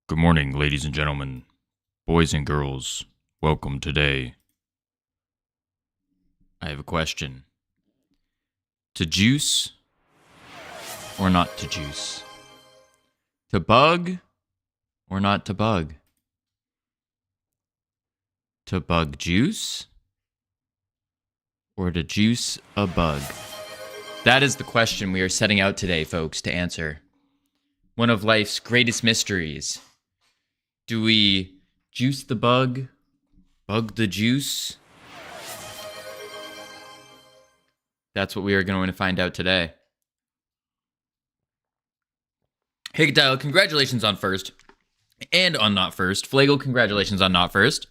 Good morning, ladies and gentlemen, boys and girls. Welcome today. I have a question. To juice or not to juice? To bug or not to bug? To bug juice or to juice a bug? That is the question we are setting out today, folks, to answer. One of life's greatest mysteries. Do we juice the bug? Bug the juice? That's what we are going to find out today. Hey, Dial, congratulations on first. And on not first. Flagel, congratulations on not first.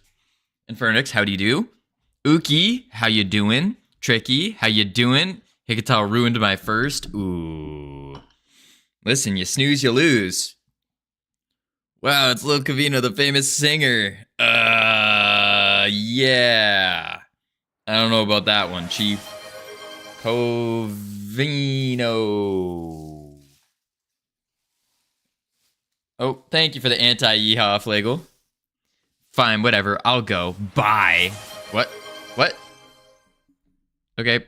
Infernix, how do you do? Uki, how you doing? Tricky, how you doing? Hikatal ruined my first. Ooh. Listen, you snooze, you lose. Wow, it's Lil Covino, the famous singer. Yeah. I don't know about that one, Chief. Covino. Oh, thank you for the anti-yeehaw, Flagel. Fine, whatever. I'll go. Bye. What? Okay.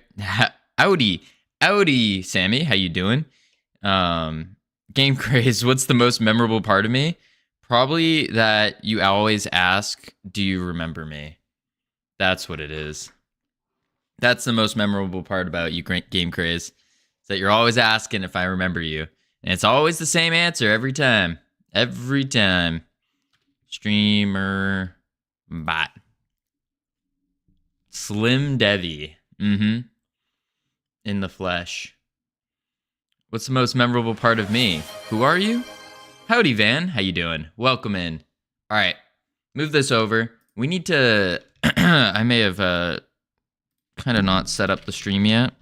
Howdy, Sammy. How you doing? Game craze. What's the most memorable part of me? Probably that you always ask, do you remember me? That's what it is. That's the most memorable part about you, Game Craze. Is that you're always asking if I remember you. And it's always the same answer every time. Every time. Streamer bot. Slim Devi. In the flesh. What's the most memorable part of me? Who are you? Howdy, Van. How you doing? Welcome in. All right. Move this over. We need to... I may have kind of not set up the stream yet,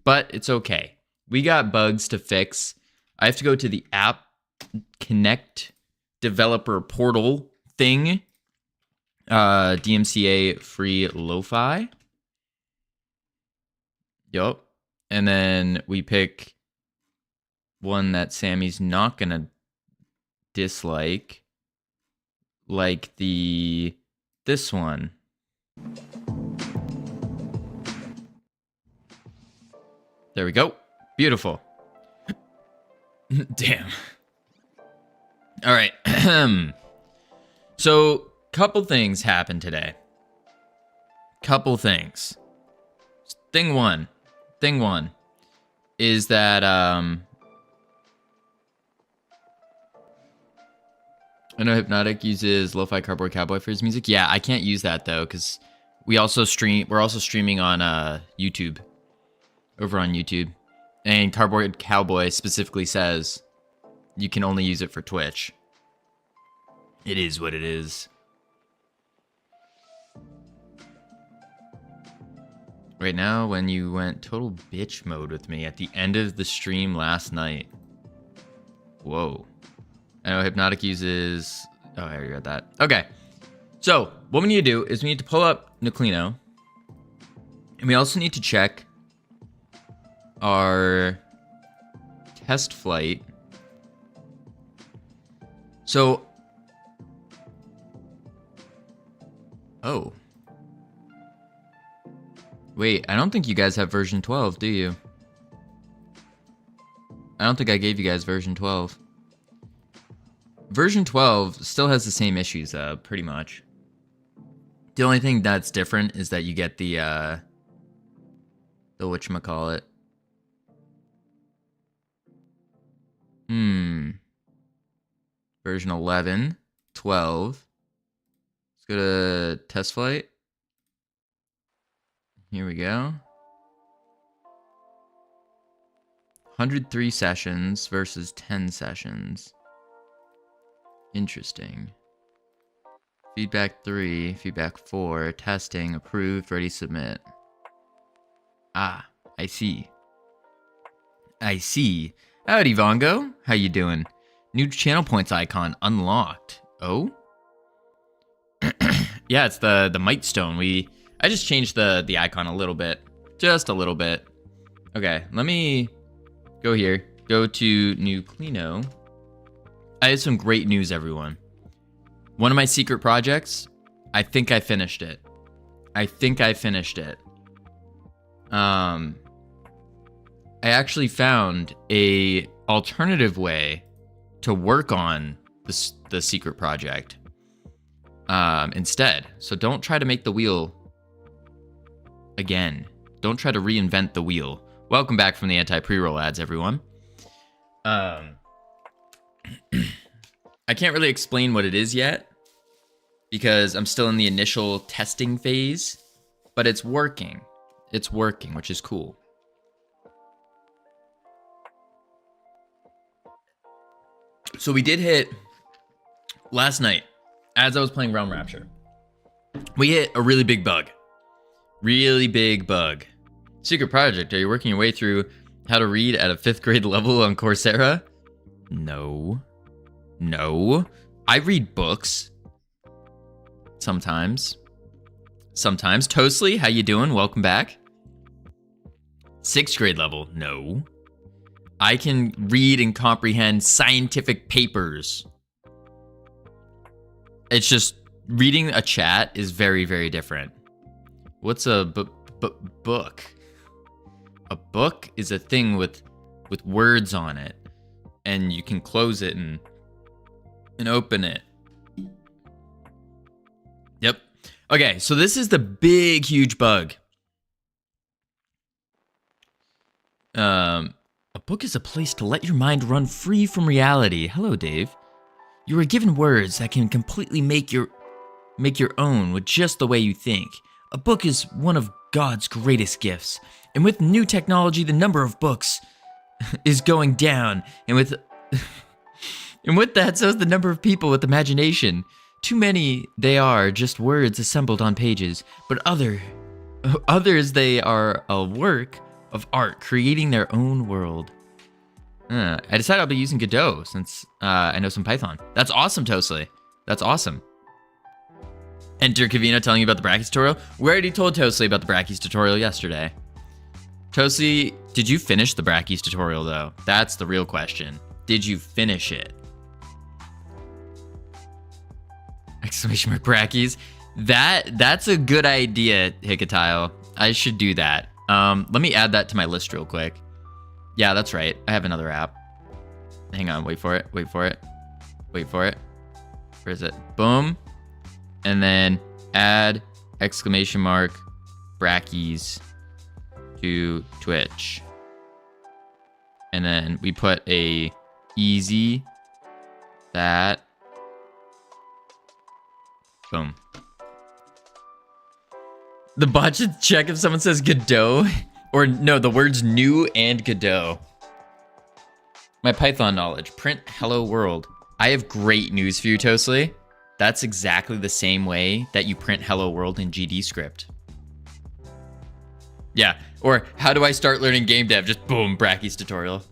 but it's okay. We got bugs to fix. I have to go to the app connect developer portal thing. DMCA free lo-fi. Yup. And then we pick one that Sammy's not going to dislike, like this one. There we go. Beautiful. Damn. All right. So, couple things happened today. Couple things. Thing one is that I know Hypnotic uses Lo-Fi Cardboard Cowboy for his music. Yeah, I can't use that though, because we're also streaming on YouTube. Over on YouTube. And Cardboard Cowboy specifically says you can only use it for Twitch. It is what it is. Right now, when you went total bitch mode with me at the end of the stream last night. Whoa. I know Hypnotic uses... Oh, I already read that. Okay. So, what we need to do is we need to pull up Nuclino. And we also need to check our test flight. So... Oh. Wait, I don't think you guys have version 12, do you? I don't think I gave you guys version 12. Version 12 still has the same issues, pretty much. The only thing that's different is that you get the whatchamacallit. Version 11, 12. Let's go to test flight. Here we go. 103 sessions versus 10 sessions. Interesting. Feedback 3, feedback 4, testing, approved, ready, submit. Ah, I see. Howdy, Vongo. How you doing? New channel points icon unlocked. Oh? Yeah, it's the Might Stone. I just changed the icon a little bit. Just a little bit. Okay, let me go here. Go to Nuclino. I have some great news, everyone. One of my secret projects, I think I finished it. I actually found a alternative way to work on the secret project instead. So don't try to make the wheel again. Don't try to reinvent the wheel. Welcome back from the anti-pre-roll ads, everyone. I can't really explain what it is yet because I'm still in the initial testing phase, but it's working. It's working, which is cool. So we did hit last night, as I was playing Realm Rapture, we hit a really big bug. Really big bug. Secret project, are you working your way through how to read at a 5th grade level on Coursera? No. I read books. Sometimes. Toastly, how you doing? Welcome back. 6th grade level? No. I can read and comprehend scientific papers. It's just reading a chat is very, very different. What's a book? A book is a thing with words on it, and you can close it and open it. Yep. Okay, so this is the big, huge bug. A book is a place to let your mind run free from reality. Hello, Dave. You are given words that can completely make your own with just the way you think. A book is one of God's greatest gifts. And with new technology, the number of books is going down. And with that, so is the number of people with imagination. Too many, they are just words assembled on pages. But others, they are a work of art, creating their own world. I decided I'll be using Godot since I know some Python. That's awesome, Toastly. That's awesome. Enter Covino telling you about the Brackeys tutorial. We already told Toastly about the Brackeys tutorial yesterday. Toastly, did you finish the Brackeys tutorial, though? That's the real question. Did you finish it? Exclamation mark Brackeys. That's a good idea, Hikatile. I should do that. Let me add that to my list real quick. Yeah, that's right. I have another app. Hang on, wait for it. Where is it? Boom. And then add exclamation mark Brackeys to Twitch. And then we put a easy that. Boom. The bot should check if someone says Godot. Or no, the words new and Godot. My Python knowledge. Print hello world. I have great news for you, Toastly. That's exactly the same way that you print hello world in GD script. Yeah, or how do I start learning game dev? Just boom, Brackeys tutorial.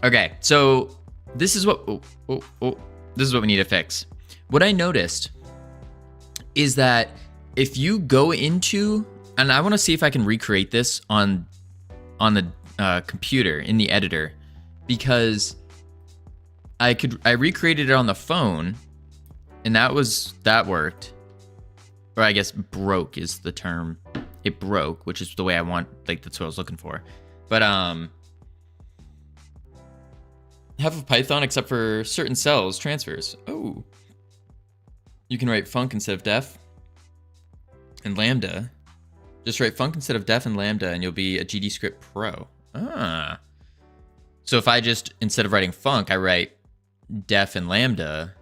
Okay, so this is what this is what we need to fix. What I noticed is that if you go into, and I want to see if I can recreate this on the computer in the editor, because I recreated it on the phone, and that worked. Or I guess broke is the term. It broke, which is the way I want, like that's what I was looking for. But half of Python except for certain cells transfers. Oh. You can write func instead of def and lambda. Just write func instead of def and lambda and you'll be a GD script pro. Ah. So if I just, instead of writing func, I write def and lambda,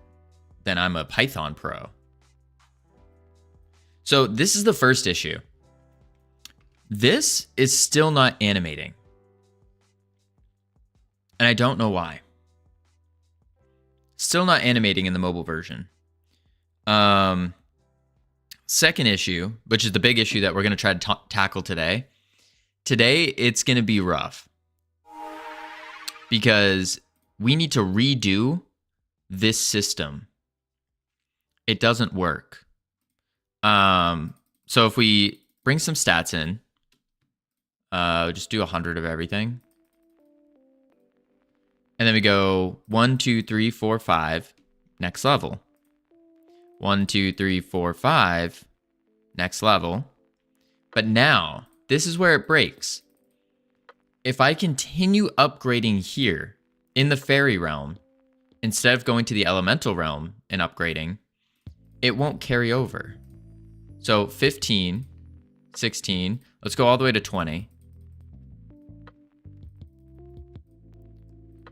then I'm a Python pro. So this is the first issue. This is still not animating. And I don't know why. Still not animating in the mobile version. Second issue, which is the big issue that we're going to try to tackle today. Today, it's going to be rough. Because we need to redo this system. It doesn't work. So if we bring some stats in, just do 100 of everything. And then we go 1, 2, 3, 4, 5, next level. 1, 2, 3, 4, 5, next level. But now, this is where it breaks. If I continue upgrading here in the fairy realm, instead of going to the elemental realm and upgrading, it won't carry over. So 15, 16, let's go all the way to 20.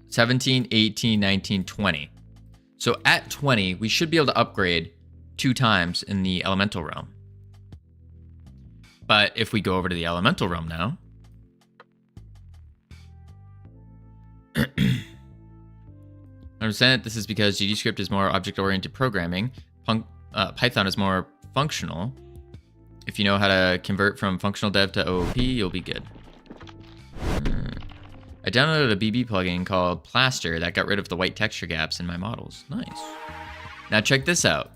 17, 18, 19, 20. So at 20, we should be able to upgrade 2 times in the elemental realm. But if we go over to the elemental realm now, understand this is because GDScript is more object-oriented programming. Python is more functional. If you know how to convert from functional dev to OOP, you'll be good. I downloaded a BB plugin called Plaster that got rid of the white texture gaps in my models. Nice. Now check this out.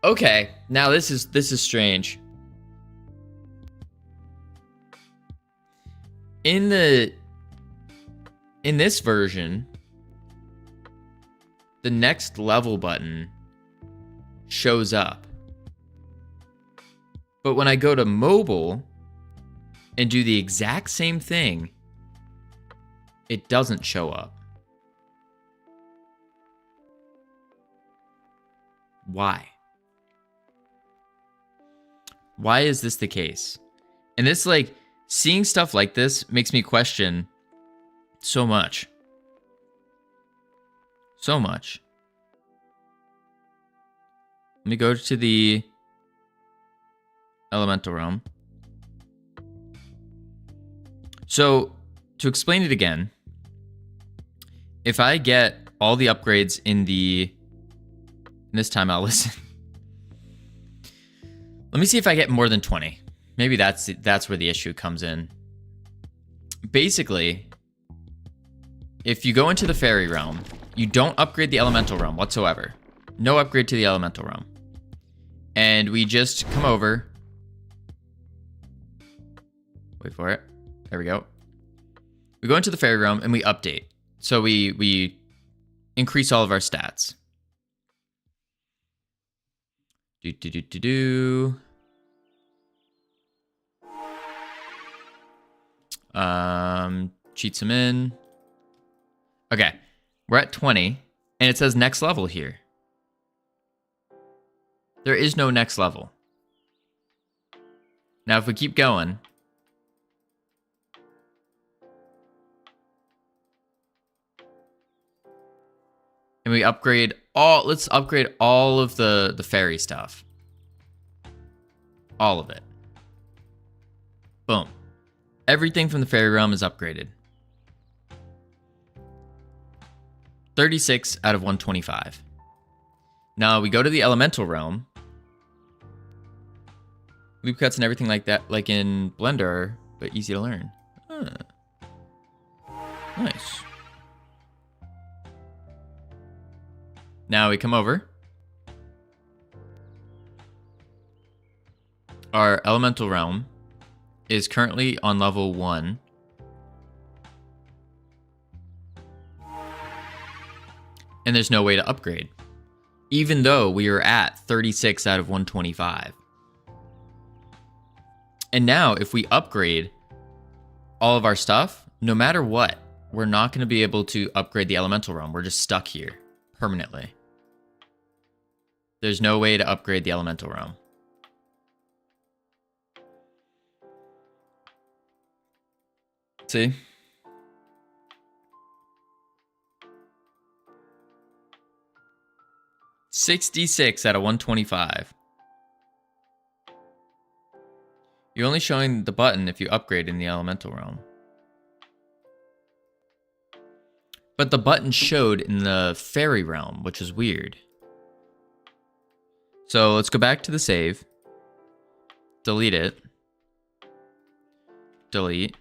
Okay, now this is strange. In this version, the next level button shows up. But when I go to mobile and do the exact same thing, it doesn't show up. Why? Why is this the case? And this, like, seeing stuff like this makes me question so much. So much. Let me go to the elemental realm. So, to explain it again, if I get all the upgrades in this time I'll listen. Let me see if I get more than 20. Maybe that's where the issue comes in. Basically, if you go into the fairy realm, you don't upgrade the elemental realm whatsoever. No upgrade to the elemental realm. And we just come over. Wait for it. There we go. We go into the fairy realm and we update. So we increase all of our stats. Cheat some in. Okay, we're at 20, and it says next level here. There is no next level. Now, if we keep going, and we upgrade all, let's upgrade all of the fairy stuff. All of it. Boom. Everything from the fairy realm is upgraded. 36 out of 125. Now we go to the elemental realm. Loop cuts and everything like that, like in Blender, but easy to learn. Huh. Nice. Now we come over. Our elemental realm is currently on level 1. And there's no way to upgrade, even though we are at 36 out of 125. And now if we upgrade all of our stuff, no matter what, we're not going to be able to upgrade the elemental realm. We're just stuck here permanently. There's no way to upgrade the elemental realm. See? $66 out of 125. You're only showing the button if you upgrade in the elemental realm. But the button showed in the fairy realm, which is weird. So let's go back to the save. Delete it. Delete.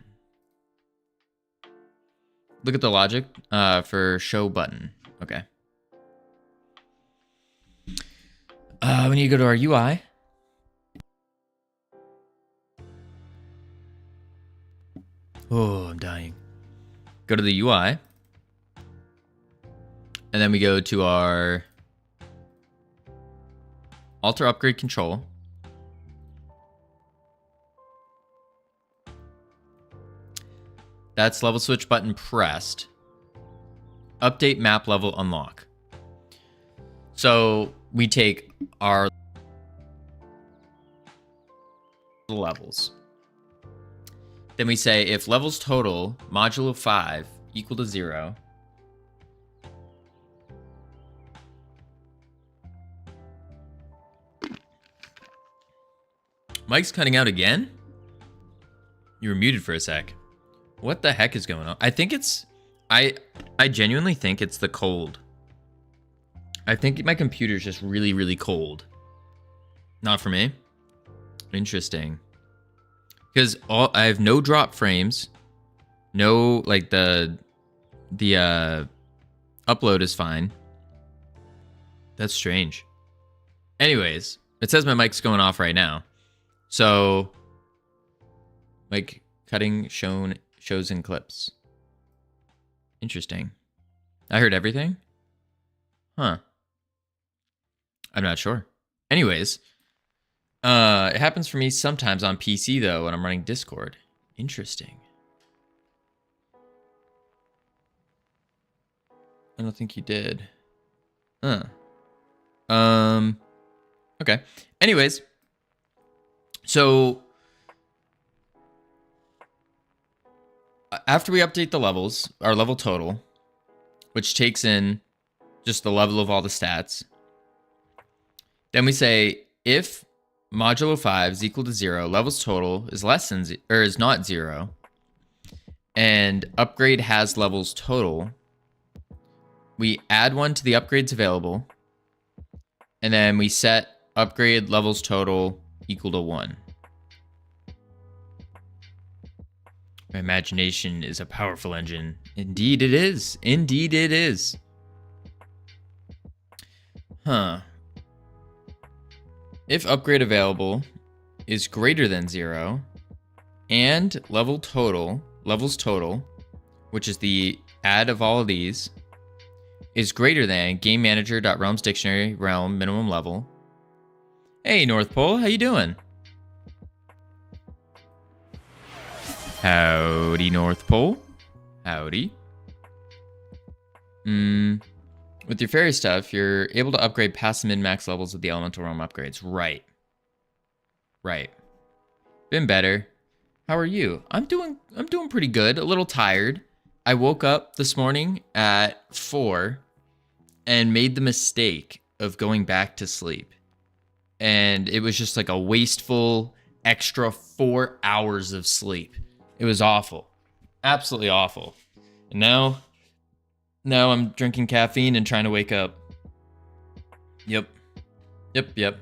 Look at the logic for show button. Okay. We need to go to our UI. Oh, I'm dying. Go to the UI. And then we go to our alter upgrade control. That's level switch button pressed. Update map level unlock. So we take our levels. Then we say if levels total modulo 5 equal to 0, Mike's cutting out again? You were muted for a sec. What the heck is going on? I think it's... I genuinely think it's the cold. I think my computer's just really, really cold. Not for me. Interesting. Because I have no drop frames. No, like the upload is fine. That's strange. Anyways, it says my mic's going off right now. So, mic cutting shows in clips. Interesting. I heard everything? Huh. I'm not sure. Anyways, it happens for me sometimes on PC though when I'm running Discord. Interesting. I don't think you did. Huh. Okay. Anyways, so after we update the levels, our level total, which takes in just the level of all the stats, then we say if modulo 5 is equal to 0, levels total is less than or is not 0, and upgrade has levels total, we add one to the upgrades available, and then we set upgrade levels total equal to 1. My imagination is a powerful engine. Indeed it is. Indeed it is. Huh. If upgrade available is greater than 0 and levels total, which is the add of all of these, is greater than game manager.realms dictionary realm minimum level. Hey North Pole, how you doing? Howdy, North Pole. Howdy. With your fairy stuff, you're able to upgrade past the min-max levels of the elemental realm upgrades. Right. Right. Been better. How are you? I'm doing pretty good. A little tired. I woke up this morning at 4 and made the mistake of going back to sleep. And it was just like a wasteful extra 4 hours of sleep. It was awful. Absolutely awful. And now I'm drinking caffeine and trying to wake up. Yep. Get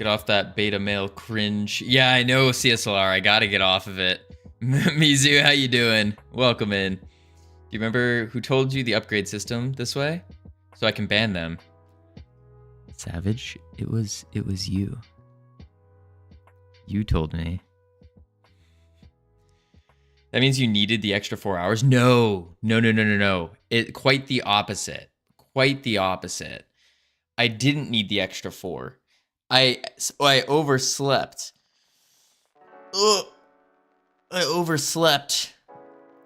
off that beta male cringe. Yeah, I know, CSLR. I gotta get off of it. Mizu, how you doing? Welcome in. Do you remember who told you the upgrade system this way? So I can ban them. Savage, it was you. You told me. That means you needed the extra 4 hours? No. Quite the opposite. Quite the opposite. I didn't need the extra 4. I overslept. Ugh. I overslept.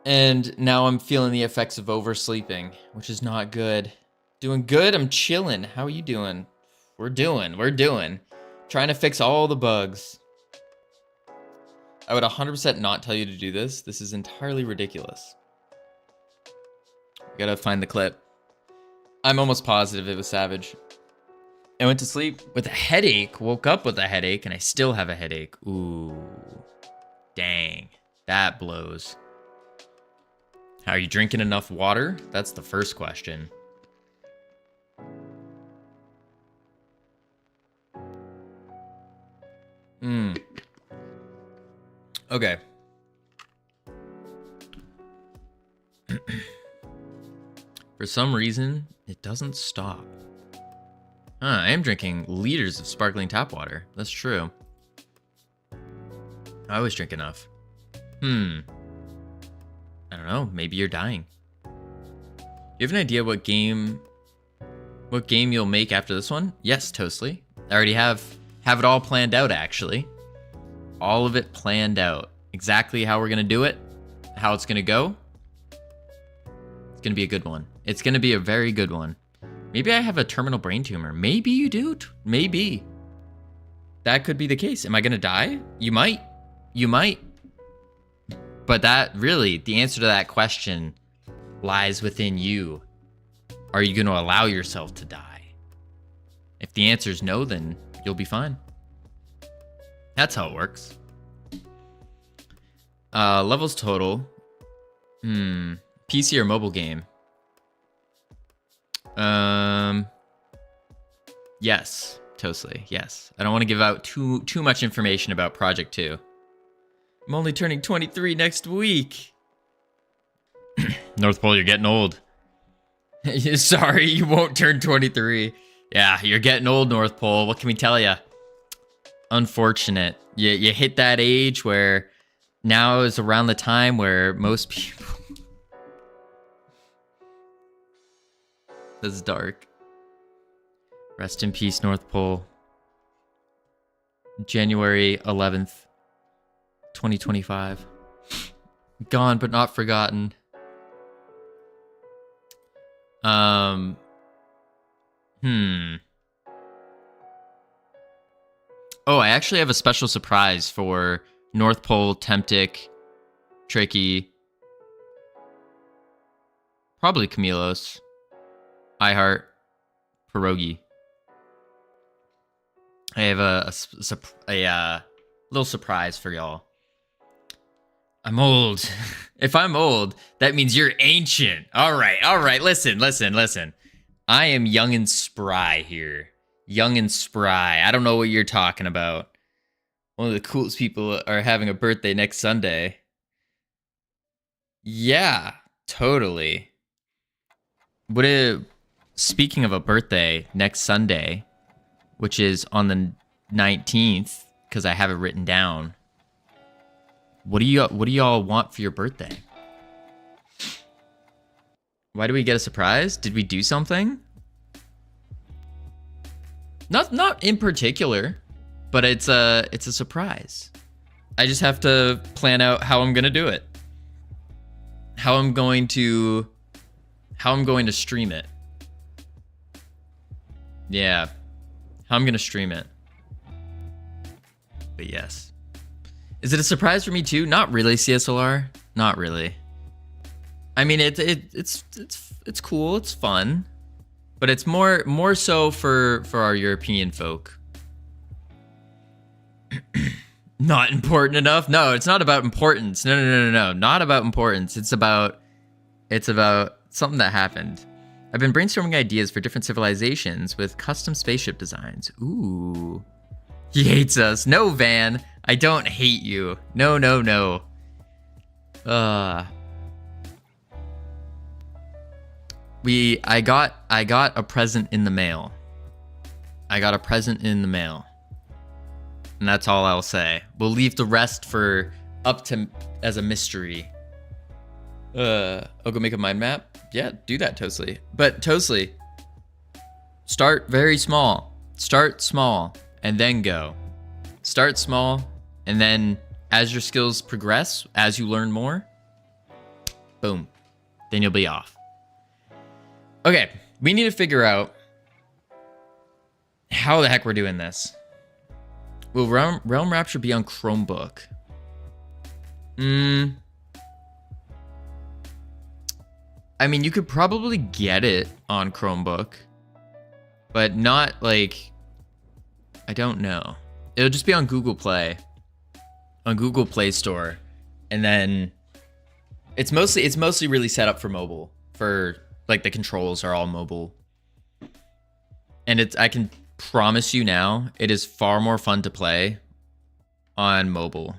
And now I'm feeling the effects of oversleeping, which is not good. Doing good? I'm chilling. How are you doing? We're doing. Trying to fix all the bugs. I would 100% not tell you to do this. This is entirely ridiculous. Gotta find the clip. I'm almost positive it was Savage. I went to sleep with a headache, woke up with a headache, and I still have a headache. Ooh. Dang. That blows. Are you drinking enough water? That's the first question. Okay. For some reason, it doesn't stop. I am drinking liters of sparkling tap water. That's true. I always drink enough. I don't know. Maybe you're dying. You have an idea what game you'll make after this one? Yes, Toastly. I already have it all planned out, actually. All of it planned out. Exactly how we're going to do it, how it's going to go. It's going to be a good one. It's going to be a very good one. Maybe I have a terminal brain tumor. Maybe you do. Maybe. That could be the case. Am I going to die? You might. You might. But that really, the answer to that question lies within you. Are you going to allow yourself to die? If the answer is no, then you'll be fine. That's how it works. Levels total. PC or mobile game? Yes, Toastly. Yes. I don't want to give out too much information about Project 2. I'm only turning 23 next week. North Pole, you're getting old. Sorry, you won't turn 23. Yeah, you're getting old, North Pole. What can we tell you? Unfortunate. You hit that age where now is around the time where most people... That's dark. Rest in peace, North Pole. January 11th, 2025. Gone but not forgotten. Oh, I actually have a special surprise for North Pole, Temptic, Tricky, probably Camilos, iHeart, Pierogi. I have a little surprise for y'all. I'm old. If I'm old, that means you're ancient. All right. Listen. I am young and spry here. Young and spry. I don't know what you're talking about. One of the coolest people are having a birthday next Sunday. Yeah, totally. Speaking of a birthday next Sunday, which is on the 19th, because I have it written down. What do y'all want for your birthday? Why do we get a surprise? Did we do something? Not in particular, but it's a surprise. I just have to plan out how I'm gonna do it. How I'm going to stream it. Yeah. How I'm gonna stream it. But yes. Is it a surprise for me too? Not really, CSLR. Not really. I mean, it's cool. It's fun, but it's more so for our European folk. Not important enough? No, it's not about importance. No. Not about importance. It's about something that happened. I've been brainstorming ideas for different civilizations with custom spaceship designs. Ooh. He hates us. No, Van. I don't hate you. No. I got a present in the mail. And that's all I'll say. We'll leave the rest for up to as a mystery. I'll go make a mind map. Yeah, do that, Toastly. But Toastly, start very small. Start small and then go. Start small and then as your skills progress, as you learn more, boom, then you'll be off. Okay, we need to figure out how the heck we're doing this. Will Realm Rapture be on Chromebook? I mean, you could probably get it on Chromebook, but not like, I don't know. It'll just be on Google Play, on Google Play Store, and then it's mostly really set up for mobile. For like the controls are all mobile, and I can promise you now, it is far more fun to play on mobile.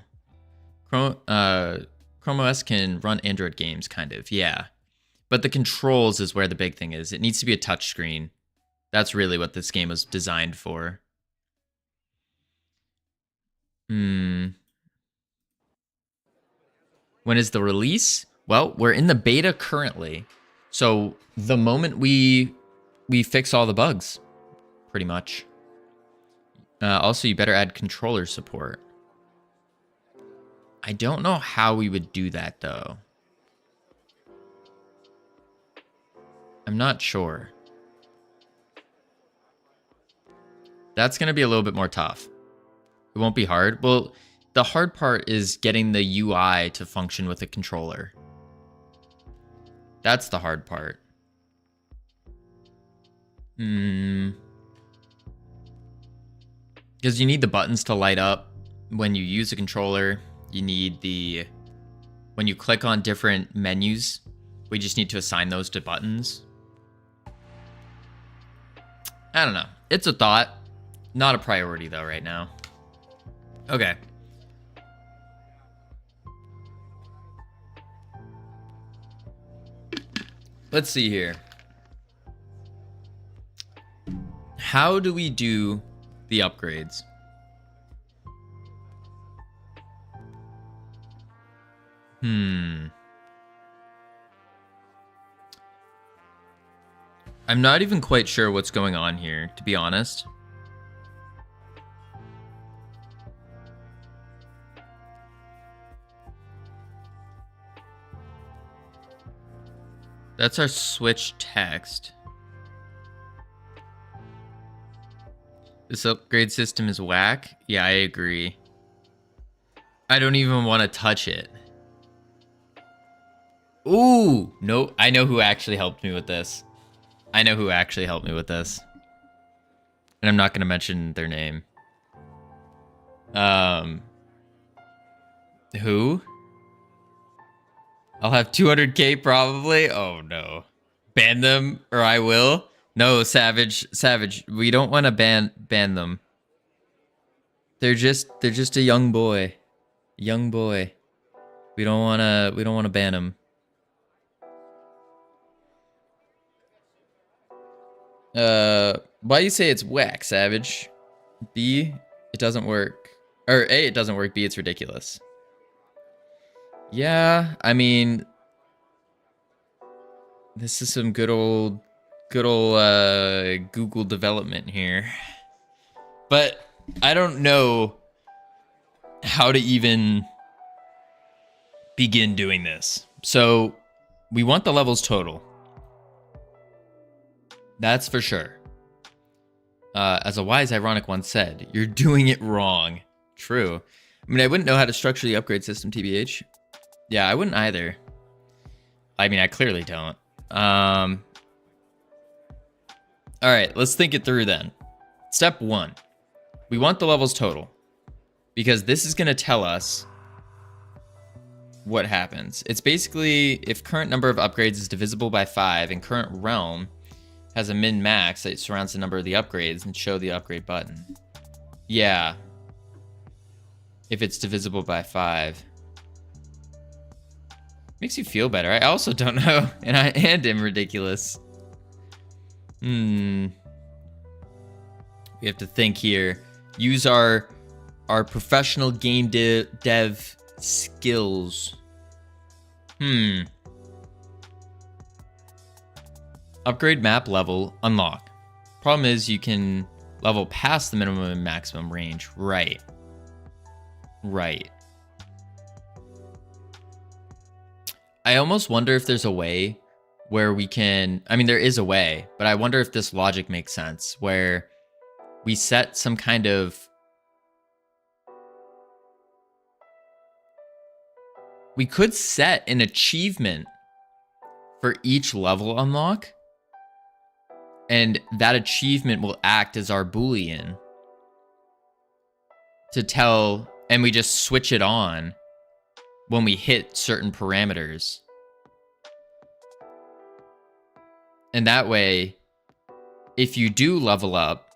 Chrome OS can run Android games, kind of, yeah. But the controls is where the big thing is. It needs to be a touchscreen. That's really what this game was designed for. When is the release? Well, we're in the beta currently. So the moment we fix all the bugs, pretty much. Also, you better add controller support. I don't know how we would do that, though. I'm not sure. That's going to be a little bit more tough. It won't be hard. Well, the hard part is getting the UI to function with a controller. That's the hard part. Because you need the buttons to light up when you use a controller. You need the... When you click on different menus, we just need to assign those to buttons. I don't know. It's a thought. Not a priority, though, right now. Okay. Let's see here. How do we do the upgrades? I'm not even quite sure what's going on here, to be honest. That's our switch text. This upgrade system is whack. Yeah, I agree. I don't even want to touch it. Ooh, no, I know who actually helped me with this. And I'm not going to mention their name. Who? I'll have 200k probably. Oh no. Ban them or I will. No, Savage, we don't want to ban them. They're just a young boy. We don't want to ban them. Why you say it's whack, Savage? B, it doesn't work. Or A, it doesn't work. B, it's ridiculous. Yeah, I mean, this is some good old Google development here. But I don't know how to even begin doing this. So we want the levels total. That's for sure. As a wise ironic once said, you're doing it wrong. True. I mean, I wouldn't know how to structure the upgrade system, TBH. Yeah, I wouldn't either. I mean, I clearly don't. All right, let's think it through then. Step 1. We want the levels total. Because this is going to tell us what happens. It's basically if current number of upgrades is divisible by 5 and current realm has a min-max that surrounds the number of the upgrades and show the upgrade button. Yeah. If it's divisible by 5. Makes you feel better. I also don't know. And I am ridiculous. We have to think here. Use our professional game dev skills. Upgrade map level, unlock. Problem is you can level past the minimum and maximum range. Right. I almost wonder if there's a way where we can... I mean, there is a way, but I wonder if this logic makes sense, where we set some kind of... We could set an achievement for each level unlock, and that achievement will act as our Boolean to tell... And we just switch it on when we hit certain parameters. And that way, if you do level up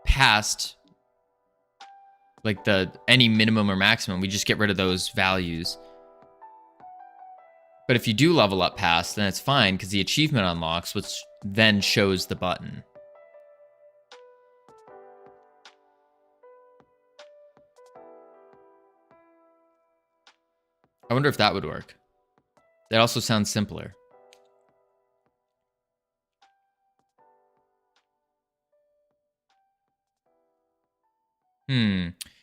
past like any minimum or maximum, we just get rid of those values. But if you do level up past, then it's fine because the achievement unlocks, which then shows the button. I wonder if that would work. That also sounds simpler.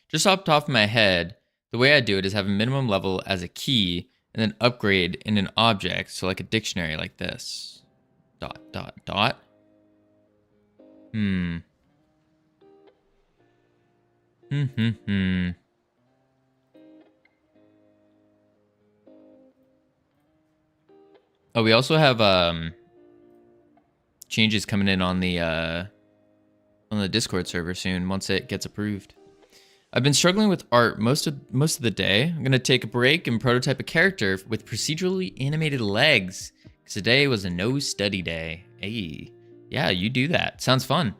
Just off the top of my head, the way I do it is have a minimum level as a key and then upgrade in an object. So like a dictionary like this. Dot, dot, dot. Oh, we also have changes coming in on the Discord server soon once it gets approved. I've been struggling with art most of the day. I'm gonna take a break and prototype a character with procedurally animated legs, because today was a no study day. Hey, yeah, you do that. Sounds fun.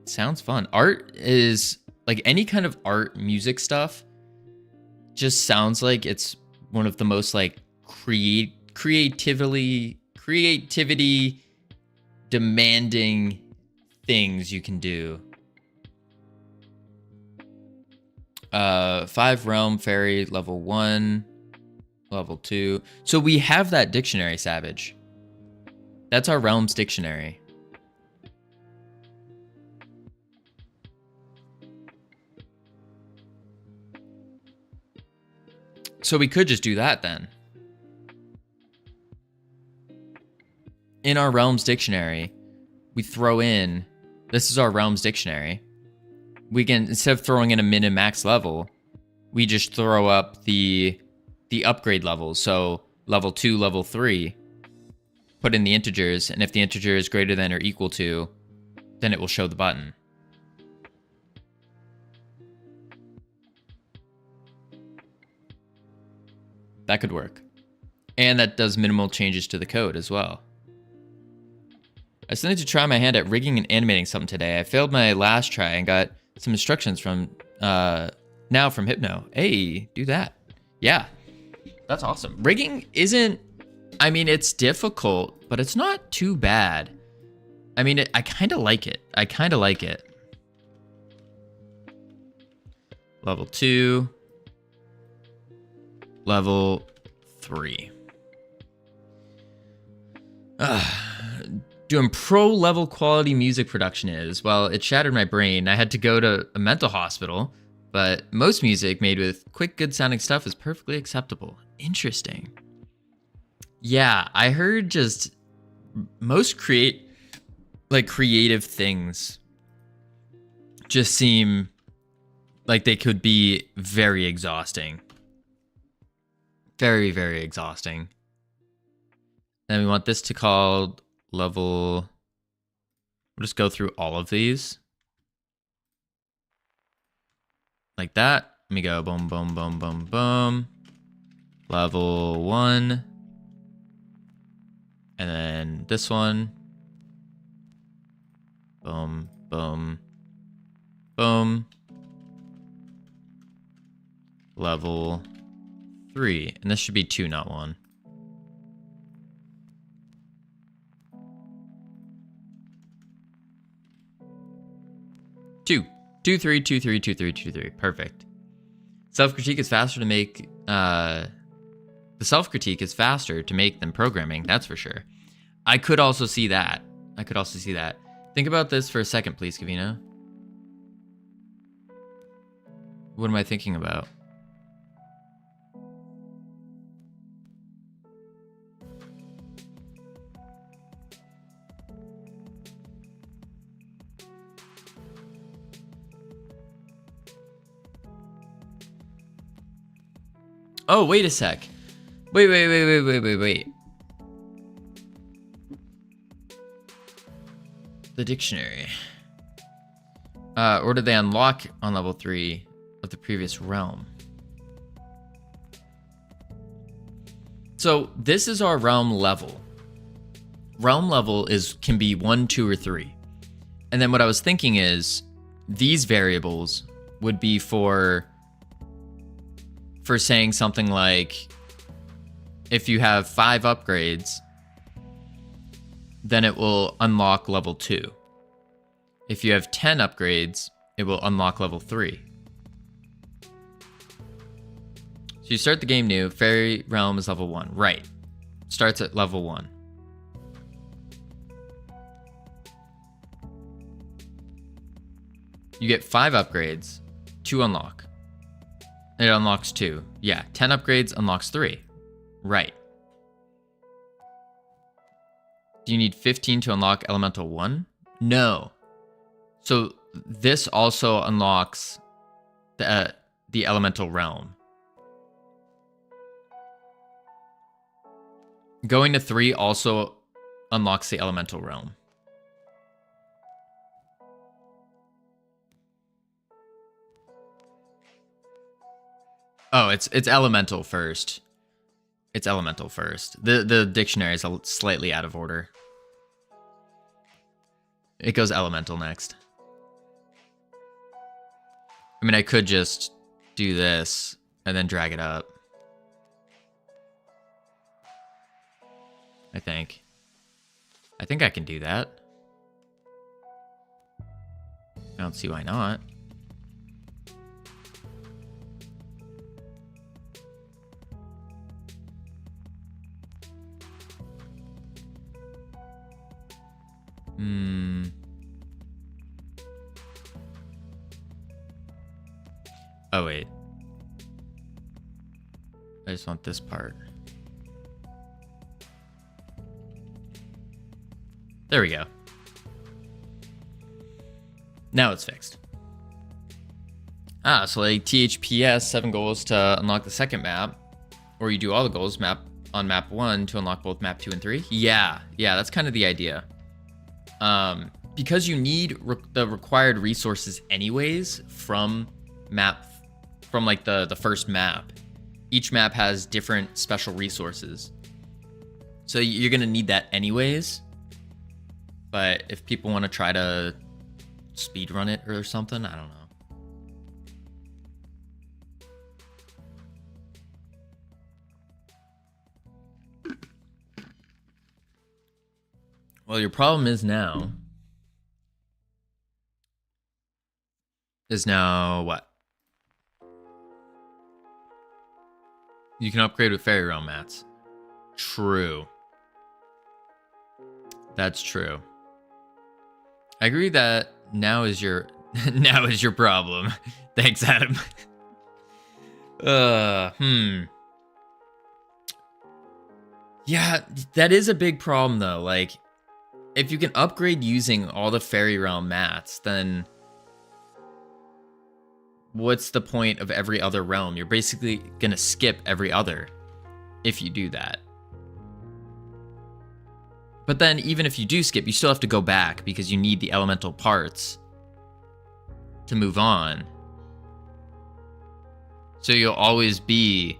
Sounds fun. Art is like any kind of art, music stuff. Just sounds like it's one of the most like creativity demanding things you can do. 5 realm fairy level 1, level 2. So we have that dictionary, Savage. That's our realms dictionary. So we could just do that then. In our realms dictionary, we throw in, this is our realms dictionary. We can, instead of throwing in a min and max level, we just throw up the upgrade levels. So level 2, level 3, put in the integers, and if the integer is greater than or equal to, then it will show the button. That could work. And that does minimal changes to the code as well. I still need to try my hand at rigging and animating something today. I failed my last try and got some instructions from now from Hypno. Hey, do that. Yeah, that's awesome. Rigging isn't, I mean, it's difficult, but it's not too bad. I mean, I kind of like it. I kind of like it. Level 2. Level 3. Doing pro level quality music production is, well, it shattered my brain. I had to go to a mental hospital, but most music made with quick, good sounding stuff is perfectly acceptable. Interesting. Yeah, I heard just most creative things just seem like they could be very exhausting. Very, very exhausting. Then we want this to called level. We'll just go through all of these. Like that. Let me go boom, boom, boom, boom, boom. Level 1. And then this one. Boom, boom, boom. Level 3. And this should be 2, not 1. 2. 2, 3, 2, 3, 2, 3, 2, 3. Perfect. Self-critique is faster to make. The self-critique is faster to make than programming. That's for sure. I could also see that. Think about this for a second, please, Covino. What am I thinking about? Oh, wait a sec. Wait. The dictionary. Or did they unlock on level 3 of the previous realm? So this is our realm level. Realm level can be 1, 2, or 3. And then what I was thinking is these variables would be for saying something like, if you have 5 upgrades, then it will unlock level 2. If you have 10 upgrades, it will unlock level 3. So you start the game new. Fairy Realm is level 1. Right. Starts at level 1. You get 5 upgrades. 2 unlock. It unlocks 2. Yeah, 10 upgrades unlocks 3. Right. Do you need 15 to unlock Elemental 1? No. So this also unlocks the Elemental Realm. Going to 3 also unlocks the Elemental Realm. Oh, it's Elemental first. It's Elemental first. The dictionary is slightly out of order. It goes Elemental next. I mean, I could just do this and then drag it up. I think I can do that. I don't see why not. Oh, wait. I just want this part. There we go. Now it's fixed. So like THPS, 7 goals to unlock the second map. Or you do all the goals on map 1 to unlock both map 2 and 3. Yeah, that's kind of the idea. Because you need the required resources anyways from like the first map. Each map has different special resources. So you're going to need that anyways. But if people want to try to speedrun it or something, I don't know. Well, your problem is now what? You can upgrade with Fairy Realm mats. True. That's true. I agree that now is your problem. Thanks, Adam. Yeah, that is a big problem though. Like, if you can upgrade using all the Fairy Realm mats, then what's the point of every other realm? You're basically gonna skip every other if you do that. But then even if you do skip, you still have to go back because you need the elemental parts to move on. So you'll always be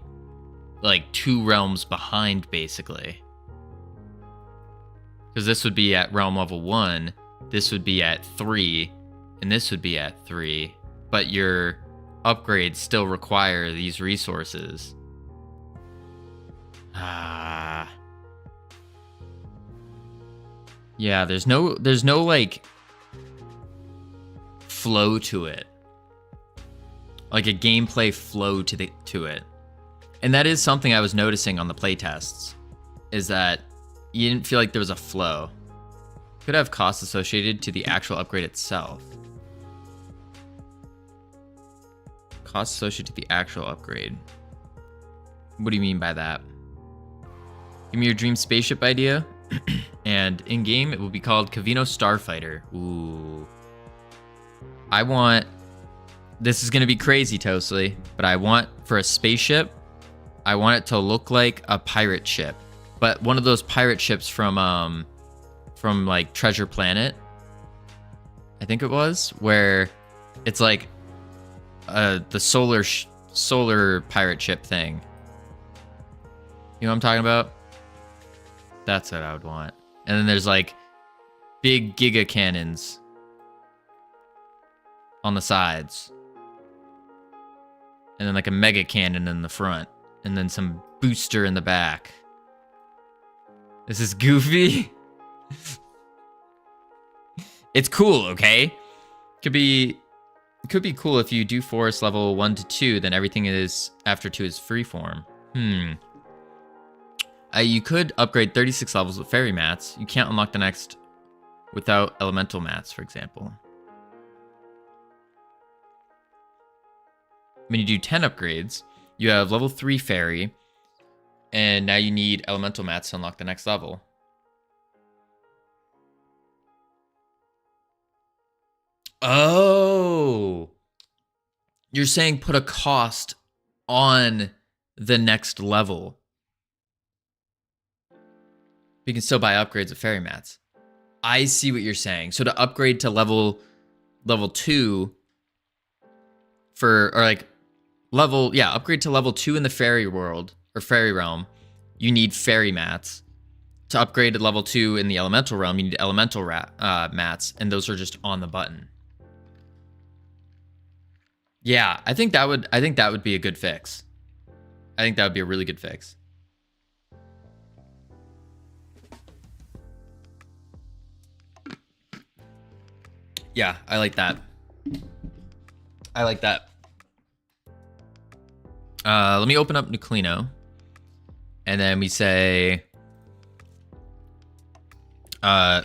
like 2 realms behind basically. Because this would be at realm level 1, this would be at 3, and this would be at 3. But your upgrades still require these resources. Yeah, there's no like flow to it. Like a gameplay flow to it. And that is something I was noticing on the playtests, is that you didn't feel like there was a flow. Could have costs associated to the actual upgrade itself. Costs associated to the actual upgrade. What do you mean by that? Give me your dream spaceship idea. And in game, it will be called Covino Starfighter. Ooh. This is going to be crazy, Tosley, but I want, for a spaceship, I want it to look like a pirate ship. But one of those pirate ships from like Treasure Planet, I think it was, where it's like the solar pirate ship thing. You know what I'm talking about? That's what I would want. And then there's like big giga cannons on the sides. And then like a mega cannon in the front. And then some booster in the back. This is goofy. It's cool, okay? Could be It could be cool if you do forest level 1 to 2, then everything is after 2 is freeform. You could upgrade 36 levels with fairy mats. You can't unlock the next without elemental mats, for example. When you do 10 upgrades, you have level 3 fairy, and now you need elemental mats to unlock the next level. Oh, you're saying put a cost on the next level. You can still buy upgrades of fairy mats. I see what you're saying. So to upgrade to level 2 upgrade to level 2 in the fairy world or fairy realm, you need fairy mats. To upgrade to level 2 in the elemental realm, you need elemental mats, and those are just on the button. Yeah, I think that would be a good fix. I think that would be a really good fix. Yeah, I like that. I like that. Let me open up Nuclino. And then we say,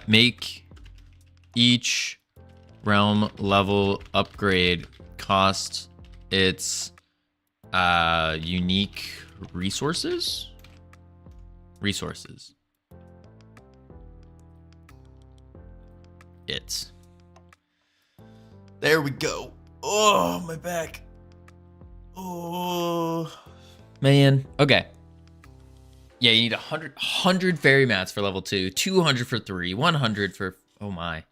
make each realm level upgrade cost its unique resources. There we go. Oh, my back. Oh, man. Okay. Yeah, you need 100 fairy mats for level 2, 200 for 3, 100 for... Oh, my.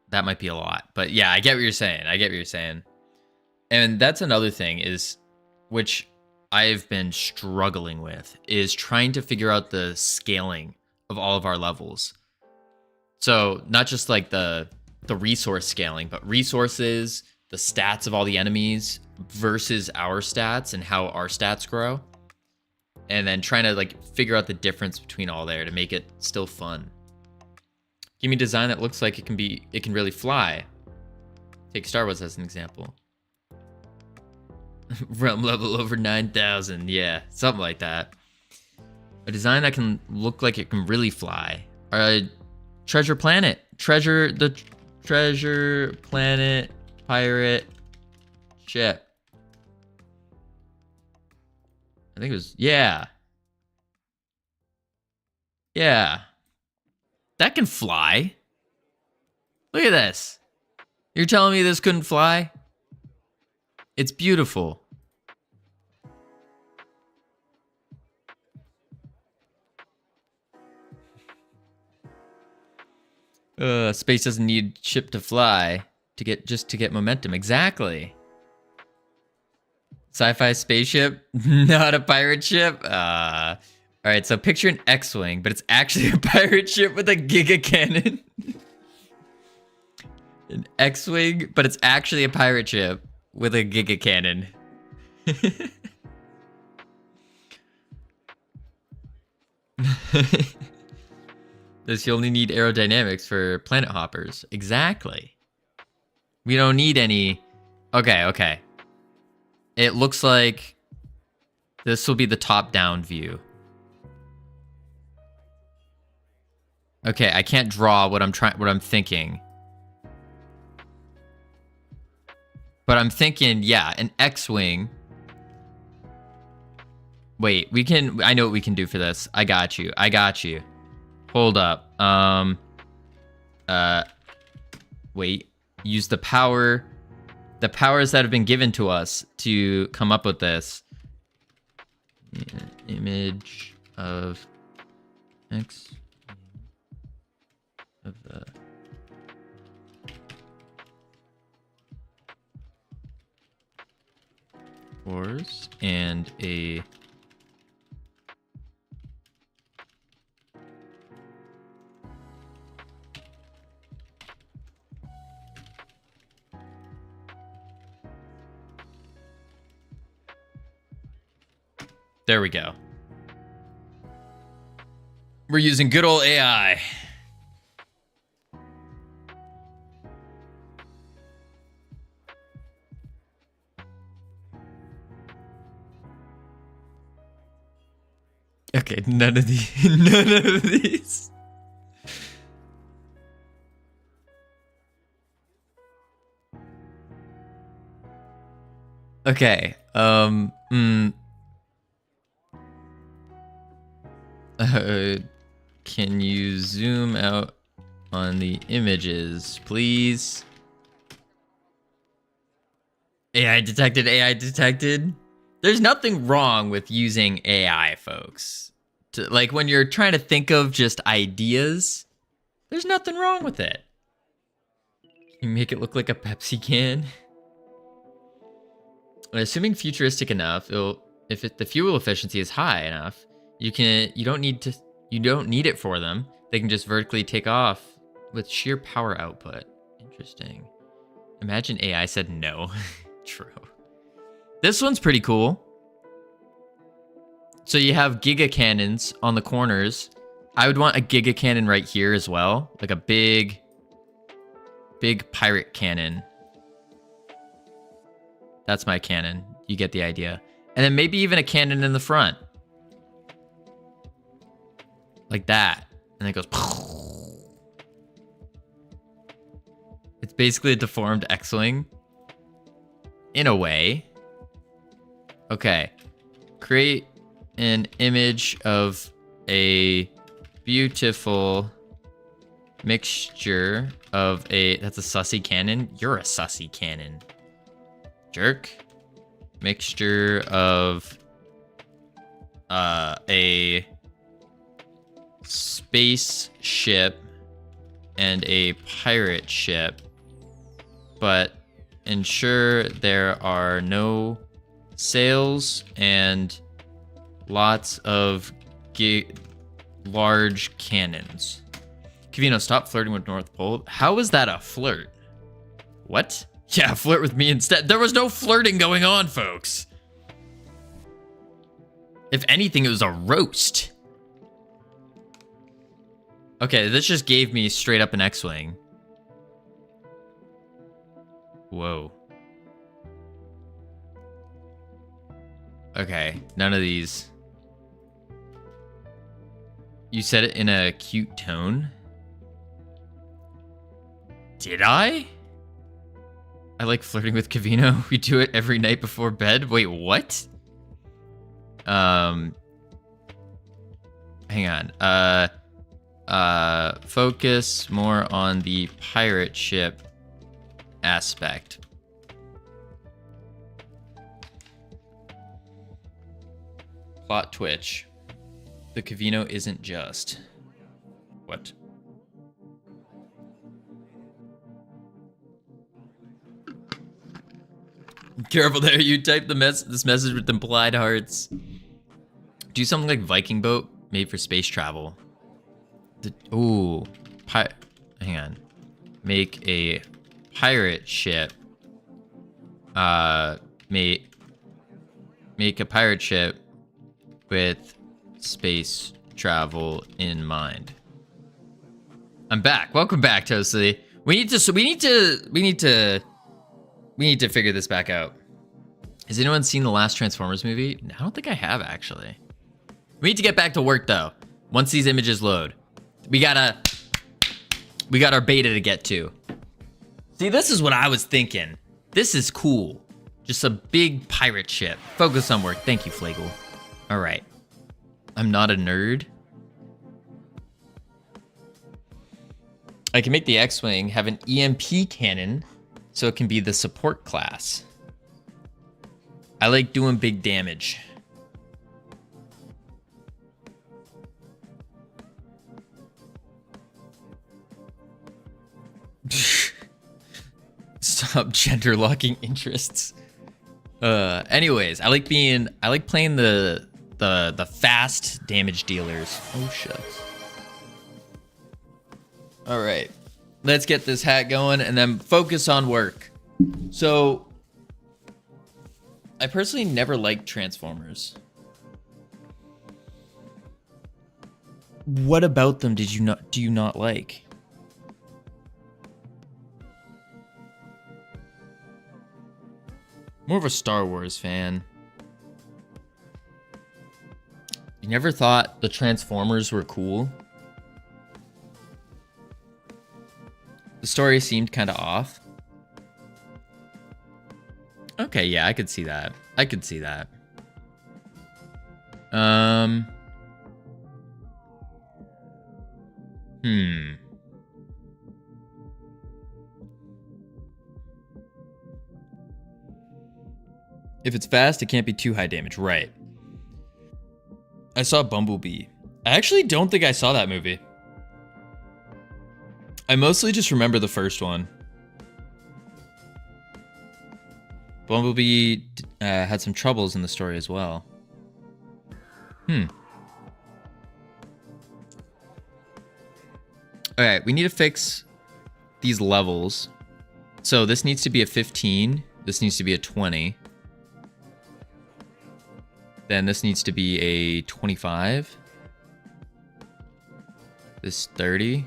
That might be a lot. But yeah, I get what you're saying. And that's another thing is, which I've been struggling with, is trying to figure out the scaling of all of our levels. So not just like the resource scaling, but resources, the stats of all the enemies versus our stats and how our stats grow. And then trying to like figure out the difference between all there to make it still fun. Give me a design that looks like it can really fly. Take Star Wars as an example. Realm level over 9,000. Yeah, something like that. A design that can look like it can really fly. Treasure Planet. The Treasure Planet pirate ship. I think it was, yeah. Yeah. That can fly. Look at this. You're telling me this couldn't fly? It's beautiful. Space doesn't need ship to fly to get momentum. Exactly. Sci-fi spaceship, not a pirate ship. All right, so picture an X-wing, but it's actually a pirate ship with a giga cannon. An X-wing, but it's actually a pirate ship with a giga cannon. This, you only need aerodynamics for planet hoppers. Exactly. We don't need any. Okay. It looks like this will be the top-down view. Okay, I can't draw what I'm thinking. But I'm thinking, yeah, an X-wing. Wait, I know what we can do for this. I got you. Hold up. Wait. Use the powers that have been given to us to come up with this. Yeah, image of X of the Force and a There we go. We're using good old AI. Okay, none of these. None of these. Okay. Can you zoom out on the images, please? AI detected. AI detected. There's nothing wrong with using AI, folks. Like when you're trying to think of just ideas, there's nothing wrong with it. You make it look like a Pepsi can. Assuming futuristic enough, the fuel efficiency is high enough, you don't need it for them. They can just vertically take off with sheer power output. Interesting. Imagine AI said no. True. This one's pretty cool. So you have giga cannons on the corners. I would want a giga cannon right here as well, like a big pirate cannon. That's my cannon. You get the idea. And then maybe even a cannon in the front. Like that. And it goes... It's basically a deformed X-Wing. In a way. Okay. Create an image of a beautiful mixture of a... That's a sussy cannon? You're a sussy cannon. Jerk. Mixture of a spaceship and a pirate ship, but ensure there are no sails and lots of large cannons. Covino, stop flirting with North Pole. How is that a flirt? What? Yeah, flirt with me instead. There was no flirting going on, folks. If anything, it was a roast. Okay, this just gave me straight up an X-Wing. Whoa. Okay, none of these. You said it in a cute tone? Did I? I like flirting with Covino. We do it every night before bed. Wait, what? Hang on. Focus more on the pirate ship aspect. Plot twitch. The Covino isn't just. What? Careful there, you type this message with implied hearts. Do something like Viking boat, made for space travel. Hang on. Make a pirate ship. Make a pirate ship with space travel in mind. I'm back. Welcome back, Toasty. We need to figure this back out. Has anyone seen the last Transformers movie? I don't think I have, actually. We need to get back to work, though. Once these images load. We got our beta to get to. See, this is what I was thinking. This is cool. Just a big pirate ship. Focus on work. Thank you, Flagel. All right. I'm not a nerd. I can make the X-Wing have an EMP cannon so it can be the support class. I like doing big damage. Stop gender locking interests. Anyways, I like playing the fast damage dealers. Oh shucks. All right. Let's get this hat going and then focus on work. So I personally never liked Transformers. What about them do you not like? More of a Star Wars fan. You never thought the Transformers were cool? The story seemed kind of off. Okay, yeah, I could see that. I could see that. If it's fast, it can't be too high damage. Right. I saw Bumblebee. I actually don't think I saw that movie. I mostly just remember the first one. Bumblebee had some troubles in the story as well. Alright, we need to fix these levels. So this needs to be a 15. This needs to be a 20. Then this needs to be a 25. This 30.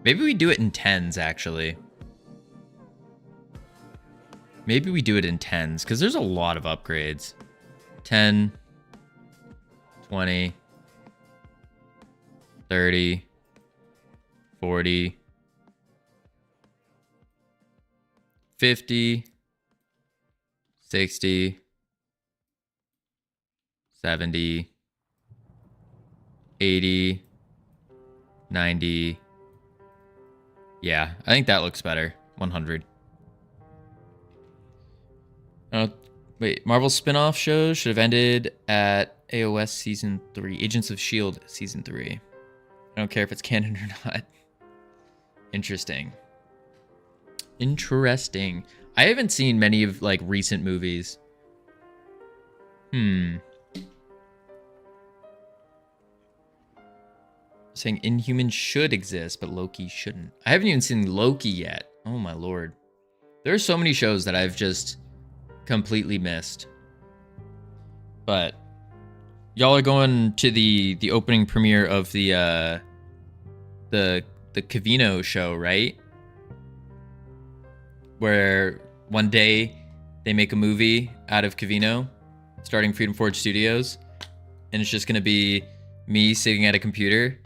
Maybe we do it in 10s, actually. Maybe we do it in 10s, because there's a lot of upgrades. 10, 20, 30, 40, 50, 60, 70, 80, 90. Yeah, I think that looks better. 100. Wait, Marvel spin-off shows should have ended at AOS Season 3. Agents of S.H.I.E.L.D. Season 3. I don't care if it's canon or not. Interesting. Interesting. I haven't seen many of, like, recent movies. Saying Inhumans should exist, but Loki shouldn't. I haven't even seen Loki yet. Oh my lord. There are so many shows that I've just completely missed. But y'all are going to the opening premiere of the Covino show, right? Where one day they make a movie out of Covino, starting Freedom Forge Studios, and it's just gonna be me sitting at a computer,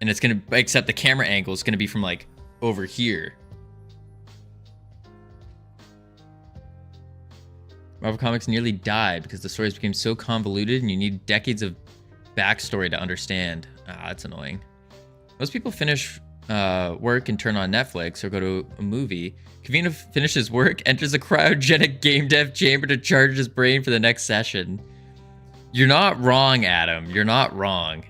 and it's gonna, except the camera angle is gonna be from like over here. Marvel Comics nearly died because the stories became so convoluted and you need decades of backstory to understand. Ah, that's annoying. Most people finish work and turn on Netflix or go to a movie. Covino finishes work, enters a cryogenic game dev chamber to charge his brain for the next session. You're not wrong, Adam. You're not wrong.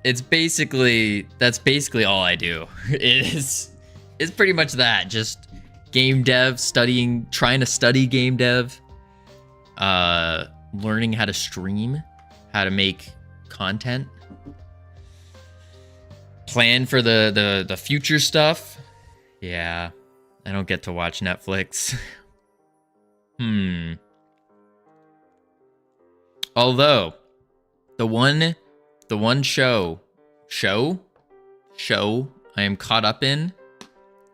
It's basically, that's basically all I do. It's pretty much that. Just game dev, trying to study game dev, learning how to stream, how to make content, plan for the future stuff. Yeah, I don't get to watch Netflix. Although the one show I am caught up in,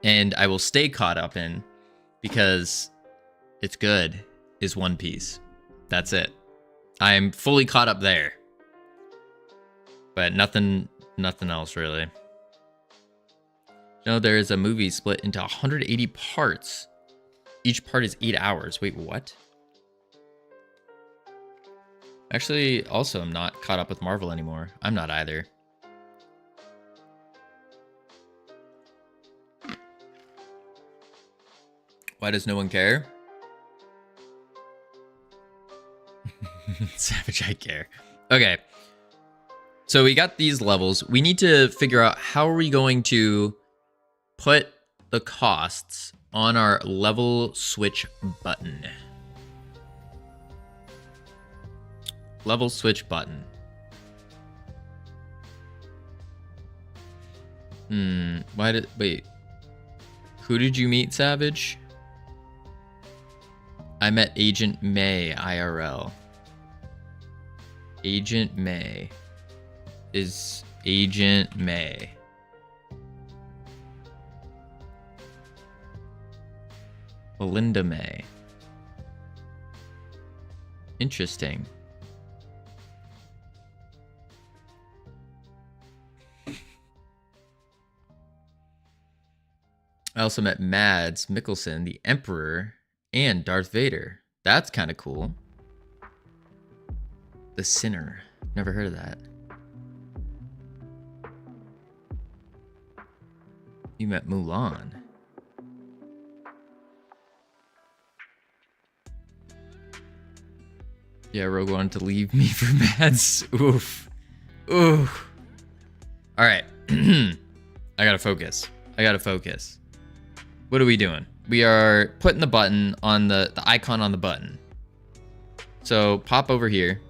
and I will stay caught up in because it's good, is One Piece. That's it. I'm fully caught up there. But nothing else really. You know, there is a movie split into 180 parts. Each part is 8 hours. Wait, what? Actually, also, I'm not caught up with Marvel anymore. I'm not either. Why does no one care? Savage, I care. Okay. So we got these levels. We need to figure out how are we going to put the costs on our level switch button. Level switch button. Wait. Who did you meet, Savage? I met Agent May IRL. Agent May. Is Agent May. Belinda May. Interesting. I also met Mads Mikkelsen, the Emperor, and Darth Vader. That's kind of cool. The Sinner. Never heard of that. You met Mulan. Yeah, Rogue wanted to leave me for Mads. Oof. Oof. All right. I gotta focus. What are we doing? We are putting the button on the icon on the button. So pop over here.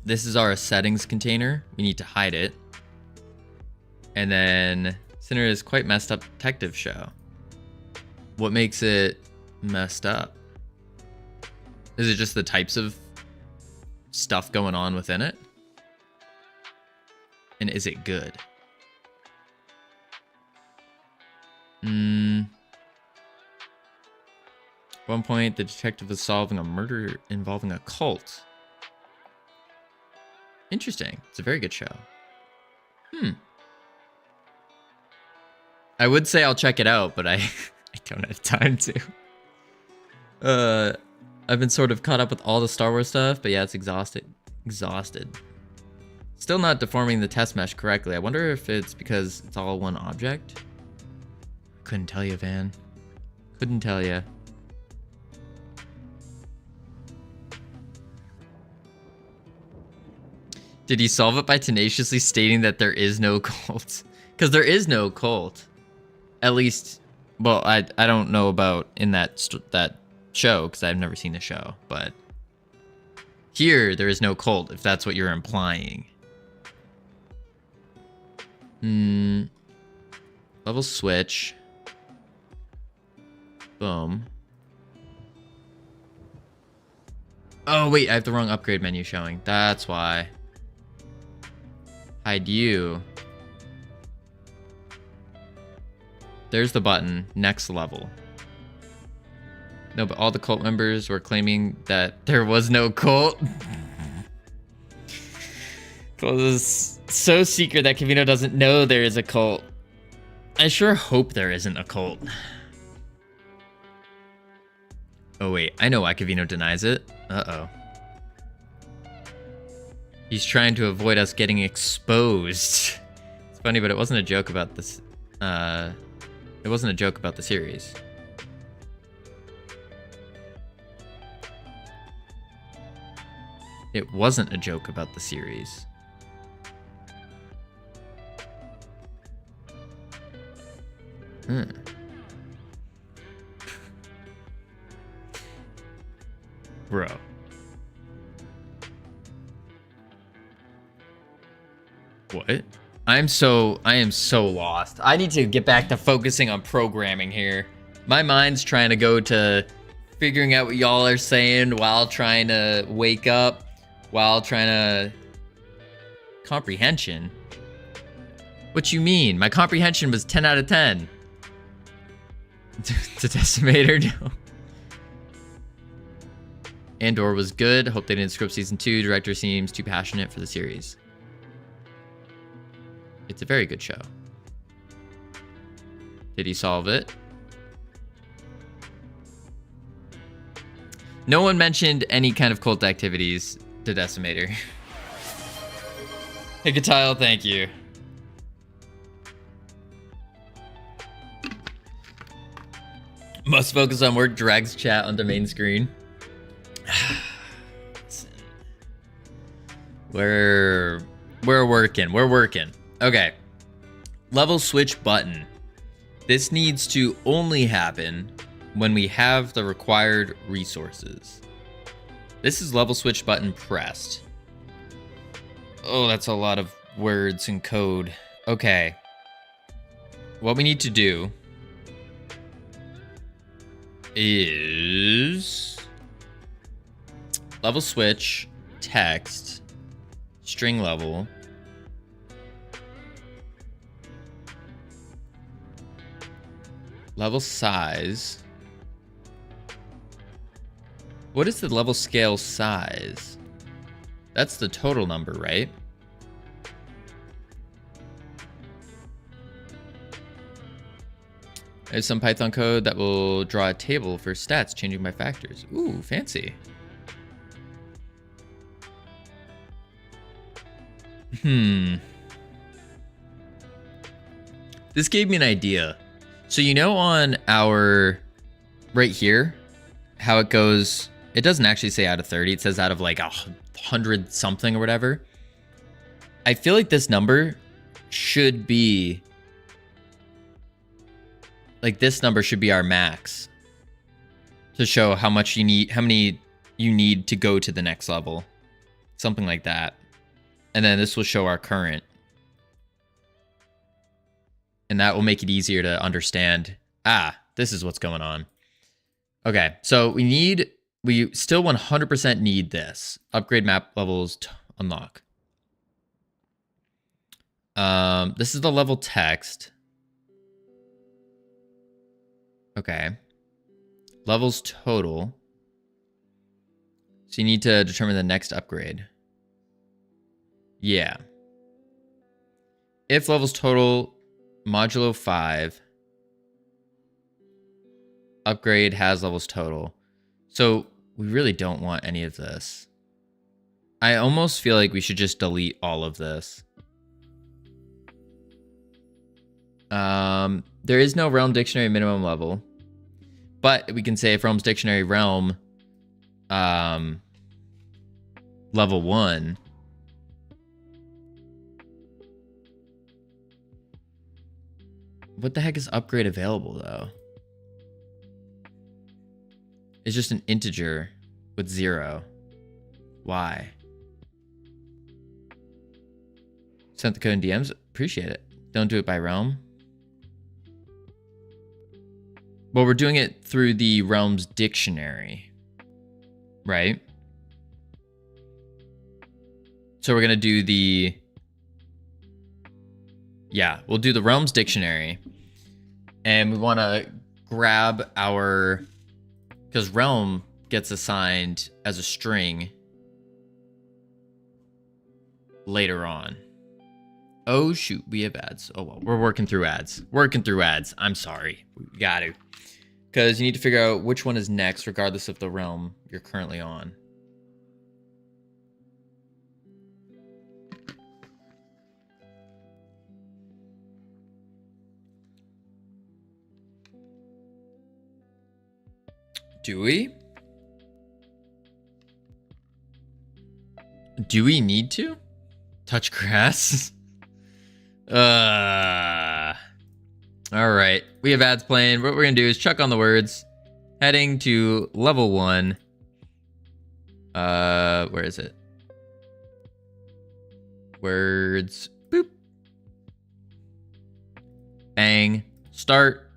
This is our settings container. We need to hide it. And then Sinner is quite messed up detective show. What makes it messed up? Is it just the types of stuff going on within it? And is it good? At one point, the detective was solving a murder involving a cult. Interesting. It's a very good show. I would say I'll check it out, but I don't have time to. I've been sort of caught up with all the Star Wars stuff, but yeah, it's exhausted. Still not deforming the test mesh correctly. I wonder if it's because it's all one object. Couldn't tell you, Van. Couldn't tell you. Did he solve it by tenaciously stating that there is no cult? Because there is no cult. At least, well, I don't know about in that show, because I've never seen the show, but here there is no cult, if that's what you're implying. Level switch. Boom. Oh wait, I have the wrong upgrade menu showing. That's why. Hide you. There's the button. Next level. No, but all the cult members were claiming that there was no cult. Cult is so secret that Covino doesn't know there is a cult. I sure hope there isn't a cult. Oh wait, I know why Covino denies it. Uh-oh. He's trying to avoid us getting exposed. It's funny, but it wasn't a joke about this. It wasn't a joke about the series. It wasn't a joke about the series. Bro. What? I am so lost. I need to get back to focusing on programming here. My mind's trying to go to figuring out what y'all are saying while trying to wake up, while trying to... Comprehension? What you mean? My comprehension was 10 out of 10. To Decimator, no. Andor was good. Hope they didn't script season 2. Director seems too passionate for the series. It's a very good show. Did he solve it? No one mentioned any kind of cult activities to Decimator. Hey, Katile, thank you. Must focus on work, drags chat onto main screen. We're working. Okay. Level switch button. This needs to only happen when we have the required resources. This is level switch button pressed. Oh, that's a lot of words and code. Okay. What we need to do is level switch, text, string level, level size. What is the level scale size? That's the total number, right? I have some Python code that will draw a table for stats changing by factors. Ooh, fancy. This gave me an idea. So you know on our right here, how it goes, it doesn't actually say out of 30. It says out of like 100 something or whatever. I feel like this number should be like this number should be our max to show how much you need, how many you need to go to the next level. Something like that. And then this will show our current. And that will make it easier to understand. Ah, this is what's going on. Okay, so we still 100% need this. Upgrade map levels to unlock. This is the level text. Okay. Levels total. So you need to determine the next upgrade. Yeah. If levels total modulo 5. Upgrade has levels total. So we really don't want any of this. I almost feel like we should just delete all of this. There is no realm dictionary minimum level. But we can say if realms dictionary realm level 1. What the heck is upgrade available though? It's just an integer with 0. Why? Sent the code in DMs. Appreciate it. Don't do it by realm. Well, we're doing it through the realms dictionary, right? So we're going to do the... Yeah, we'll do the realms dictionary. And we want to grab our... Because realm gets assigned as a string later on. Oh, shoot. We have ads. Oh, well. We're working through ads. I'm sorry. We got to. Because you need to figure out which one is next, regardless of the realm you're currently on. Do we? Do we need to? Touch grass? Alright. We have ads playing. What we're going to do is chuck on the words. Heading to level 1. Where is it? Words. Boop. Bang. Start.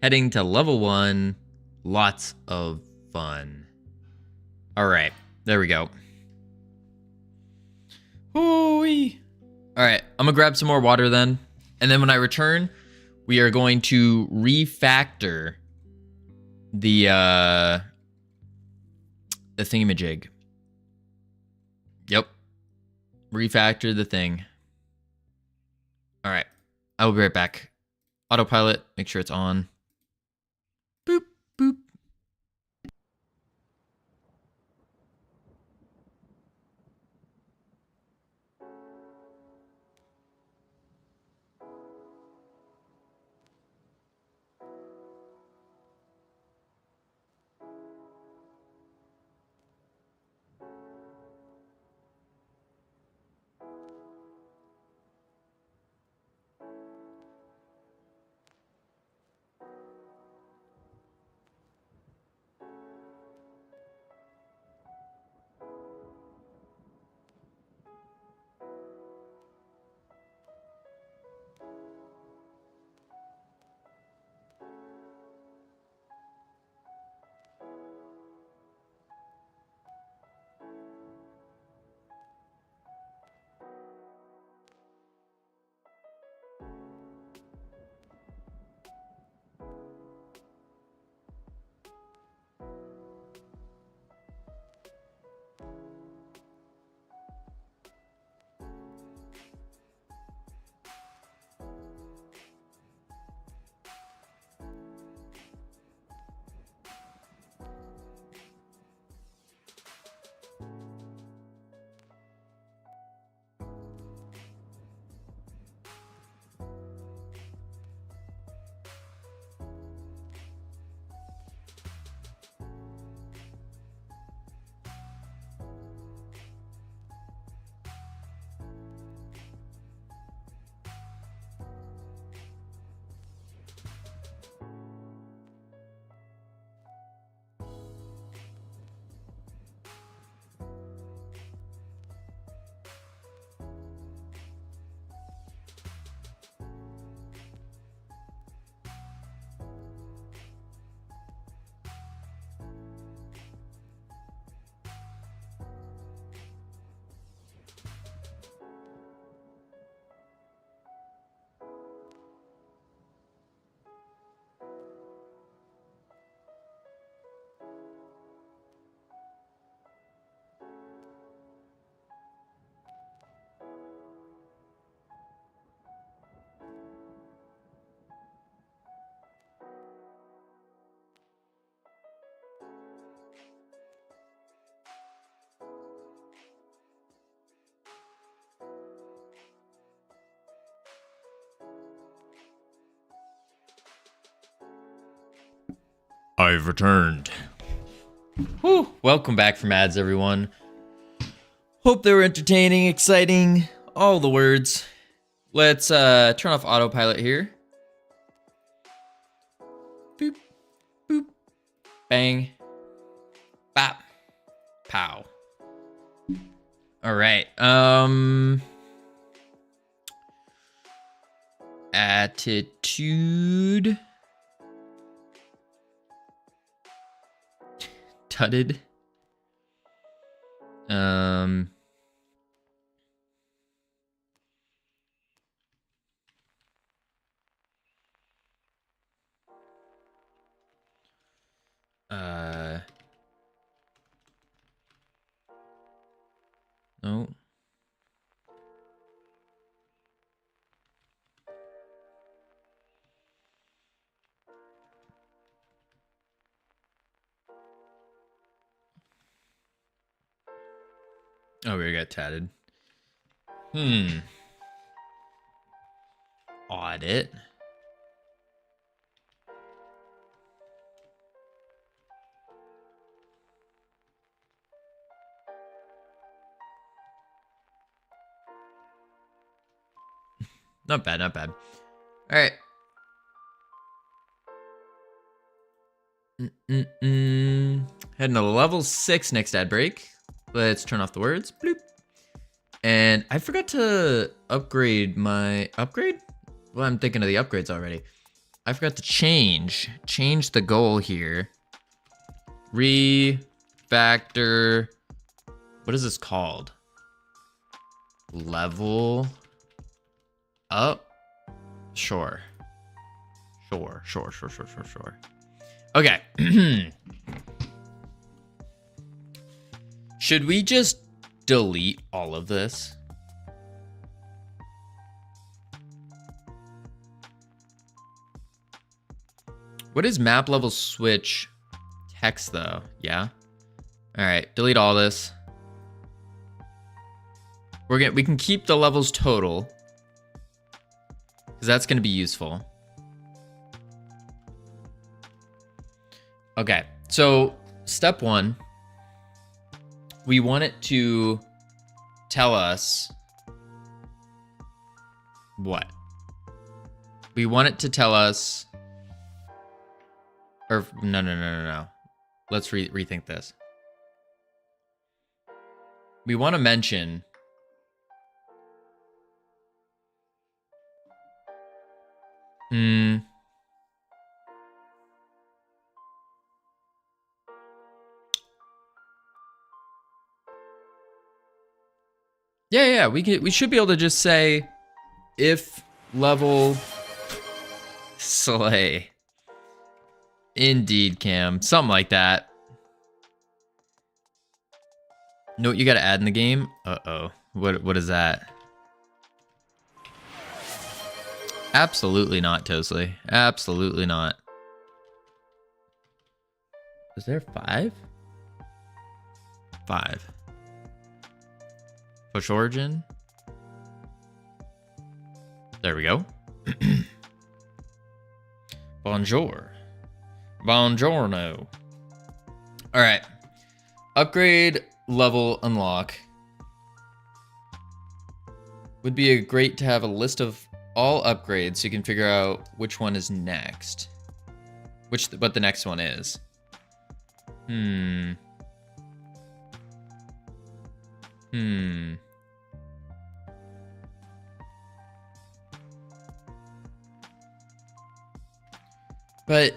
Heading to level 1. Lots of fun. Alright. There we go. Hoo-wee. Alright. I'm going to grab some more water then. And then when I return, we are going to refactor the thingamajig. Yep. Refactor the thing. All right. I will be right back. Autopilot, make sure it's on. Boop, boop. I've returned. Whew. Welcome back from ads, everyone. Hope they were entertaining, exciting, all the words. Let's turn off autopilot here. Boop, boop, bang, bop, pow. All right. Attitude. Tutted. No. Oh, we got tatted. Audit. Not bad, not bad. All right. Heading to level 6 next ad break. Let's turn off the words. Bloop. And I forgot to upgrade my... Upgrade? Well, I'm thinking of the upgrades already. I forgot to change the goal here. Refactor. What is this called? Level up? Sure. Sure. Okay. Should we just delete all of this? What is map level switch text though? Yeah. All right, delete all this. We can keep the levels total because that's going to be useful. Okay, so step 1, we want it to tell us what? We want it to tell us, or no. Let's rethink this. We want to mention Yeah, we should be able to just say if level slay. Indeed, Cam. Something like that. Know what you gotta add in the game? Uh-oh. What is that? Absolutely not, Tosley. Absolutely not. Is there 5? 5. Push origin. There we go. Bonjour. Buongiorno. All right. Upgrade level unlock. Would be great to have a list of all upgrades so you can figure out which one is next. What the next one is. But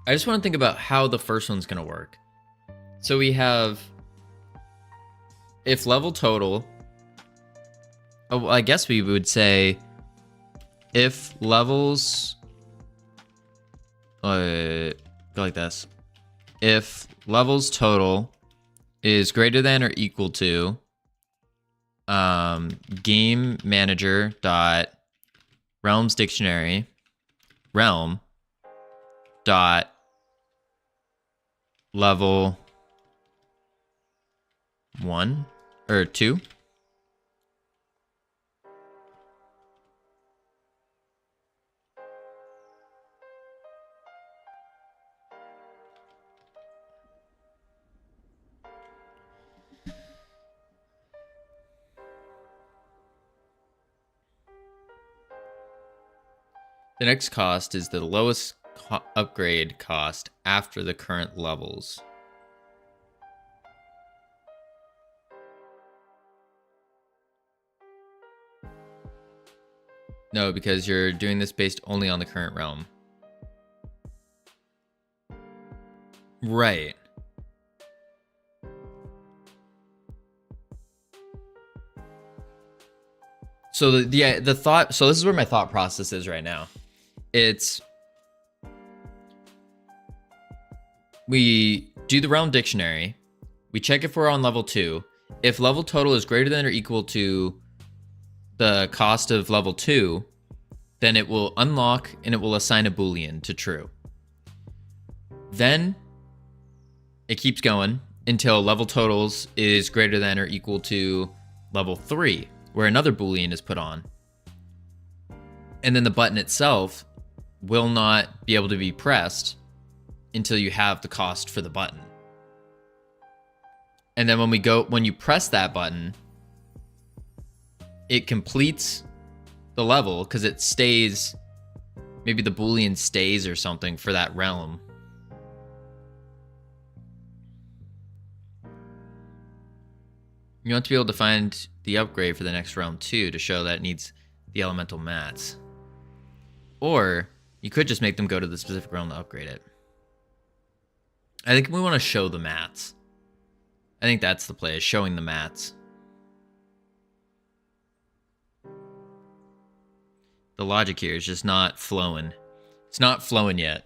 I just want to think about how the first one's going to work. So we have if level total. Oh, I guess we would say if levels go like this. If levels total is greater than or equal to game manager dot realms dictionary realm dot level 1 or 2. The next cost is the lowest upgrade cost after the current levels. No, because you're doing this based only on the current realm. Right. So the thought, so this is where my thought process is right now. It's we do the realm dictionary, we check if we're on level 2. If level total is greater than or equal to the cost of level 2, then it will unlock and it will assign a boolean to true. Then it keeps going until level totals is greater than or equal to level 3, where another boolean is put on. And then the button itself will not be able to be pressed until you have the cost for the button. And then when you press that button, it completes the level because it stays, maybe the boolean stays or something for that realm. You want to be able to find the upgrade for the next realm too, to show that it needs the elemental mats. Or you could just make them go to the specific realm to upgrade it. I think we want to show the mats. I think that's the play, is showing the mats. The logic here is just not flowing. It's not flowing yet.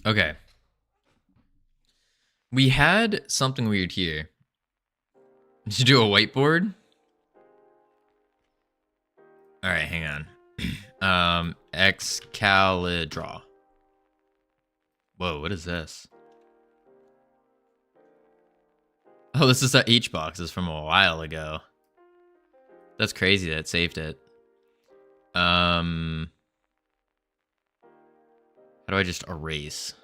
Okay. We had something weird here. Did you do a whiteboard? All right, hang on. Excalibur. Whoa, what is this? Oh, this is the H boxes from a while ago. That's crazy that it saved it. How do I just erase?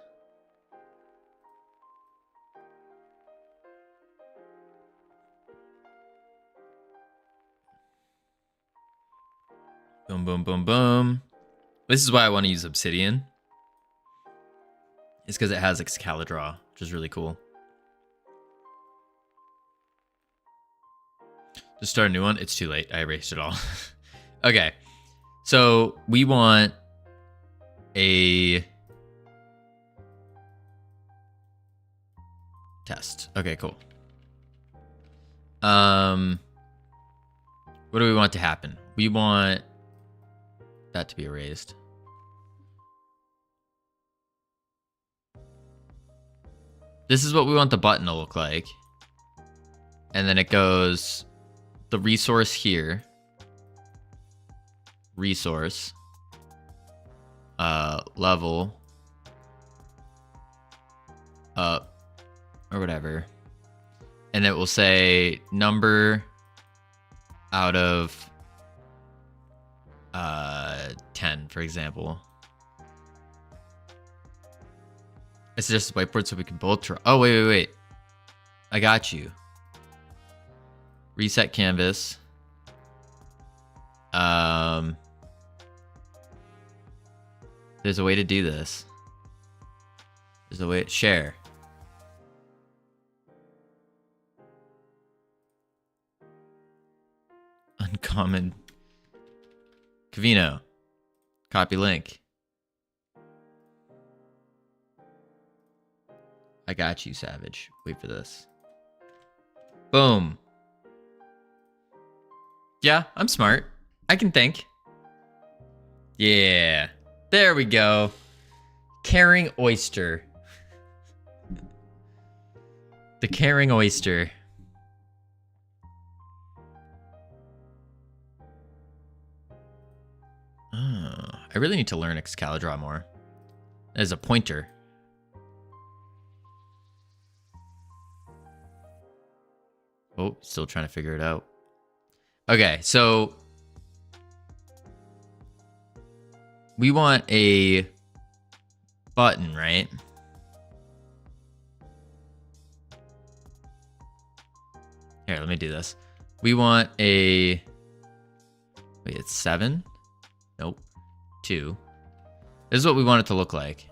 Boom, boom, boom, boom. This is why I want to use Obsidian. It's because it has Excalibur, which is really cool. Just start a new one. It's too late. I erased it all. Okay. So we want a test. Okay, cool. What do we want to happen? We want that to be erased. This is what we want the button to look like. And then it goes the resource here. Resource. Level. Up. Or whatever. And it will say number out of 10, for example. It's just a whiteboard so we can both try. Oh, wait. I got you. Reset canvas. There's a way to do this. There's a way to share. Uncommon. Covino. Copy link. I got you, Savage. Wait for this. Boom. Yeah, I'm smart. I can think. Yeah. There we go. Caring oyster. The caring oyster. Oh, I really need to learn Excalibur more. As a pointer. Oh, still trying to figure it out. Okay, so we want a button, right? Here, let me do this. We want a... Wait, it's 7? Nope. 2. This is what we want it to look like.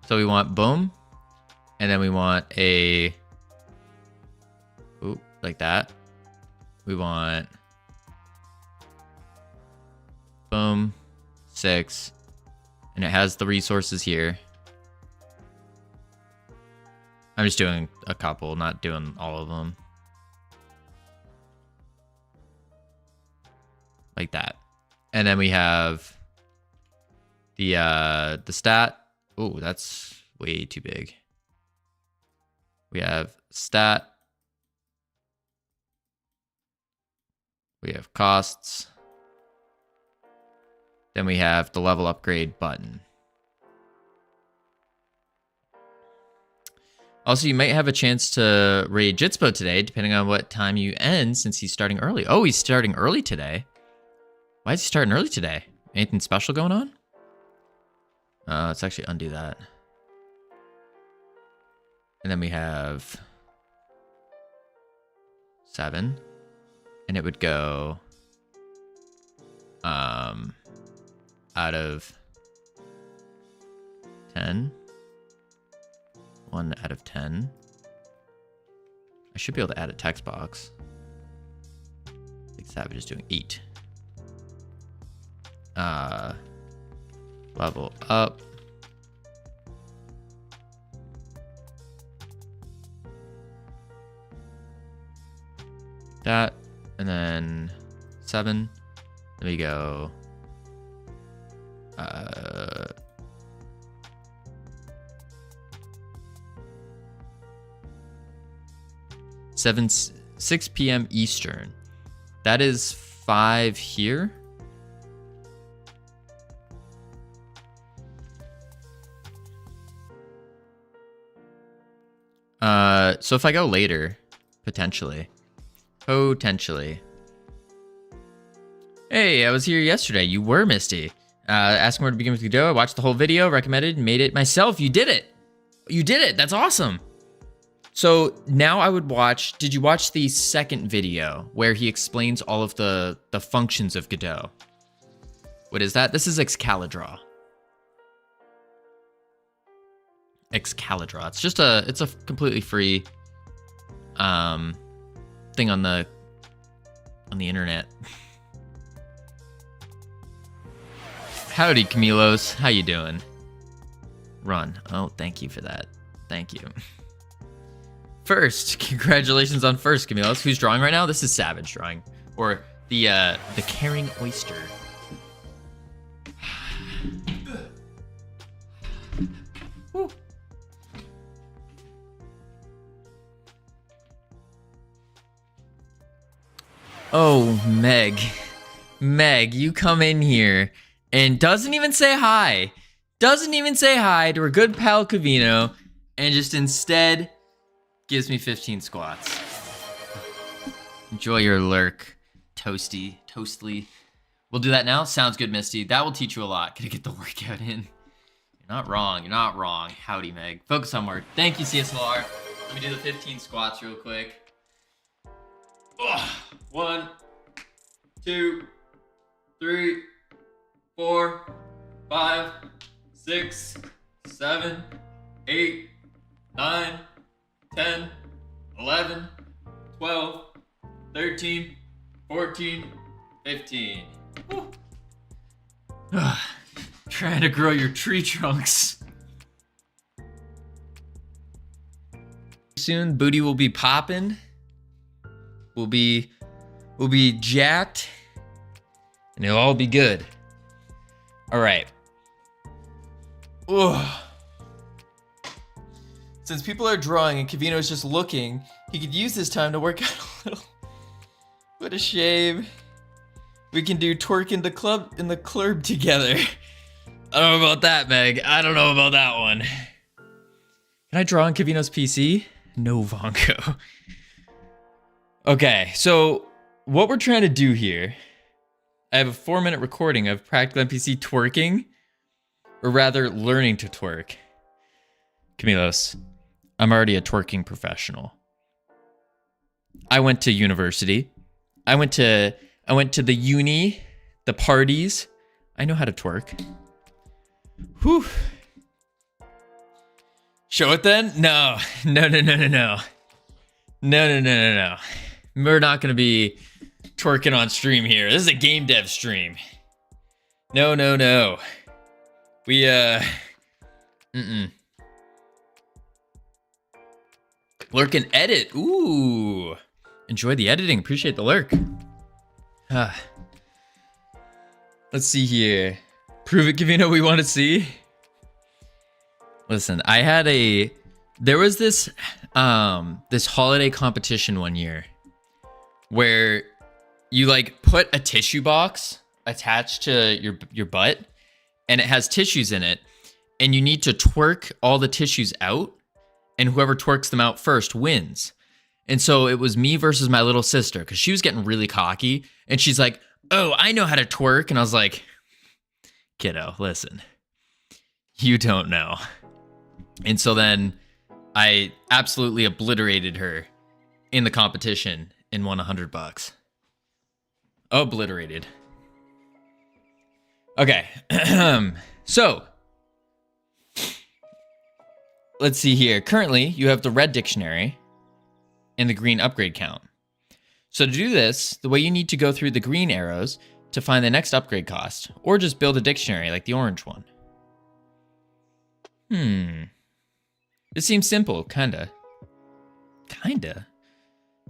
So we want boom. And then we want a... Ooh, like that. We want... Boom. 6. And it has the resources here. I'm just doing a couple, not doing all of them. Like that. And then we have the stat. Oh, that's way too big. We have stat. We have costs. Then we have the level upgrade button. Also, you might have a chance to raid Jitspo today, depending on what time you end, since he's starting early. Oh, he's starting early today. Why is he starting early today? Anything special going on? Let's actually undo that. And then we have 7. And it would go out of 10. 1 out of 10. I should be able to add a text box. I think Savage is doing 8. Level up. That, and then 7. Then we go 6 p.m. Eastern. That is 5 here. So if I go later, potentially. Hey, I was here yesterday. You were Misty. Asking where to begin with Godot. I watched the whole video, recommended, made it myself. You did it. You did it. That's awesome. So now I would watch, did you watch the second video where he explains all of the functions of Godot? What is that? This is Excalibur. Excalibur. It's just it's a completely free thing on the internet. Howdy, Camilos. How you doing? Run. Oh, thank you for that. Thank you. First, congratulations on first, Camilos. Who's drawing right now? This is Savage drawing, or the Caring Oyster. Woo. Oh, Meg, you come in here and doesn't even say hi. Doesn't even say hi to her good pal Covino, and just instead gives me 15 squats. Enjoy your lurk, Toastly. We'll do that now. Sounds good, Misty. That will teach you a lot. Gonna get the workout in. You're not wrong. Howdy, Meg. Focus on work. Thank you, CSLR. Let me do the 15 squats real quick. 1, 2, 3, 4, 5, 6, 7, 8, 9, 10, 11, 12, 13, 14, 15. Woo. Trying to grow your tree trunks. Soon, booty will be popping. We'll be jacked, and it'll all be good. All right. Ugh. Since people are drawing and Covino's just looking, he could use this time to work out a little. What a shame. We can do twerk in the club together. I don't know about that, Meg. I don't know about that one. Can I draw on Covino's PC? No, Vonko. Okay, so what we're trying to do here, I have a 4-minute recording of Practical NPC twerking, or rather learning to twerk. Camilos, I'm already a twerking professional. I went to university. I went to the uni, the parties. I know how to twerk. Whew. Show it then? No. No. We're not going to be twerking on stream here. This is a game dev stream. No. We, Lurk and edit. Ooh. Enjoy the editing. Appreciate the lurk. Let's see here. Prove it, Covino, we want to see. Listen, there was this holiday competition one year where you like put a tissue box attached to your butt and it has tissues in it and you need to twerk all the tissues out and whoever twerks them out first wins. And so it was me versus my little sister because she was getting really cocky and she's like, oh, I know how to twerk. And I was like, kiddo, listen, you don't know. And so then I absolutely obliterated her in the competition and won $100. Obliterated. Okay. So let's see here. Currently, you have the red dictionary and the green upgrade count. So to do this, the way you need to go through the green arrows to find the next upgrade cost, or just build a dictionary like the orange one. This seems simple, kinda. The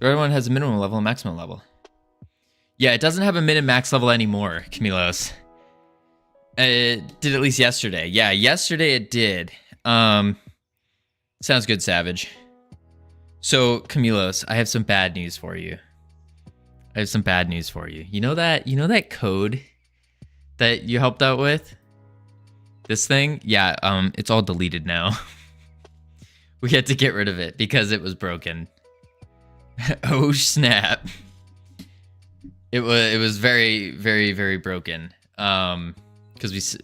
red one has a minimum level and maximum level. Yeah, it doesn't have a min and max level anymore, Camilos. It did at least yesterday. Yeah, yesterday it did. Sounds good, Savage. So, Camilos, I have some bad news for you. You know that code that you helped out with? This thing? Yeah, it's all deleted now. We had to get rid of it because it was broken. Oh snap. It was very, very, very broken. Because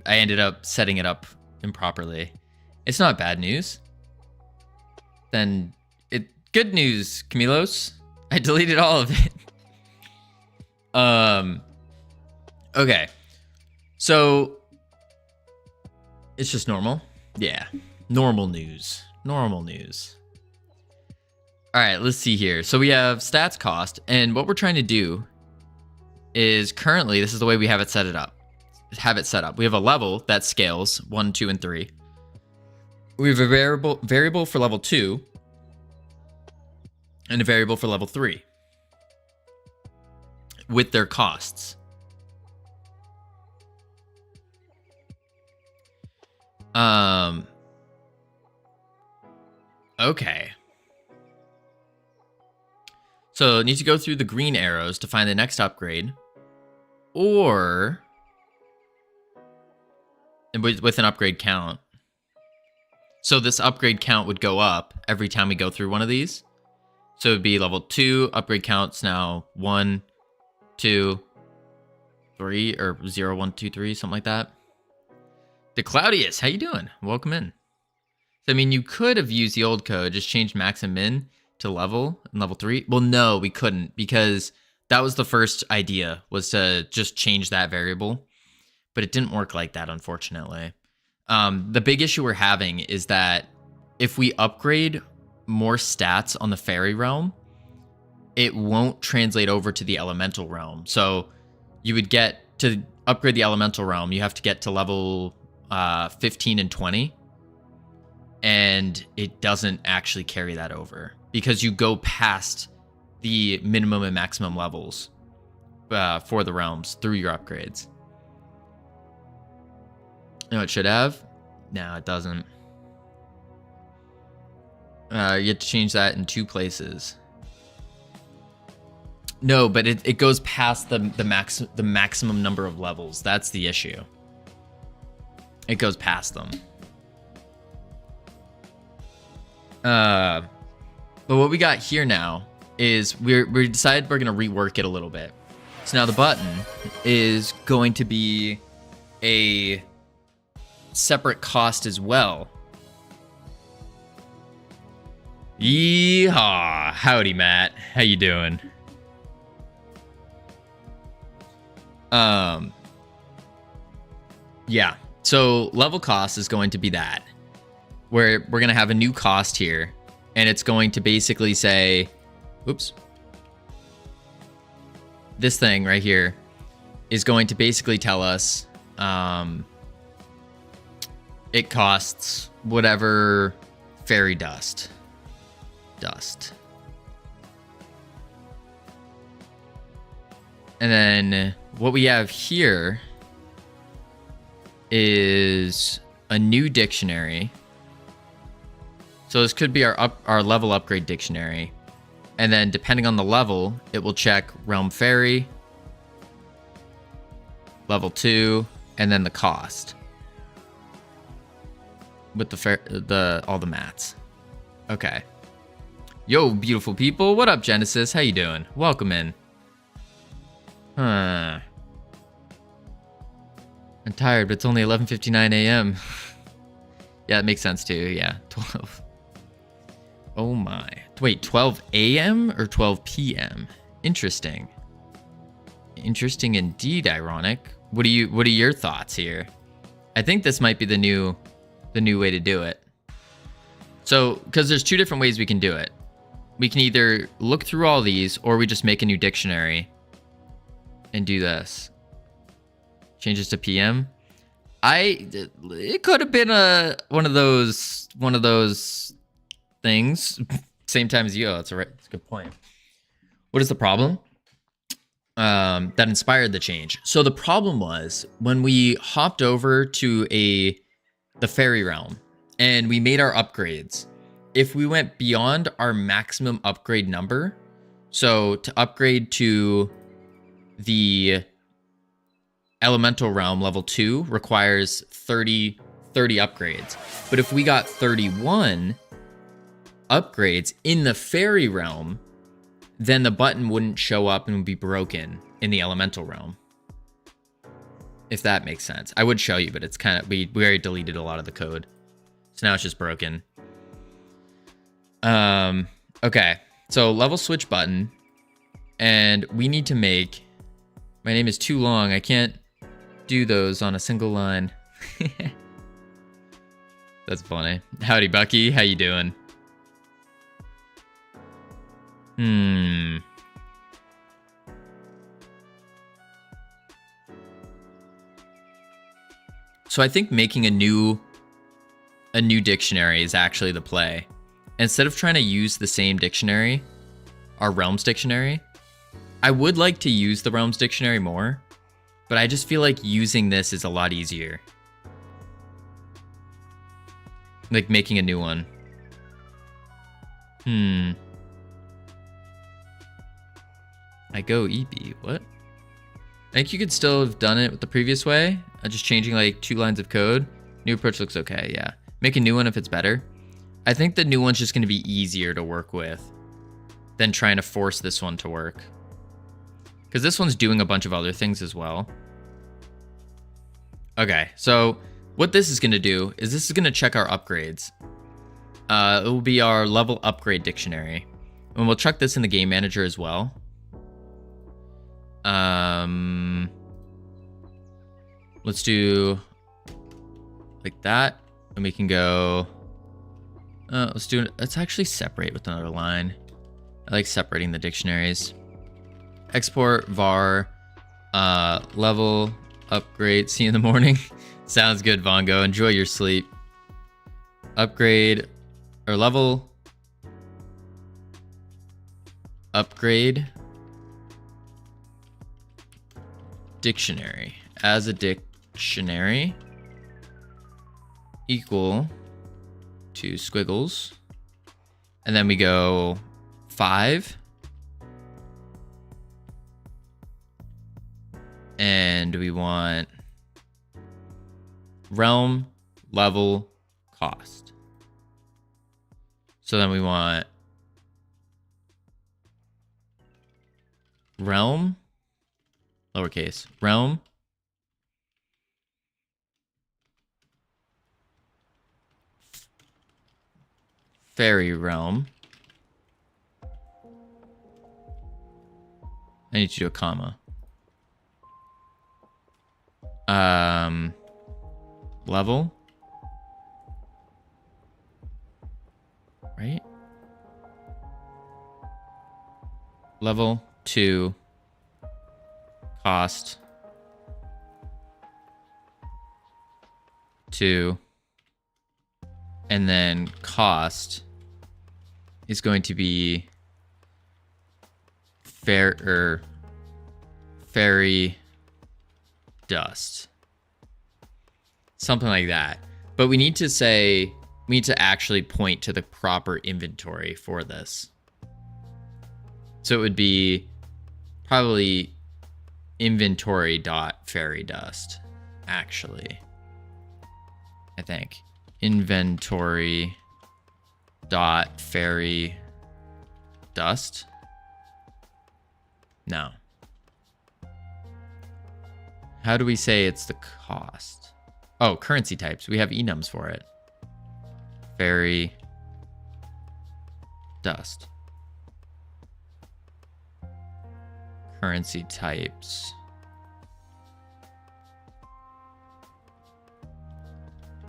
I ended up setting it up improperly. It's not bad news. Then good news, Camilos. I deleted all of it. Okay. So it's just normal. Yeah. Normal news. All right, let's see here. So we have stats cost, and what we're trying to do is currently, this is the way we have it set up. We have a level that scales 1, 2, and 3. We have a variable for level 2 and a variable for level 3 with their costs. Okay. So need to go through the green arrows to find the next upgrade, or with an upgrade count. So this upgrade count would go up every time we go through one of these. So it'd be level 2, upgrade counts now 1, 2, 3, or 0, 1, 2, 3, something like that. DeClaudius, how you doing? Welcome in. So, I mean, you could have used the old code, just changed max and min to level and level 3. Well, no, we couldn't, because that was the first idea, was to just change that variable. But it didn't work like that, unfortunately. The big issue we're having is that if we upgrade more stats on the fairy realm, it won't translate over to the elemental realm. So you would get to upgrade the elemental realm, you have to get to level 15 and 20. And it doesn't actually carry that over because you go past the minimum and maximum levels for the realms through your upgrades. No, it should have. No, it doesn't. You have to change that in 2 places. No, but it goes past the maximum number of levels. That's the issue. It goes past them. But what we got here now is we decided we're gonna rework it a little bit. So now the button is going to be a separate cost as well. Yeehaw. Howdy, Matt. How you doing? Yeah. So level cost is going to be that. Where we're going to have a new cost here. And it's going to basically say, oops. This thing right here is going to basically tell us it costs whatever fairy dust. And then what we have here is a new dictionary. So this could be our level upgrade dictionary. And then depending on the level, it will check Realm Fairy, level 2, and then the cost. With all the mats. Okay. Yo, beautiful people. What up, Genesis? How you doing? Welcome in. I'm tired, but it's only 11:59 a.m. Yeah, it makes sense too. Yeah, 12. Oh my. Wait, 12 a.m. or 12 p.m.? Interesting. Interesting indeed, ironic. What are your thoughts here? I think this might be the new way to do it. So, because there's two different ways we can do it. We can either look through all these, or we just make a new dictionary and do this. Changes to PM. It could have been one of those things. Same time as you. Oh, that's a good point. What is the problem? That inspired the change. So the problem was when we hopped over to the fairy realm and we made our upgrades. If we went beyond our maximum upgrade number, so to upgrade to the elemental realm level 2 requires 30 upgrades. But if we got 31 upgrades in the fairy realm, then the button wouldn't show up and would be broken in the elemental realm. If that makes sense. I would show you, but it's kind of, we already deleted a lot of the code. So now it's just broken. Okay. So level switch button. And we need to make, my name is too long. I can't do those on a single line. That's funny. Howdy, Bucky. How you doing? So I think making a new dictionary is actually the play. Instead of trying to use the same dictionary, our Realms dictionary, I would like to use the Realms dictionary more, but I just feel like using this is a lot easier. Like making a new one. I go EB. What? I think you could still have done it with the previous way. Just changing like 2 lines of code. New approach looks okay, yeah. Make a new one if it's better. I think the new one's just going to be easier to work with than trying to force this one to work. Because this one's doing a bunch of other things as well. Okay, so what this is going to do is this is going to check our upgrades. It will be our level upgrade dictionary. And we'll check this in the game manager as well. Let's do like that. And we can go, let's actually separate with another line. I like separating the dictionaries. Export var, level upgrade. See you in the morning. Sounds good, Vongo. Enjoy your sleep. Upgrade or level upgrade dictionary as a dictionary equal to squiggles, and then we go 5, and we want realm level cost. So then we want realm, lowercase, realm fairy realm I need to do a comma. Level. Right? Level 2. Cost. 2. And then cost is going to be fairy dust. Something like that. But we need to actually point to the proper inventory for this. So it would be probably inventory.fairy dust, actually. I think. Inventory.fairy dust. No. How do we say it's the cost? Oh, currency types. We have enums for it. Fairy dust. Currency types.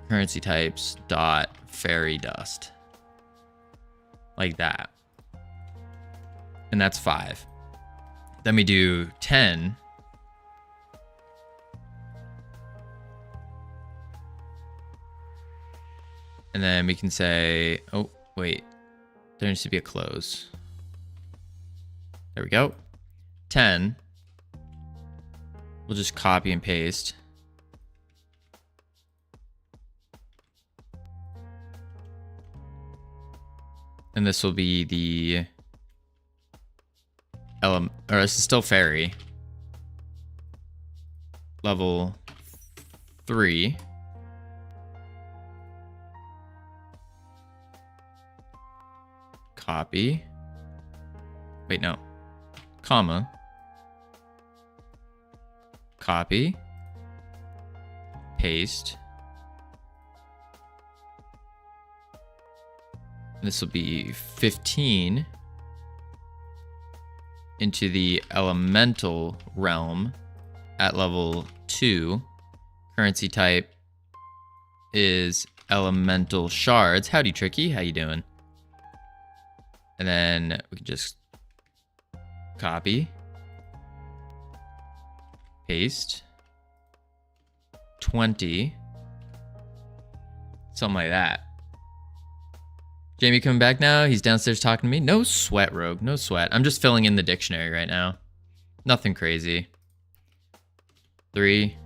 Currency types dot fairy dust. Like that. And that's 5. Then we do 10. And then we can say, oh, wait. There needs to be a close. There we go. 10. We'll just copy and paste. And this will be the element, or this is still fairy. Level 3. Copy. Wait, no. Comma. Copy. Paste. This will be 15 into the elemental realm at level 2. Currency type is elemental shards. Howdy, Tricky. How you doing? And then we can just copy, paste, 20, something like that. Jamie coming back now. He's downstairs talking to me. No sweat, Rogue. No sweat. I'm just filling in the dictionary right now. Nothing crazy. 3.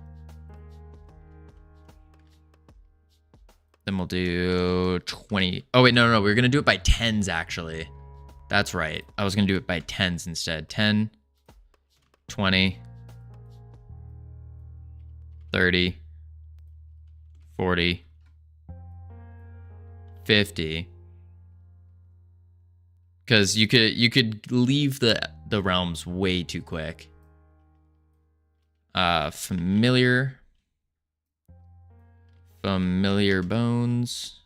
Then we'll do 20. Oh, wait, no. We're going to do it by tens, actually. That's right. I was going to do it by tens instead. 10, 20, 30, 40, 50. Because you could leave the realms way too quick. Familiar bones.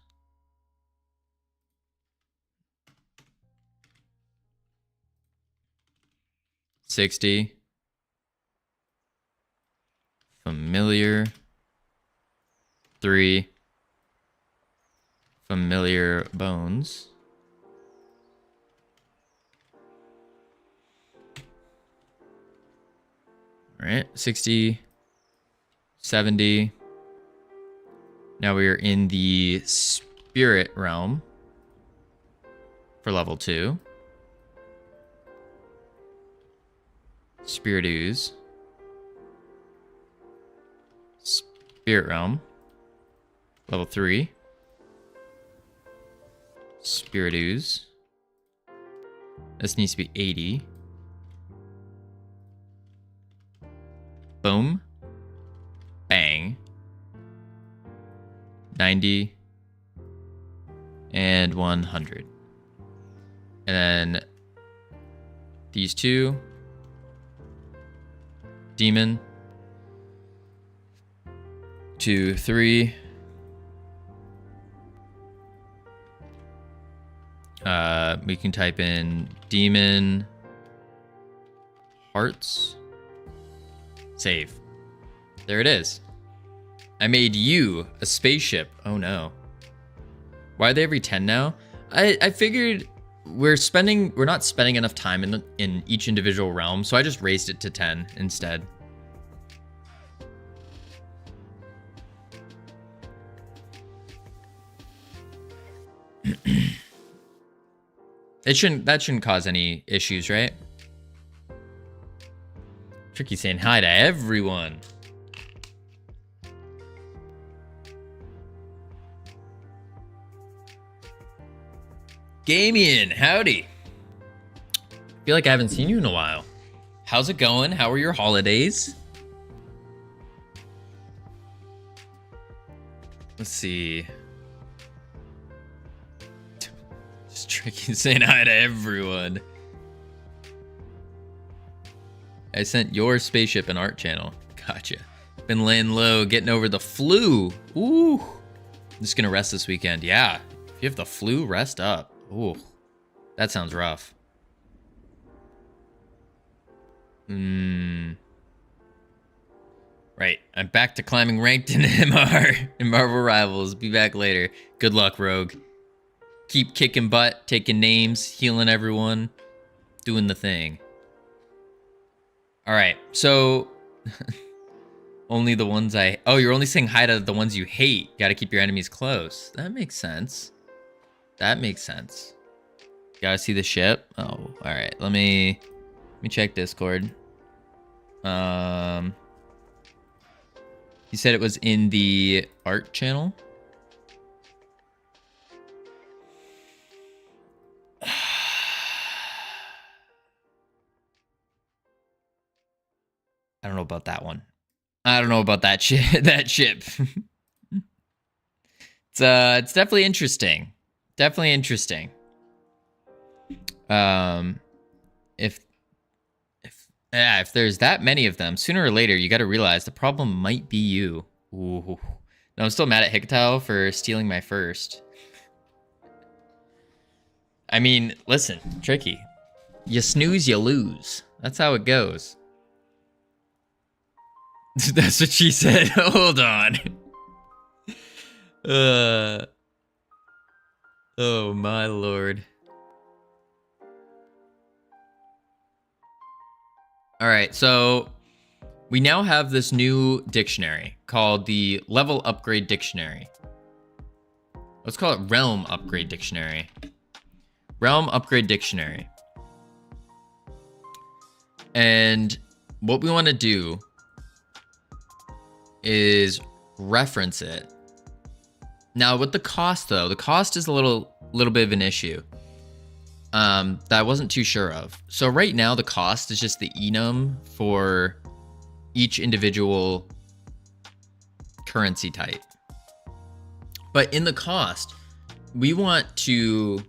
$60. Familiar. 3. Familiar bones. All right, 60, 70. Now we are in the spirit realm for level 2. Spirit ooze. Spirit realm. Level 3. Spirit ooze. This needs to be 80. Boom. Bang. 90. And 100. And then these two. Demon. 2, 3. We can type in demon Hearts. Save. There it is. I made you a spaceship. Oh no. Why are they every 10 now? I figured we're not spending enough time in each individual realm, so I just raised it to 10 instead. That shouldn't cause any issues, right? Tricky saying hi to everyone. Gamian, howdy. Feel like I haven't seen you in a while. How's it going? How are your holidays? Let's see. Just Tricky saying hi to everyone. I sent your spaceship and art channel. Gotcha. Been laying low, getting over the flu. Ooh. I'm just gonna rest this weekend. Yeah. If you have the flu, rest up. Ooh. That sounds rough. Right. I'm back to climbing ranked in MR in Marvel Rivals. Be back later. Good luck, Rogue. Keep kicking butt, taking names, healing everyone, doing the thing. All right, so only the ones oh, you're only saying hi to the ones you hate. Got to keep your enemies close. That makes sense. That makes sense. Gotta see the ship. Oh, all right. Let me check Discord. You said it was in the art channel. I don't know about that one. I don't know about that ship. That ship. It's definitely interesting. Definitely interesting. If there's that many of them, sooner or later you got to realize the problem might be you. Ooh. No, I'm still mad at Hikatile for stealing my first. I mean, listen, Tricky. You snooze, you lose. That's how it goes. That's what she said. Hold on. Oh my lord. All right, so we now have this new dictionary called the Level Upgrade Dictionary. Let's call it Realm Upgrade Dictionary. Realm Upgrade Dictionary. And what we want to do is reference it. Now with the cost though, the cost is a little bit of an issue that I wasn't too sure of. So right now the cost is just the enum for each individual currency type. But in the cost, we want to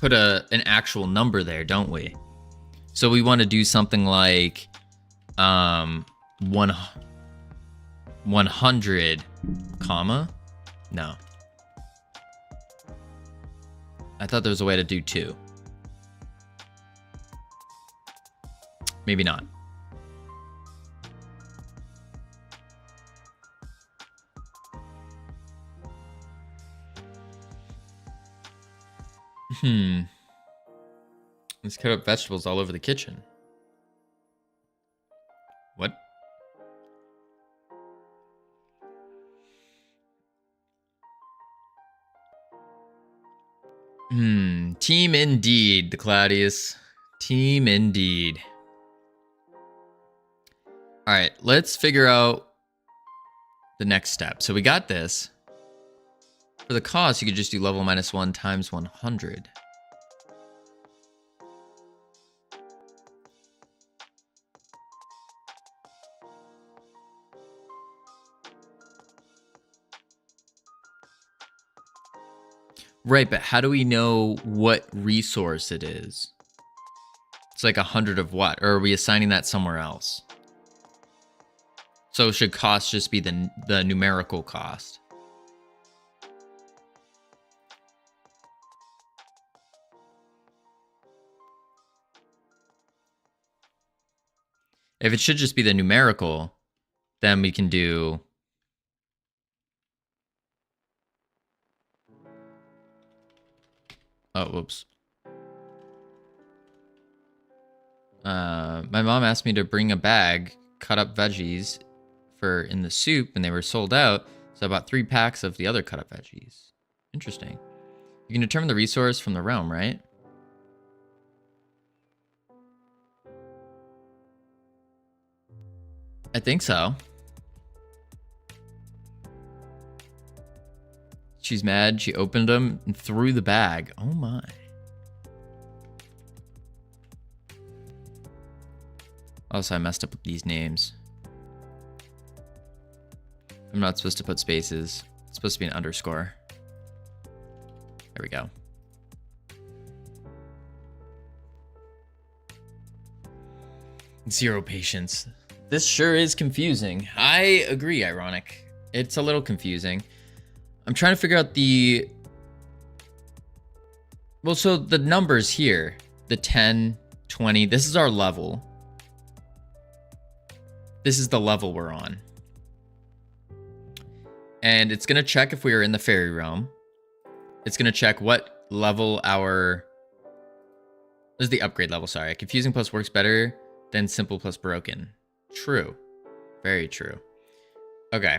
put an actual number there, don't we? So we want to do something like 100 comma. No. I thought there was a way to do 2. Maybe not. Let's cut up vegetables all over the kitchen. What? Team indeed, the Claudius. Team indeed. All right, let's figure out the next step. So we got this. For the cost, you could just do level -1 times 100. Right, but how do we know what resource it is? It's like 100 of what? Or are we assigning that somewhere else? So should cost just be the numerical cost? If it should just be the numerical, then we can do... Oh, whoops. My mom asked me to bring a bag, cut up veggies in the soup, and they were sold out. So I bought 3 packs of the other cut up veggies. Interesting. You can determine the resource from the realm, right? I think so. She's mad. She opened them and threw the bag. Oh my. Also, I messed up with these names. I'm not supposed to put spaces. It's supposed to be an underscore. There we go. Zero patience. This sure is confusing. I agree, Ironic. It's a little confusing. I'm trying to figure out the... Well, so the numbers here, the 10, 20, this is our level. This is the level we're on. And it's going to check if we are in the fairy realm. It's going to check what level our... This is the upgrade level, sorry. Confusing plus works better than simple plus broken. True. Very true. Okay.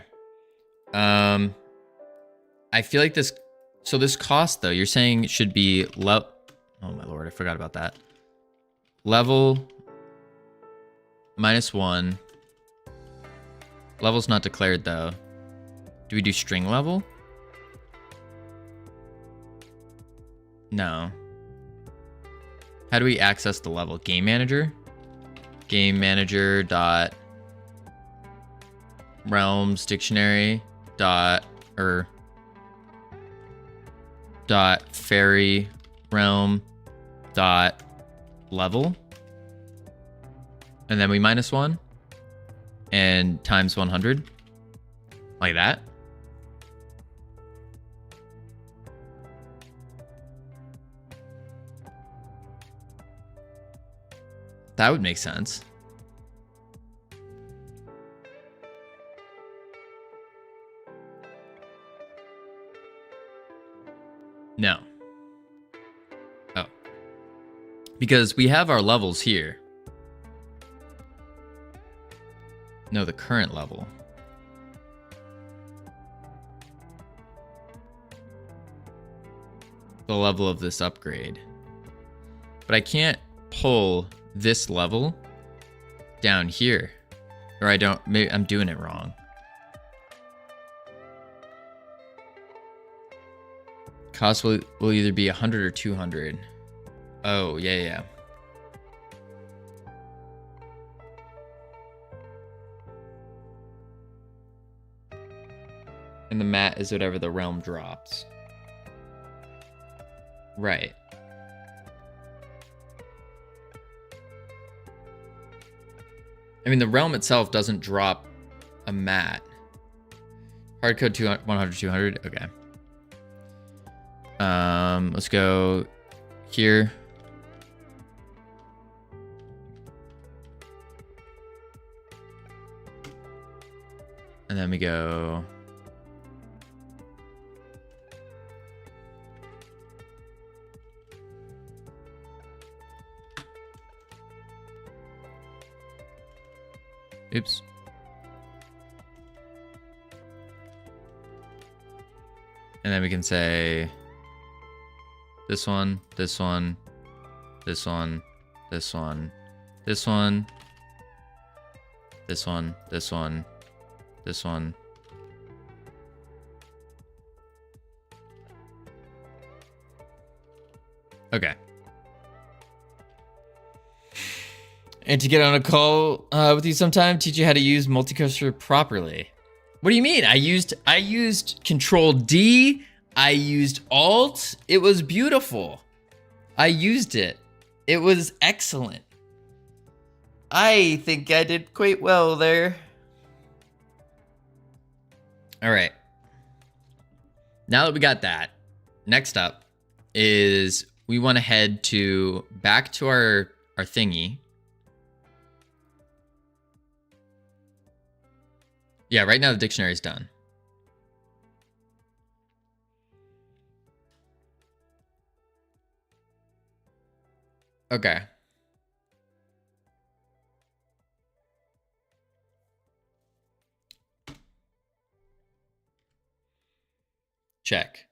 I feel like this... So this cost, though, you're saying it should be... Oh, my lord, I forgot about that. Level... -1. Level's not declared, though. Do we do string level? No. How do we access the level? Game manager? Game manager dot realms dictionary dot fairy realm dot level, and then we -1 and times 100 like that. That would make sense. No. Oh. Because we have our levels here. No, the current level. The level of this upgrade. But I can't pull this level down here. Or I don't, maybe I'm doing it wrong. Cost will either be 100 or 200. Oh, yeah. And the mat is whatever the realm drops. Right. I mean, the realm itself doesn't drop a mat. Hard code 100, 200. Okay. Let's go here. And then we go... Oops. And then we can say this one, this one, this one, this one, this one, this one, this one, this one. Okay. And to get on a call with you sometime, teach you how to use multicursor properly. What do you mean? I used Control D. I used Alt. It was beautiful. I used it. It was excellent. I think I did quite well there. All right. Now that we got that, next up is we want to head back to our thingy. Yeah, right now the dictionary's done. Okay. Check.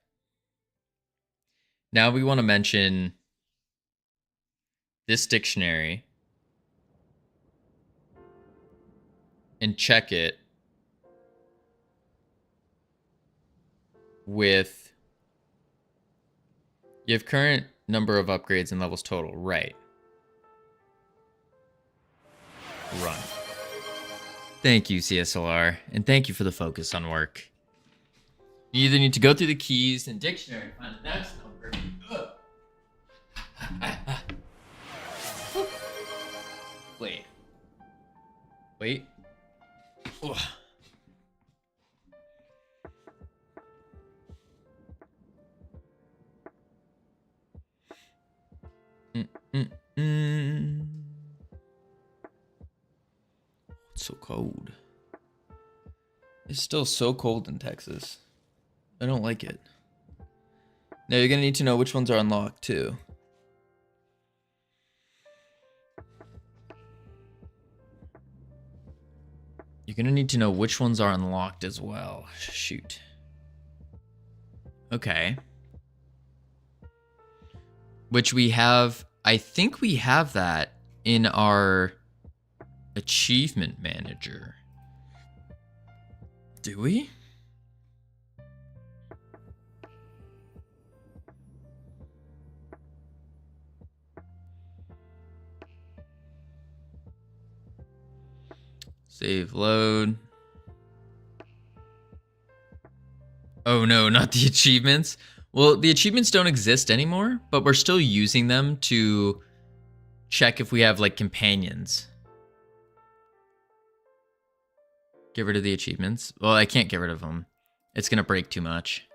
Now we want to mention this dictionary and check it with, you have current number of upgrades and levels total. Right. Run. Thank you, CSLR, and thank you for the focus on work. You either need to go through the keys and dictionary and find the next number. Wait. Ugh. It's so cold. It's still so cold in Texas. I don't like it. Now you're gonna need to know which ones are unlocked too. You're gonna need to know which ones are unlocked as well. Shoot. Okay. Which we have, I think we have that in our achievement manager. Do we? Save load. Oh no, not the achievements. Well, the achievements don't exist anymore, but we're still using them to check if we have like companions. Get rid of the achievements. Well, I can't get rid of them. It's gonna break too much.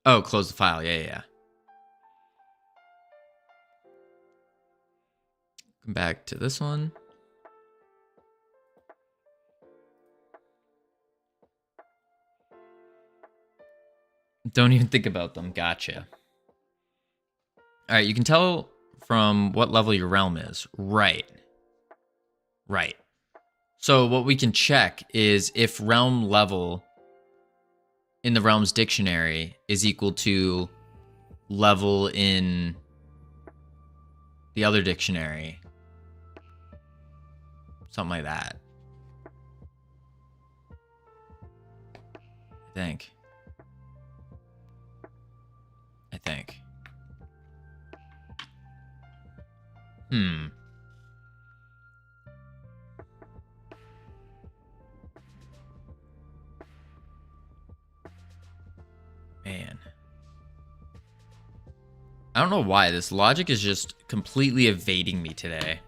Oh, close the file. Yeah. Come back to this one. Don't even think about them. Gotcha. All right, you can tell from what level your realm is. Right. So what we can check is if realm level in the realms dictionary is equal to level in the other dictionary. Something like that. I think. Man. I don't know why. This logic is just completely evading me today.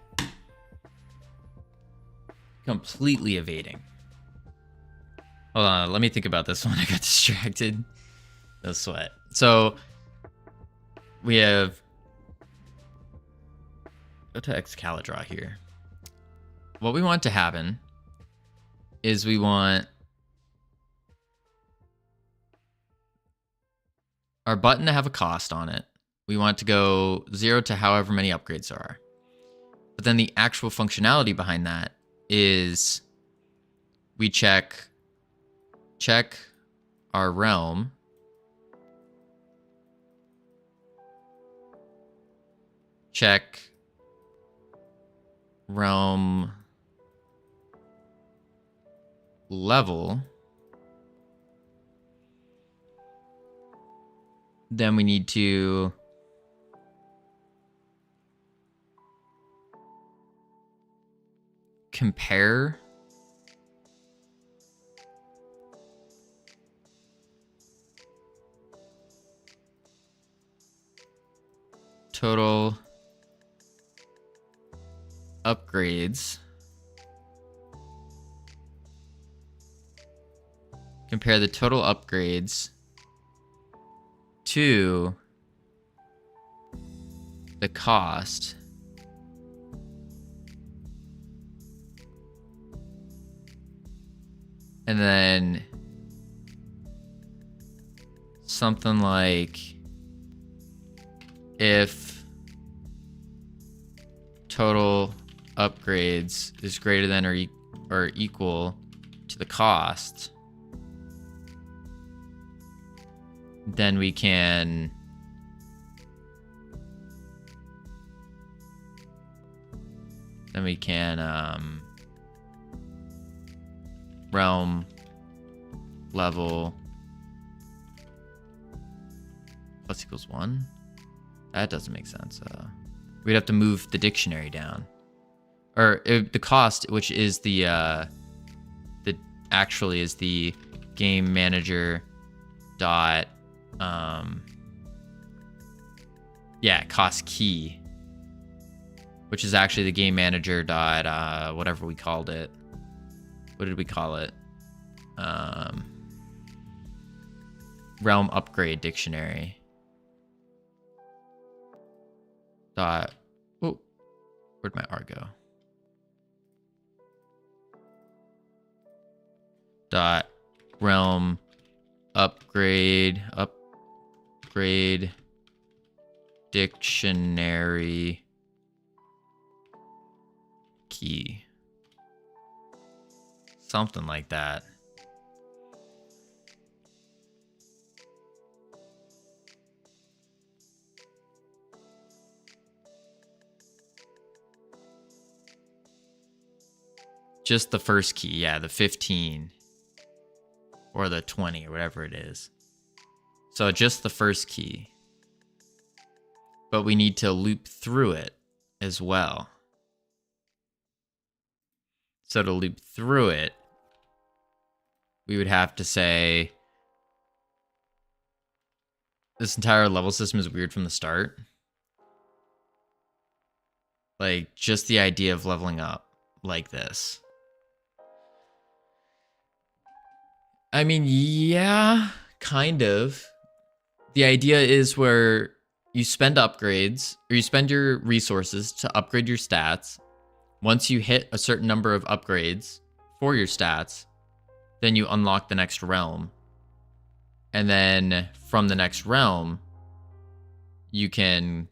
Completely evading. Hold on, let me think about this one. I got distracted. No sweat. So, we have... Go to Excalidraw here. What we want to happen is we want our button to have a cost on it. We want to go 0 to however many upgrades there are. But then the actual functionality behind that is we check our realm. Check realm level. Then we need to compare total upgrades. Compare the total upgrades to the cost. And then something like if total upgrades is greater than or equal to the cost, then we can realm level plus equals 1. That doesn't make sense. We'd have to move the dictionary down, or the cost, which is the actually is the game manager dot cost key, which is actually the game manager dot whatever we called it. What did we call it? Realm upgrade dictionary dot. Oh, where'd my R go? Dot realm upgrade dictionary key. Something like that. Just the first key, yeah, the 15 or the 20 or whatever it is. So just the first key. But we need to loop through it as well. So to loop through it, we would have to say this entire level system is weird from the start. Like, just the idea of leveling up like this. I mean, yeah, kind of. The idea is where you spend upgrades, or you spend your resources to upgrade your stats. Once you hit a certain number of upgrades for your stats, then you unlock the next realm. And then from the next realm, you can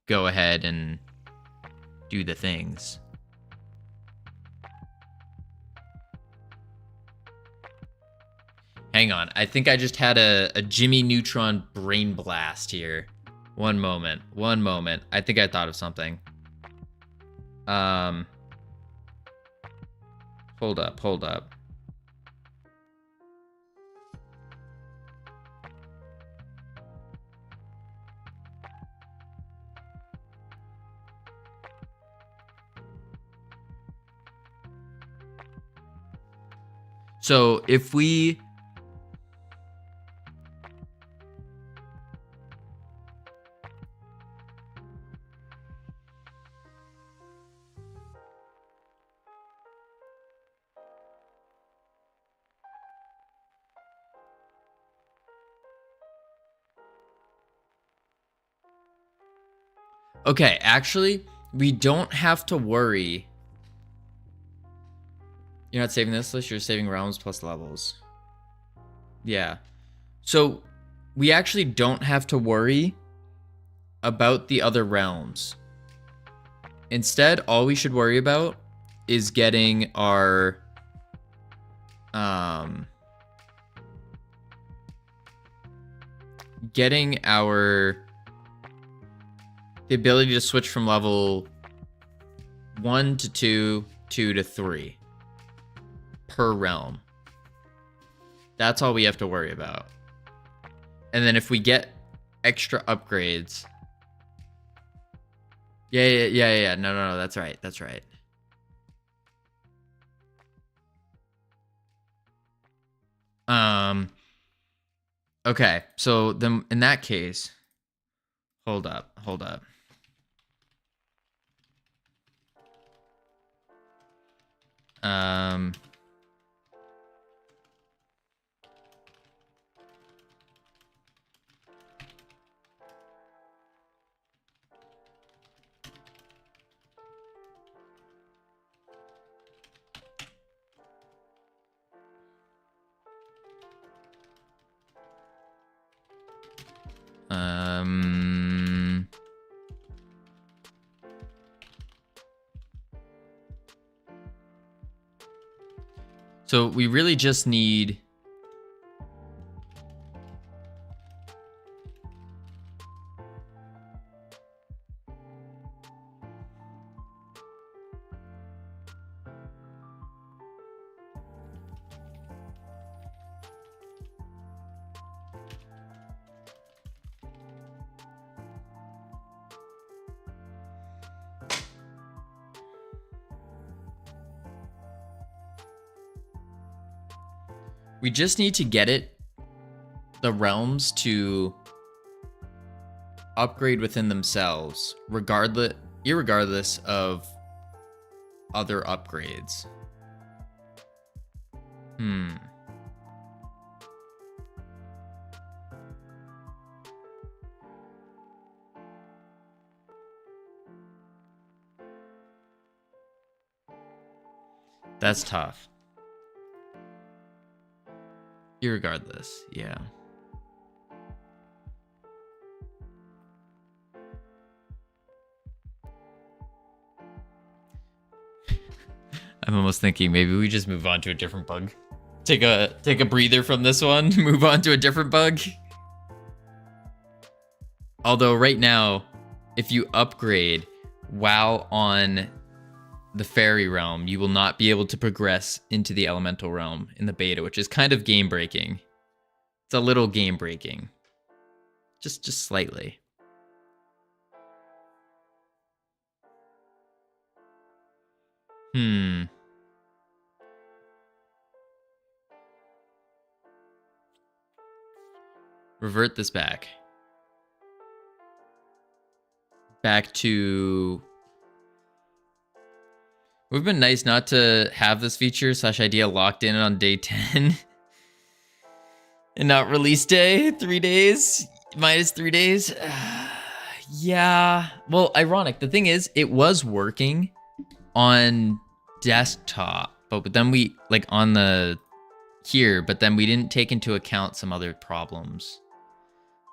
go ahead and do the things. Hang on, I think I just had a Jimmy Neutron brain blast here. One moment. I think I thought of something. Hold up. So if we Okay, actually, we don't have to worry. You're not saving this list, you're saving realms plus levels. Yeah. So we actually don't have to worry about the other realms. Instead, all we should worry about is getting our the ability to switch from level 1 to 2, 2 to 3 per realm. That's all we have to worry about. And then if we get extra upgrades. Yeah. No, that's right. Okay, so then in that case, hold up. So we really just need... We just need to get the realms to upgrade within themselves, irregardless of other upgrades. That's tough. Irregardless, yeah. I'm almost thinking maybe we just move on to a different bug. Take a breather from this one, move on to a different bug. Although right now, if you upgrade while on the fairy realm, you will not be able to progress into the elemental realm in the beta, which is kind of game breaking. It's a little game breaking. Just slightly. Revert this back. Back to... It would have been nice not to have this feature / idea locked in on day 10. And not release day, 3 days, minus 3 days. Yeah. Well, ironic. The thing is, it was working on desktop, but then we, like on the here, but then we didn't take into account some other problems.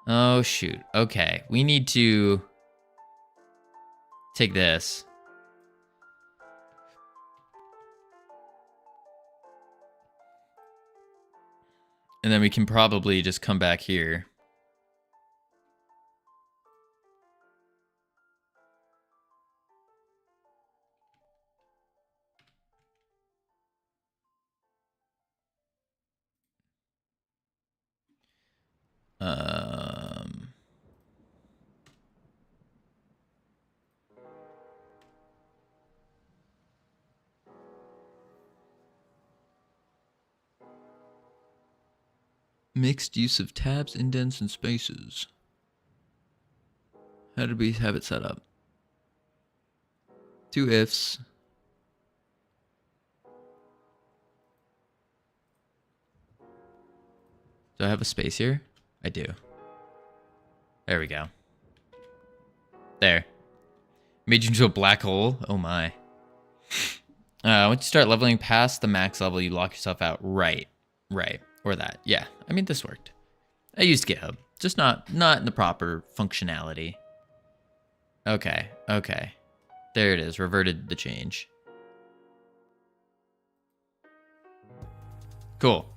Oh, shoot. Okay. We need to take this. And then we can probably just come back here. Mixed use of tabs, indents, and spaces. How did we have it set up? 2 ifs. Do I have a space here? I do. There we go. There. Made you into a black hole? Oh my. Once you start leveling past the max level, you lock yourself out. Right. Right. Or that. Yeah. I mean, this worked. I used GitHub. Just not in the proper functionality. Okay. Okay. There it is. Reverted the change. Cool.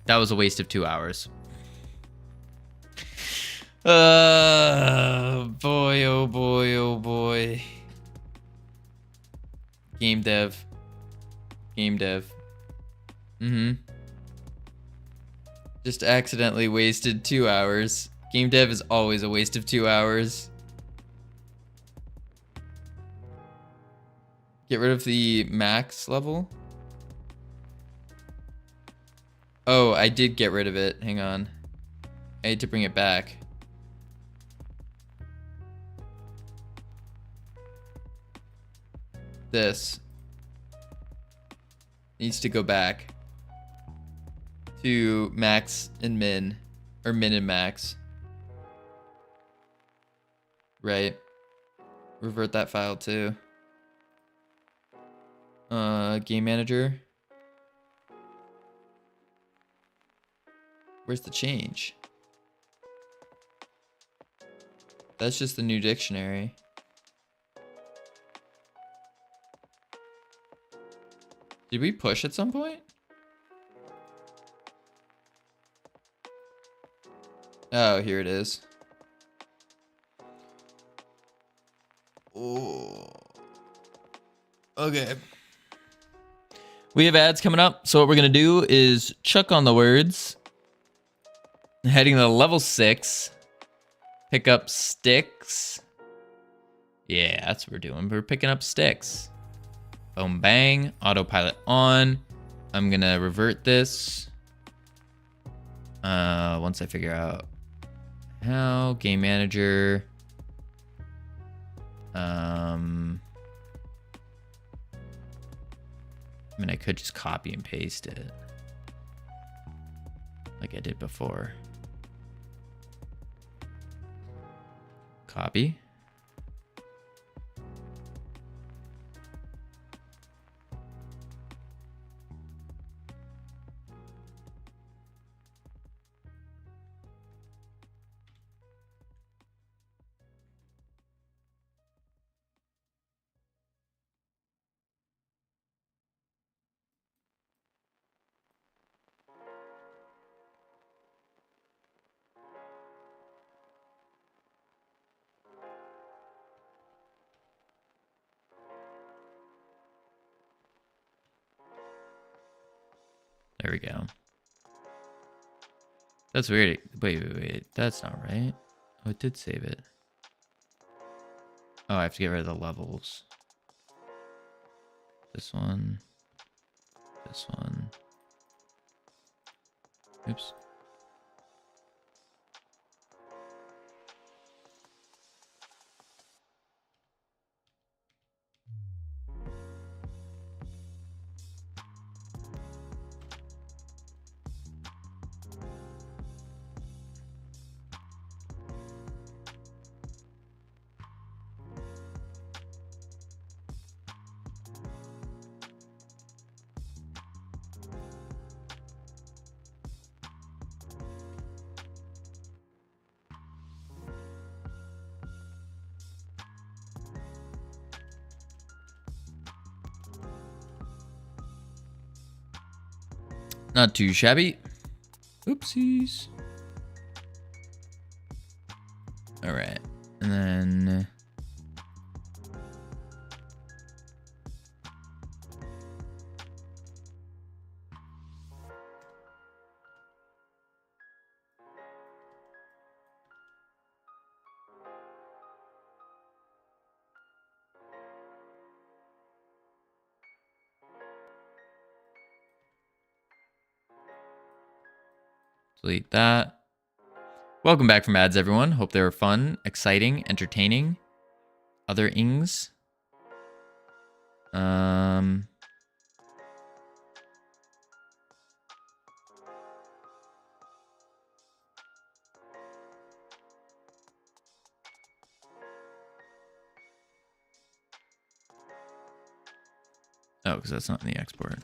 That was a waste of 2 hours. Boy, oh boy, oh boy. Game dev. Game dev. Just accidentally wasted 2 hours. Game dev is always a waste of 2 hours. Get rid of the max level. Oh, I did get rid of it. Hang on. I need to bring it back. This needs to go back to max and min, or min and max. Right. Revert that file too. Game manager. Where's the change? That's just the new dictionary. Did we push at some point? Oh, here it is. Oh. Okay. We have ads coming up, so what we're gonna do is chuck on the words. Heading to level 6. Pick up sticks. Yeah, that's what we're doing. We're picking up sticks. Boom, bang. Autopilot on. I'm gonna revert this. Once I figure out how. Game manager. I mean, I could just copy and paste it like I did before. Copy. There we go. That's weird. Wait. That's not right. Oh, it did save it. Oh, I have to get rid of the levels. This one. This one. Oops. Not too shabby. Oopsies. All right. And then... delete that. Welcome back from ads, everyone. Hope they were fun, exciting, entertaining. Other ings. Oh, because that's not in the export.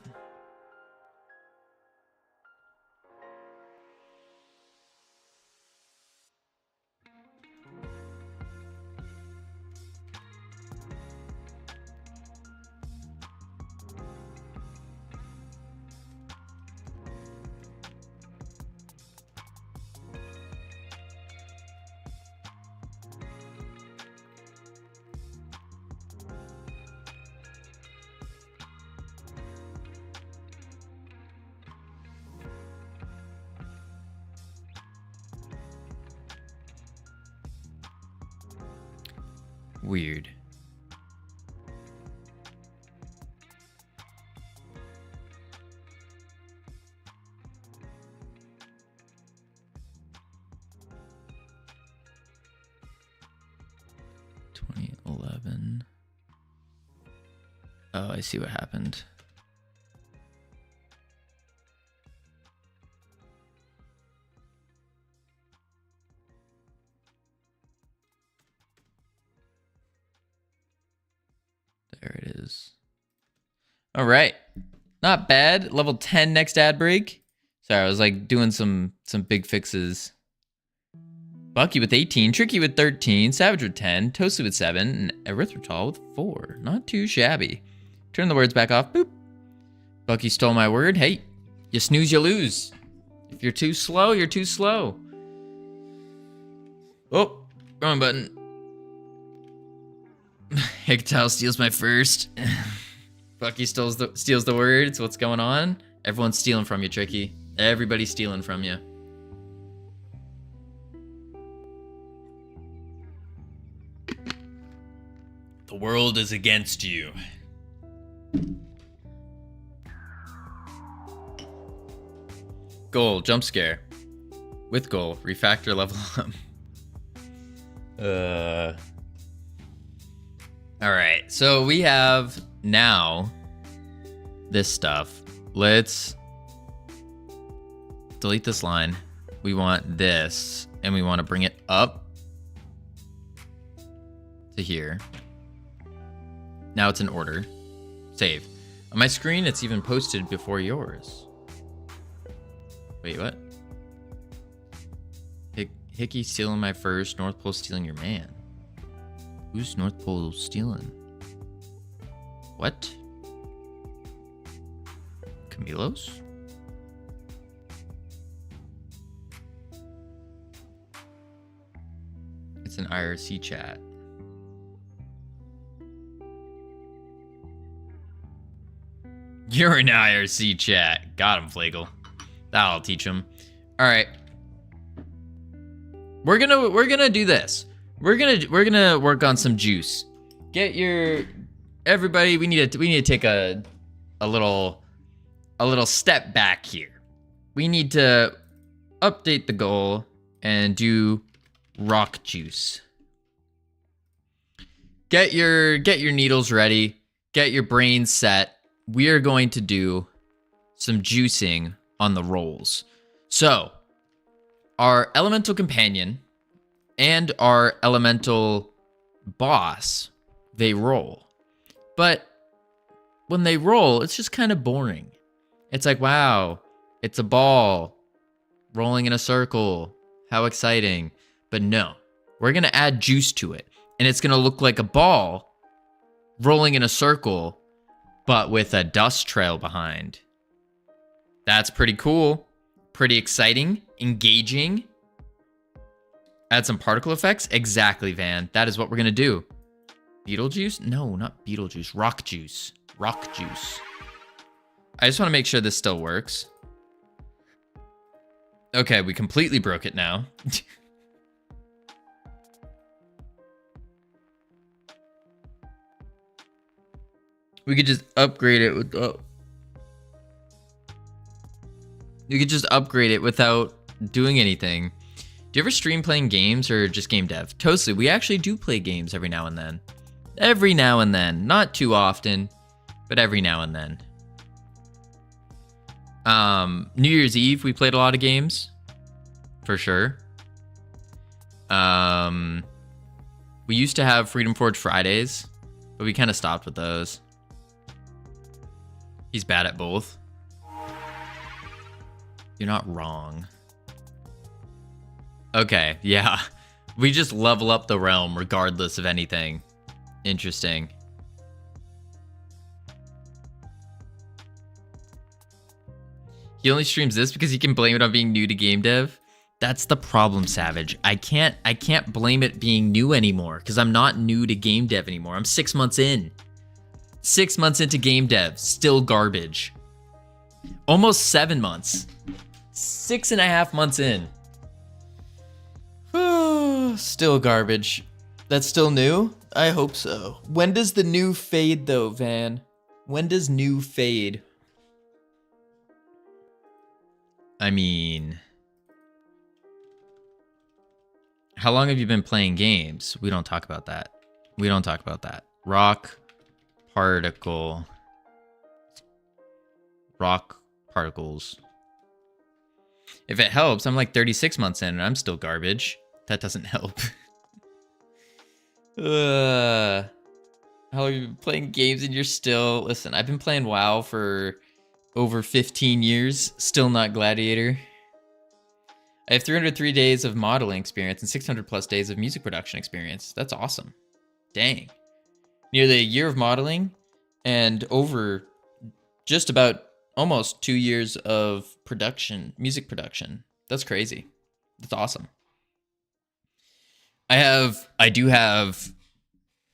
Weird. $2011. Oh, I see what happened. There it is. All right. Not bad. Level 10 next ad break. Sorry, I was like doing some big fixes. Bucky with 18, Tricky with 13, Savage with 10, Toasted with 7, and Erythritol with 4. Not too shabby. Turn the words back off. Boop. Bucky stole my word. Hey, you snooze, you lose. If you're too slow, you're too slow. Oh, wrong button. Hectile steals my first. Bucky steals the words. What's going on? Everyone's stealing from you, Tricky. Everybody's stealing from you. The world is against you. Goal, jump scare. With goal, refactor level up. Alright, so we have now this stuff. Let's delete this line. We want this, and we want to bring it up to here. Now it's in order. Save. On my screen, it's even posted before yours. Wait, what? Hickey stealing my first, North Pole stealing your man. Who's North Pole stealing? What? Camilo's? It's an IRC chat. You're an IRC chat. Got him, Flagel. That'll teach him. All right. We're gonna do this. We're gonna work on some juice. Get your everybody. We need to take a little step back here. We need to update the goal and do rock juice. Get your needles ready. Get your brains set. We are going to do some juicing on the rolls. So, our elemental companion and our elemental boss, they roll. But when they roll, it's just kind of boring. It's like, wow, it's a ball rolling in a circle. How exciting. But no, we're going to add juice to it. And it's going to look like a ball rolling in a circle, but with a dust trail behind. That's pretty cool. Pretty exciting. Engaging. Add some particle effects? Exactly, Van. That is what we're going to do. Beetlejuice? No, not Beetlejuice. Rock juice. Rock juice. I just want to make sure this still works. Okay, we completely broke it now. We could just upgrade it with... You could just upgrade it without doing anything. Do you ever stream playing games or just game dev? Totally, we actually do play games every now and then. Every now and then. Not too often, but every now and then. New Year's Eve, we played a lot of games. For sure. We used to have Freedom Forge Fridays, but we kind of stopped with those. He's bad at both. You're not wrong. Okay, yeah. We just level up the realm regardless of anything. Interesting. He only streams this because he can blame it on being new to game dev. That's the problem, Savage. I can't blame it being new anymore because I'm not new to game dev anymore. I'm 6 months in. 6 months into game dev, still garbage. Almost 7 months. 6.5 months in. Still garbage. That's still new? I hope so. When does the new fade though, Van? When does new fade? I mean... How long have you been playing games? We don't talk about that. We don't talk about that. Rock particle. Rock particles. If it helps, I'm like 36 months in and I'm still garbage. That doesn't help. How long have you been playing games and you're still... Listen, I've been playing WoW for over 15 years. Still not Gladiator. I have 303 days of modeling experience and 600 plus days of music production experience. That's awesome. Dang. Nearly a year of modeling and over just about almost 2 years of production, music production. That's crazy. That's awesome. I do have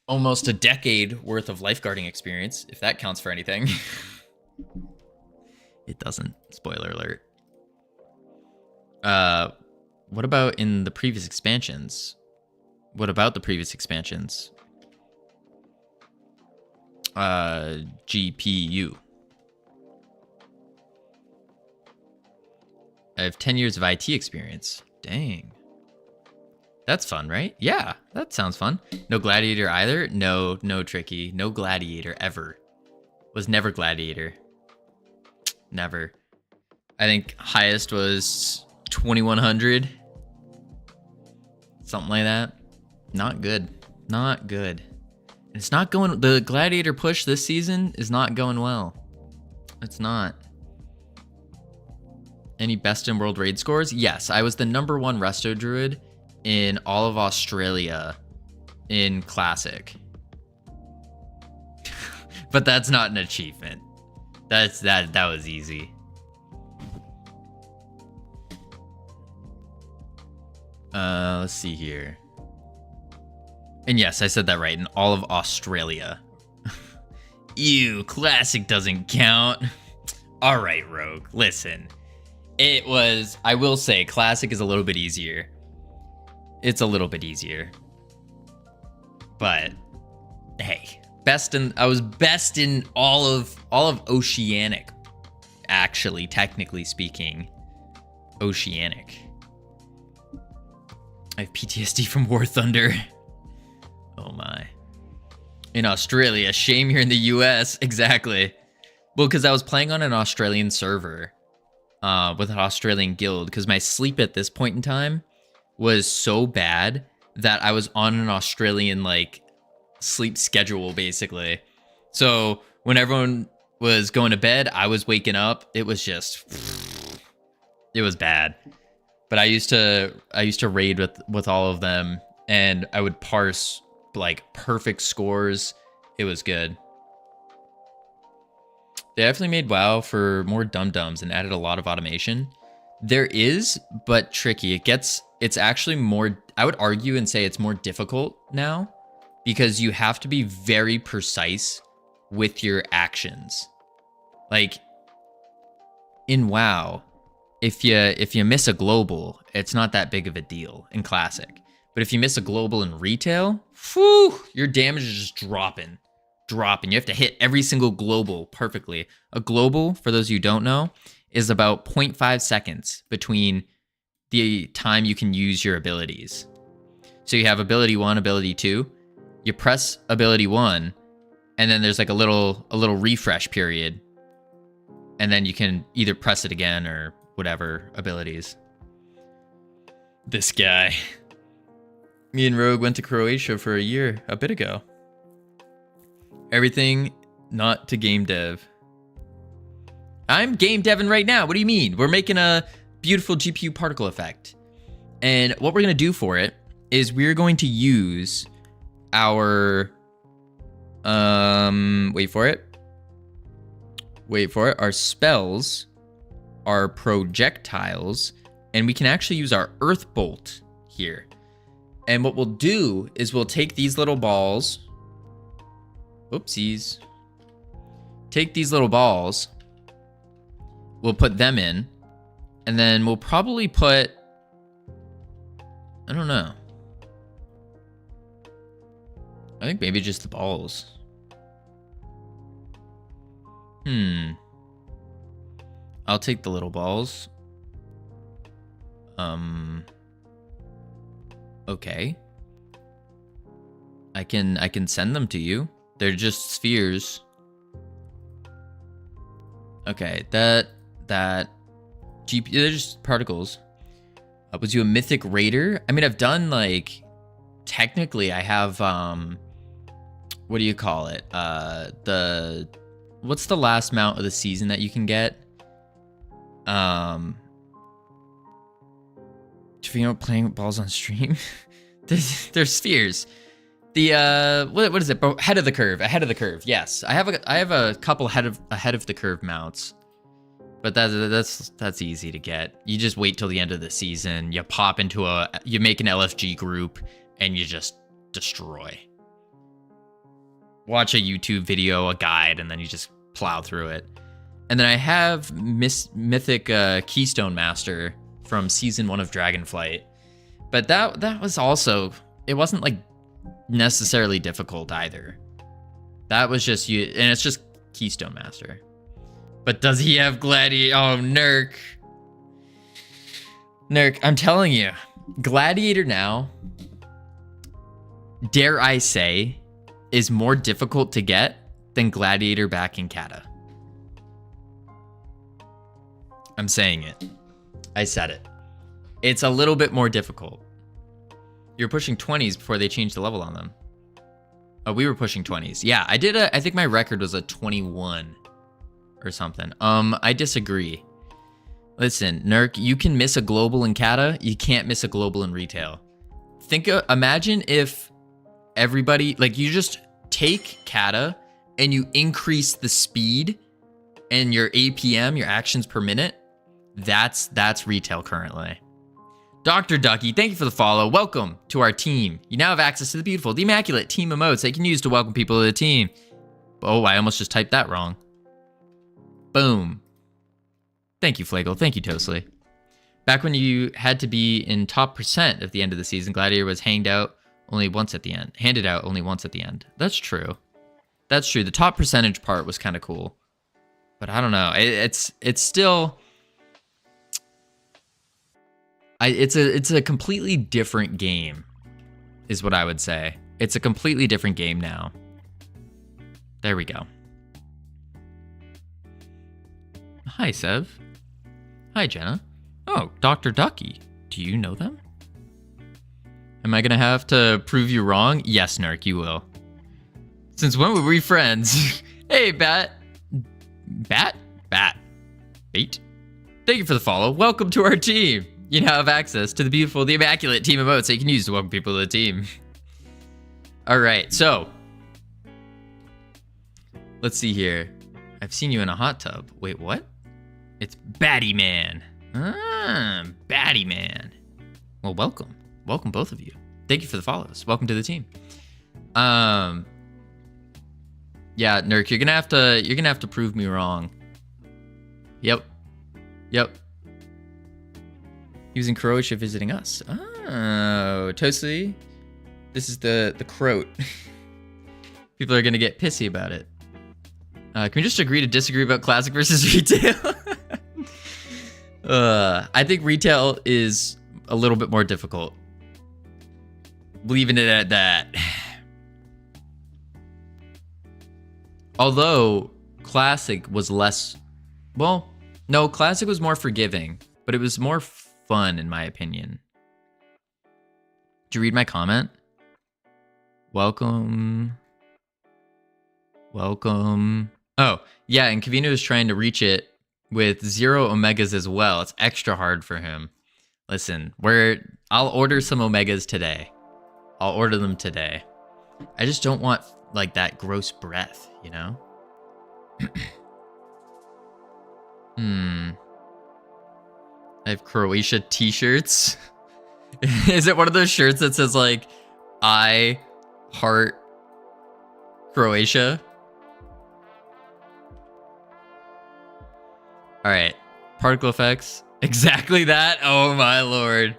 almost a decade worth of lifeguarding experience, if that counts for anything. It doesn't. Spoiler alert. What about in the previous expansions? What about the previous expansions? GPU. I have 10 years of IT experience. Dang. That's fun, right? Yeah, that sounds fun. No Gladiator either? No Tricky. No Gladiator ever. Was never Gladiator. Never. I think highest was 2100. Something like that. Not good. Not good. And it's not going... The Gladiator push this season is not going well. It's not. Any best in world raid scores? Yes, I was the #1 Resto Druid in all of Australia in Classic. But that's not an achievement. That was easy. Let's see here. And yes, I said that right, in all of Australia. Ew, Classic doesn't count. All right, Rogue, listen. It was, I will say, Classic is a little bit easier. It's a little bit easier. But hey, I was best in all of Oceanic. Actually, technically speaking, Oceanic. I have PTSD from War Thunder. Oh my. In Australia, shame you're in the US. Exactly. Well, because I was playing on an Australian server with an Australian guild, because my sleep at this point in time was so bad that I was on an Australian like sleep schedule basically. So when everyone was going to bed, I was waking up. It was bad. But I used to raid with all of them, and I would parse like perfect scores. It was good. They definitely made WoW for more dum-dums and added a lot of automation. There is, but tricky. It's actually more, I would argue and say it's more difficult now because you have to be very precise with your actions. Like in WoW, if you miss a global, it's not that big of a deal in Classic. But if you miss a global in retail, whew, your damage is just dropping. You have to hit every single global perfectly. A global, for those of you who don't know, is about 0.5 seconds between the time you can use your abilities. So you have ability 1, ability 2. You press ability 1, and then there's like a little refresh period. And then you can either press it again or whatever abilities. This guy. Me and Rogue went to Croatia for a bit ago. Everything not to game dev. I'm game deving right now. What do you mean? We're making a beautiful GPU particle effect. And what we're going to do for it is we're going to use our... wait for it. Our spells, our projectiles, and we can actually use our Earth Bolt here. And what we'll do is we'll take these little balls... Oopsies. Take these little balls. We'll put them in. And then we'll probably put... I don't know. I think maybe just the balls. I'll take the little balls. Okay. I can send them to you. They're just spheres. Okay, that GP, they're just particles. Was you a mythic raider? I mean, I've done like, technically I have, what do you call it? What's the last mount of the season that you can get? Covino playing with balls on stream? They're spheres. The what is it? Ahead of the curve. Yes, I have a couple ahead of the curve mounts, but that's easy to get. You just wait till the end of the season. You pop into you make an LFG group, and you just destroy. Watch a YouTube video, a guide, and then you just plow through it. And then I have Mythic Keystone Master from Season 1 of Dragonflight. But that was also, it wasn't like necessarily difficult either. That was just you, and it's just Keystone Master. But does he have Gladiator? Oh, Nurk. Nurk, I'm telling you, Gladiator now, dare I say, is more difficult to get than Gladiator back in Kata. I'm saying it. I said it. It's a little bit more difficult. You're pushing 20s before they changed the level on them. Oh, we were pushing 20s. Yeah, I did I think my record was a 21 or something. I disagree. Listen, Nurk, you can miss a global in Kata. You can't miss a global in retail. Imagine if everybody, like, you just take Kata and you increase the speed and your APM, your actions per minute. That's retail currently. Dr. Ducky, thank you for the follow. Welcome to our team. You now have access to the beautiful, the immaculate team emotes that you can use to welcome people to the team. Oh, I almost just typed that wrong. Boom. Thank you, Flagel. Thank you, Toasley. Back when you had to be in top percent at the end of the season, Gladiator was handed out only once at the end. That's true. That's true. The top percentage part was kind of cool. But I don't know. It's still... It's a completely different game, is what I would say. It's a completely different game now. There we go. Hi, Sev. Hi, Jenna. Oh, Dr. Ducky. Do you know them? Am I gonna have to prove you wrong? Yes, Nurk, you will. Since when were we friends? Hey, Bat. Bait? Thank you for the follow. Welcome to our team. You now have access to the beautiful, the immaculate team emotes that you can use to welcome people to the team. All right, so let's see here. I've seen you in a hot tub. Wait, what? It's Batty Man. Batty Man. Well, welcome. Welcome, both of you. Thank you for the follows. Welcome to the team. Yeah, Nurk, you're gonna have to prove me wrong. Yep. He was in Croatia visiting us. Oh, Toasty. This is the Croat. People are gonna get pissy about it. Can we just agree to disagree about classic versus retail? I think retail is a little bit more difficult. Leaving it at that. Although classic was less, well, no, classic was more forgiving, but it was more fun in my opinion. Did you read my comment? Welcome. Oh, yeah, and Covino is trying to reach it with 0 omegas as well. It's extra hard for him. Listen, I'll order some omegas today. I'll order them today. I just don't want like that gross breath, you know? I have Croatia t-shirts. Is it one of those shirts that says like, I heart Croatia? All right, particle effects. Exactly that. Oh my lord.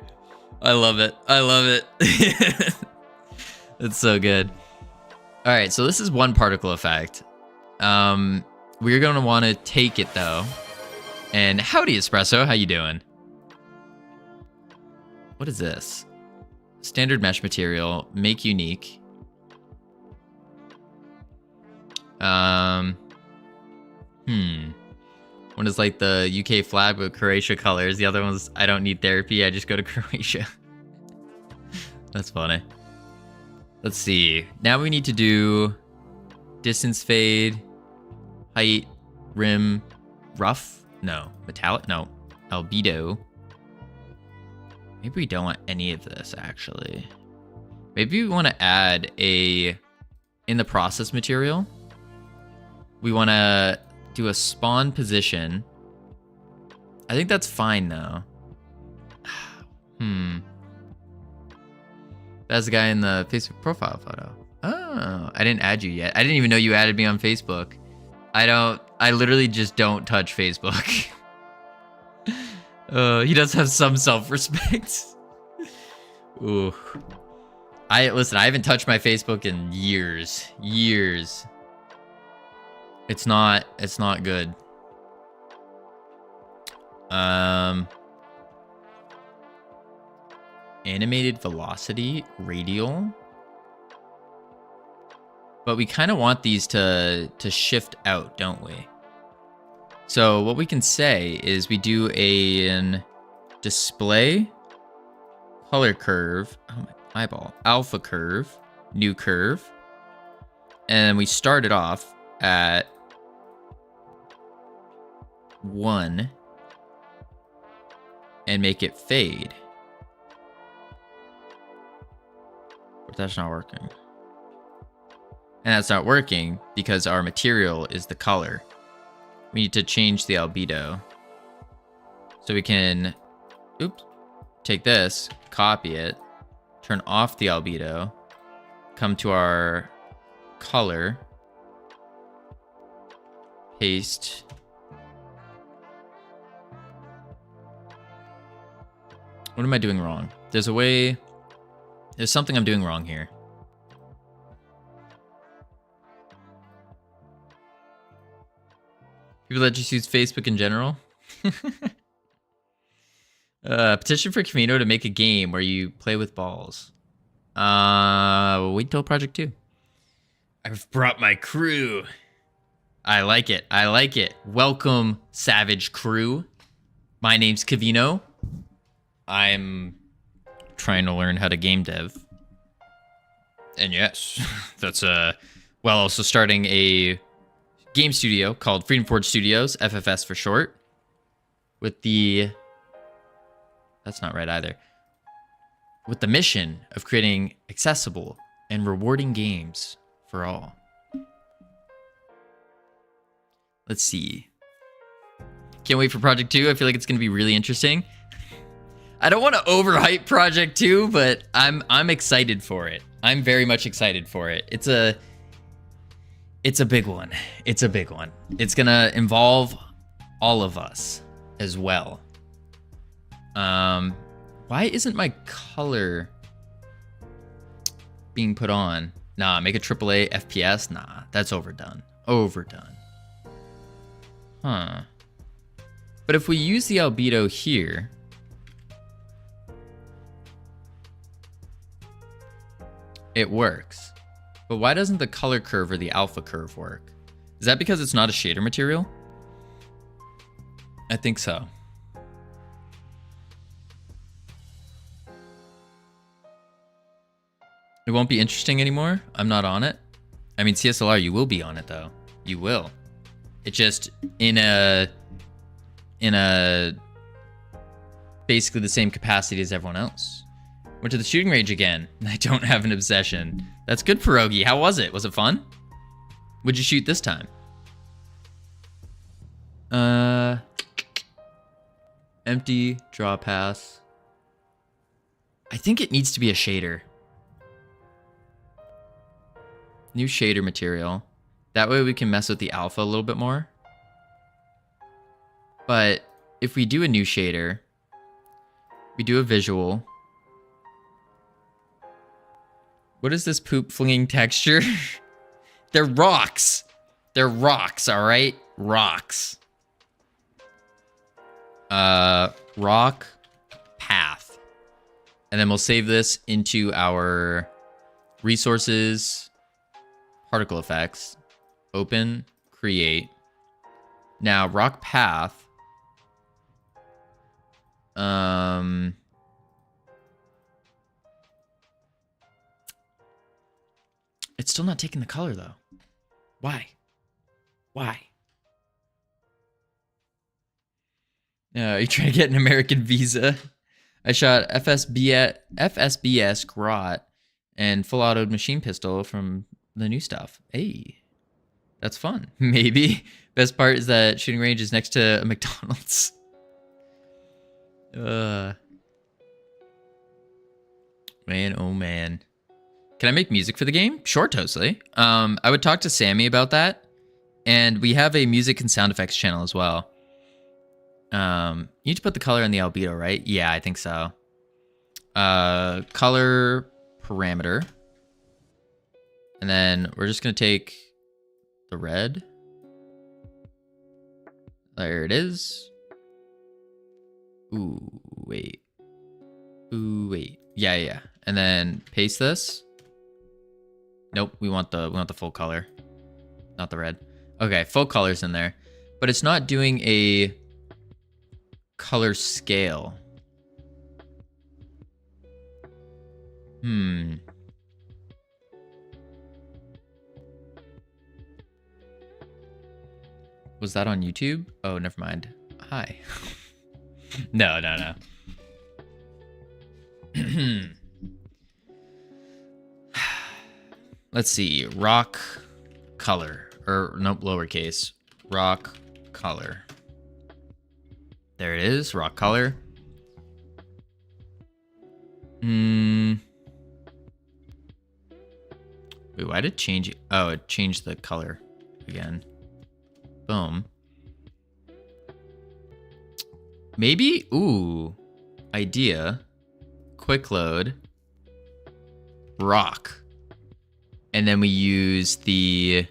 I love it. It's so good. All right, so this is one particle effect. We're gonna want to take it though. And howdy, Espresso, how you doing? What is this? Standard mesh material, make unique. One is like the UK flag with Croatia colors. The other one's I don't need therapy, I just go to Croatia. That's funny. Let's see. Now we need to do distance fade, height, rim, rough? No. Metallic? No. Albedo. Maybe we don't want any of this, actually. Maybe we want to add in the process material, we want to do a spawn position. I think that's fine, though. That's the guy in the Facebook profile photo. Oh, I didn't add you yet. I didn't even know you added me on Facebook. I literally just don't touch Facebook. He does have some self-respect. Ooh. Listen, I haven't touched my Facebook in years. It's not good. Animated velocity, radial. But we kind of want these to shift out, don't we? So what we can say is we do an display color curve. Oh my eyeball. Alpha curve, new curve. And we start it off at 1 and make it fade. But that's not working. And that's not working because our material is the color. We need to change the albedo. So we can, take this, copy it, turn off the albedo, come to our color, paste. What am I doing wrong? There's something I'm doing wrong here. People that just use Facebook in general. Petition for Covino to make a game where you play with balls. Wait till Project 2. I've brought my crew. I like it. Welcome, Savage Crew. My name's Covino. I'm trying to learn how to game dev. And yes, that's also starting a game studio called Freedom Forge Studios, FFS for short. With the... That's not right either. With the mission of creating accessible and rewarding games for all. Let's see. Can't wait for Project 2. I feel like it's going to be really interesting. I don't want to overhype Project 2, but I'm excited for it. I'm very much excited for it. It's a big one. It's a big one. It's going to involve all of us as well. Why isn't my color being put on? Nah, make a AAA FPS? Nah, that's overdone. Huh. But if we use the albedo here, it works. But why doesn't the color curve or the alpha curve work? Is that because it's not a shader material? I think so. It won't be interesting anymore. I'm not on it. I mean, CSLR, you will be on it though. You will. It just in a basically the same capacity as everyone else. Went to the shooting range again. I don't have an obsession. That's good, Pierogi. How was it? Was it fun? What'd you shoot this time? Empty, draw pass. I think it needs to be a shader. New shader material. That way we can mess with the alpha a little bit more. But if we do a new shader, we do a visual. What is this poop flinging texture? They're rocks. They're rocks, all right? Rocks. Rock path. And then we'll save this into our resources, particle effects, open, create. Now, rock path. It's still not taking the color though. Why? You're trying to get an American visa. I shot FSBS Grot and full autoed machine pistol from the new stuff. Hey, that's fun. Maybe. Best part is that shooting range is next to a McDonald's. Man, oh man. Can I make music for the game? Sure, totally. I would talk to Sammy about that. And we have a music and sound effects channel as well. You need to put the color in the albedo, right? Yeah, I think so. Color parameter. And then we're just going to take the red. There it is. Ooh, wait. Ooh, wait. Yeah. And then paste this. Nope, we want the full color. Not the red. Okay, full color's in there. But it's not doing a color scale. Was that on YouTube? Oh, never mind. Hi. No. Let's see. Rock color. Or, nope, lowercase. Rock color. There it is. Rock color. Wait, why did it change? Oh, it changed the color again. Boom. Maybe, ooh, idea. Quick load. Rock. And then we use the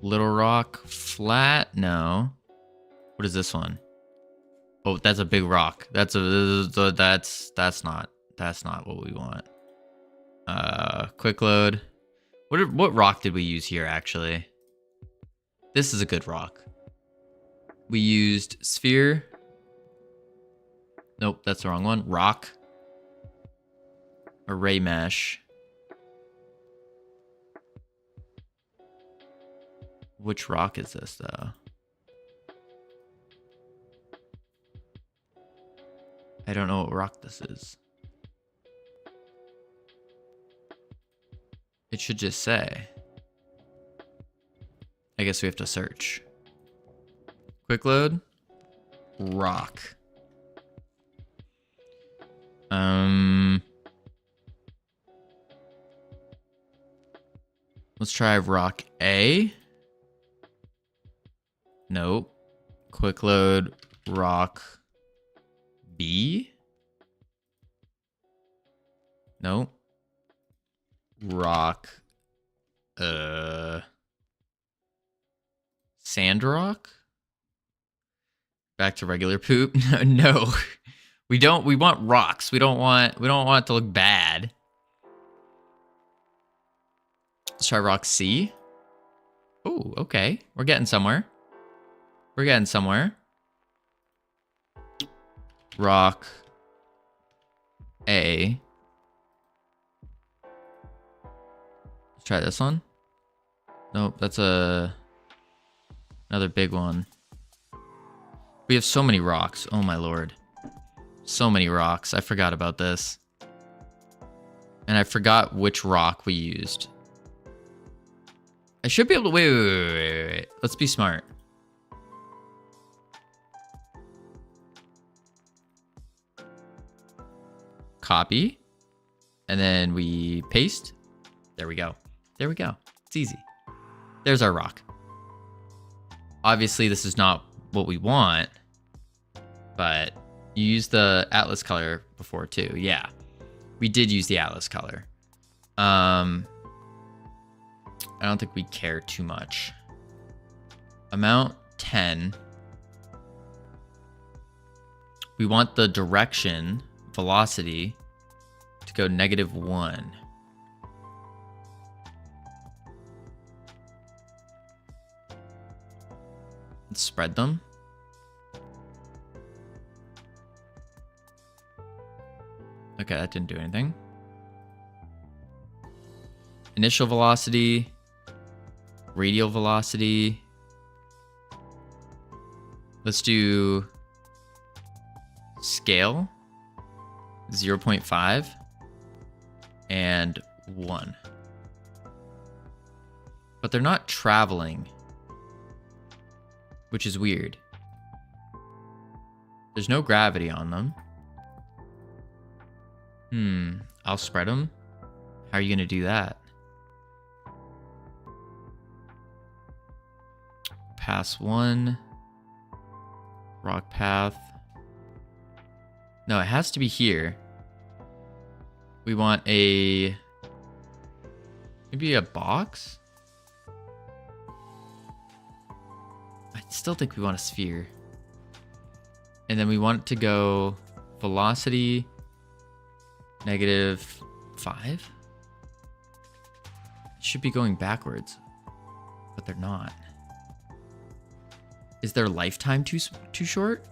Little Rock flat. No. What is this one? Oh, that's a big rock. That's not what we want. Quick load. What rock did we use here actually? This is a good rock. We used sphere. Nope, that's the wrong one. Rock. Array mesh. Which rock is this though? I don't know what rock this is. It should just say. I guess we have to search. Quick load. Rock. Let's try rock A. Nope. Quick load rock B. Nope. Rock sand rock. Back to regular poop. No. We want rocks. We don't want it to look bad. Let's try rock C. Oh, okay. We're getting somewhere. Rock A. Let's try this one. Nope, that's another big one. We have so many rocks. Oh my lord. So many rocks. I forgot about this. And I forgot which rock we used. I should be able to... Wait. Let's be smart. Copy. And then we paste. There we go. It's easy. There's our rock. Obviously, this is not what we want. But you used the Atlas color before too. Yeah. We did use the Atlas color. I don't think we care too much. Amount 10. We want the direction, velocity, to go -1. Let's spread them. Okay, that didn't do anything. Initial velocity, radial velocity. Let's do scale, 0.5 and 1. But they're not traveling, which is weird. There's no gravity on them. I'll spread them. How are you going to do that? Pass 1. Rock path. No, it has to be here. We want maybe a box? I still think we want a sphere. And then we want it to go velocity -5. Should be going backwards, but they're not. Is their lifetime too short?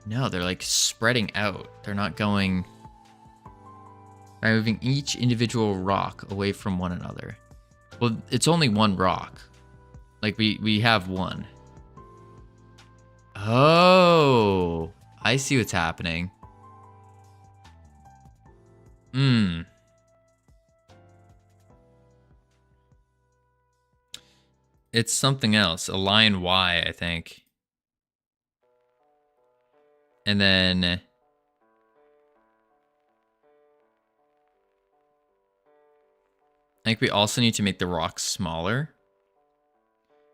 No, they're like spreading out. They're not going by moving each individual rock away from one another. Well, it's only one rock. Like we have one. Oh, I see what's happening. It's something else. A line Y, I think. And then I think we also need to make the rocks smaller.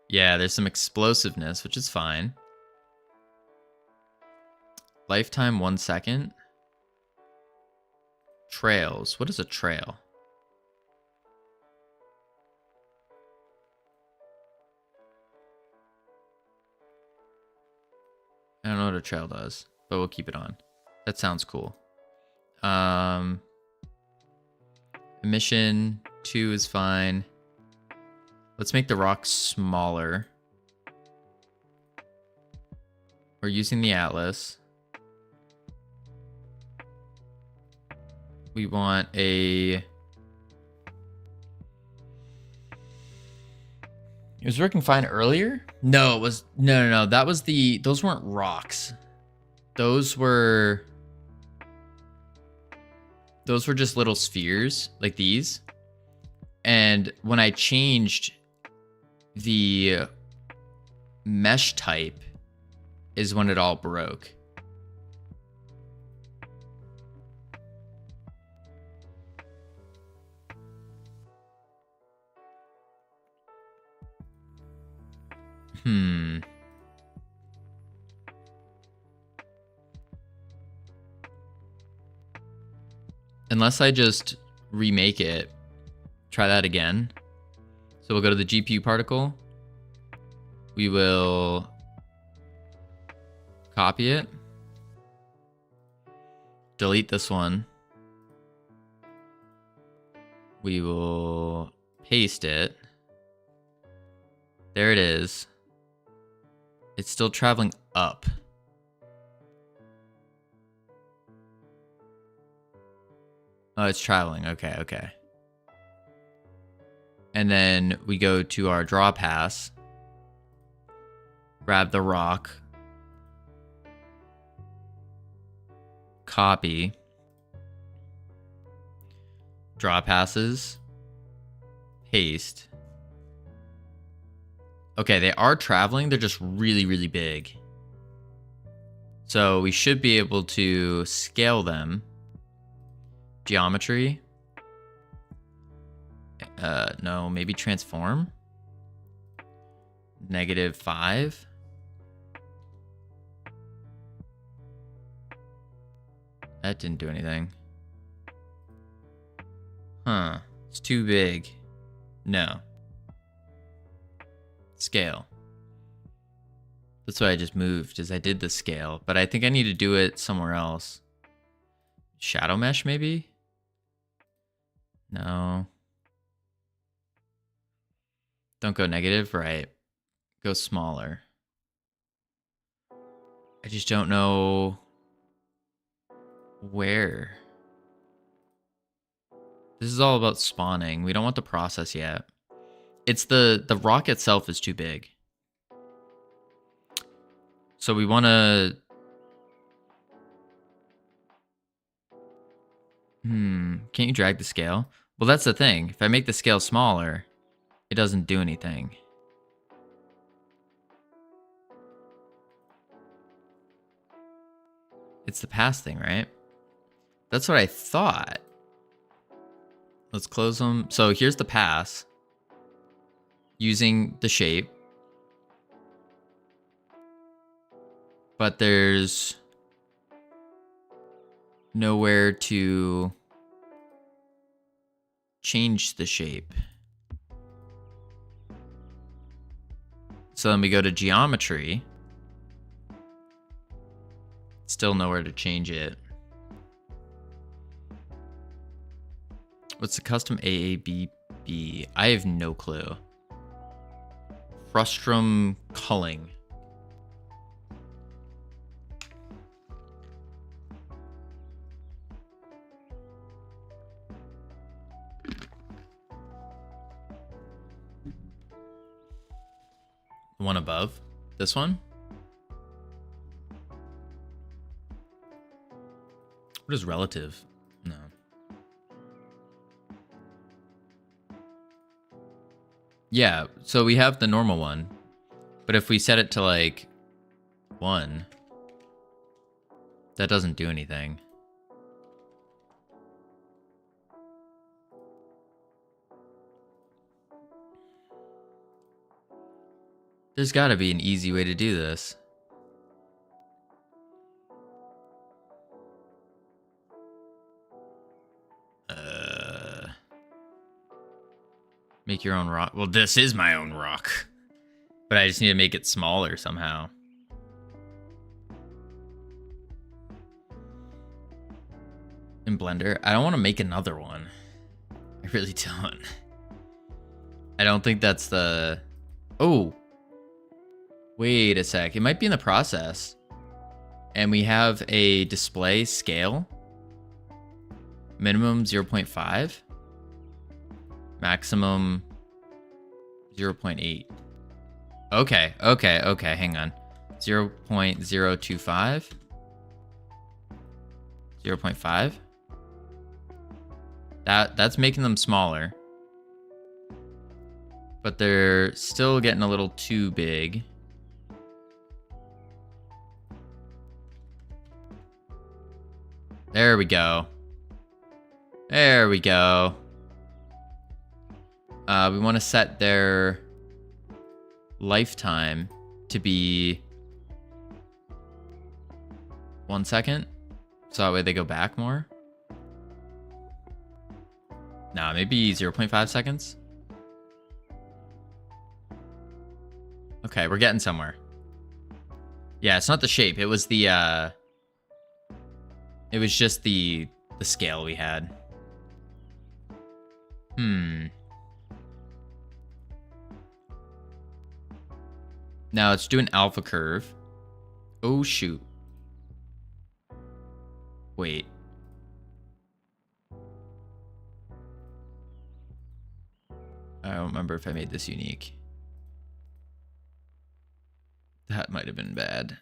Yeah, there's some explosiveness, which is fine. Lifetime 1 second. Trails. What is a trail? I don't know what a trail does, but we'll keep it on. That sounds cool. Emission 2 is fine. Let's make the rocks smaller. We're using the atlas. We want a... It was working fine earlier? No, it was... No. That was the... Those weren't rocks. Those were just little spheres, like these. And when I changed the mesh type is when it all broke. Unless I just remake it. Try that again. So we'll go to the GPU particle. We will copy it. Delete this one. We will paste it. There it is. It's still traveling up. Oh, it's traveling. Okay. And then we go to our draw pass. Grab the rock. Copy. Draw passes. Paste. Okay, they are traveling. They're just really, really big. So we should be able to scale them. Geometry. No, maybe transform. -5. That didn't do anything. Huh. It's too big. No. Scale. That's why I just moved, is I did the scale. But I think I need to do it somewhere else. Shadow mesh, maybe? No. Don't go negative, right. Go smaller. I just don't know where. This is all about spawning. We don't want the process yet. It's the rock itself is too big. So we want to... Can't you drag the scale? Well, that's the thing. If I make the scale smaller, it doesn't do anything. It's the pass thing, right? That's what I thought. Let's close them. So here's the pass. Using the shape. But there's nowhere to change the shape. So then we go to geometry. Still nowhere to change it. What's the custom AABB? I have no clue. Frustrum culling. The one above? This one? What is relative? No. Yeah, so we have the normal one. But if we set it to like 1, that doesn't do anything. There's gotta be an easy way to do this. Make your own rock. Well, this is my own rock. But I just need to make it smaller somehow. In Blender. I don't want to make another one. I really don't. I don't think that's the... Oh. Wait a sec. It might be in the process. And we have a display scale. Minimum 0.5. Maximum 0.8. Okay. Hang on. 0.025. 0.5. That's making them smaller. But they're still getting a little too big. There we go. There we go. We want to set their lifetime to be 1 second. So that way they go back more. Nah, maybe 0.5 seconds. Okay, we're getting somewhere. Yeah, it's not the shape. It was the, it was just the scale we had. Now let's do an alpha curve. Oh, shoot. Wait. I don't remember if I made this unique. That might have been bad.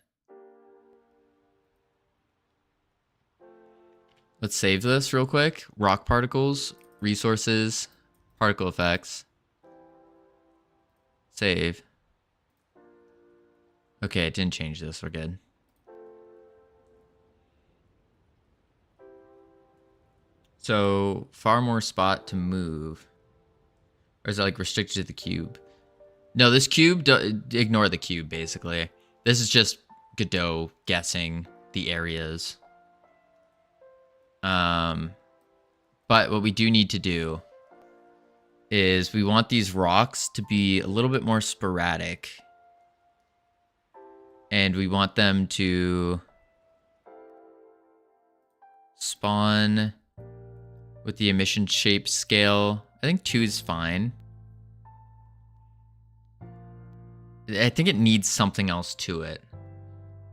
Let's save this real quick. Rock particles, resources, particle effects. Save. Okay, it didn't change this. We're good. So, far more spot to move. Or is it like restricted to the cube? No, this cube, ignore the cube, basically. This is just Godot guessing the areas. But what we do need to do is we want these rocks to be a little bit more sporadic. And we want them to spawn with the emission shape scale. I think 2 is fine. I think it needs something else to it.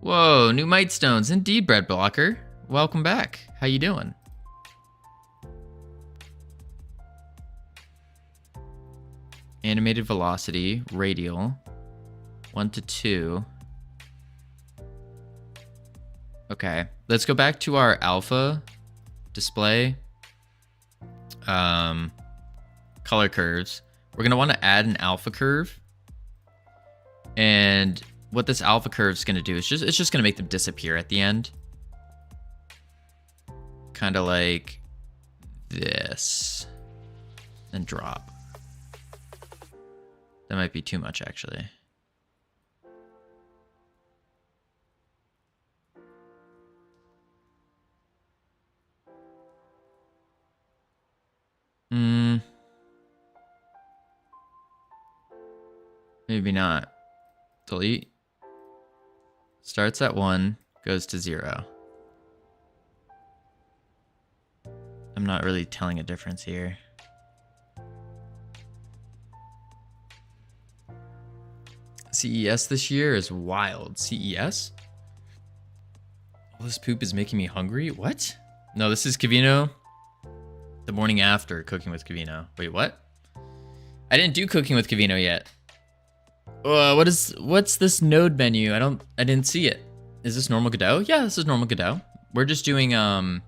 Whoa, new mite stones. Indeed, Bread Blocker. Welcome back. How you doing? Animated velocity, radial, 1 to 2. Okay, let's go back to our alpha display. Color curves. We're gonna want to add an alpha curve. And what this alpha curve is gonna do is it's just gonna make them disappear at the end. kind of like this, and drop. That might be too much, actually. Maybe not. Delete. Starts at 1, goes to 0. I'm not really telling a difference here. CES this year is wild. CES? All this poop is making me hungry? What? No, this is Covino. The morning after cooking with Covino. Wait, what? I didn't do cooking with Covino yet. What's this node menu? I didn't see it. Is this normal Godot? Yeah, this is normal Godot. We're just doing a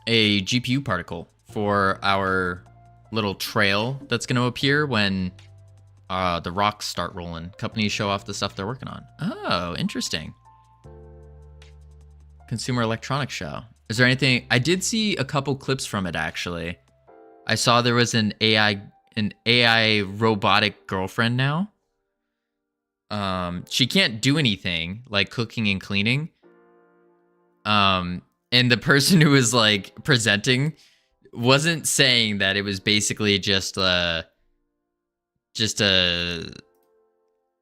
GPU particle for our little trail that's going to appear when the rocks start rolling. Companies show off the stuff they're working on. Oh, interesting. Consumer Electronics Show. Is there anything? I did see a couple clips from it, actually. I saw there was an AI robotic girlfriend now. She can't do anything like cooking and cleaning. And the person who was like presenting wasn't saying that it was basically just a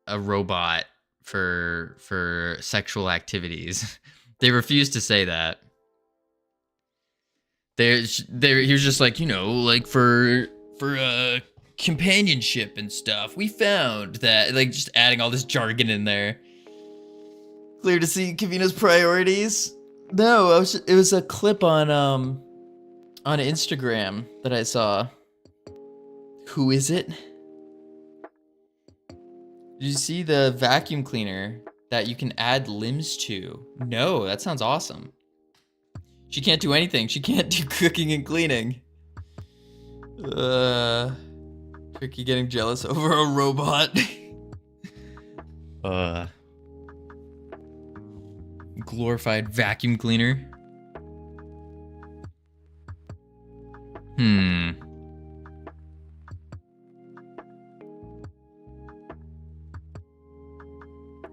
robot for sexual activities. They refused to say that. He was just like, you know, like for companionship and stuff. We found that, like, just adding all this jargon in there. Clear to see Covino's priorities. No, it was a clip on Instagram that I saw. Who is it? Did you see the vacuum cleaner that you can add limbs to? No, that sounds awesome. She can't do anything. She can't do cooking and cleaning. Tricky getting jealous over a robot. Glorified vacuum cleaner.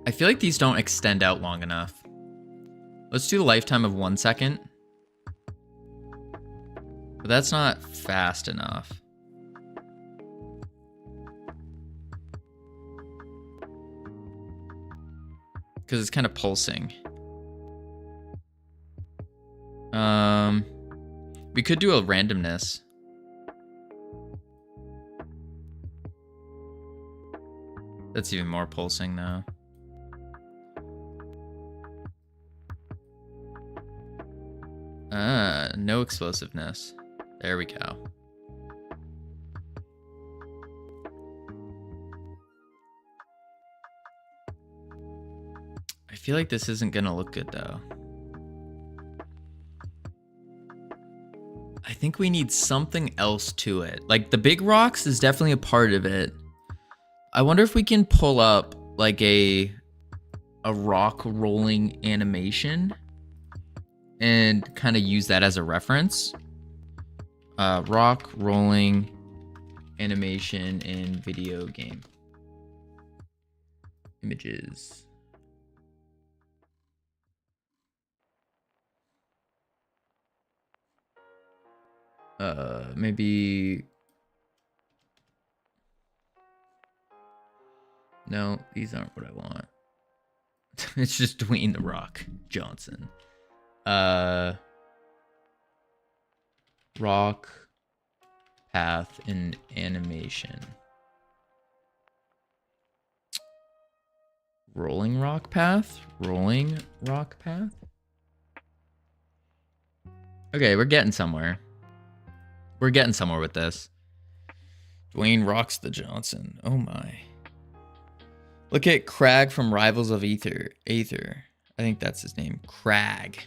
I feel like these don't extend out long enough. Let's do the lifetime of 1 second. But that's not fast enough. Because it's kind of pulsing. We could do a randomness. That's even more pulsing now. No explosiveness. There we go. I feel like this isn't gonna look good though. I think we need something else to it. Like the big rocks is definitely a part of it. I wonder if we can pull up like a rock rolling animation and kind of use that as a reference. Rock rolling animation in video game. Images. Maybe. No, these aren't what I want. It's just Dwayne The Rock Johnson. Rock path in animation. Rolling rock path? Rolling rock path? Okay, we're getting somewhere. We're getting somewhere with this. Dwayne rocks the Johnson. Oh my. Look at Crag from Rivals of Aether. I think that's his name. Crag.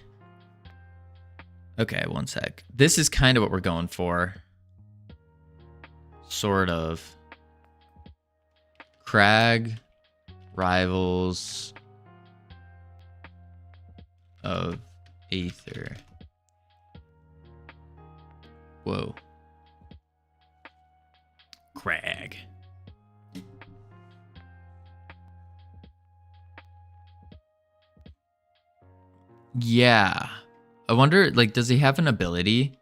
Okay, one sec. This is kind of what we're going for. Sort of. Crag, Rivals of Aether. Whoa. Crag. Yeah. I wonder, like, does he have an ability?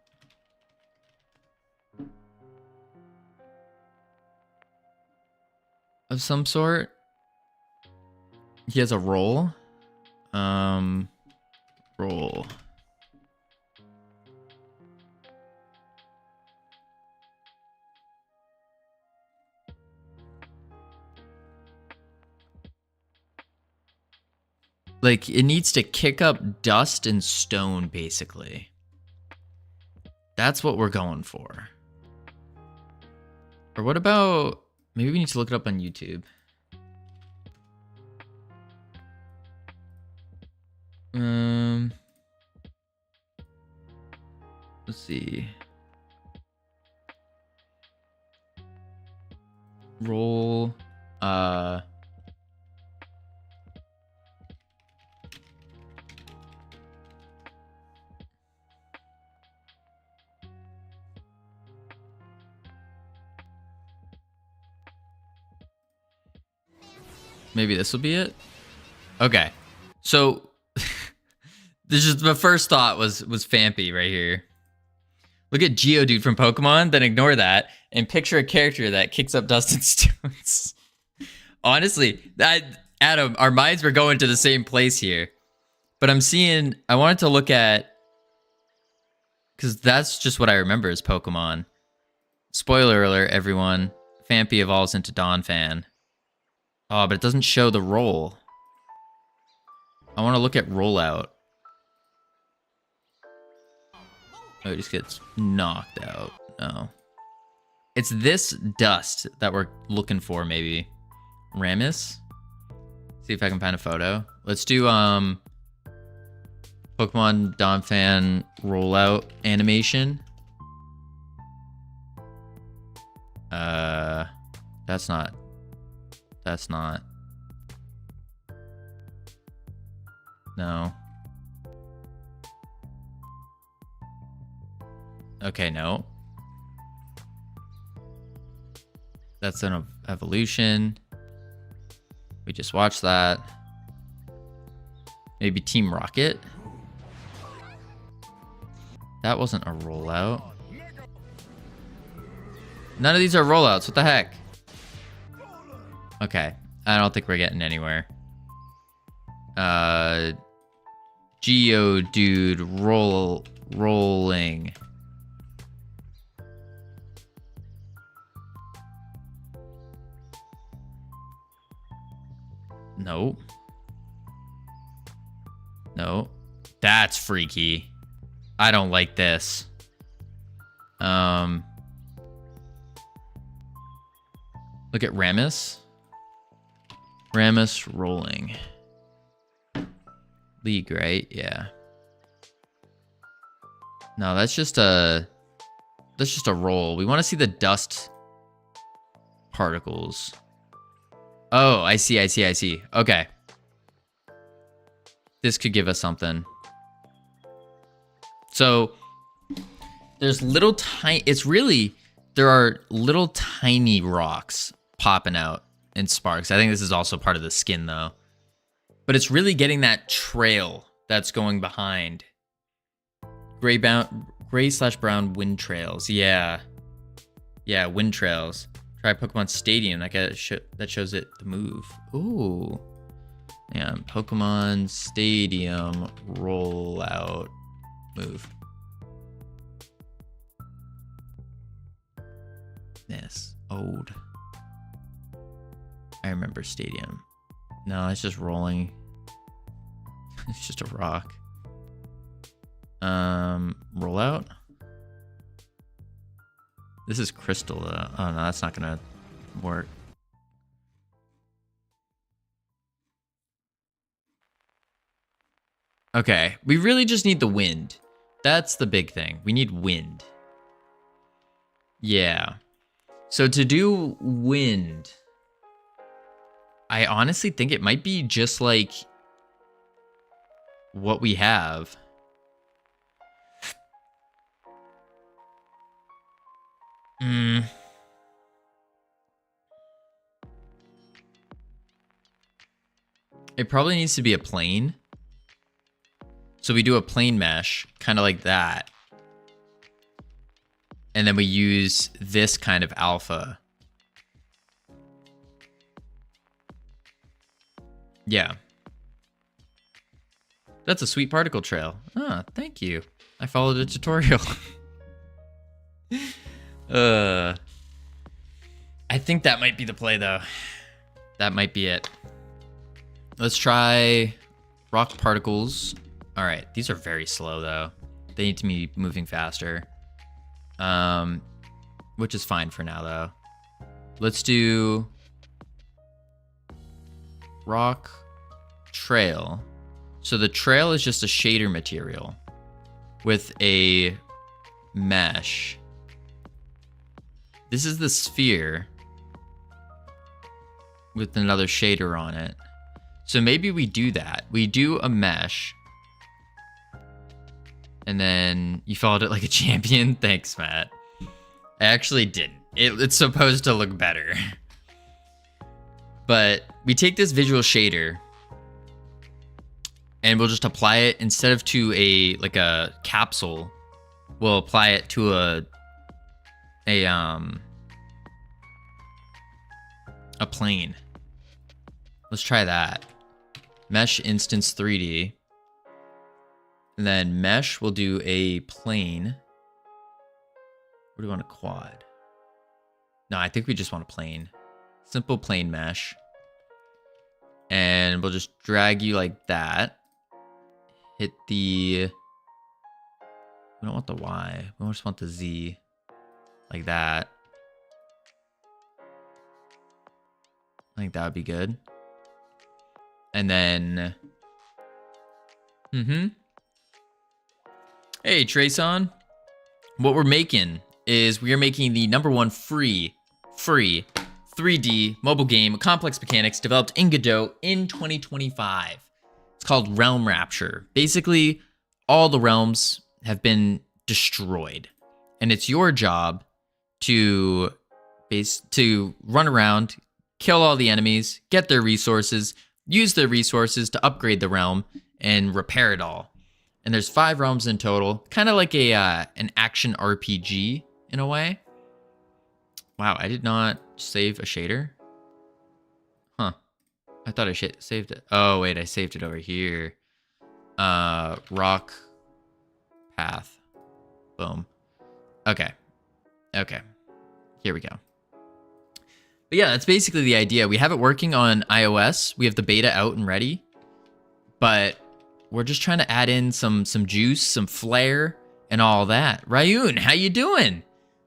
Of some sort? He has a role? Role. Like, it needs to kick up dust and stone, basically. That's what we're going for. Or what about... Maybe we need to look it up on YouTube. Let's see. Roll... Maybe this will be it. Okay, so this is the first thought was Fampy right here. Look at Geodude from Pokemon, then ignore that and picture a character that kicks up dust and stones. Honestly, Adam, our minds were going to the same place here, but I wanted to look at, because that's just what I remember as Pokemon. Spoiler alert, everyone. Fampy evolves into Donphan. Oh, but it doesn't show the roll. I want to look at rollout. Oh, it just gets knocked out. No. It's this dust that we're looking for, maybe. Ramus? See if I can find a photo. Let's do, Pokemon Donphan rollout animation. That's not. No. Okay, no. That's an evolution. We just watched that. Maybe Team Rocket. That wasn't a rollout. None of these are rollouts. What the heck? Okay. I don't think we're getting anywhere. Geodude rolling. No. No. That's freaky. I don't like this. Look at Ramus. Ramus rolling. League, right? Yeah. No, that's just a roll. We want to see the dust particles. Oh, I see. Okay. This could give us something. So there's little tiny, there are little tiny rocks popping out in sparks. I think this is also part of the skin though. But it's really getting that trail that's going behind. Gray/brown wind trails. Yeah. Yeah, wind trails. Try Pokemon Stadium. That shows it the move. Ooh. Yeah, Pokemon Stadium rollout move. This. Old. I remember Stadium. No, it's just rolling. It's just a rock. Rollout. This is crystal though. Oh no, that's not gonna work. Okay, we really just need the wind. That's the big thing. We need wind. Yeah. So to do wind, I honestly think it might be just like what we have. Mm. It probably needs to be a plane. So we do a plane mesh, kind of like that. And then we use this kind of alpha. Yeah. That's a sweet particle trail. Ah, thank you. I followed a tutorial. I think that might be the play, though. That might be it. Let's try rock particles. All right, these are very slow, though. They need to be moving faster. Which is fine for now, though. Let's do rock trail. So the trail is just a shader material with a mesh. This is the sphere with another shader on it. So maybe we do that. We do a mesh. And then you followed it like a champion. Thanks, Matt. I actually didn't. It's supposed to look better. But we take this visual shader and we'll just apply it instead of to a capsule. We'll apply it to a plane. Let's try that. Mesh instance 3D. And then mesh, we'll do a plane. What do we want, a quad? No, I think we just want a plane. Simple plane mesh. And we'll just drag you like that. Hit the... We don't want the Y. We just want the Z. Like that. I think that would be good. And then... Hey, Trayson. What we're making is we are making the #1 free 3D mobile game, complex mechanics developed in Godot in 2025. It's called Realm Rapture. Basically, all the realms have been destroyed, and it's your job to run around, kill all the enemies, get their resources, use their resources to upgrade the realm, and repair it all. And there's 5 realms in total, kind of like an action RPG in a way. Wow, I did not save a shader. Huh. I thought I saved it. Oh, wait, I saved it over here. Rock path. Boom. Okay. Here we go. But yeah, that's basically the idea. We have it working on iOS. We have the beta out and ready. But we're just trying to add in some juice, some flair, and all that. Ryun, how you doing?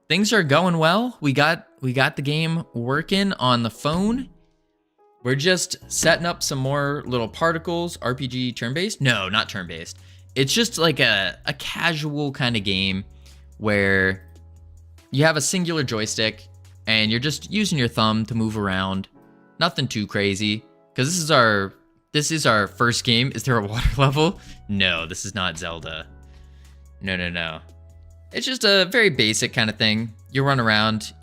Things are going well. We got the game working on the phone. We're just setting up some more little particles. RPG turn-based? No, not turn-based. It's just like a casual kind of game where you have a singular joystick and you're just using your thumb to move around. Nothing too crazy, because this is our first game. Is there a water level? No, this is not Zelda. No. It's just a very basic kind of thing. You run around,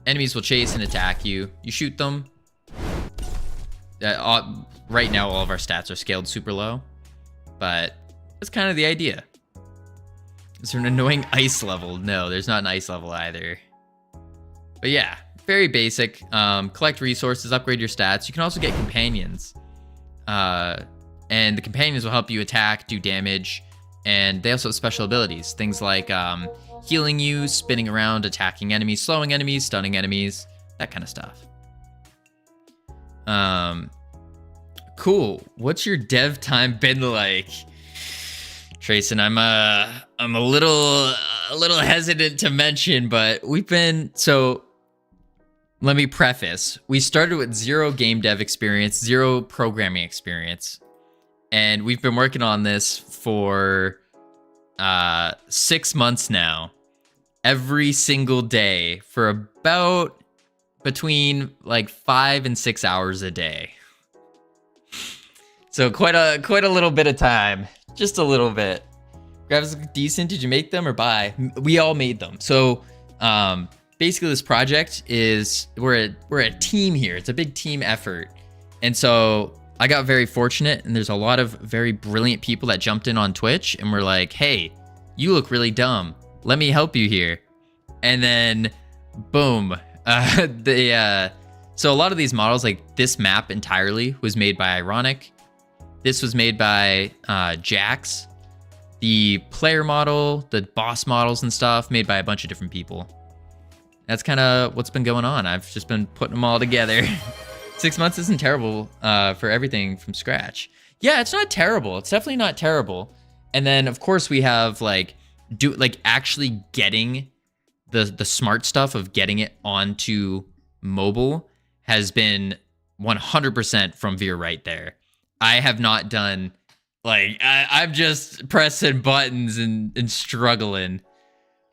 enemies will chase and attack you. You shoot them. Right now, all of our stats are scaled super low, but that's kind of the idea. Is there an annoying ice level? No, there's not an ice level either. But yeah, very basic. Collect resources, upgrade your stats. You can also get companions. And the companions will help you attack, do damage, and they also have special abilities. Things like healing you, spinning around, attacking enemies, slowing enemies, stunning enemies, that kind of stuff. Cool. What's your dev time been like? Trayson, I'm a little hesitant to mention, but let me preface. We started with 0 game dev experience, 0 programming experience. And we've been working on this for 6 months now. Every single day for about between like 5 and 6 hours a day. So quite a little bit of time. Just a little bit. Graphics look decent. Did you make them or buy? We all made them. So Basically, this project is we're a team here. It's a big team effort, and so I got very fortunate. And there's a lot of very brilliant people that jumped in on Twitch and were like, "Hey, you look really dumb. Let me help you here." And then, boom. So a lot of these models, like this map entirely, was made by Ironic. This was made by Jax. The player model, the boss models and stuff, made by a bunch of different people. That's kind of what's been going on. I've just been putting them all together. 6 months isn't terrible for everything from scratch. Yeah, it's not terrible. It's definitely not terrible. And then, of course, we have actually getting the smart stuff of getting it onto mobile has been 100% from Veer right there. I have not done, I'm just pressing buttons and struggling.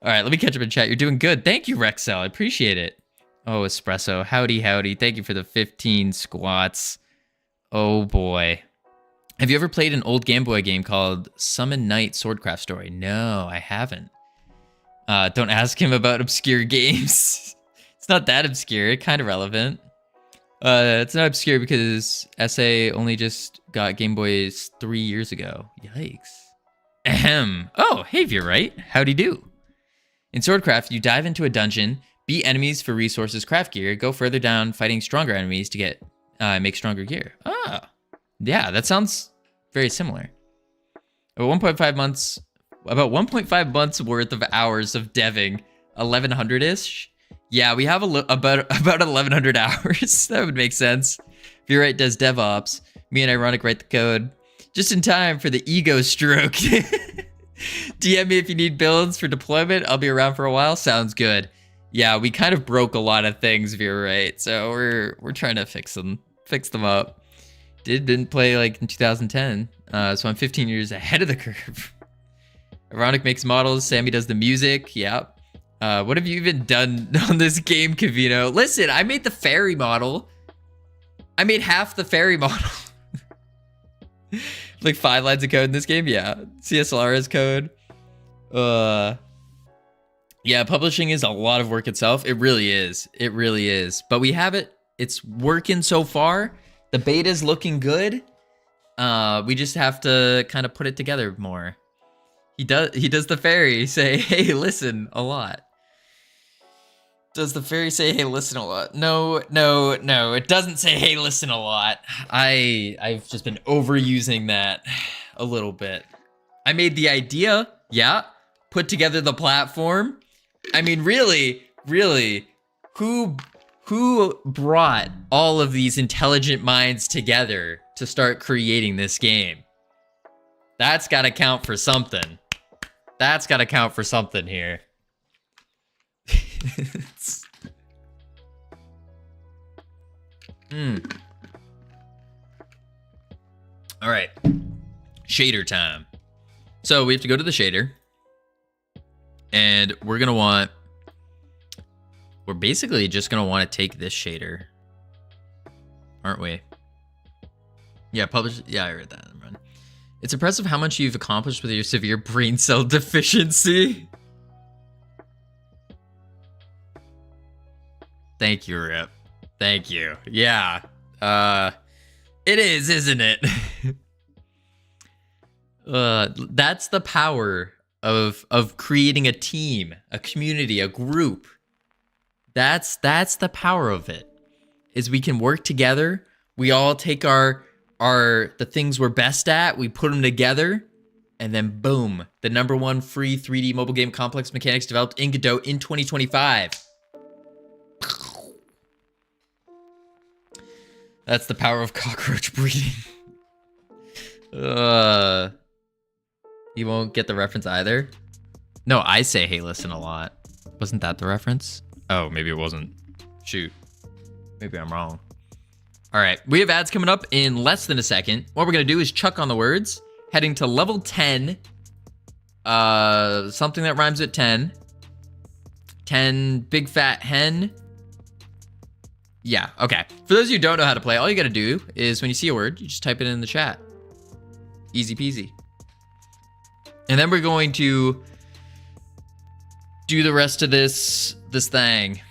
All right, let me catch up in chat. You're doing good. Thank you, Rexel. I appreciate it. Oh, Espresso. Howdy, howdy. Thank you for the 15 squats. Oh, boy. Have you ever played an old Game Boy game called Summon Knight Swordcraft Story? No, I haven't. Don't ask him about obscure games. It's not that obscure. Kind of relevant. It's not obscure because SA only just got Game Boys 3 years ago. Yikes. Ahem. Oh, hey, you're right. Howdy do. In Swordcraft, you dive into a dungeon, beat enemies for resources, craft gear, go further down, fighting stronger enemies to get make stronger gear. Ah, yeah, that sounds very similar. About 1.5 months worth of hours of deving, 1100-ish. Yeah, we have about 1100 hours. That would make sense. If you're right, does DevOps. Me and Ironic write the code just in time for the ego stroke. DM me if you need builds for deployment. I'll be around for a while. Sounds good. Yeah, we kind of broke a lot of things if you're right. So we're trying to fix them up. Didn't play in 2010. So I'm 15 years ahead of the curve. Ironic makes models. Sammy does the music. Yep. What have you even done on this game, Covino? Listen, I made the fairy model. I made half the fairy model. 5 lines of code in this game? Yeah. CSLR is code. Yeah, publishing is a lot of work itself. It really is. It really is. But we have it. It's working so far. The beta's looking good. We just have to kind of put it together more. He does the fairy say, "Hey, listen," a lot. Does the fairy say, "Hey, listen" a lot? No. It doesn't say, "Hey, listen" a lot. I've just been overusing that a little bit. I made the idea, yeah. Put together the platform. I mean, really, who brought all of these intelligent minds together to start creating this game? That's got to count for something. That's got to count for something here. All right. Shader time. So we have to go to the shader. And we're basically just going to want to take this shader. Aren't we? Yeah, publish. Yeah, I read that. It's impressive how much you've accomplished with your severe brain cell deficiency. Thank you, Rip. Thank you. Yeah. It is, isn't it? That's the power of creating a team, a community, a group. That's the power of it. Is we can work together. We all take the things we're best at, we put them together, and then boom, the #1 free 3D mobile game complex mechanics developed in Godot in 2025. That's the power of cockroach breeding. You won't get the reference either? No, I say "Hey, listen" a lot. Wasn't that the reference? Oh, maybe it wasn't. Shoot. Maybe I'm wrong. All right, we have ads coming up in less than a second. What we're gonna do is chuck on the words, heading to level 10. Something that rhymes with 10. 10 big fat hen. Yeah, okay. For those of you who don't know how to play, all you gotta do is when you see a word, you just type it in the chat. Easy peasy. And then we're going to do the rest of this this thing.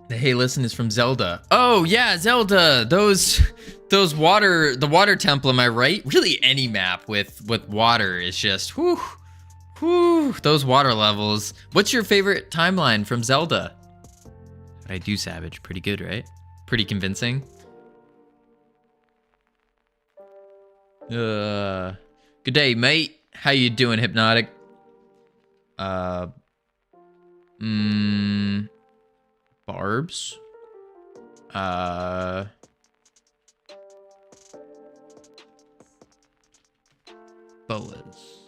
The hey listen is from Zelda. Oh yeah, Zelda. The water temple, am I right? Really any map with water is just whew. Those water levels. What's your favorite timeline from Zelda? How'd I do, Savage? Pretty good, right? Pretty convincing. Good day, mate. How you doing, Hypnotic? Barbs? Boas.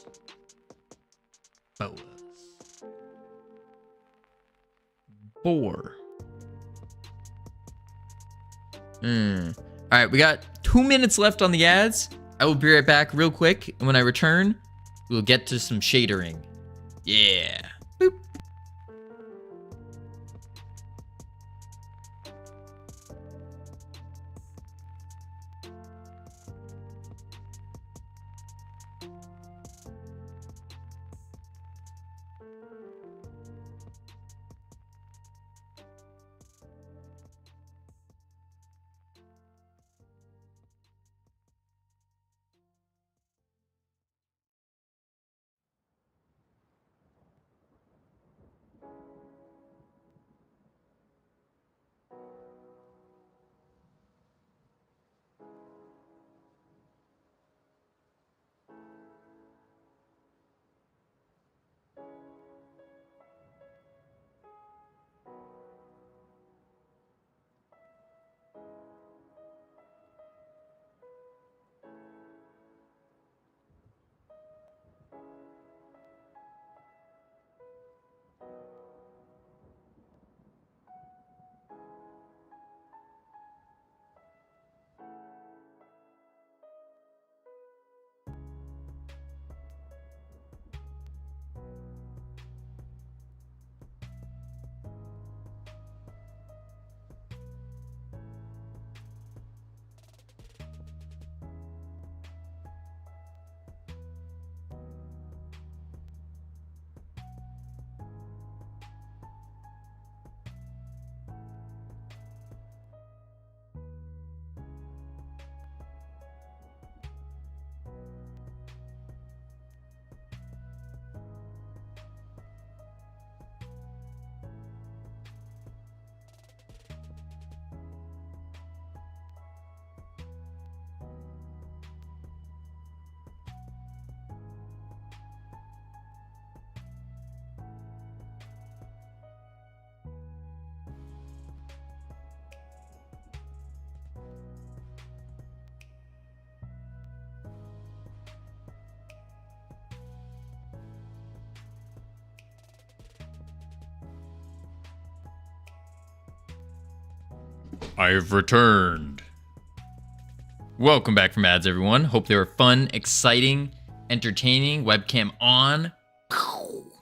Boar. Alright, we got 2 minutes left on the ads. I will be right back real quick, and when I return, we'll get to some shadering. Yeah. Boop. I've returned. Welcome back from ads, everyone. Hope they were fun, exciting, entertaining. Webcam on. All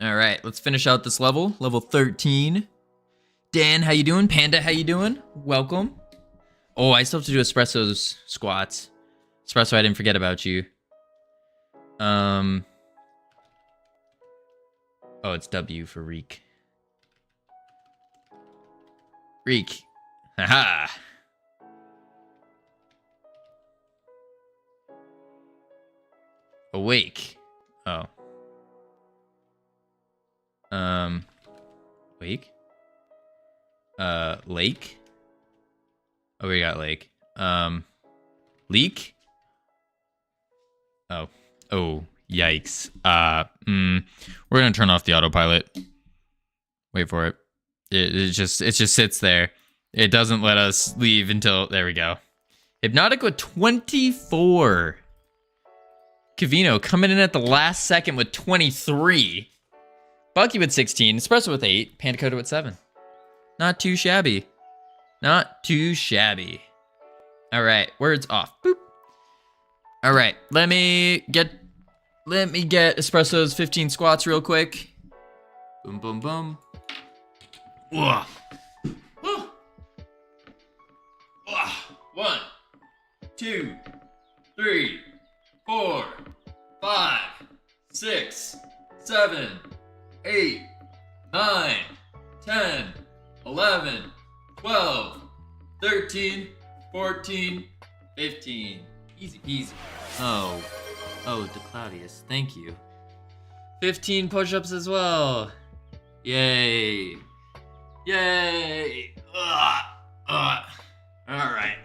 right, let's finish out this level. Level 13. Dan, how you doing? Panda, how you doing? Welcome. Oh, I still have to do Espresso's squats. Espresso, I didn't forget about you. Oh, it's W for Reek. Reek. Haha. Awake. Oh. Wake. Lake. Oh, we got lake. Leak. Oh. Oh, yikes. We're gonna turn off the autopilot. Wait for it. It just sits there. It doesn't let us leave until, there we go. Hypnotic with 24. Covino coming in at the last second with 23. Bucky with 16. Espresso with 8. Panda Coda with 7. Not too shabby. Not too shabby. All right, words off. Boop. All right, let me get Espresso's 15 squats real quick. Boom, boom, boom. Whoa. 1, 2, 3, 4, 5, 6, 7, 8, 9, 10, 11, 12, 13, 14, 15. Easy peasy. Oh, DeClaudius, thank you. 15 push-ups as well. Yay. Yay. All right.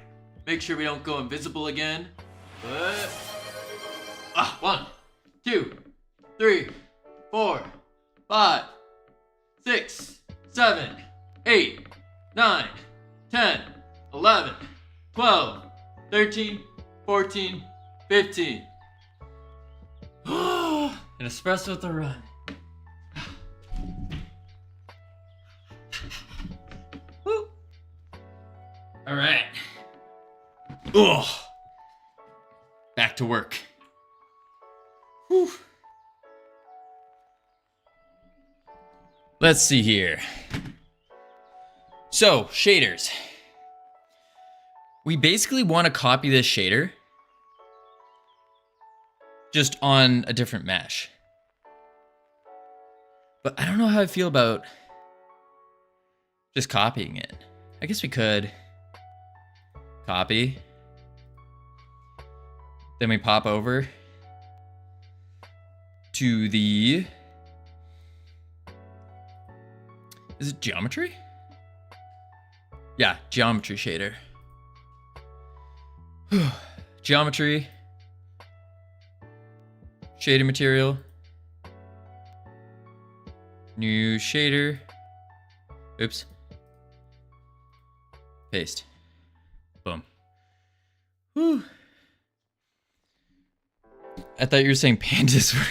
Make sure we don't go invisible again. But 1, 2, 3, 4, 5, 6, 7, 8, 9, 10, 11, 12, 13, 14, 15. An espresso with a run. Woo. All right. Back to work. Whew. Let's see here. So, shaders. We basically want to copy this shader just on a different mesh. But I don't know how I feel about just copying it. I guess we could copy. Then we pop over to the... Is it geometry? Yeah, geometry shader. Geometry. Shader material. New shader. Oops. Paste. Boom. Whew. I thought you were saying pandas were...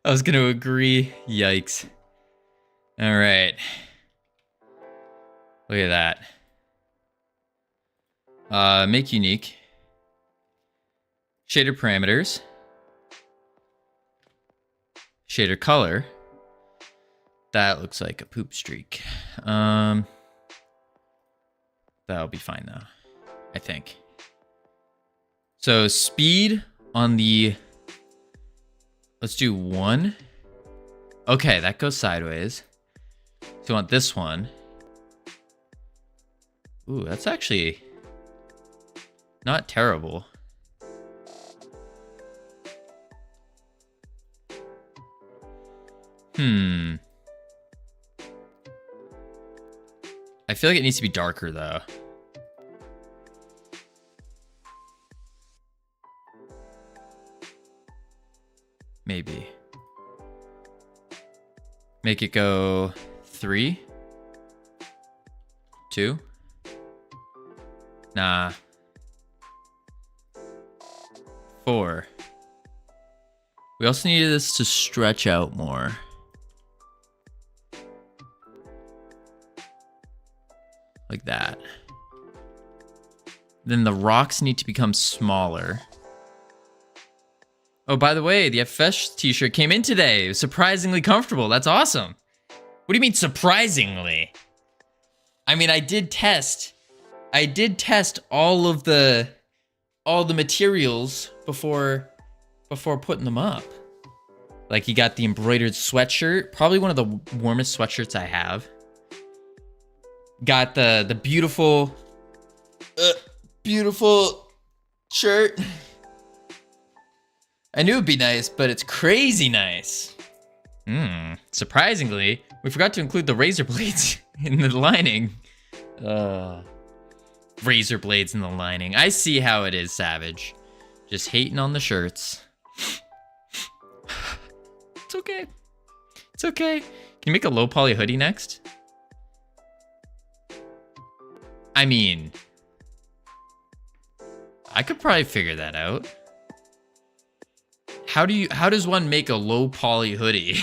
I was going to agree. Yikes. All right. Look at that. Make unique. Shader parameters. Shader color. That looks like a poop streak. That'll be fine though, I think. So speed on the, let's do 1. Okay, that goes sideways. So we want this one. Ooh, that's actually not terrible. I feel like it needs to be darker though. Maybe. Make it go 3, 2. Nah. 4. We also need this to stretch out more. Like that. Then the rocks need to become smaller. Oh, by the way, the FS t-shirt came in today. It was surprisingly comfortable. That's awesome. What do you mean surprisingly? I mean, I did test all the materials before putting them up. Like, you got the embroidered sweatshirt, probably one of the warmest sweatshirts I have. Got the beautiful shirt. I knew it'd be nice, but it's crazy nice. Surprisingly, we forgot to include the razor blades in the lining. Razor blades in the lining. I see how it is, Savage. Just hating on the shirts. It's okay. It's okay. Can you make a low poly hoodie next? I mean, I could probably figure that out. How does one make a low poly hoodie?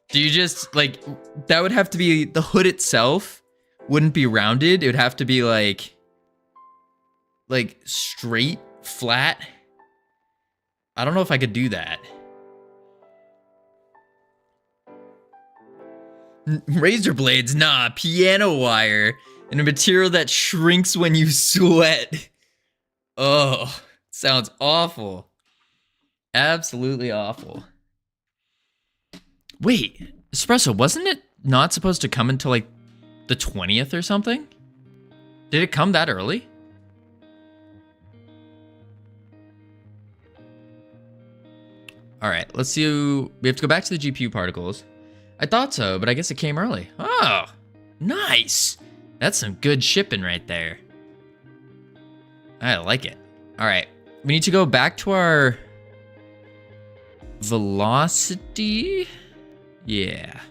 Do you just, like, that would have to be, the hood itself wouldn't be rounded. It would have to be like straight, flat. I don't know if I could do that. Razor blades, nah, piano wire. And a material that shrinks when you sweat. Oh, sounds awful. Absolutely awful. Wait, Espresso, wasn't it not supposed to come until like the 20th or something? Did it come that early? All right, let's see. We have to go back to the GPU particles. I thought so, but I guess it came early. Oh, nice. That's some good shipping right there. I like it. All right, we need to go back to our velocity. Yeah.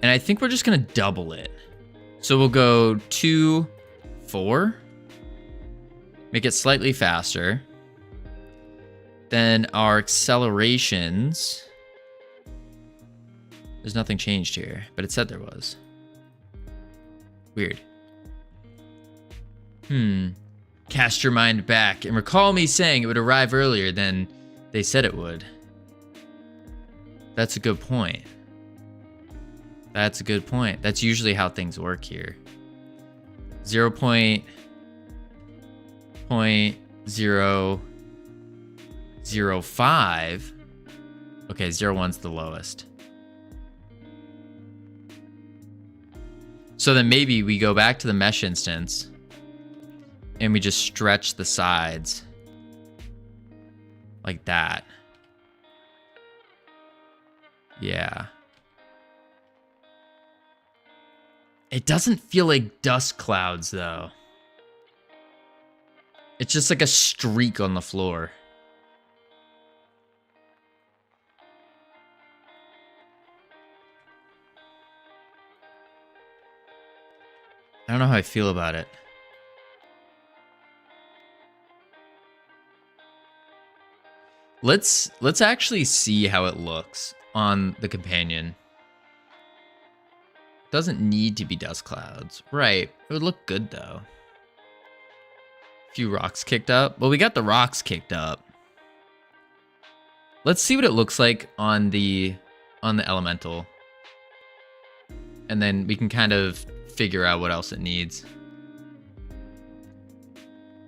And I think we're just gonna double it. So we'll go 2, 4. Make it slightly faster. Then our accelerations. There's nothing changed here, but it said there was. Weird. Cast your mind back and recall me saying it would arrive earlier than they said it would. That's a good point. That's a good point. That's usually how things work here. 0.005. Okay, 0.1's the lowest. So then maybe we go back to the mesh instance and we just stretch the sides like that. Yeah. It doesn't feel like dust clouds though. It's just like a streak on the floor. I don't know how I feel about it. Let's actually see how it looks on the companion. Doesn't need to be dust clouds. Right. It would look good though. A few rocks kicked up. Well, we got the rocks kicked up. Let's see what it looks like on the elemental. And then we can kind of figure out what else it needs.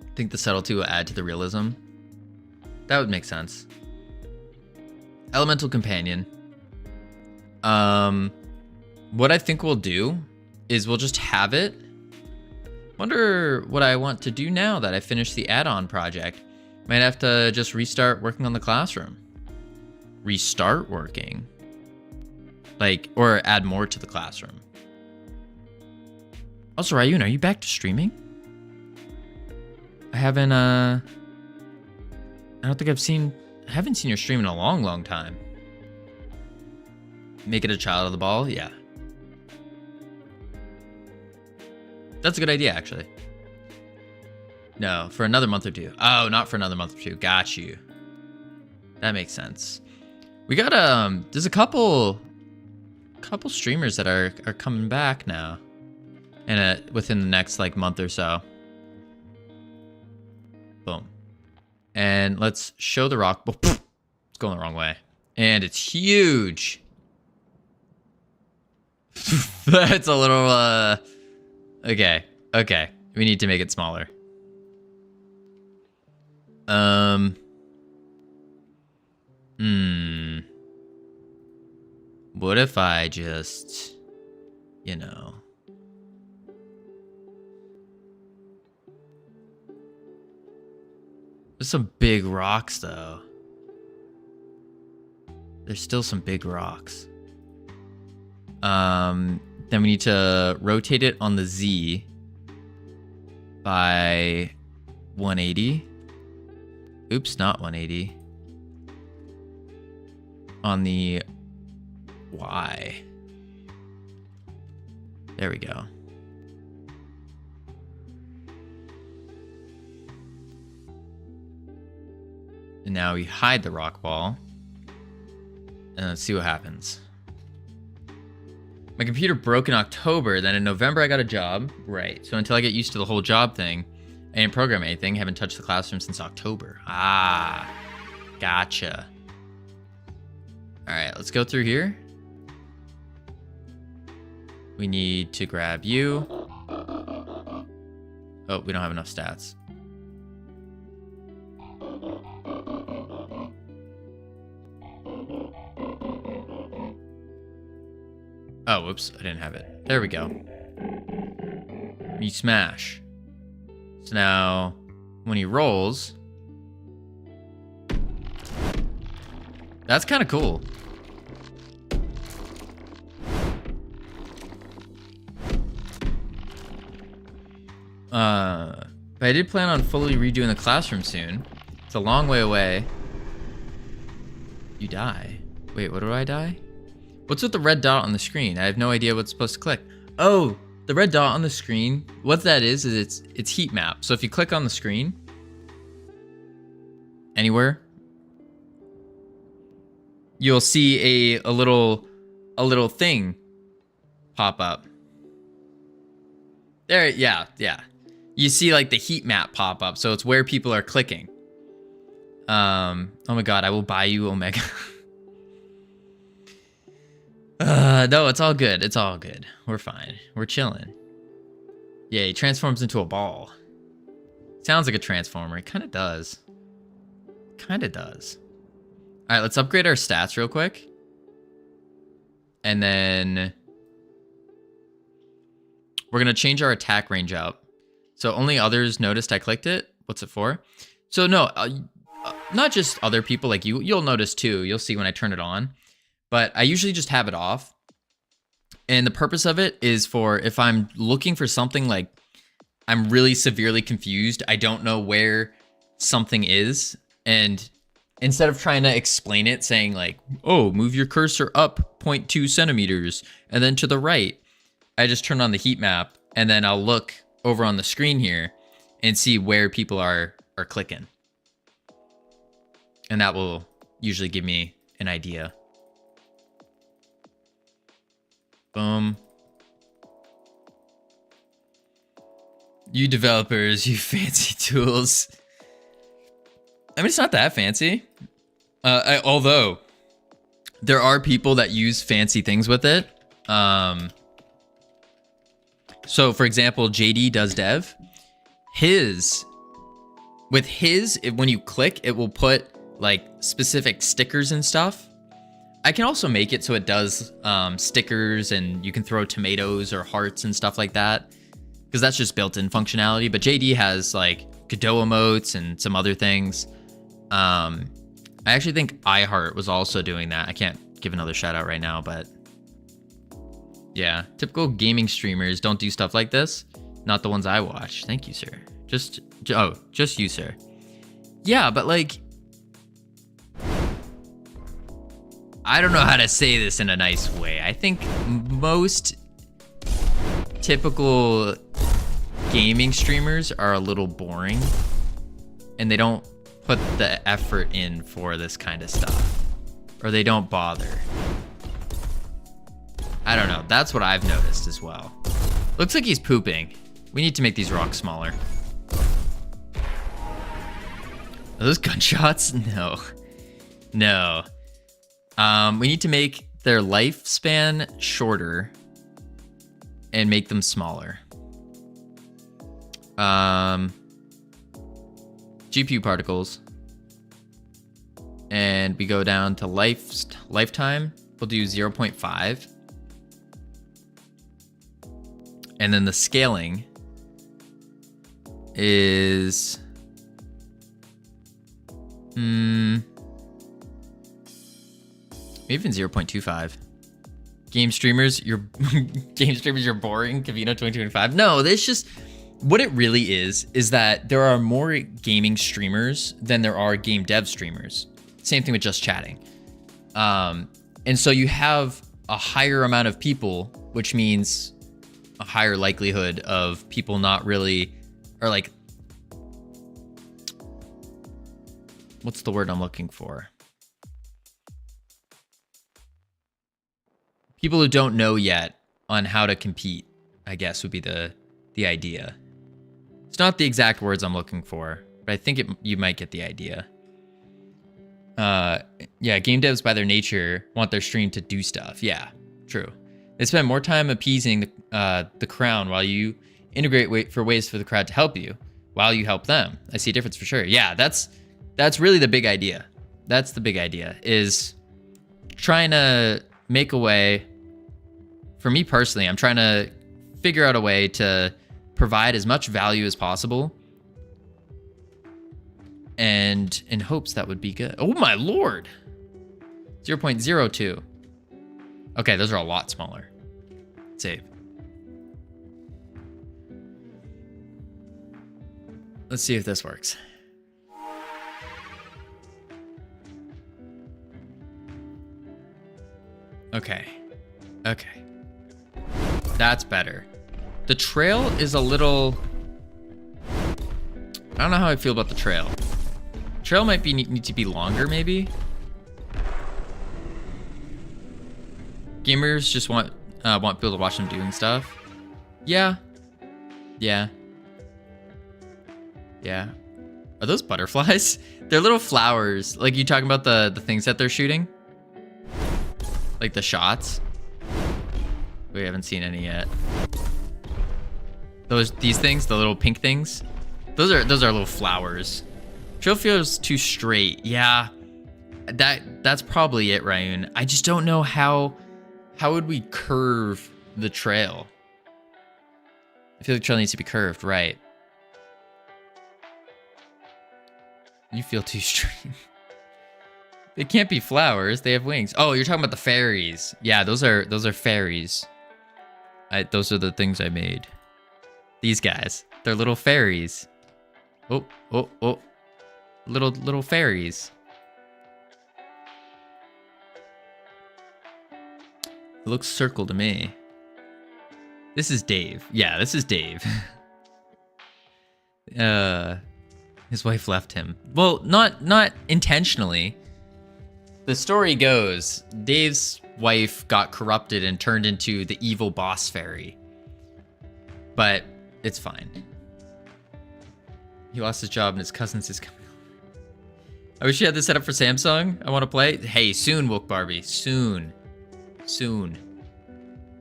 I think the subtlety will add to the realism. That would make sense. Elemental companion. What I think we'll do is we'll just have it. Wonder what I want to do now that I finished the add-on project. Might have to just restart working on the classroom. Restart working. Like, or add more to the classroom. Also, Ryun, are you back to streaming? I haven't, I don't think I haven't seen your stream in a long, long time. Make it a child of the ball? Yeah. That's a good idea, actually. No, for another month or two. Oh, not for another month or two. Got you. That makes sense. We got, there's a couple streamers that are coming back now. And within the next, like, month or so. Boom. And let's show the rock. It's going the wrong way. And it's huge. That's a little, okay. Okay. We need to make it smaller. What if I just, you know. There's some big rocks, though. There's still some big rocks. Then we need to rotate it on the Z by 180. Oops, not 180. On the Y. There we go. And now we hide the rock wall. And let's see what happens. My computer broke in October, then in November I got a job. Right, so until I get used to the whole job thing, I didn't program anything, haven't touched the classroom since October. Ah, gotcha. All right, let's go through here. We need to grab you. Oh, we don't have enough stats. Oh, whoops, I didn't have it. There we go. You smash. So now, when he rolls, that's kind of cool. But I did plan on fully redoing the classroom soon. It's a long way away. You die. Wait, what do I die? What's with the red dot on the screen? I have no idea what's supposed to click. Oh, the red dot on the screen. What that is it's heat map. So if you click on the screen, anywhere, you'll see a little thing pop up. There, yeah. You see like the heat map pop up, so it's where people are clicking. Oh my god, I will buy you Omega. No, it's all good. It's all good. We're fine. We're chilling. Yeah, he transforms into a ball. Sounds like a transformer. It kind of does. Kind of does. All right, let's upgrade our stats real quick. And then we're going to change our attack range up. So only others noticed I clicked it. What's it for? So no, not just other people like you. You'll notice too. You'll see when I turn it on. But I usually just have it off. And the purpose of it is for if I'm looking for something like I'm really severely confused, I don't know where something is. And instead of trying to explain it, saying like, oh, move your cursor up 0.2 centimeters and then to the right, I just turn on the heat map and then I'll look over on the screen here and see where people are clicking. And that will usually give me an idea. Boom. You developers, you fancy tools. I mean, it's not that fancy. Although, there are people that use fancy things with it. So, for example, JD does dev. When you click, it will put like specific stickers and stuff. I can also make it so it does stickers and you can throw tomatoes or hearts and stuff like that, because that's just built-in functionality. But JD has like Godot emotes and some other things. I actually think iHeart was also doing that. I can't give another shout out right now, but yeah, typical gaming streamers don't do stuff like this. Not the ones I watch. Thank you, sir. Just you, sir. Yeah, but like, I don't know how to say this in a nice way. I think most typical gaming streamers are a little boring and they don't put the effort in for this kind of stuff, or they don't bother. I don't know. That's what I've noticed as well. Looks like he's pooping. We need to make these rocks smaller. Are those gunshots? No. No. We need to make their lifespan shorter and make them smaller. GPU particles. And we go down to lifetime. We'll do 0.5. And then the scaling is even 0.25. Game streamers, you're boring. Covino 2025. No, this just what it really is that there are more gaming streamers than there are game dev streamers. Same thing with just chatting. And so you have a higher amount of people, which means a higher likelihood of people not really, or like, what's the word I'm looking for? People who don't know yet on how to compete, I guess, would be the idea. It's not the exact words I'm looking for, but I think you might get the idea. Yeah, game devs by their nature want their stream to do stuff. Yeah, true. They spend more time appeasing the crown while you integrate for ways for the crowd to help you while you help them. I see a difference for sure. Yeah, that's really the big idea. That's the big idea, is trying to make a way for me personally, I'm trying to figure out a way to provide as much value as possible. And in hopes that would be good. Oh my lord. 0.02. Okay, those are a lot smaller. Save. Let's see if this works. Okay. Okay. That's better. The trail is a little... I don't know how I feel about the trail. Trail might be need to be longer, maybe. Gamers just want people to watch them doing stuff. Yeah. Yeah. Yeah. Are those butterflies? They're little flowers. Like, you talking about the things that they're shooting? Like the shots? We haven't seen any yet. These things, the little pink things. Those are little flowers. Trail feels too straight. Yeah. That's probably it, Ryun. I just don't know how would we curve the trail? I feel like the trail needs to be curved, right? You feel too straight. They can't be flowers. They have wings. Oh, you're talking about the fairies. Yeah, those are fairies. Those are the things I made. These guys. They're little fairies. Oh, oh, oh. Little fairies. It looks circle to me. This is Dave. Yeah, this is Dave. His wife left him. Well, not intentionally. The story goes, Dave's wife got corrupted and turned into the evil boss fairy. But it's fine. He lost his job and his cousins is coming over. I wish you had this set up for Samsung. I want to play. Hey, soon, Woke Barbie. Soon. Soon.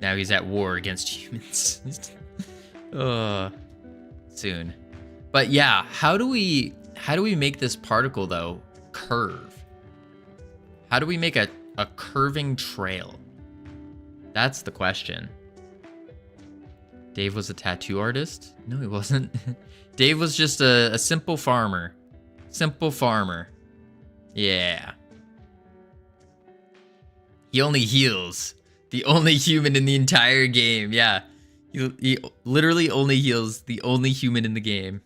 Now he's at war against humans. Soon. But yeah, how do we make this particle though curve? How do we make a curving trail? That's the question. Dave was a tattoo artist? No, he wasn't. Dave was just a simple farmer. Simple farmer. Yeah. He only heals. The only human in the entire game. Yeah. He literally only heals the only human in the game.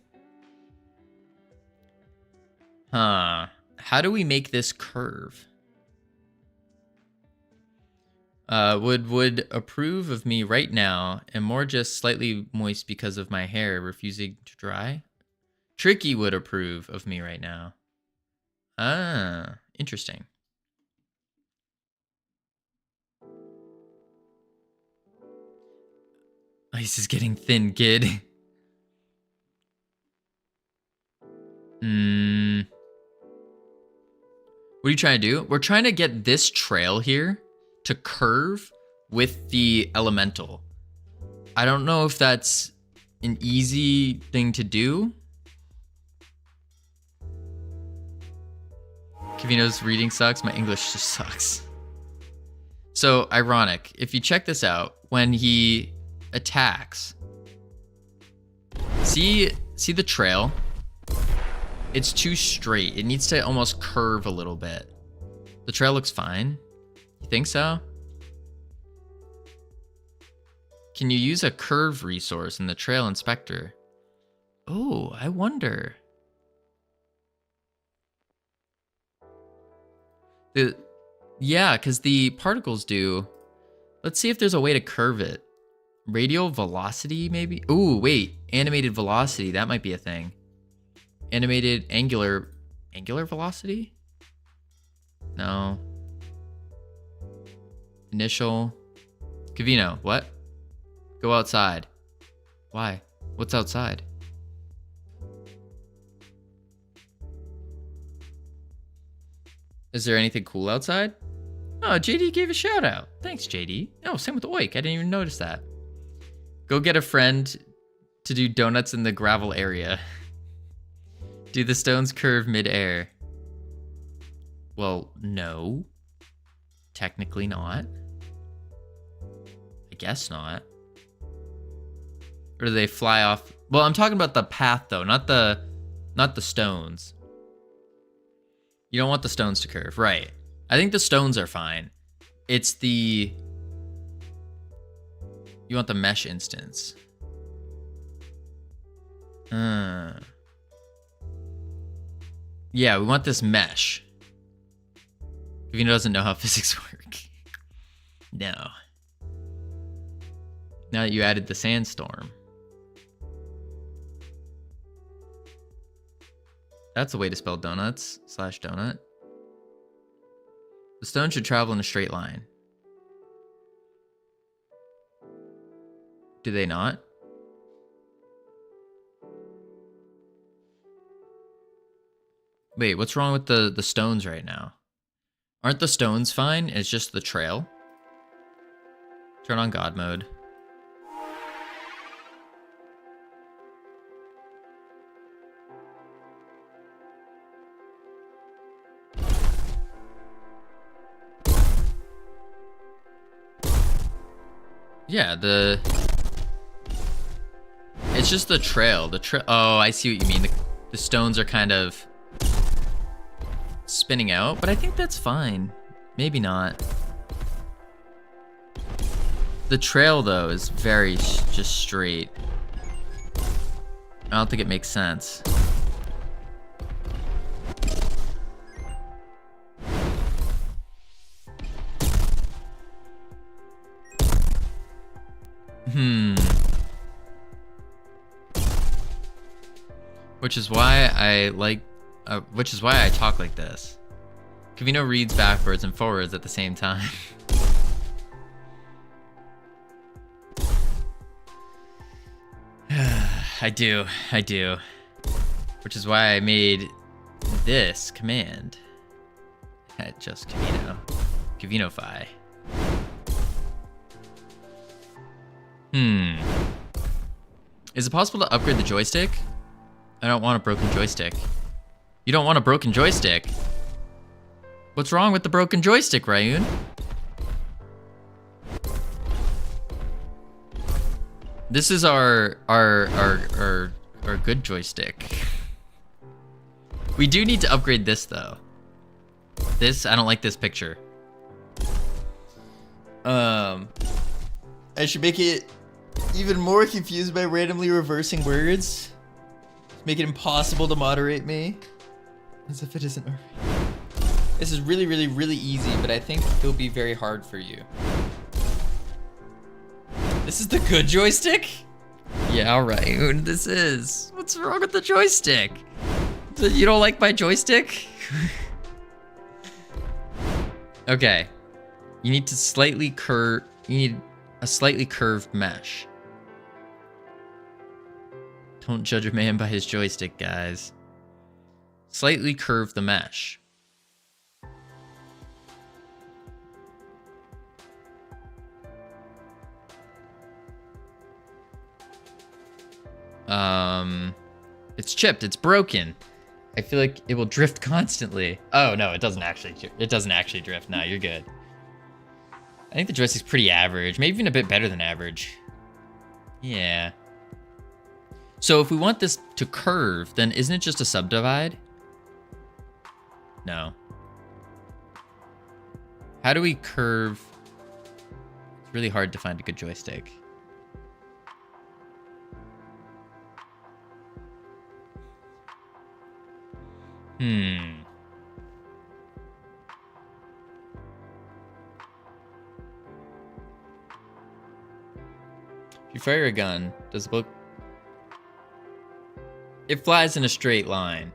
Huh. How do we make this curve? Would approve of me right now, and more just slightly moist because of my hair refusing to dry. Tricky would approve of me right now. Ah, interesting. Ice is getting thin, kid. What are you trying to do? We're trying to get this trail here to curve with the elemental. I don't know if that's an easy thing to do. Covino's reading sucks. My English just sucks. So ironic. If you check this out, when he attacks, see the trail? It's too straight. It needs to almost curve a little bit. The trail looks fine. You think so? Can you use a curve resource in the trail inspector? Oh, I wonder. Yeah, because the particles do. Let's see if there's a way to curve it. Radial velocity, maybe? Ooh, wait. Animated velocity. That might be a thing. Animated angular velocity? No. Initial. Covino, what? Go outside. Why? What's outside? Is there anything cool outside? Oh, JD gave a shout out. Thanks, JD. Oh, same with Oik. I didn't even notice that. Go get a friend to do donuts in the gravel area. Do the stones curve mid-air? Well, no. Technically not. I guess not. Or do they fly off? Well, I'm talking about the path though, not the stones. You don't want the stones to curve, right? I think the stones are fine. It's the... You want the mesh instance. Yeah, we want this mesh. Covino doesn't know how physics work. No. Now that you added the sandstorm. That's a way to spell donuts / donut. The stone should travel in a straight line. Do they not? Wait, what's wrong with the stones right now? Aren't the stones fine? It's just the trail. Turn on God mode. Yeah, it's just the trail. Oh, I see what you mean. The stones are kind of spinning out, but I think that's fine. Maybe not. The trail, though, is very just straight. I don't think it makes sense. Which is why I talk like this. Covino reads backwards and forwards at the same time. I do. Which is why I made this command at just Covino. Covinofy. Is it possible to upgrade the joystick? I don't want a broken joystick. You don't want a broken joystick? What's wrong with the broken joystick, Ryun? This is our good joystick. We do need to upgrade this though. I don't like this picture. I should make it even more confused by randomly reversing words. Make it impossible to moderate me. As if it isn't already. This is really, really, really easy, but I think it'll be very hard for you. This is the good joystick? Yeah, alright. This is. What's wrong with the joystick? You don't like my joystick? Okay. You need to slightly curve. You need a slightly curved mesh. Don't judge a man by his joystick, guys. Slightly curve the mesh. It's chipped. It's broken. I feel like it will drift constantly. Oh no, it doesn't actually. It doesn't actually drift. No, you're good. I think the joystick's pretty average, maybe even a bit better than average. Yeah. So if we want this to curve, then isn't it just a subdivide? No. How do we curve? It's really hard to find a good joystick. If you fire a gun, does the book... It flies in a straight line.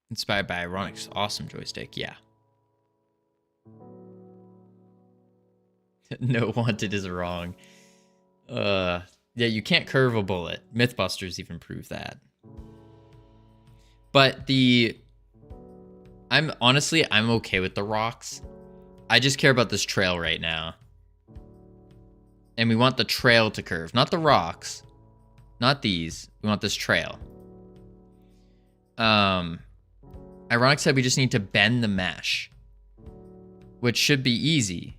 Inspired by Ironic's awesome joystick, yeah. No, wanted is wrong. Yeah, you can't curve a bullet. Mythbusters even prove that. But I'm okay with the rocks. I just care about this trail right now. And we want the trail to curve, not the rocks. Not these. We want this trail. Ironic said we just need to bend the mesh, which should be easy,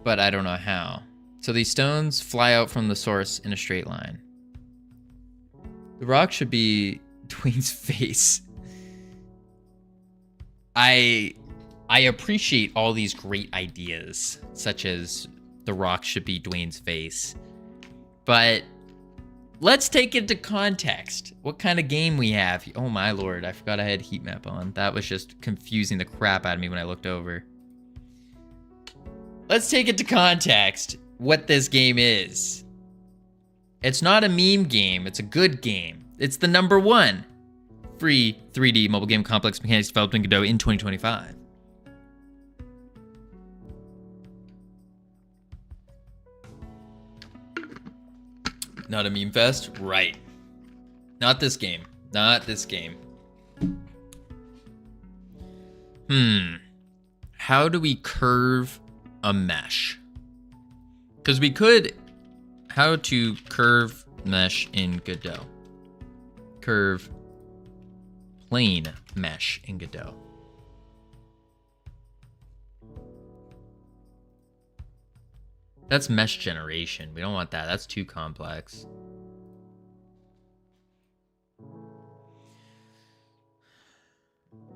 but I don't know how. So these stones fly out from the source in a straight line. The rock should be Dwayne's face. I appreciate all these great ideas, such as the rock should be Dwayne's face. But let's take it into context. What kind of game we have? Oh my lord, I forgot I had heat map on. That was just confusing the crap out of me when I looked over. Let's take it to context what this game is. It's not a meme game, it's a good game. It's the #1 free 3D mobile game complex mechanics developed in Godot in 2025. Not a meme fest? Right. Not this game. Not this game. How do we curve a mesh? Because we could... How to curve mesh in Godot. Curve plane mesh in Godot. That's mesh generation. We don't want that. That's too complex.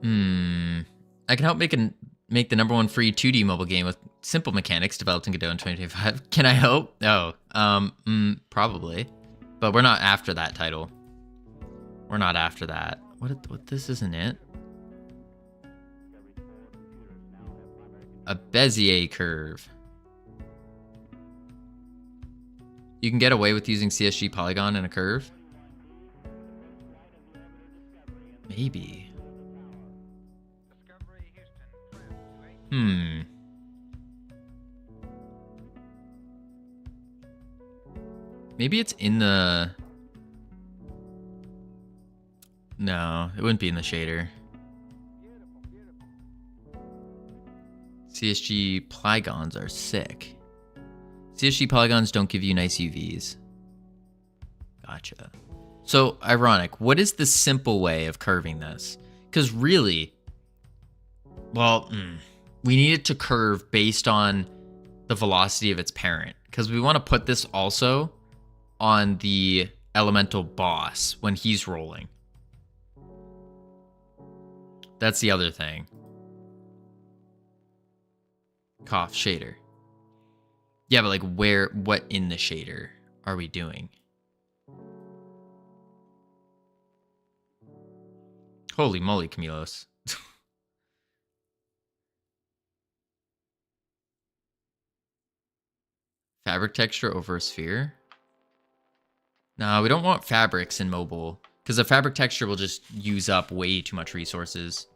I can help make the #1 free 2D mobile game with simple mechanics developed in Godot in 2025. Can I help? Oh, probably. But we're not after that title. We're not after that. What this isn't it? A Bezier curve. You can get away with using CSG polygon in a curve? Maybe. Maybe it's in the... No, it wouldn't be in the shader. CSG polygons are sick. CSG polygons don't give you nice UVs. Gotcha. So, ironic. What is the simple way of curving this? Because really, well, we need it to curve based on the velocity of its parent. Because we want to put this also on the elemental boss when he's rolling. That's the other thing. Cough shader. Yeah, but like what in the shader are we doing? Holy moly, Camilos. Fabric texture over a sphere? No, we don't want fabrics in mobile, because the fabric texture will just use up way too much resources.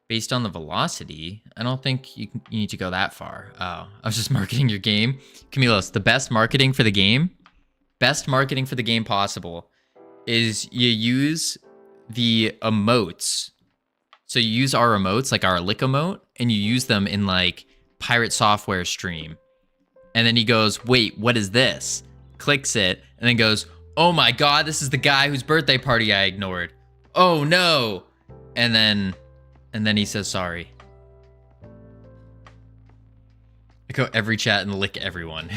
Based on the velocity, I don't think you need to go that far. Oh, I was just marketing your game. Camilos, the best marketing for the game possible is you use the emotes. So you use our emotes, like our lick emote, and you use them in like Pirate Software stream. And then he goes, wait, what is this? Clicks it, and then goes, oh my god, this is the guy whose birthday party I ignored. Oh no. And then he says sorry. I go every chat and lick everyone.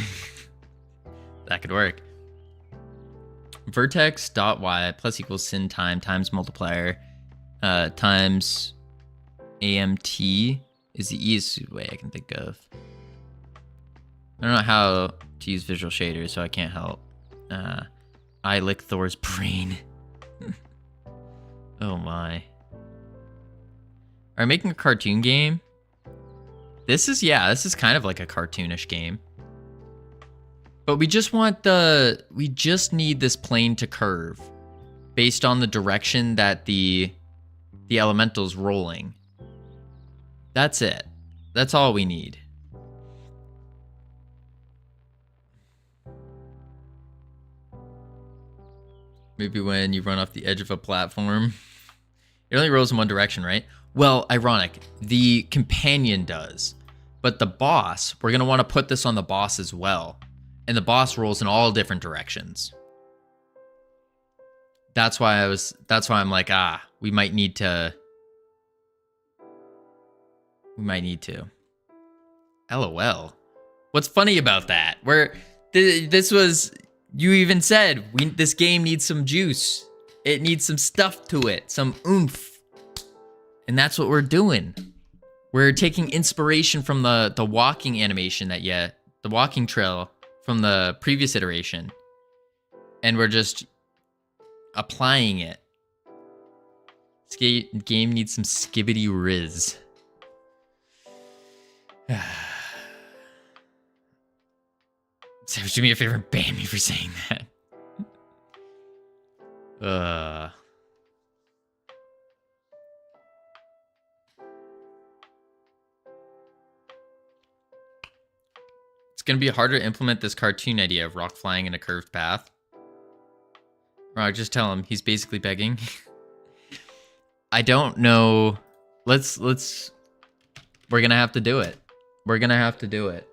That could work. Vertex.y plus equals sin time times multiplier times AMT is the easiest way I can think of. I don't know how to use visual shaders, so I can't help. I lick Thor's brain. Oh my. Are we making a cartoon game? This is kind of like a cartoonish game. But we just need this plane to curve based on the direction that the elemental's rolling. That's it. That's all we need. Maybe when you run off the edge of a platform. It only rolls in one direction, right? Well, ironic. The companion does. But the boss, we're going to want to put this on the boss as well. And the boss rolls in all different directions. That's why I'm like, we might need to We might need to. LOL. What's funny about that? This was, you even said, this game needs some juice. It needs some stuff to it, some oomph. And that's what we're doing. We're taking inspiration from the walking animation the walking trail from the previous iteration. And we're just applying it. This game needs some skibbity riz. Savage, do me a favor and ban me for saying that. It's gonna be harder to implement this cartoon idea of rock flying in a curved path. Right, just tell him. He's basically begging. I don't know. We're gonna have to do it. We're gonna have to do it.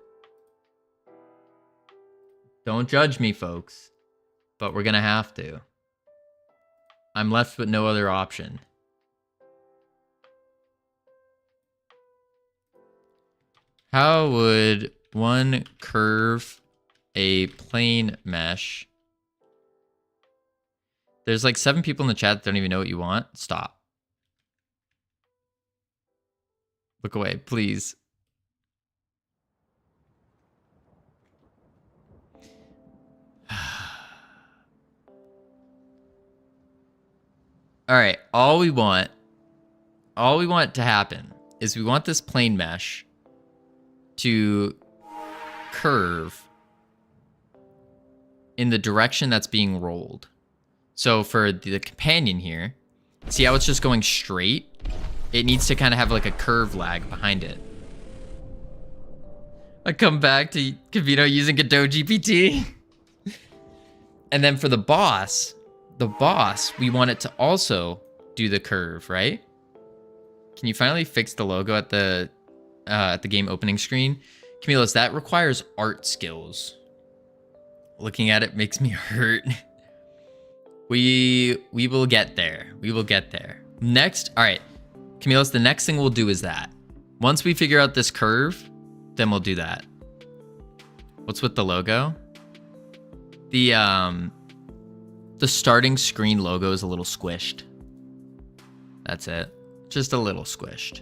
Don't judge me, folks. But we're gonna have to. I'm left with no other option. How would one curve a plane mesh? There's like 7 people in the chat that don't even know what you want. Stop. Look away, please. All right, all we want to happen is we want this plane mesh to curve in the direction that's being rolled. So for the companion here, see how it's just going straight? It needs to kind of have like a curve lag behind it. I come back to Covino using Godot GPT. And then for the boss, we want it to also do the curve, right? Can you finally fix the logo at the game opening screen? Camilos, that requires art skills. Looking at it makes me hurt. We will get there. We will get there. Next, all right, Camilos, the next thing we'll do is that. Once we figure out this curve, then we'll do that. What's with the logo? The starting screen logo is a little squished. That's it. Just a little squished.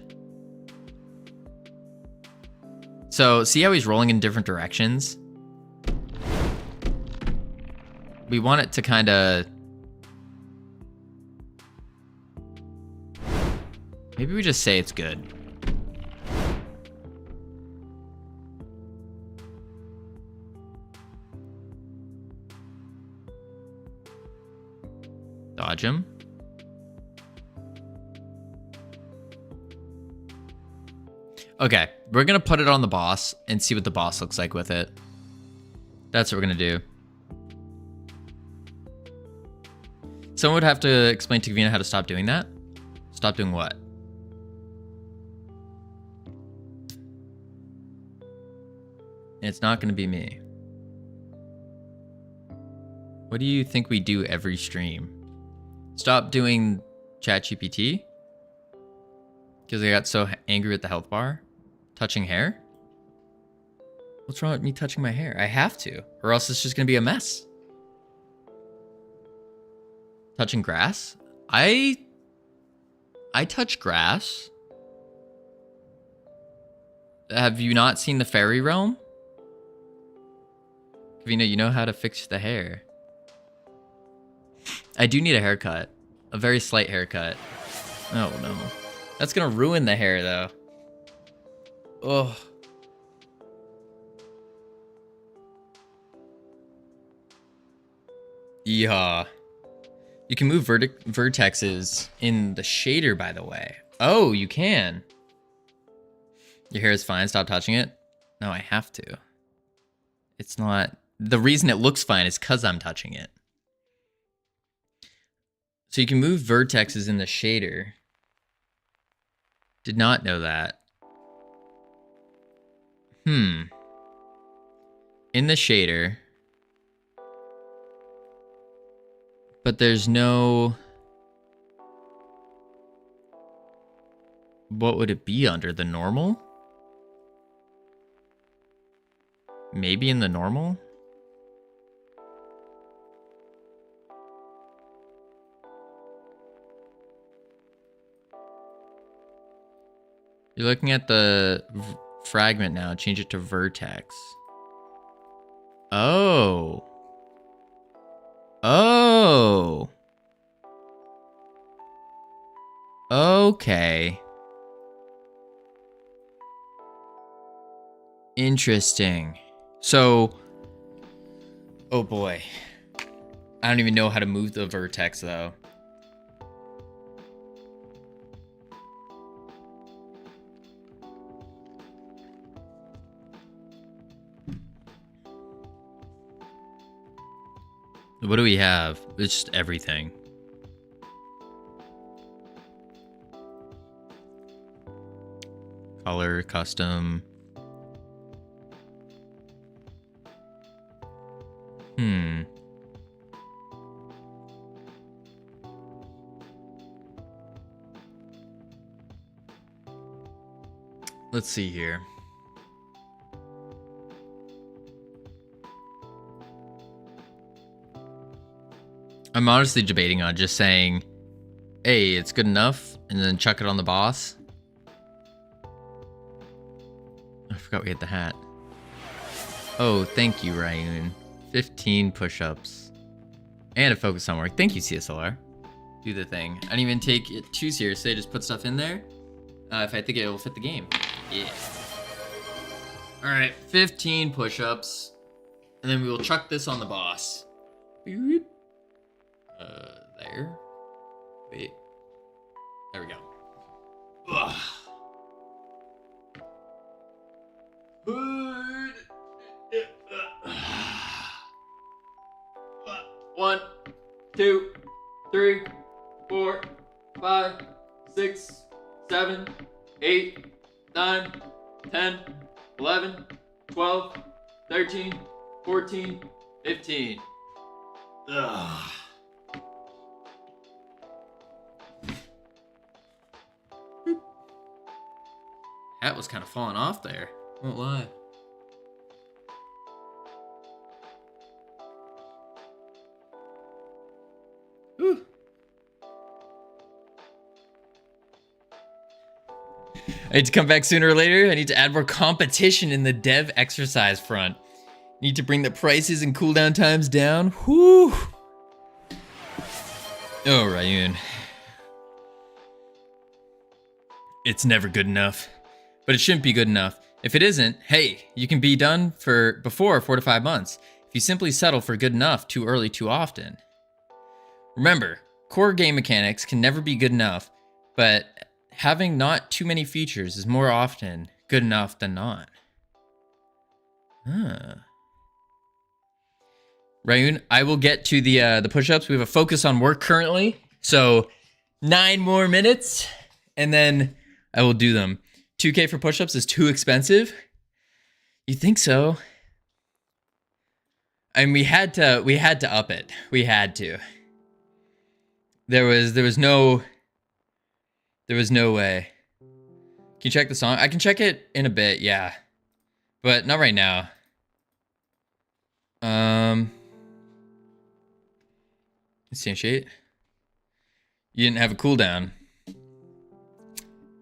So, see how he's rolling in different directions? We want it to kind of... Maybe we just say it's good. Dodge him. Okay, we're gonna put it on the boss and see what the boss looks like with it. That's what we're gonna do. Someone would have to explain to Covino how to stop doing that. Stop doing what? It's not gonna be me. What do you think we do every stream? Stop doing ChatGPT? Because I got so angry with the health bar? Touching hair? What's wrong with me touching my hair? I have to, or else it's just gonna be a mess. Touching grass? I touch grass. Have you not seen the fairy realm? Covino, you know how to fix the hair. I do need a haircut. A very slight haircut. Oh no. That's gonna ruin the hair though. Ugh. Yeehaw. You can move vertexes in the shader, by the way. Oh, you can. Your hair is fine. Stop touching it. No, I have to. It's not... The reason it looks fine is because I'm touching it. So you can move vertexes in the shader. Did not know that. In the shader. But there's no... What would it be under? The normal? Maybe in the normal? You're looking at the fragment now. Change it to vertex. Oh. Oh. Okay. Interesting. So, oh boy. I don't even know how to move the vertex though. What do we have? It's just everything. Color, custom. Let's see here. I'm honestly debating on just saying, hey, it's good enough, and then chuck it on the boss. I forgot we had the hat. Oh, thank you, Ryun. 15 push-ups. And a focus on work. Thank you, CSLR. Do the thing. I don't even take it too seriously. I just put stuff in there. If I think it will fit the game. Yeah. Alright, 15 push-ups. And then we will chuck this on the boss. There. Wait. There we go. Ugh. 1, 2, 3, 4, 5, 6, 7, 8, 9, 10, 11, 12, 13, 14, 15. Ugh. Hat was kind of falling off there. Won't lie. Whew. I need to come back sooner or later. I need to add more competition in the dev exercise front. Need to bring the prices and cooldown times down. Whew. Oh, Ryun. It's never good enough. But it shouldn't be good enough. If it isn't, hey, you can be done before 4 to 5 months. If you simply settle for good enough too early too often. Remember, core game mechanics can never be good enough, but having not too many features is more often good enough than not. Ryun, I will get to the push-ups. We have a focus on work currently, so 9 more minutes, and then I will do them. 2K for push-ups is too expensive? You think so? I mean, we had to up it. We had to. There was no way. Can you check the song? I can check it in a bit, yeah. But not right now. Instantiate. You didn't have a cooldown.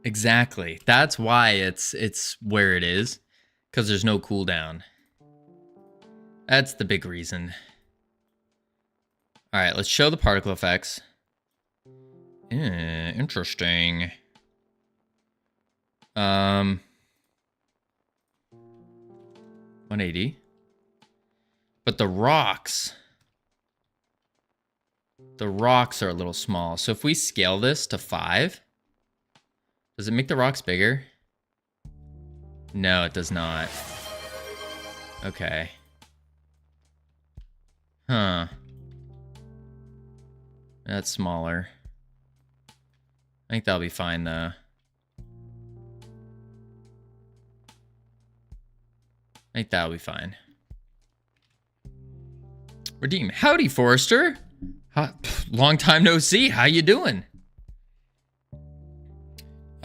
Exactly. That's why it's where it is. Because there's no cooldown. That's the big reason. Alright, let's show the particle effects. Interesting. 180. But the rocks are a little small. So if we scale this to 5, does it make the rocks bigger? No, it does not. Okay. Huh. That's smaller. I think that'll be fine, though. I think that'll be fine. Redeem. Howdy, Forrester. Long time no see. How you doing?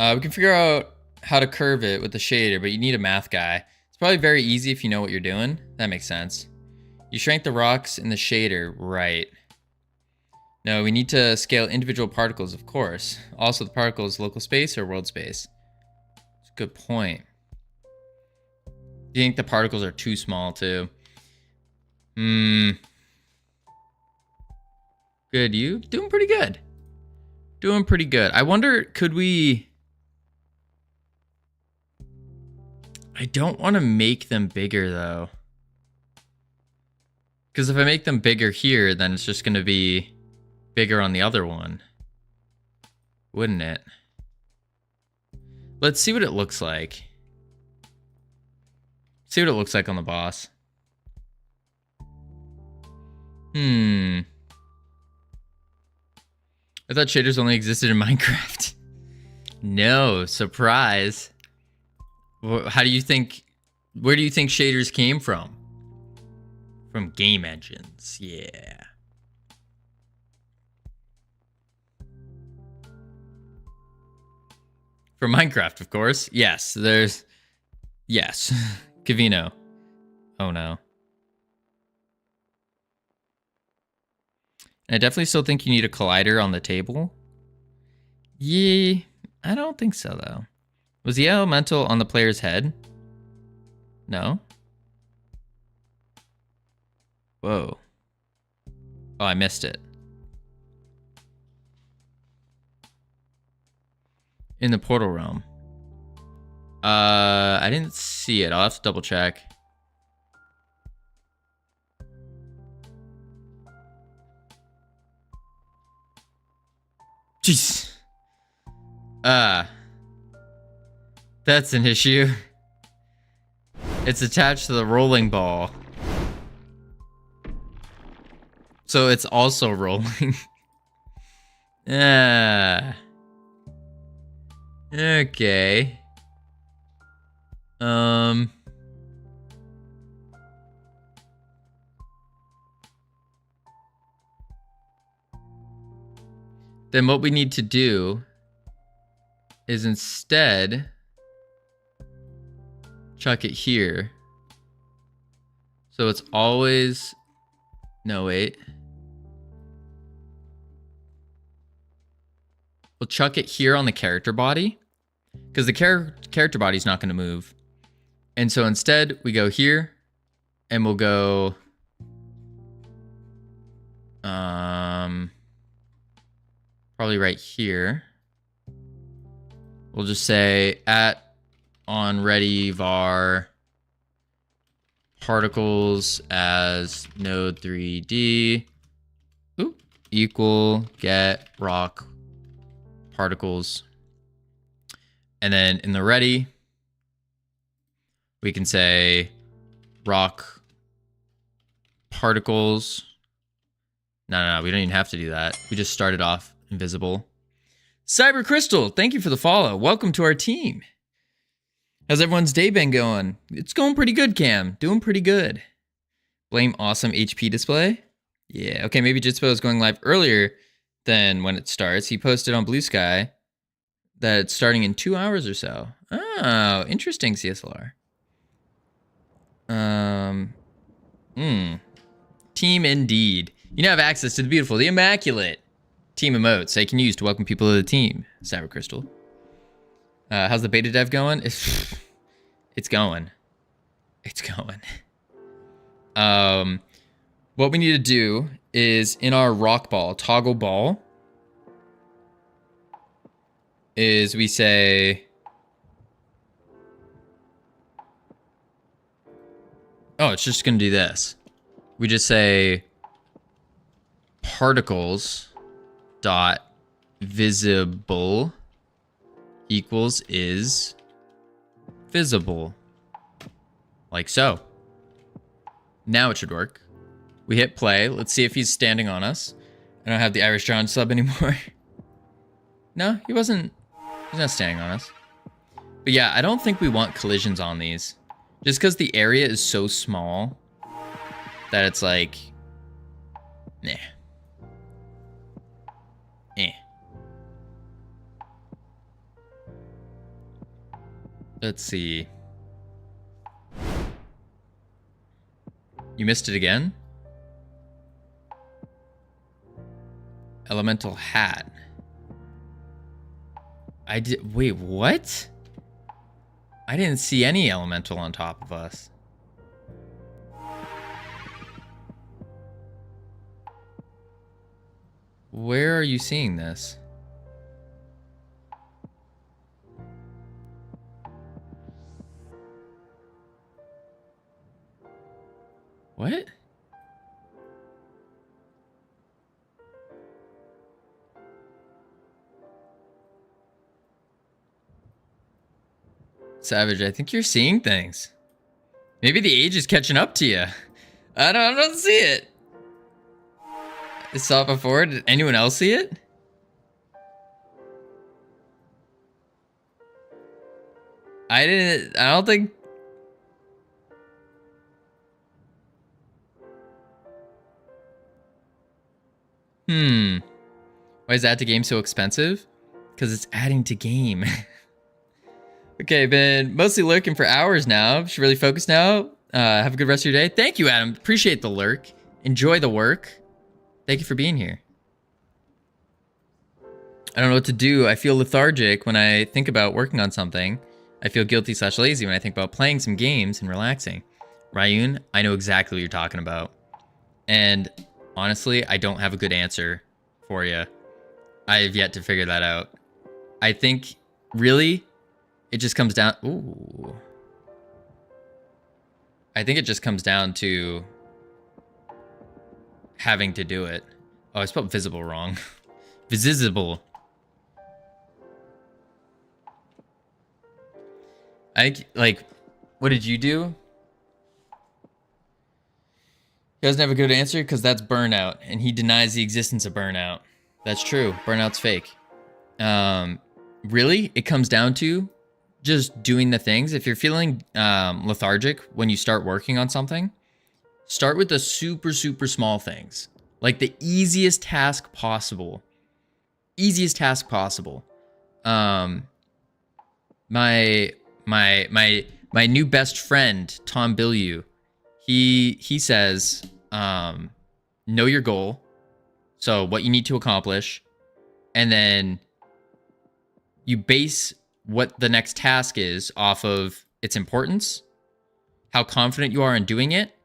We can figure out how to curve it with the shader, but you need a math guy. It's probably very easy if you know what you're doing. That makes sense. You shrank the rocks in the shader, right. No, we need to scale individual particles, of course. Also, the particle is local space or world space. That's a good point. Do you think the particles are too small, too? Good, you? Doing pretty good. Doing pretty good. I wonder, could we... I don't want to make them bigger, though. Because if I make them bigger here, then it's just going to be bigger on the other one. Wouldn't it? Let's see what it looks like. See what it looks like on the boss. I thought shaders only existed in Minecraft. No, surprise. How do you think... Where do you think shaders came from? From game engines, yeah. From Minecraft, of course. Yes, there's... Yes. Covino. Oh, no. And I definitely still think you need a collider on the table. Yeah, I don't think so, though. Was the elemental on the player's head? No. Whoa. Oh, I missed it. In the portal realm. I didn't see it. I'll have to double check. Jeez. That's an issue. It's attached to the rolling ball. So it's also rolling. Okay. Then what we need to do is instead chuck it here. So it's always... No, wait. We'll chuck it here on the character body, because the character body is not going to move. And so instead, we go here, and we'll go... probably right here. We'll just say on ready var particles as node 3D equal get rock particles. And then in the ready, we can say rock particles. No, we don't even have to do that. We just started off invisible. Cyber Crystal, thank you for the follow. Welcome to our team. How's everyone's day been going? It's going pretty good, Cam. Doing pretty good. Blame awesome HP display. Yeah, okay, maybe Jitspo is going live earlier than when it starts. He posted on Blue Sky that it's starting in 2 hours or so. Oh, interesting, CSLR. Team indeed. You now have access to the beautiful, the immaculate team emotes I can use to welcome people to the team. Cyber Crystal. How's the beta dev going? It's going. It's going. What we need to do is in our rock ball, toggle ball, is we say... Oh, it's just going to do this. We just say particles dot visible equals is visible. Like so. Now it should work. We hit play. Let's see if he's standing on us. I don't have the Irish John sub anymore. No, he wasn't. He's not standing on us. But yeah, I don't think we want collisions on these. Just because the area is so small that it's like, nah. Let's see. You missed it again? Elemental hat. I did. Wait, what? I didn't see any elemental on top of us. Where are you seeing this? What? Savage, I think you're seeing things. Maybe the age is catching up to you. I don't see it. I saw it before. Did anyone else see it? I didn't. I don't think. Why is add to game so expensive? Because it's adding to game. Okay, been mostly lurking for hours now. Should really focus now. Have a good rest of your day. Thank you, Adam. Appreciate the lurk. Enjoy the work. Thank you for being here. I don't know what to do. I feel lethargic when I think about working on something. I feel guilty/lazy when I think about playing some games and relaxing. Ryun, I know exactly what you're talking about. And honestly, I don't have a good answer for you. I have yet to figure that out. I think, really, it just comes down... Ooh. I think it just comes down to having to do it. Oh, I spelled visible wrong. Visible. I think, like, what did you do? He doesn't have a good answer because that's burnout, and he denies the existence of burnout. That's true. Burnout's fake. Really, it comes down to just doing the things. If you're feeling lethargic when you start working on something, start with the super, super small things. Like the easiest task possible. Easiest task possible. My new best friend, Tom Billieu, he says, know your goal. So what you need to accomplish. And then you base what the next task is off of its importance, how confident you are in doing it,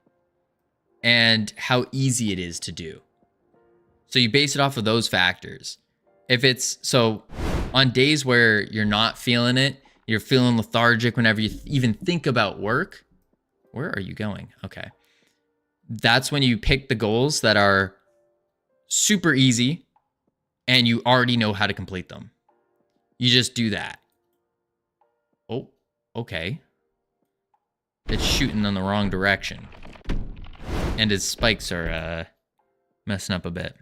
and how easy it is to do. So you base it off of those factors. If it's, so on days where you're not feeling it, you're feeling lethargic whenever you even think about work, where are you going? Okay. That's when you pick the goals that are super easy and you already know how to complete them. You just do that. Oh, okay. It's shooting in the wrong direction. And his spikes are messing up a bit.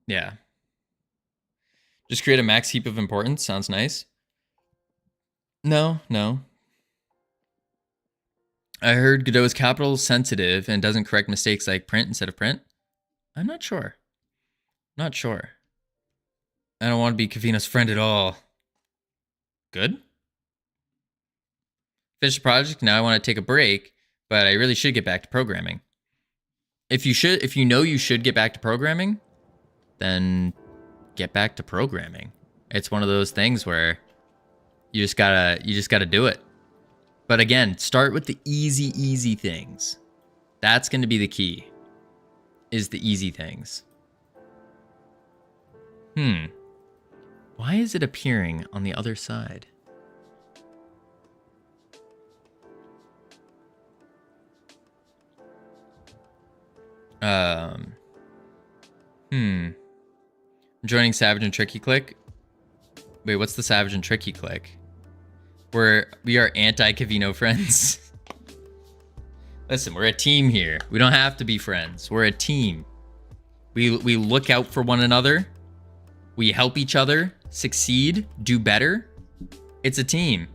Yeah. Just create a max heap of importance. Sounds nice. No. I heard Godot is capital sensitive and doesn't correct mistakes like print instead of print. I'm not sure. Not sure. I don't want to be Covino's friend at all. Good. Finish the project. Now I want to take a break, but I really should get back to programming. If you know you should get back to programming, then get back to programming. It's one of those things where you just gotta do it. But again, start with the easy things. That's going to be the key. Is the easy things. Why is it appearing on the other side? Joining Savage and Tricky Click. Wait, what's the Savage and Tricky Click? We are anti-Covino friends. Listen, we're a team here. We don't have to be friends. We're a team. We look out for one another. We help each other succeed, do better. It's a team.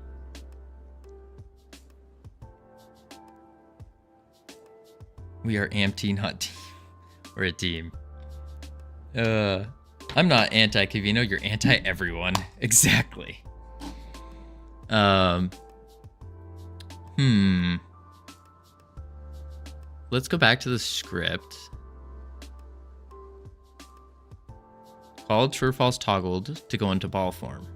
We are AMT, not team. We're a team. I'm not anti-Covino. You're anti-everyone. Exactly. Um, hmm. Let's go back to the script. Call true or false toggled to go into ball form.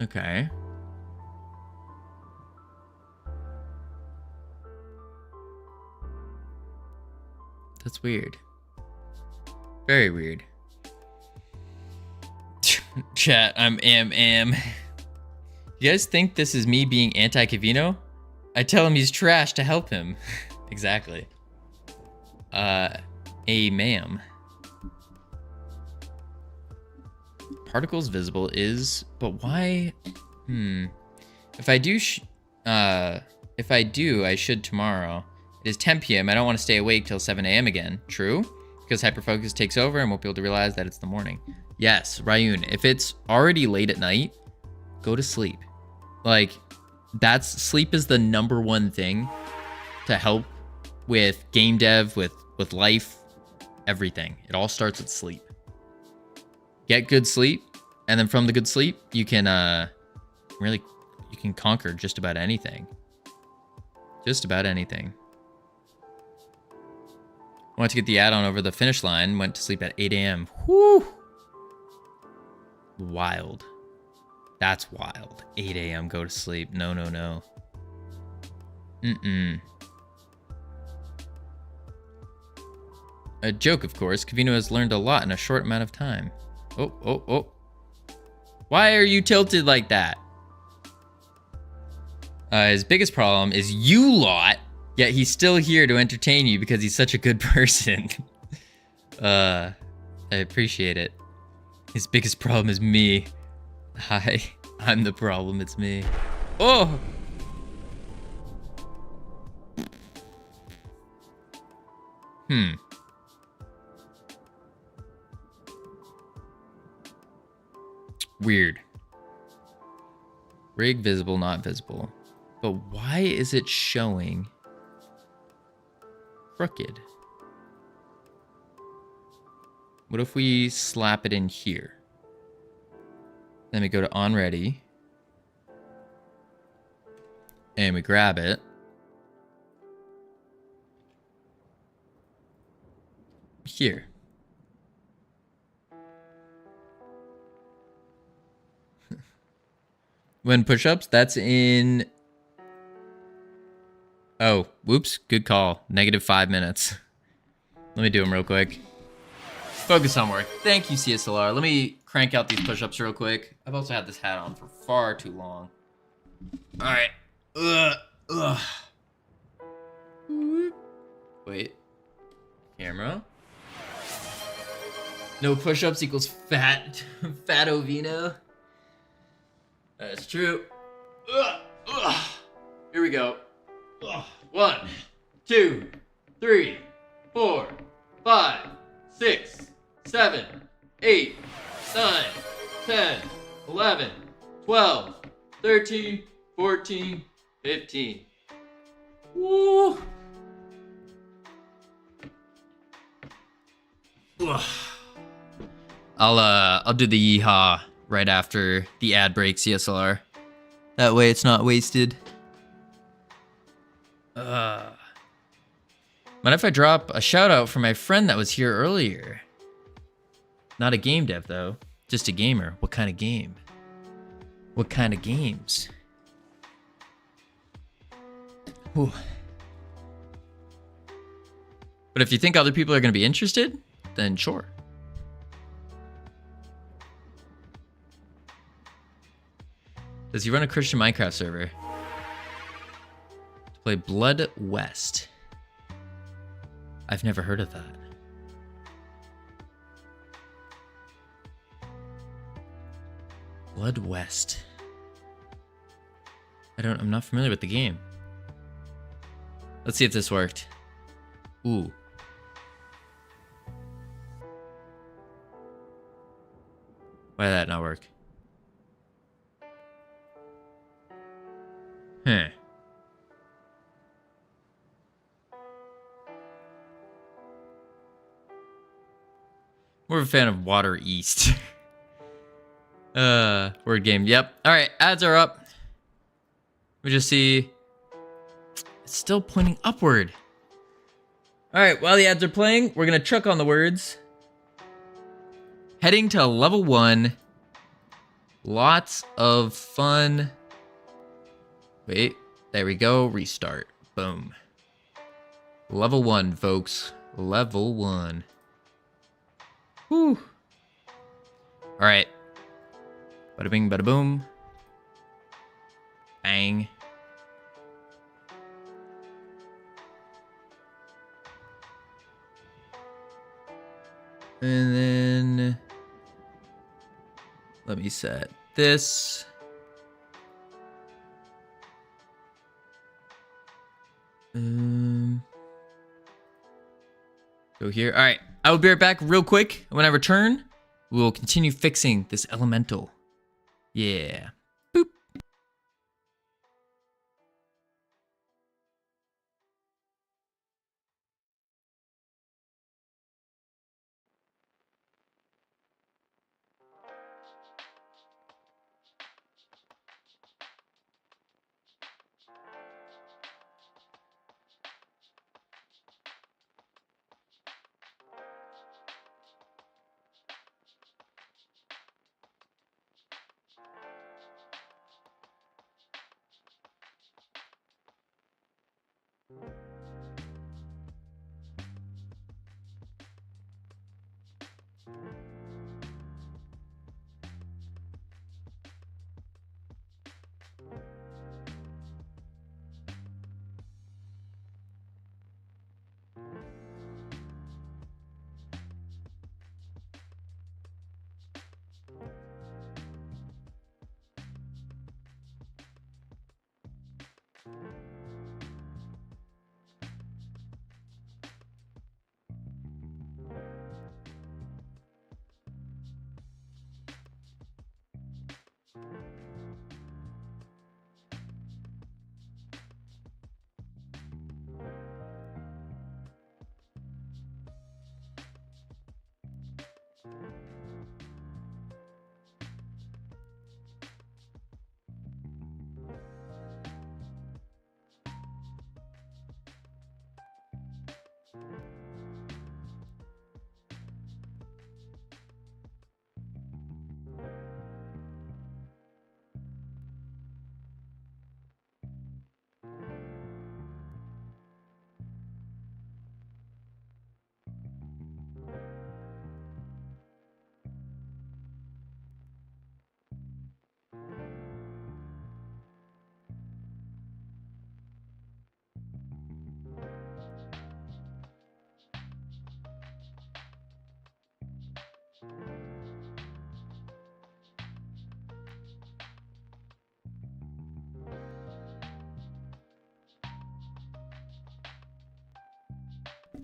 Okay. That's weird. Very weird. Chat, I'm am. You guys think this is me being anti-Covino? I tell him he's trash to help him. Exactly. A ma'am. Particles visible is, but why? If I do, I should tomorrow. It is 10 p.m. I don't want to stay awake till 7 a.m. again. True? Because hyperfocus takes over and won't be able to realize that it's the morning. Yes, Ryun, if it's already late at night, go to sleep. Like, sleep is the #1 thing to help with game dev, with life, everything. It all starts with sleep. Get good sleep, and then from the good sleep, you can you can conquer just about anything. Just about anything. I wanted to get the add-on over the finish line. Went to sleep at 8 a.m. Whew. Wild. That's wild. 8 a.m. go to sleep. No. A joke, of course. Covino has learned a lot in a short amount of time. Oh. Why are you tilted like that? His biggest problem is you lot, yet he's still here to entertain you because he's such a good person. I appreciate it. His biggest problem is me. Hi, I'm the problem, it's me. Oh! Weird. Rig visible, not visible. But why is it showing crooked? What if we slap it in here? Then we go to on ready. And we grab it. Here. When push-ups, that's in... Oh, whoops. Good call. -5 minutes. Let me do them real quick. Focus on work. Thank you, CSLR. Let me crank out these push-ups real quick. I've also had this hat on for far too long. All right. Wait. Camera. No push-ups equals fat. Fat Covino. That's true. Here we go. 1, 2, 3, 4, 5, 6, 7, 8, 9, 10, 11, 12, 13, 14, 15. Woo! I'll do the yeehaw right after the ad break, CSLR. That way it's not wasted. Mind if I drop a shout out for my friend that was here earlier? Not a game dev though, just a gamer. What kind of game? What kind of games? Whew. But if you think other people are going to be interested, then sure. Does he run a Christian Minecraft server? To play Blood West. I've never heard of that. Blood West. I'm not familiar with the game. Let's see if this worked. Ooh. Why did that not work? Huh. More of a fan of Water East. Word game. Yep. All right, ads are up. We just see it's still pointing upward. All right, while the ads are playing, we're gonna chuck on the words. Heading to level 1. Lots of fun. Wait, there we go. Restart. Boom. Level 1, folks. Level 1. Whew. All right. Bada bing, bada boom. Bang. And then let me set this. Go here. All right. I will be right back real quick. When I return, we will continue fixing this elemental. Yeah. Boop.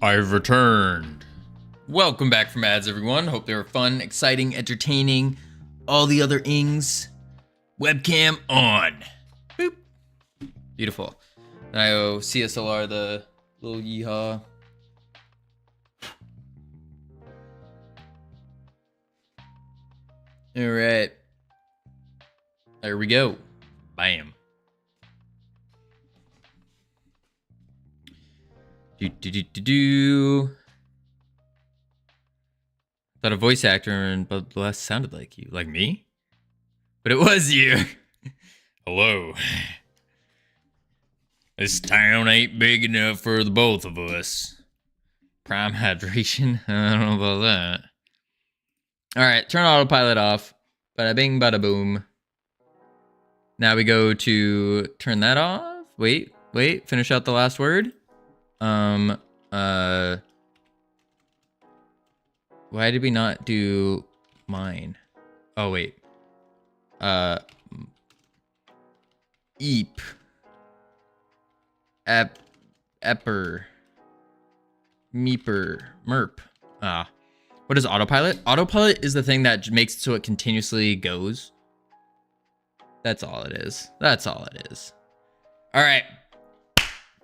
I've returned. Welcome back from ads, everyone. Hope they were fun, exciting, entertaining. All the other ings. Webcam on. Boop. Beautiful. And I owe CSLR the little yeehaw. All right. There we go. Bam. Thought a voice actor and but less sounded like you. Like me? But it was you. Hello. This town ain't big enough for the both of us. Prime hydration? I don't know about that. Alright, turn autopilot off. Bada bing, bada boom. Now we go to turn that off. Wait, finish out the last word. Why did we not do mine? Oh, wait. Eep. Epper. Meeper. Merp. What is autopilot? Autopilot is the thing that makes it so it continuously goes. That's all it is. That's all it is. All right.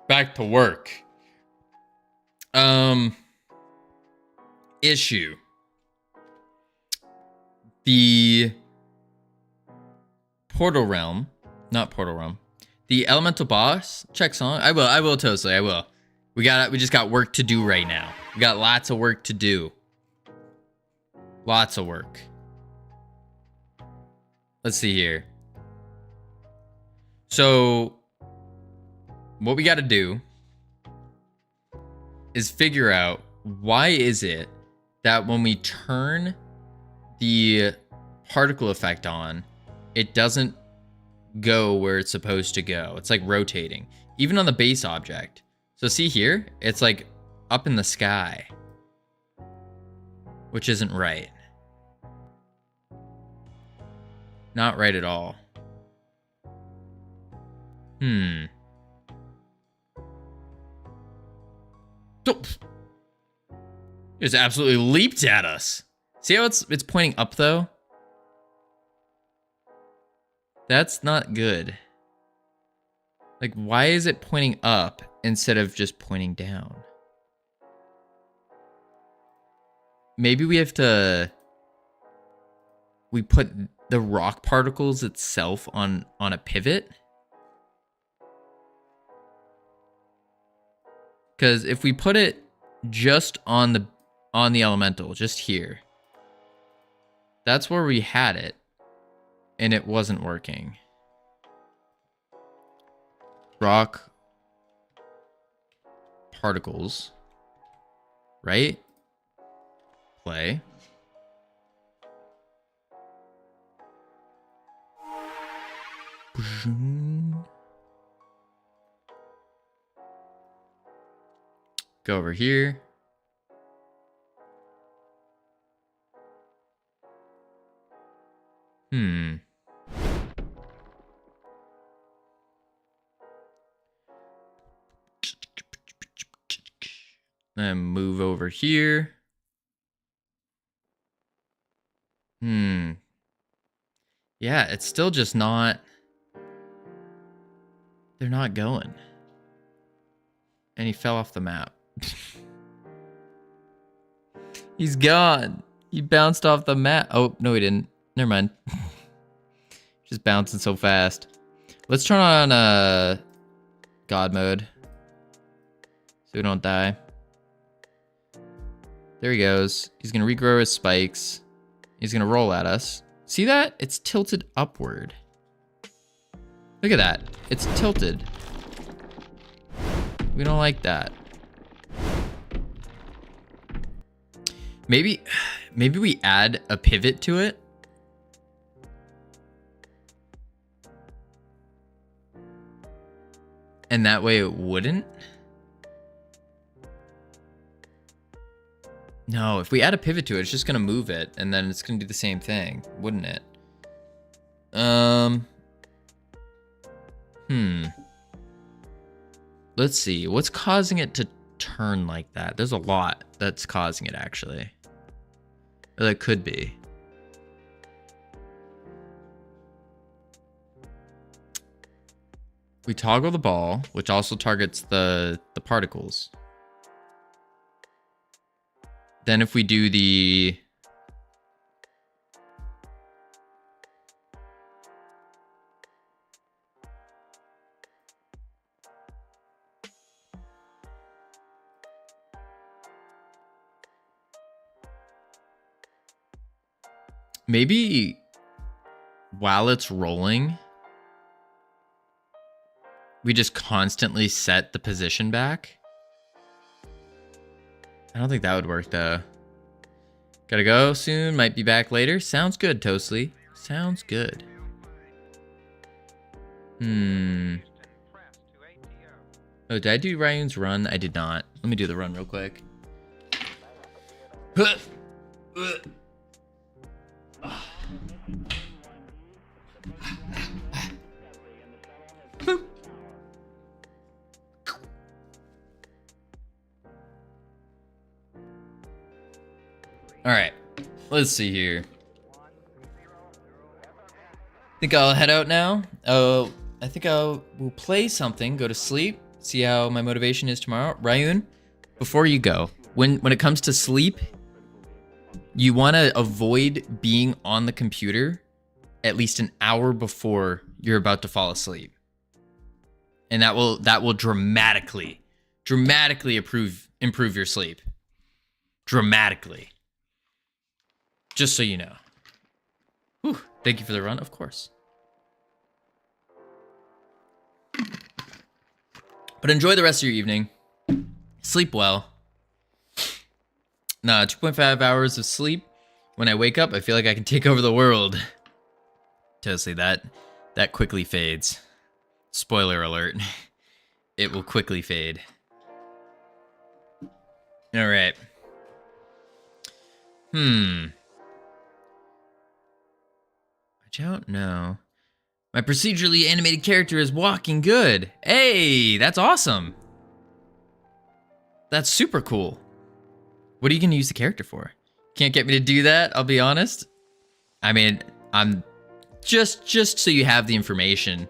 Back to work. Issue. The Portal Realm, not Portal Realm. The Elemental Boss check song. I will, Toastly, I will. We just got work to do right now. We got lots of work to do. Lots of work. Let's see here. So, what we got to do is figure out why is it that when we turn the particle effect on, it doesn't go where it's supposed to go. It's like rotating, even on the base object. So see here, it's like up in the sky, which isn't right. Not right at all. It just absolutely leaped at us. See how it's pointing up though? That's not good. Like, why is it pointing up instead of just pointing down? Maybe we have to... We put the rock particles itself on a pivot? Because if we put it just on the elemental, just here, that's where we had it, and it wasn't working. Rock particles, right? Play. Go over here. Then move over here. Yeah, it's still just not... They're not going. And he fell off the map. He's gone. He bounced off the map. Oh, no, he didn't. Never mind. Just bouncing so fast. Let's turn on God mode. So we don't die. There he goes. He's going to regrow his spikes. He's going to roll at us. See that? It's tilted upward. Look at that. It's tilted. We don't like that. Maybe we add a pivot to it. And that way it wouldn't. No, if we add a pivot to it, it's just gonna move it, and then it's gonna do the same thing, wouldn't it? Let's see. What's causing it to turn like that? There's a lot that's causing it, actually. Or that could be. We toggle the ball, which also targets the particles. Then if we do the... Maybe while it's rolling, we just constantly set the position back. I don't think that would work though. Gotta go soon, might be back later. Sounds good, Toastly. Sounds good. Oh, did I do Ryun's run? I did not. Let me do the run real quick. All right, let's see here. Think I'll head out now. Oh, I think we'll play something, go to sleep, see how my motivation is tomorrow. Ryun, before you go, when it comes to sleep, You want to avoid being on the computer at least an hour before you're about to fall asleep. And that will dramatically improve your sleep. Dramatically. Just so you know. Whew, thank you for the run, of course. But enjoy the rest of your evening. Sleep well. 2.5 hours of sleep. When I wake up, I feel like I can take over the world. Totally, that quickly fades. Spoiler alert. It will quickly fade. All right. I don't know. My procedurally animated character is walking good. Hey, that's awesome. That's super cool. What are you going to use the character for? Can't get me to do that, I'll be honest. I mean, I'm just so you have the information.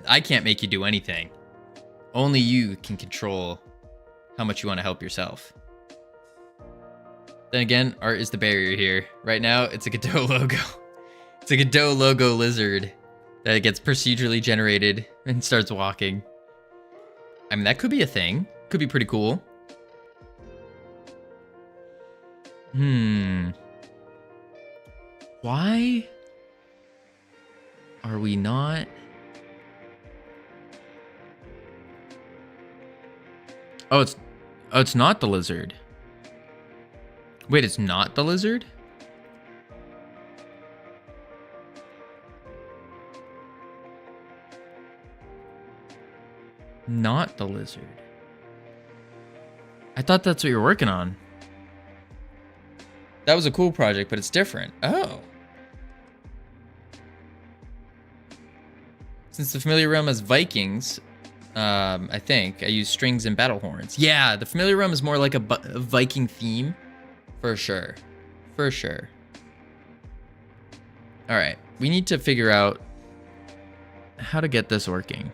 I can't make you do anything. Only you can control how much you want to help yourself. Then again, art is the barrier here. Right now, it's a Godot logo. It's a Godot logo lizard that gets procedurally generated and starts walking. I mean, that could be a thing. Could be pretty cool. Why are we not? Oh, it's not the lizard. Wait, it's not the lizard? Not the lizard. I thought that's what you were working on. That was a cool project, but it's different. Oh. Since the familiar realm has Vikings, I think, I use strings and battle horns. Yeah, the familiar realm is more like a Viking theme. For sure. For sure. All right. We need to figure out how to get this working.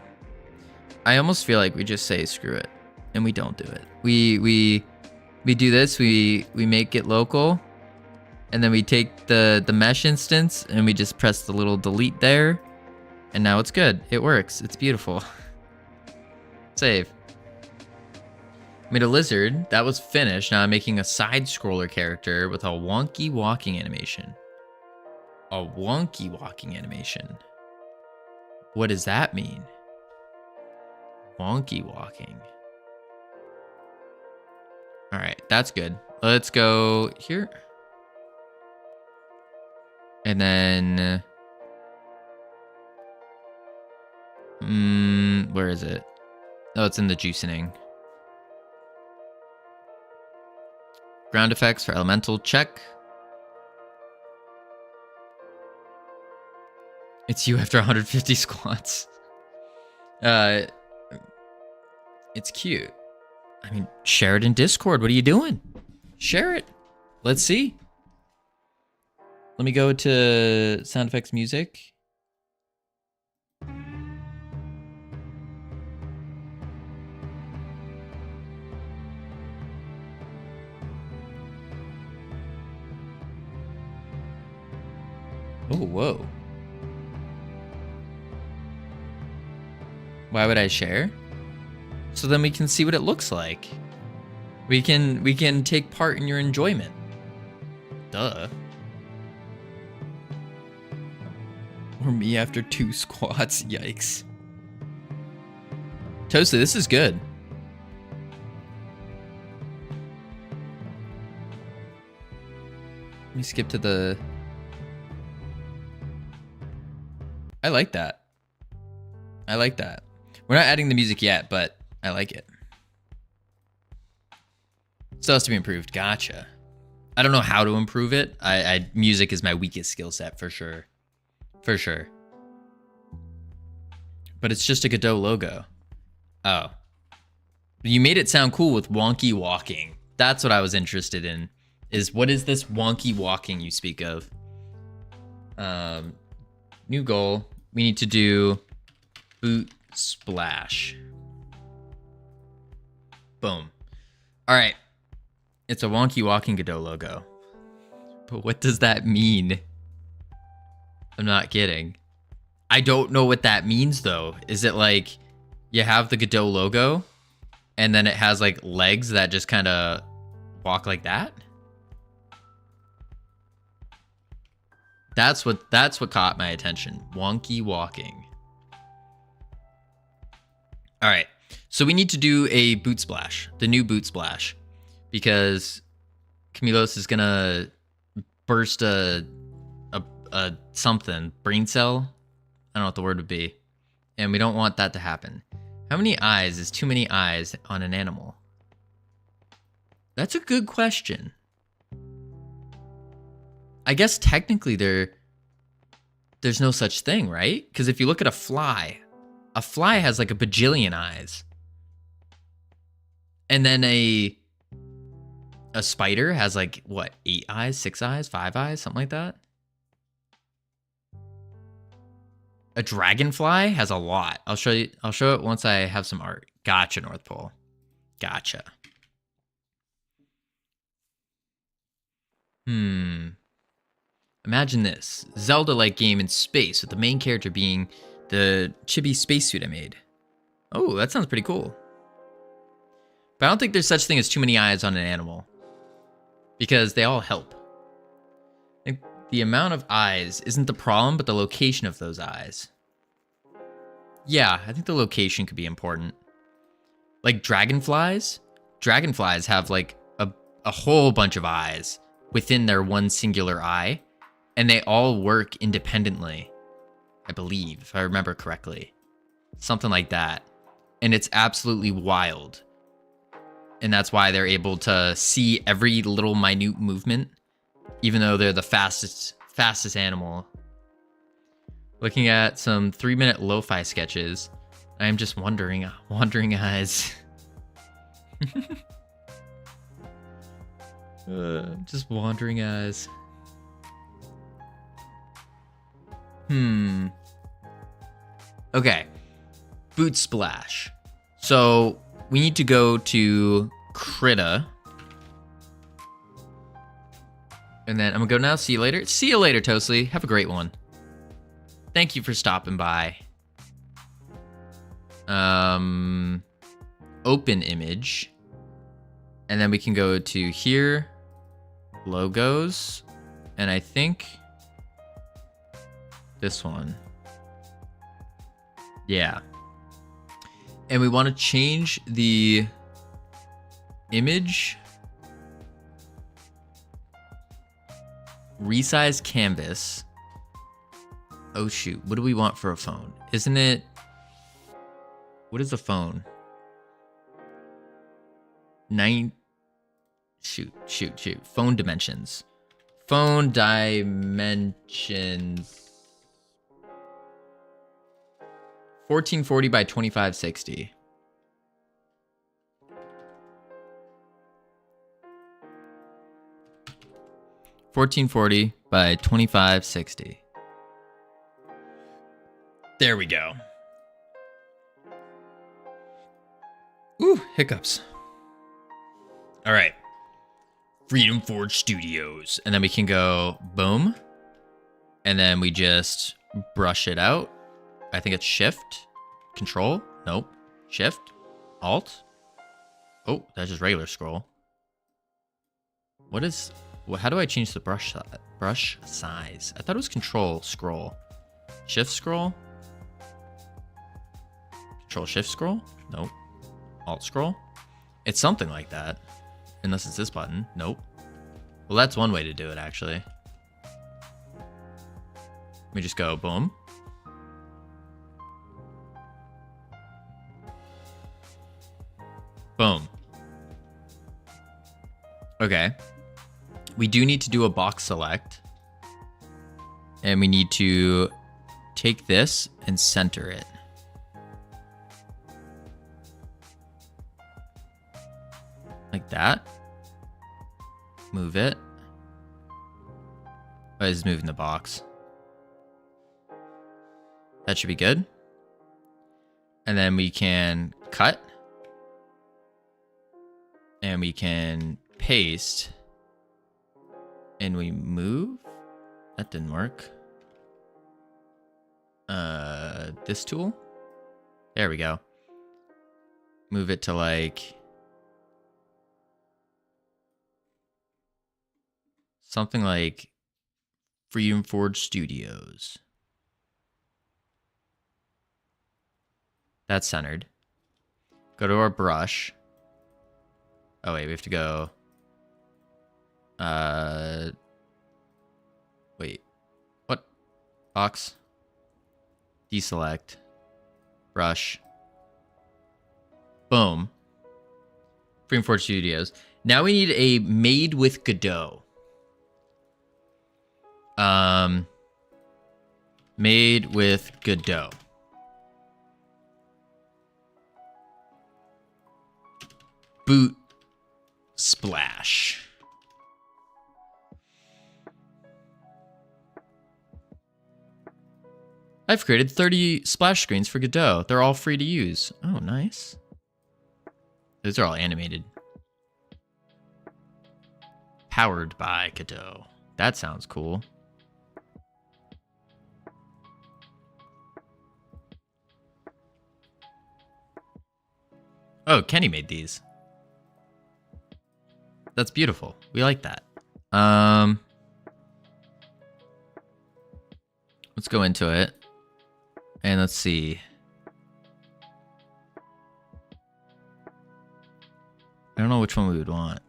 I almost feel like we just say screw it and we don't do it. We do this, we make it local, and then we take the mesh instance and we just press the little delete there, and now it's good. It works. It's beautiful. Save. Made a lizard. That was finished. Now I'm making a side scroller character with a wonky walking animation. A wonky walking animation. What does that mean? Wonky walking. All right, that's good. Let's go here. And then where is it? Oh, it's in the juicing. Ground effects for elemental, check. It's you after 150 squats. It's cute. I mean, share it in Discord. What are you doing? Share it. Let's see. Let me go to sound effects music. Oh, whoa. Why would I share? So then we can see what it looks like. We can take part in your enjoyment. Duh. Or me after 2 squats. Yikes. Toasty, this is good. Let me skip to the... I like that. I like that. We're not adding the music yet, but I like it. Still has to be improved. Gotcha. I don't know how to improve it. Music is my weakest skill set for sure. For sure. But it's just a Godot logo. Oh. You made it sound cool with wonky walking. That's what I was interested in. Is what is this wonky walking you speak of? New goal. We need to do boot splash. Boom. All right. It's a wonky walking Godot logo. What does that mean? I'm not kidding. I don't know what that means, though. Is it like you have the Godot logo and then it has like legs that just kind of walk like that? That's what caught my attention. Wonky walking. All right. So we need to do a boot splash, the new boot splash, because Camilos is gonna burst a something, brain cell. I don't know what the word would be. And we don't want that to happen. How many eyes is too many eyes on an animal? That's a good question. I guess technically there's no such thing, right? Because if you look at a fly has like a bajillion eyes. And then a spider has like, what, 8 eyes, 6 eyes, 5 eyes, something like that? A dragonfly has a lot. I'll show it once I have some art. Gotcha, North Pole. Gotcha. Imagine this. Zelda-like game in space with the main character being the chibi spacesuit I made. Oh, that sounds pretty cool. But I don't think there's such thing as too many eyes on an animal, because they all help. The amount of eyes isn't the problem, but the location of those eyes. Yeah, I think the location could be important. Like dragonflies? Dragonflies have like a whole bunch of eyes within their one singular eye, and they all work independently, I believe, if I remember correctly. Something like that. And it's absolutely wild. And that's why they're able to see every little minute movement, even though they're the fastest animal. Looking at some 3-minute lo-fi sketches, I'm just wandering eyes. Just wandering eyes. Okay. Boot splash. So we need to go to Krita. And then I'm gonna go now. See you later. See you later, Toasty. Have a great one. Thank you for stopping by. Open image. And then we can go to here. Logos. And I think this one. Yeah. And we want to change the image. Resize canvas. Oh shoot, what do we want for a phone? Isn't it... What is a phone? Shoot. Phone dimensions. Phone dimensions. 1440 by 2560. by 2560. There we go. Ooh, hiccups. All right. Freedom Forge Studios. And then we can go boom. And then we just brush it out. I think it's shift, control. Nope. Shift, alt. Oh, that's just regular scroll. How do I change the brush size? I thought it was control scroll. Shift scroll. Control shift scroll. Nope. Alt scroll. It's something like that. Unless it's this button. Nope. Well, that's one way to do it, actually. Let me just go boom. Boom. Okay. We do need to do a box select. And we need to take this and center it. Like that. Move it. Oh, it's moving the box. That should be good. And then we can cut. And we can paste. And we move. That didn't work. This tool? There we go. Move it to like something like Freedom Forge Studios. That's centered. Go to our brush. Oh wait, we have to go. Wait. What? Box. Deselect. Brush. Boom. Freedom Forge Studios. Now we need a made with Godot. Made with Godot. Boot splash. I've created 30 splash screens for Godot. They're all free to use. Oh, nice. Those are all animated. Powered by Godot. That sounds cool. Oh, Kenny made these. That's beautiful. We like that. Let's go into it. And let's see. I don't know which one we would want.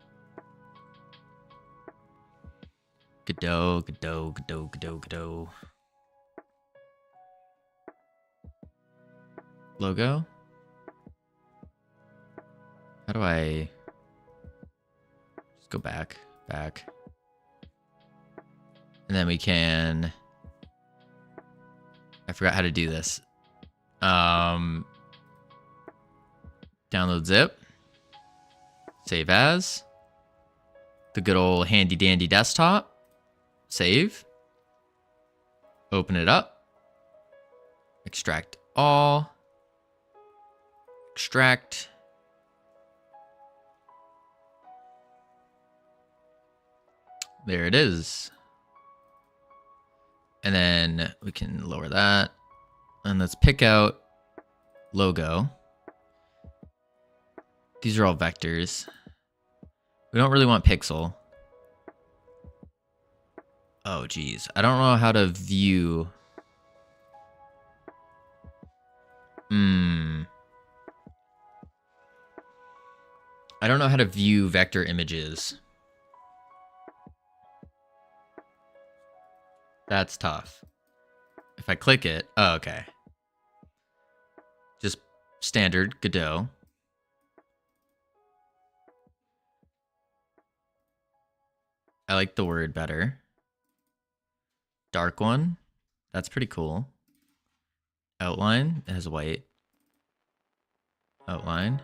Godot, Godot, Godot, Godot, Godot. Logo? How do I... Just go back, back. And then we can... I forgot how to do this. Download zip. Save as. The good old handy dandy desktop. Save. Open it up. Extract all. Extract. There it is. And then we can lower that. And let's pick out logo. These are all vectors. We don't really want pixel. Oh, geez. I don't know how to view. I don't know how to view vector images. That's tough. If I click it, oh, okay. Just standard Godot. I like the word better. Dark one. That's pretty cool. Outline. It has white. Outline.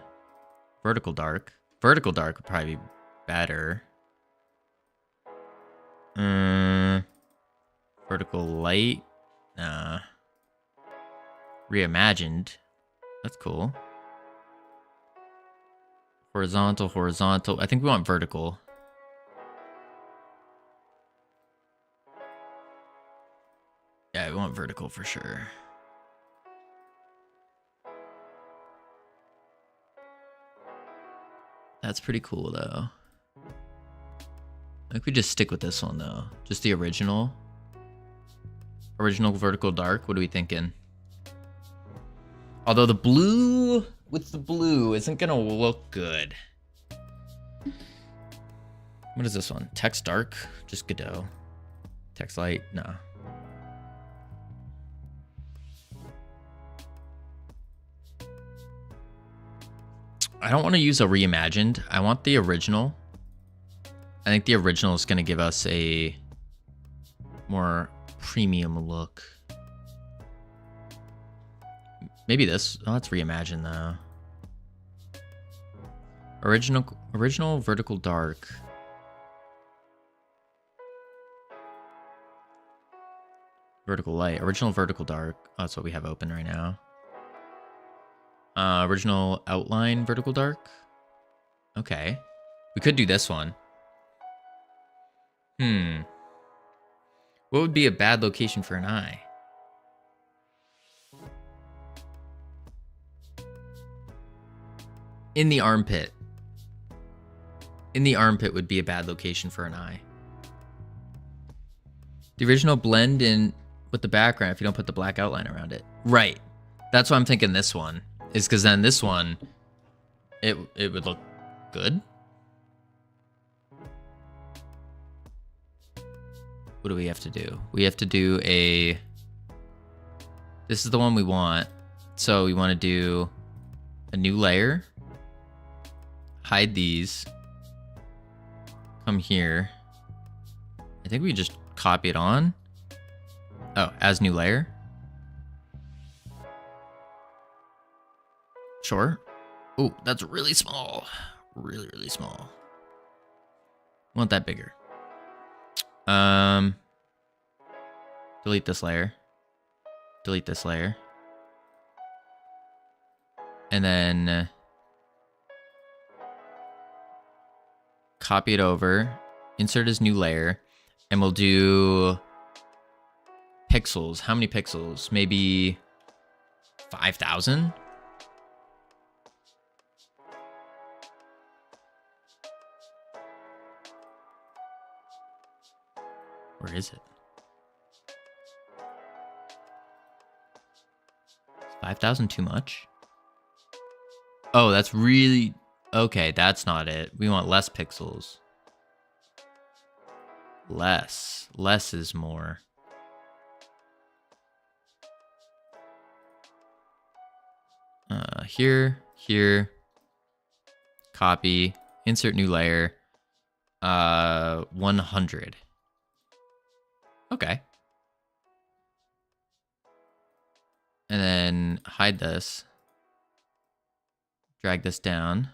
Vertical dark. Vertical dark would probably be better. Vertical light. Reimagined. That's cool. Horizontal, horizontal. I think we want vertical. Yeah, we want vertical for sure. That's pretty cool though. I think we just stick with this one though. Just the original. Original vertical dark. What are we thinking? Although the blue with the blue isn't gonna look good. What is this one? Text dark? Just Godot. Text light? No. I don't want to use a reimagined. I want the original. I think the original is going to give us a more premium look. Maybe this. Oh, it's reimagined though. Original vertical dark. Vertical light. Original vertical dark. Oh, that's what we have open right now. Original outline vertical dark. Okay. We could do this one. What would be a bad location for an eye? In the armpit. In the armpit would be a bad location for an eye. The original blend in with the background if you don't put the black outline around it. Right. That's why I'm thinking this one. Is because then this one, it would look good. What do we have to do? We have to do a... This is the one we want. So we want to do a new layer. Hide these. Come here. I think we just copy it on. Oh, as new layer. Sure. Oh, that's really small. Really, really small. Want that bigger. Delete this layer. Delete this layer. And then copy it over, insert as new layer, and we'll do pixels. How many pixels? Maybe 5,000? Where is it? Is 5,000 too much? Oh, that's really... Okay, that's not it. We want less pixels. Less. Less is more. Here. Copy. Insert new layer. 100. Okay. And then hide this. Drag this down.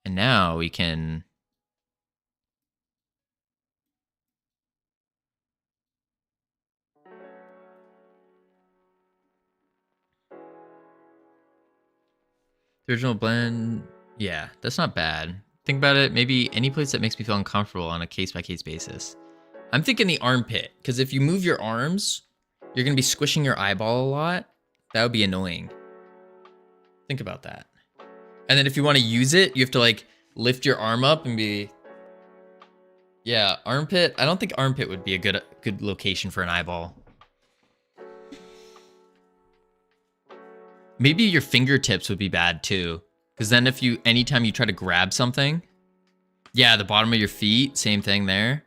And now we can... The original blend... Yeah, that's not bad. Think about it, maybe any place that makes me feel uncomfortable on a case-by-case basis. I'm thinking the armpit, because if you move your arms, you're going to be squishing your eyeball a lot. That would be annoying. Think about that. And then if you want to use it, you have to like lift your arm up and be... Yeah, armpit. I don't think armpit would be a good location for an eyeball. Maybe your fingertips would be bad too. Because then if you, anytime you try to grab something, yeah, the bottom of your feet, same thing there.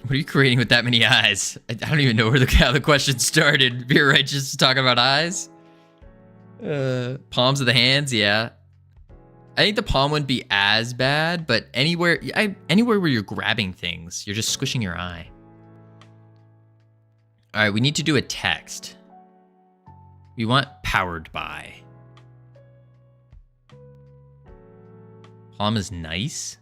What are you creating with that many eyes? I don't even know where how the question started. You're right, just talking about eyes. Palms of the hands, yeah. I think the palm wouldn't be as bad, but anywhere where you're grabbing things, you're just squishing your eye. All right, we need to do a text. We want powered by. Palm is nice.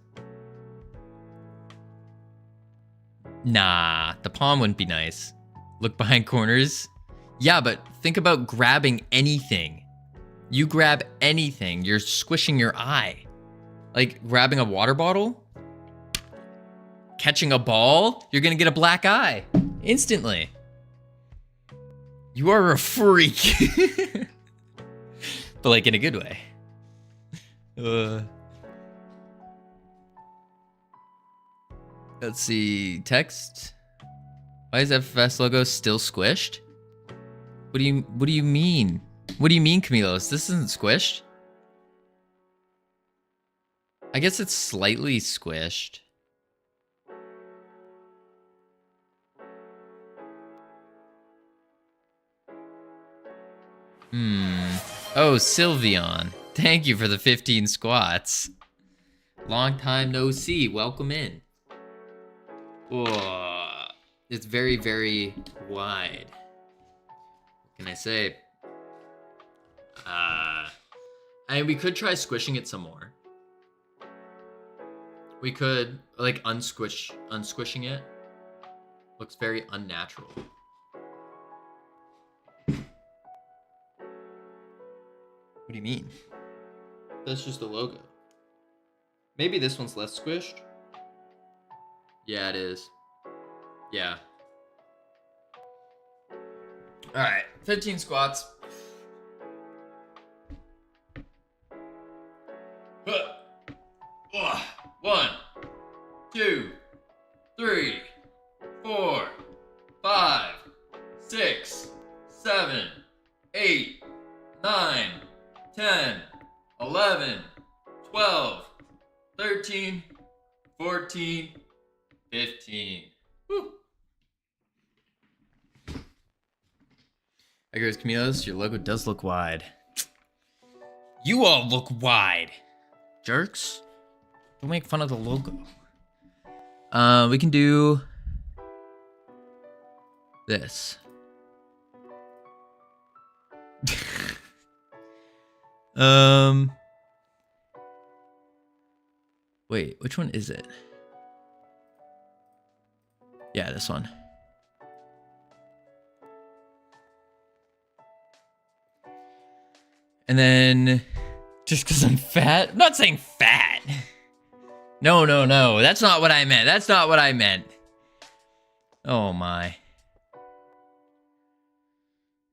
Nah, the palm wouldn't be nice. Look behind corners. Yeah, but think about grabbing anything. You grab anything, you're squishing your eye. Like grabbing a water bottle, catching a ball, you're gonna get a black eye instantly. You are a freak. But like in a good way. Let's see, text. Why is FFS logo still squished? What do you mean? What do you mean, Camilos? This isn't squished. I guess it's slightly squished. Oh, Sylveon. Thank you for the 15 squats. Long time no see. Welcome in. Whoa. It's very, very wide. What can I say? We could try squishing it some more. We could like unsquishing it. Looks very unnatural. What do you mean? That's just the logo. Maybe this one's less squished. Yeah, it is. Yeah. All right, 15 squats. 1, 2, 3, 4, 5, 6, 7, 8, 9, 10, 11, 12, 13, 14, 15. Woo. I guess Camilos, your logo does look wide. You all look wide, jerks. Don't make fun of the logo. We can do this. Wait, which one is it? Yeah, this one. And then, just because I'm fat? I'm not saying fat. No. That's not what I meant. Oh my.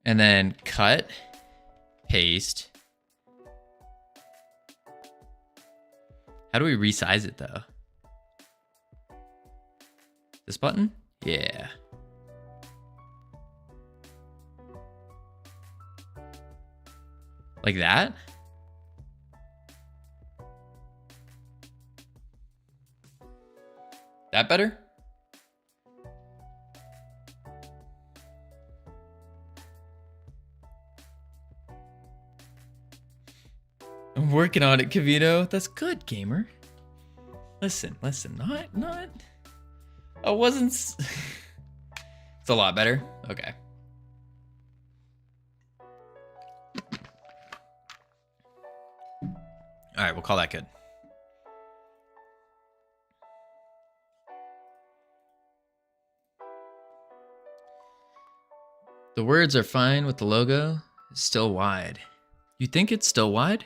And then cut, paste. How do we resize it though? This button? Yeah. Like that? That better? I'm working on it, Covino. That's good, gamer. Listen, not. I wasn't. It's a lot better. Okay. All right, we'll call that good. The words are fine with the logo. It's still wide. You think it's still wide?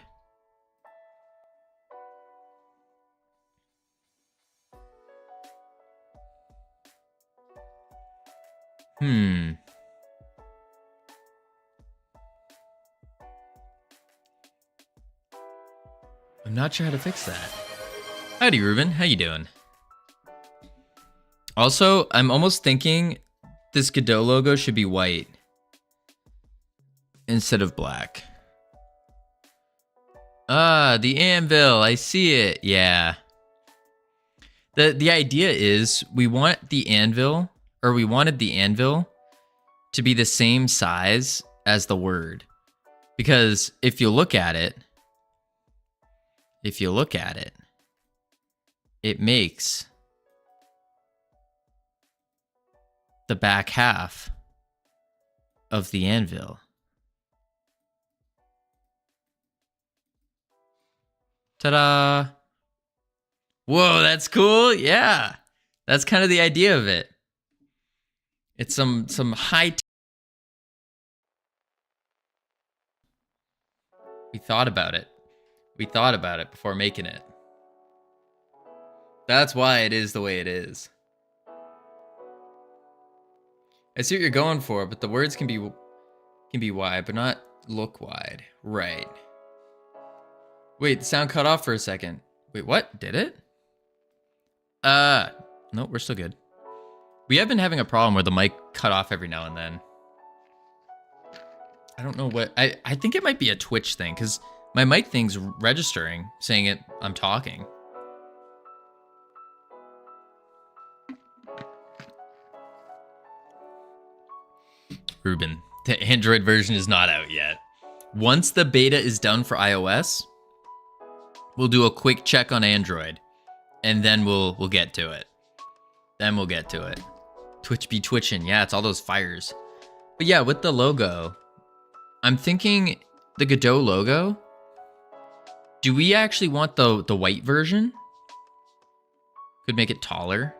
I'm not sure how to fix that. Howdy, Ruben. How you doing? Also, I'm almost thinking this Godot logo should be white instead of black. Ah, the anvil. I see it. Yeah. The idea is we want the anvil, or we wanted the anvil to be the same size as the word. Because if you look at it, it makes the back half of the anvil. Ta-da! Whoa, that's cool. Yeah. That's kind of the idea of it. It's some high We thought about it. We thought about it before making it. That's why it is the way it is. I see what you're going for, but the words can be wide, but not look wide. Right. Wait, the sound cut off for a second. Wait, what? Did it? No, we're still good. We have been having a problem where the mic cut off every now and then. I don't know what... I think it might be a Twitch thing, because my mic thing's registering, saying I'm talking. Ruben, the Android version is not out yet. Once the beta is done for iOS, we'll do a quick check on Android, and then we'll get to it. Twitch be twitching. Yeah, it's all those fires. But yeah, with the logo, I'm thinking the Godot logo. Do we actually want the white version? Could make it taller.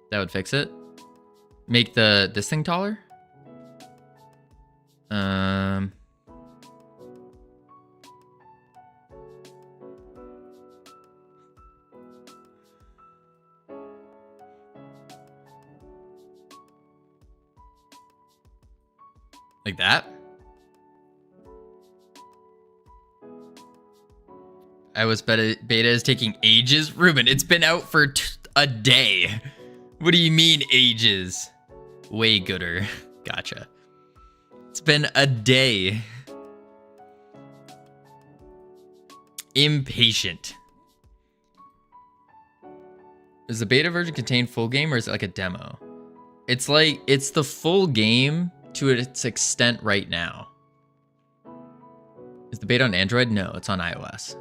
That would fix it. Make this thing taller. Like that? iOS beta is taking ages. Ruben, it's been out for a day. What do you mean ages? Way gooder. Gotcha. It's been a day. Impatient. Does the beta version contain full game or is it like a demo? It's like, it's the full game to its extent right now. Is the beta on Android? No, it's on iOS.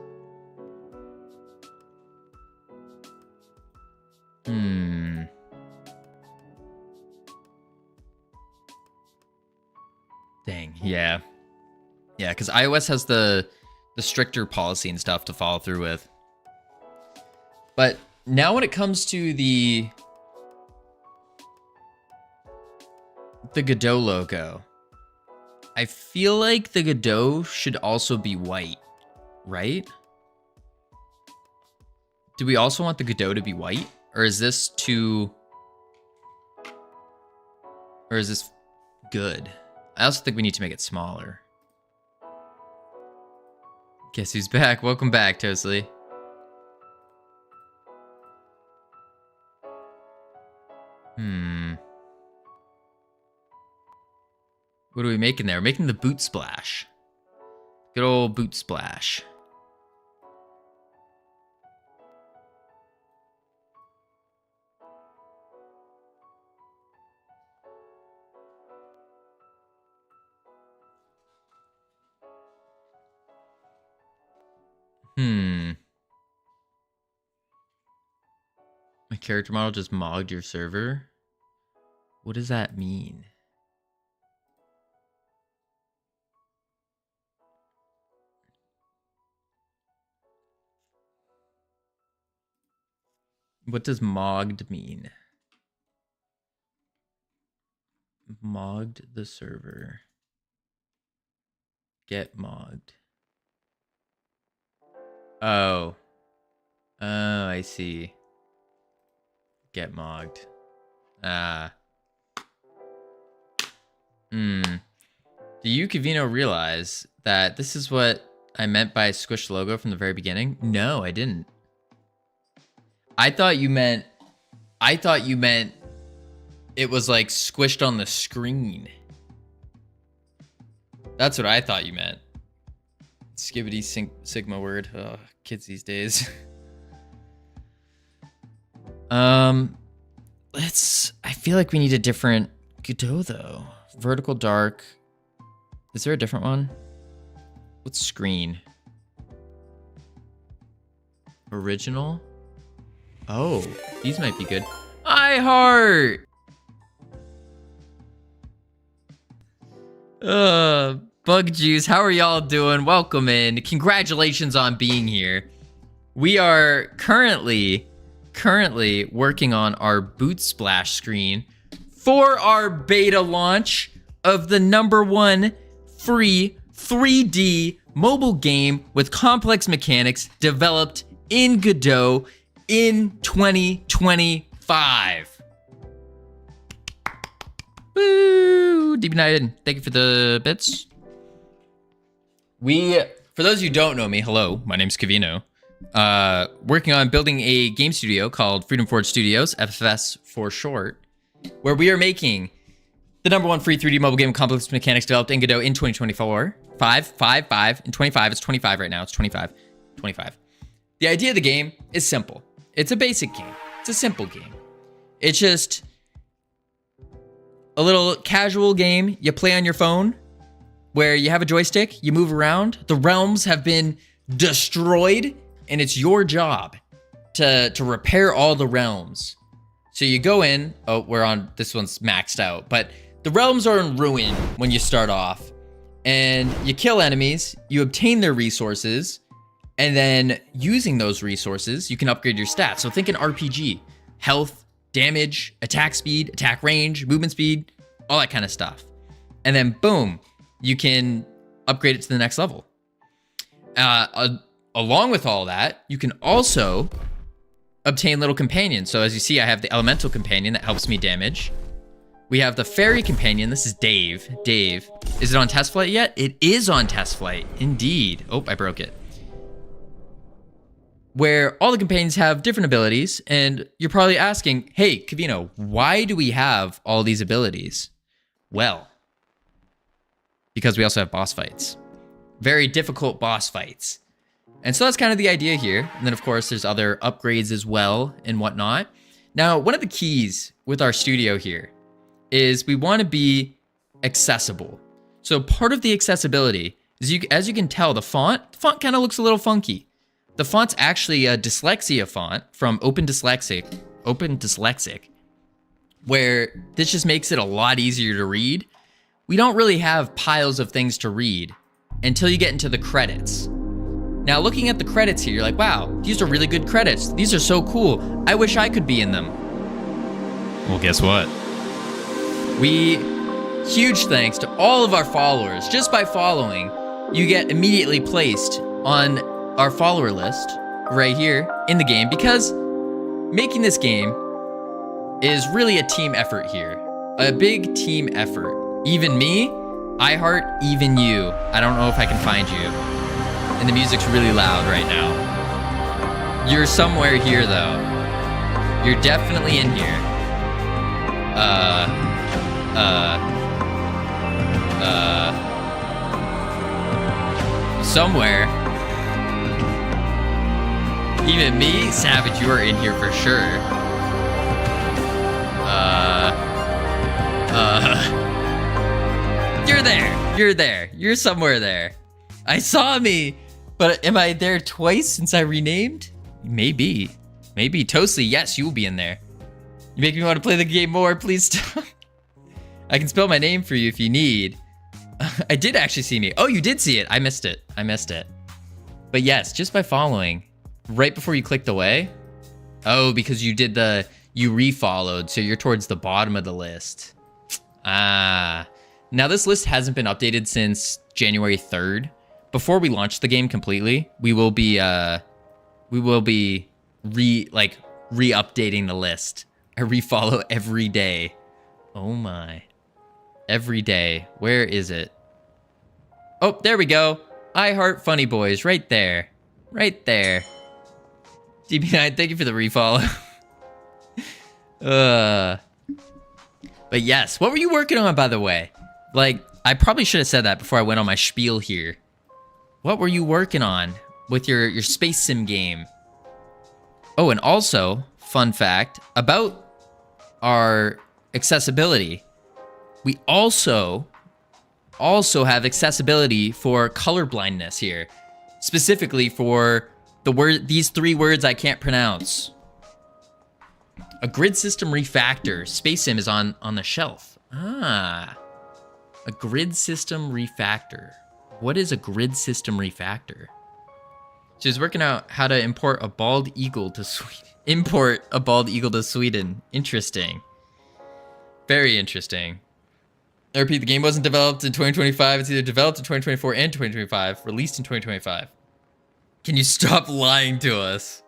Dang, yeah. Yeah, because iOS has the stricter policy and stuff to follow through with. But now when it comes to the Godot logo, I feel like the Godot should also be white, right? Do we also want the Godot to be white? Or is this too... Or is this good? I also think we need to make it smaller. Guess who's back? Welcome back, Tosley. What are we making there? We're making the boot splash. Good old boot splash. My character model just mogged your server? What does that mean? What does mogged mean? Mogged the server. Get mogged. Oh. Oh, I see. Get mogged. Do you, Covino, realize that this is what I meant by squish logo from the very beginning? No, I didn't. I thought you meant it was like squished on the screen. That's what I thought you meant. Skibbity Sigma word. Oh, kids these days. I feel like we need a different Godot though. Vertical dark. Is there a different one? What's screen? Original? Oh, these might be good. I heart. Bug Juice, how are y'all doing? Welcome in. Congratulations on being here. We are currently working on our boot splash screen for our beta launch of the #1 free 3D mobile game with complex mechanics developed in Godot in 2025. Woo! Deep United, thank you for the bits. For those of you who don't know me, hello, my name's Covino. Working on building a game studio called Freedom Forge Studios, FFS for short, where we are making the #1 free 3D mobile game with complex mechanics developed in Godot in 2024. 5, and 25. It's 25 right now. It's 25. The idea of the game is simple. It's a basic game. It's a simple game. It's just a little casual game you play on your phone where you have a joystick, you move around. The realms have been destroyed, and it's your job to repair all the realms. So you go in. Oh, this one's maxed out, but the realms are in ruin when you start off. And you kill enemies, you obtain their resources, and then using those resources, you can upgrade your stats. So think an RPG. Health, damage, attack speed, attack range, movement speed, all that kind of stuff. And then boom, you can upgrade it to the next level. Along with all that, you can also obtain little companions. So as you see, I have the elemental companion that helps me damage. We have the Fairy Companion. This is Dave. Dave. Is it on test flight yet? It is on test flight. Indeed. Oh, I broke it. Where all the companions have different abilities, and you're probably asking, hey, Covino, why do we have all these abilities? Well, because we also have boss fights. Very difficult boss fights. And so that's kind of the idea here. And then, of course, there's other upgrades as well and whatnot. Now, one of the keys with our studio here is we want to be accessible. So part of the accessibility is, as you can tell, the font kind of looks a little funky. The font's actually a dyslexia font from Open Dyslexic, where this just makes it a lot easier to read. We don't really have piles of things to read until you get into the credits. Now, looking at the credits here, you're like, wow, these are really good credits. These are so cool. I wish I could be in them. Well, guess what? Huge thanks to all of our followers. Just by following, you get immediately placed on our follower list right here in the game, because making this game is really a team effort here. A big team effort. Even me, I heart even you. I don't know if I can find you. And the music's really loud right now. You're somewhere here though. You're definitely in here. Somewhere. Even me, Savage, you are in here for sure. You're there. You're there. You're somewhere there. I saw me, but am I there twice since I renamed? Maybe. Maybe. Toasty, yes, you will be in there. You make me want to play the game more. Please stop. I can spell my name for you if you need. I did actually see me. Oh, you did see it. I missed it. But yes, just by following, right before you clicked away. Oh, because you refollowed, so you're towards the bottom of the list. Ah. Now this list hasn't been updated since January 3rd. Before we launch the game completely, we will be re-updating the list. I refollow every day. Oh my. Every day. Where is it? Oh, there we go. I heart funny boys. Right there. Right there. DB9, thank you for the refollow. But yes, what were you working on, by the way? Like, I probably should have said that before I went on my spiel here. What were you working on with your space sim game? Oh, and also, fun fact about our accessibility. We also have accessibility for color blindness here, specifically for these 3 words I can't pronounce. A grid system refactor. Space sim is on the shelf. Ah, a grid system refactor. What is a grid system refactor? She's working out how to import a bald eagle to Sweden. Import a bald eagle to Sweden. Interesting. Very interesting. I repeat, the game wasn't developed in 2025. It's either developed in 2024 and 2025. Released in 2025. Can you stop lying to us?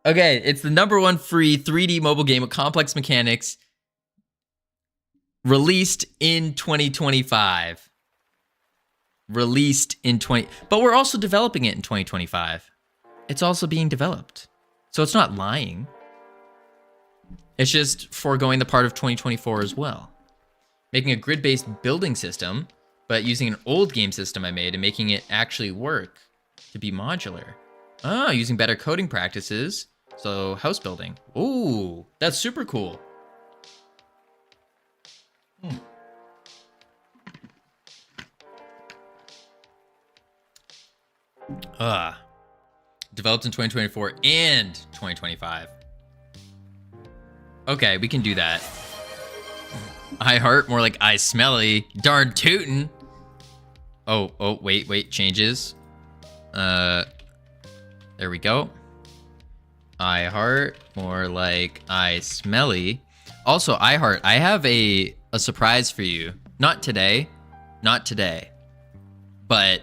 Okay, it's the #1 free 3D mobile game with complex mechanics. Released in 2025. But we're also developing it in 2025. It's also being developed. So it's not lying. It's just foregoing the part of 2024 as well. Making a grid-based building system, but using an old game system I made and making it actually work to be modular. Oh, using better coding practices. So house building. Ooh, that's super cool. Developed in 2024 and 2025. Okay, we can do that. I heart, more like I smelly. Darn tootin'. Oh, wait, changes. There we go. I heart, more like I smelly. Also, I heart, I have a surprise for you. Not today, but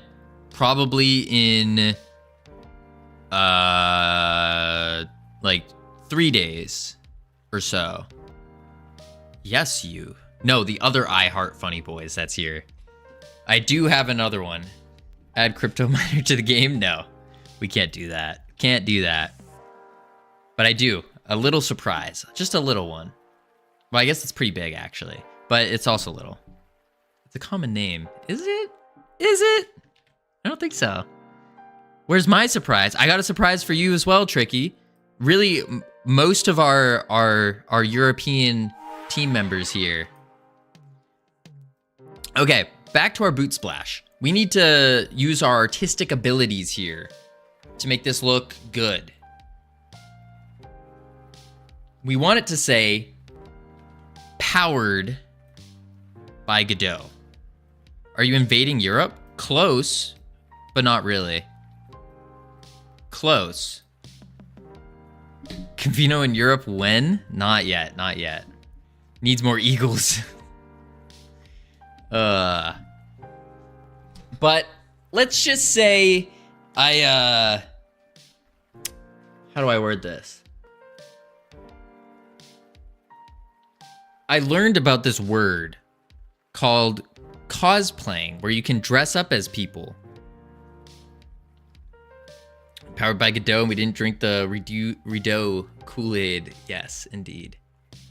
probably in like 3 days or so. Yes, you. No, the other I Heart Funny Boys that's here. I do have another one. Add crypto miner to the game? No, we can't do that. Can't do that. But I do. A little surprise. Just a little one. Well, I guess it's pretty big, actually. But it's also little. It's a common name. Is it? Is it? I don't think so. Where's my surprise? I got a surprise for you as well, Tricky. Really, most of our European team members here. Okay, back to our boot splash. We need to use our artistic abilities here to make this look good. We want it to say, powered by Godot. Are you invading Europe? Close, but not really. Close. Covino in Europe when? Not yet, not yet. Needs more eagles. But let's just say how do I word this? I learned about this word called cosplaying, where you can dress up as people. Powered by Godot, and we didn't drink the Redo Kool-Aid. Yes, indeed.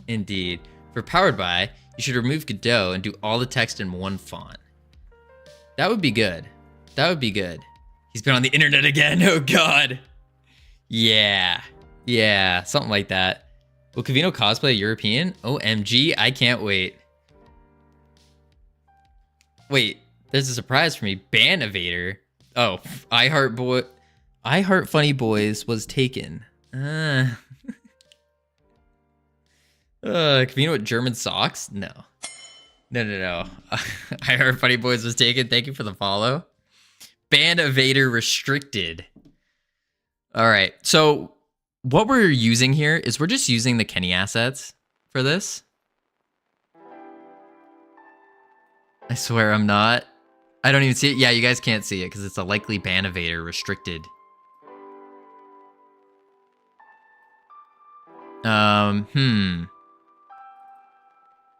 Indeed. For powered by, you should remove Godot and do all the text in one font. That would be good. That would be good. He's been on the internet again. Oh, God. Yeah. Yeah, something like that. Will Covino cosplay a European? OMG, I can't wait. Wait, there's a surprise for me. Ban Evader. Oh, I Heart Funny Boys was taken. Covino with German socks? No. No. I Heart Funny Boys was taken. Thank you for the follow. Ban Evader restricted. All right, so what we're using here is we're just using the Kenny assets for this. I swear I'm not. I don't even see it. Yeah, you guys can't see it because it's a likely ban evader restricted.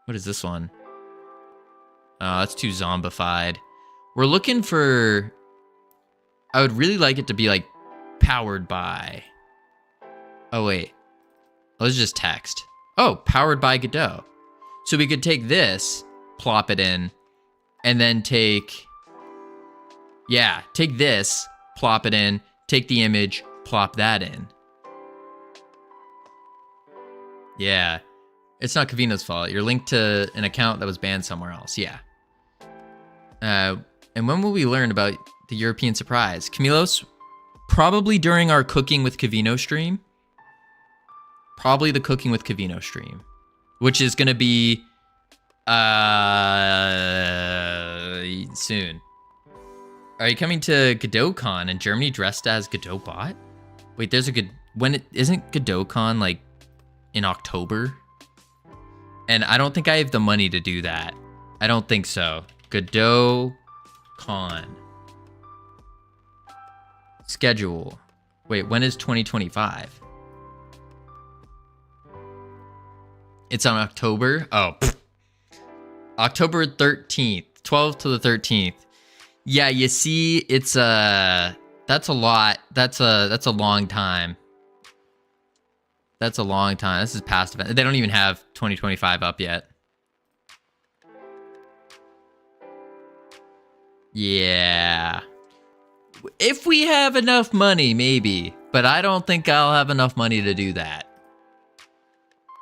What is this one? Oh, that's too zombified. We're looking for... I would really like it to be like powered by... Oh, wait. Let's just text. Oh, powered by Godot. So we could take this, plop it in, and then take... Yeah, take this, plop it in, take the image, plop that in. Yeah. It's not Covino's fault. You're linked to an account that was banned somewhere else. Yeah. And when will we learn about the European surprise? Camilos, probably during our Cooking with Covino stream. Probably the Cooking with Covino stream, which is going to be soon. Are you coming to GodotCon in Germany dressed as Godot bot? Wait, there's a good... Isn't GodotCon like in October? And I don't think I have the money to do that. I don't think so. GodotCon. Schedule. Wait, when is 2025? It's on October? Oh. Pfft. October 13th. 12th to the 13th. Yeah, you see, it's that's a lot. That's a long time. That's a long time. This is past event. They don't even have 2025 up yet. Yeah. If we have enough money, maybe. But I don't think I'll have enough money to do that.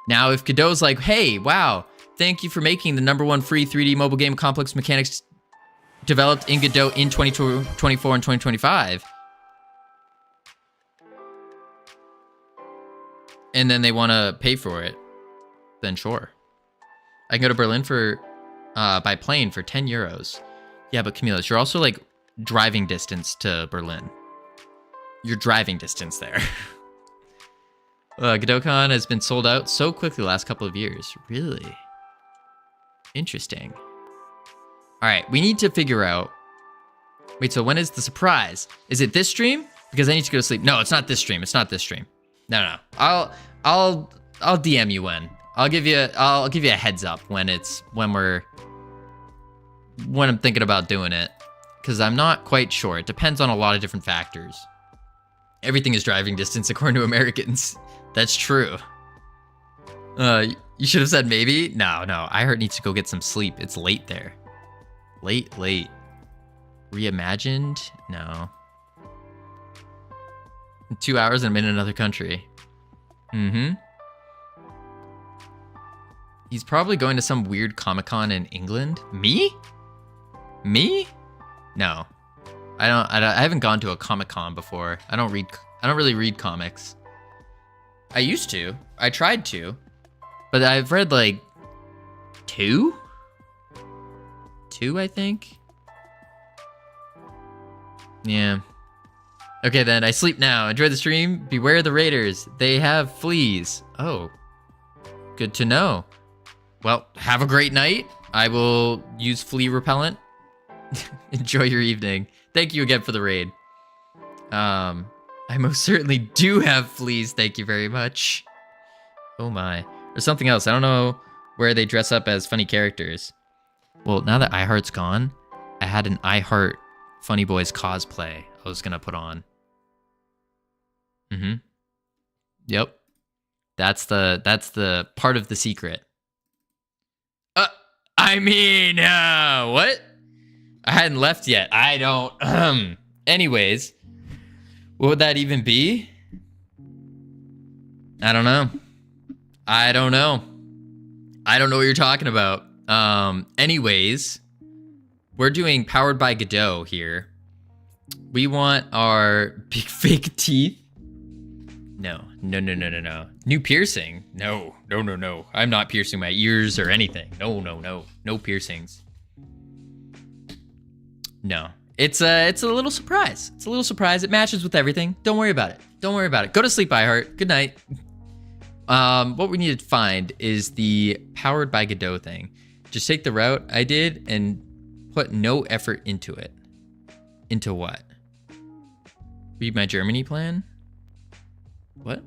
Now, if Godot's like, hey, wow, thank you for making the #1 free 3D mobile game complex mechanics developed in Godot in 2024 and 2025. And then they want to pay for it, then sure. I can go to Berlin for by plane for 10 euros. Yeah, but Camillus, you're also like driving distance to Berlin. You're driving distance there. GodotCon has been sold out so quickly the last couple of years. Really? Interesting. All right, we need to figure out... Wait, so when is the surprise? Is it this stream? Because I need to go to sleep. No, it's not this stream. It's not this stream. No. I'll DM you when. I'll give you a heads up when I'm thinking about doing it, because I'm not quite sure. It depends on a lot of different factors. Everything is driving distance according to Americans. That's true. You should have said maybe. No. iHeart needs to go get some sleep. It's late there. Late. Reimagined? No. 2 hours and I'm in another country. He's probably going to some weird Comic-Con in England. Me? No. I haven't gone to a Comic-Con before. I don't really read comics. I used to. I tried to. But I've read like 2? 2, I think. Yeah. Okay, then I sleep now. Enjoy the stream. Beware the raiders. They have fleas. Oh. Good to know. Well, have a great night. I will use flea repellent. Enjoy your evening. Thank you again for the raid. I most certainly do have fleas. Thank you very much. Oh my. Or something else. I don't know where they dress up as funny characters. Well, now that iHeart's gone, I had an iHeart Funny Boys cosplay I was gonna put on. Yep. That's the part of the secret. What? I hadn't left yet. I don't. Anyways, what would that even be? I don't know. I don't know what you're talking about. Anyways, we're doing Powered by Godot here. We want our big fake teeth. No. New piercing? No. I'm not piercing my ears or anything. No piercings. No. It's a little surprise. It matches with everything. Don't worry about it. Go to sleep, iHeart. Good night. What we need to find is the Powered by Godot thing. Just take the route I did and put no effort into it. Into what? Read my Germany plan? What?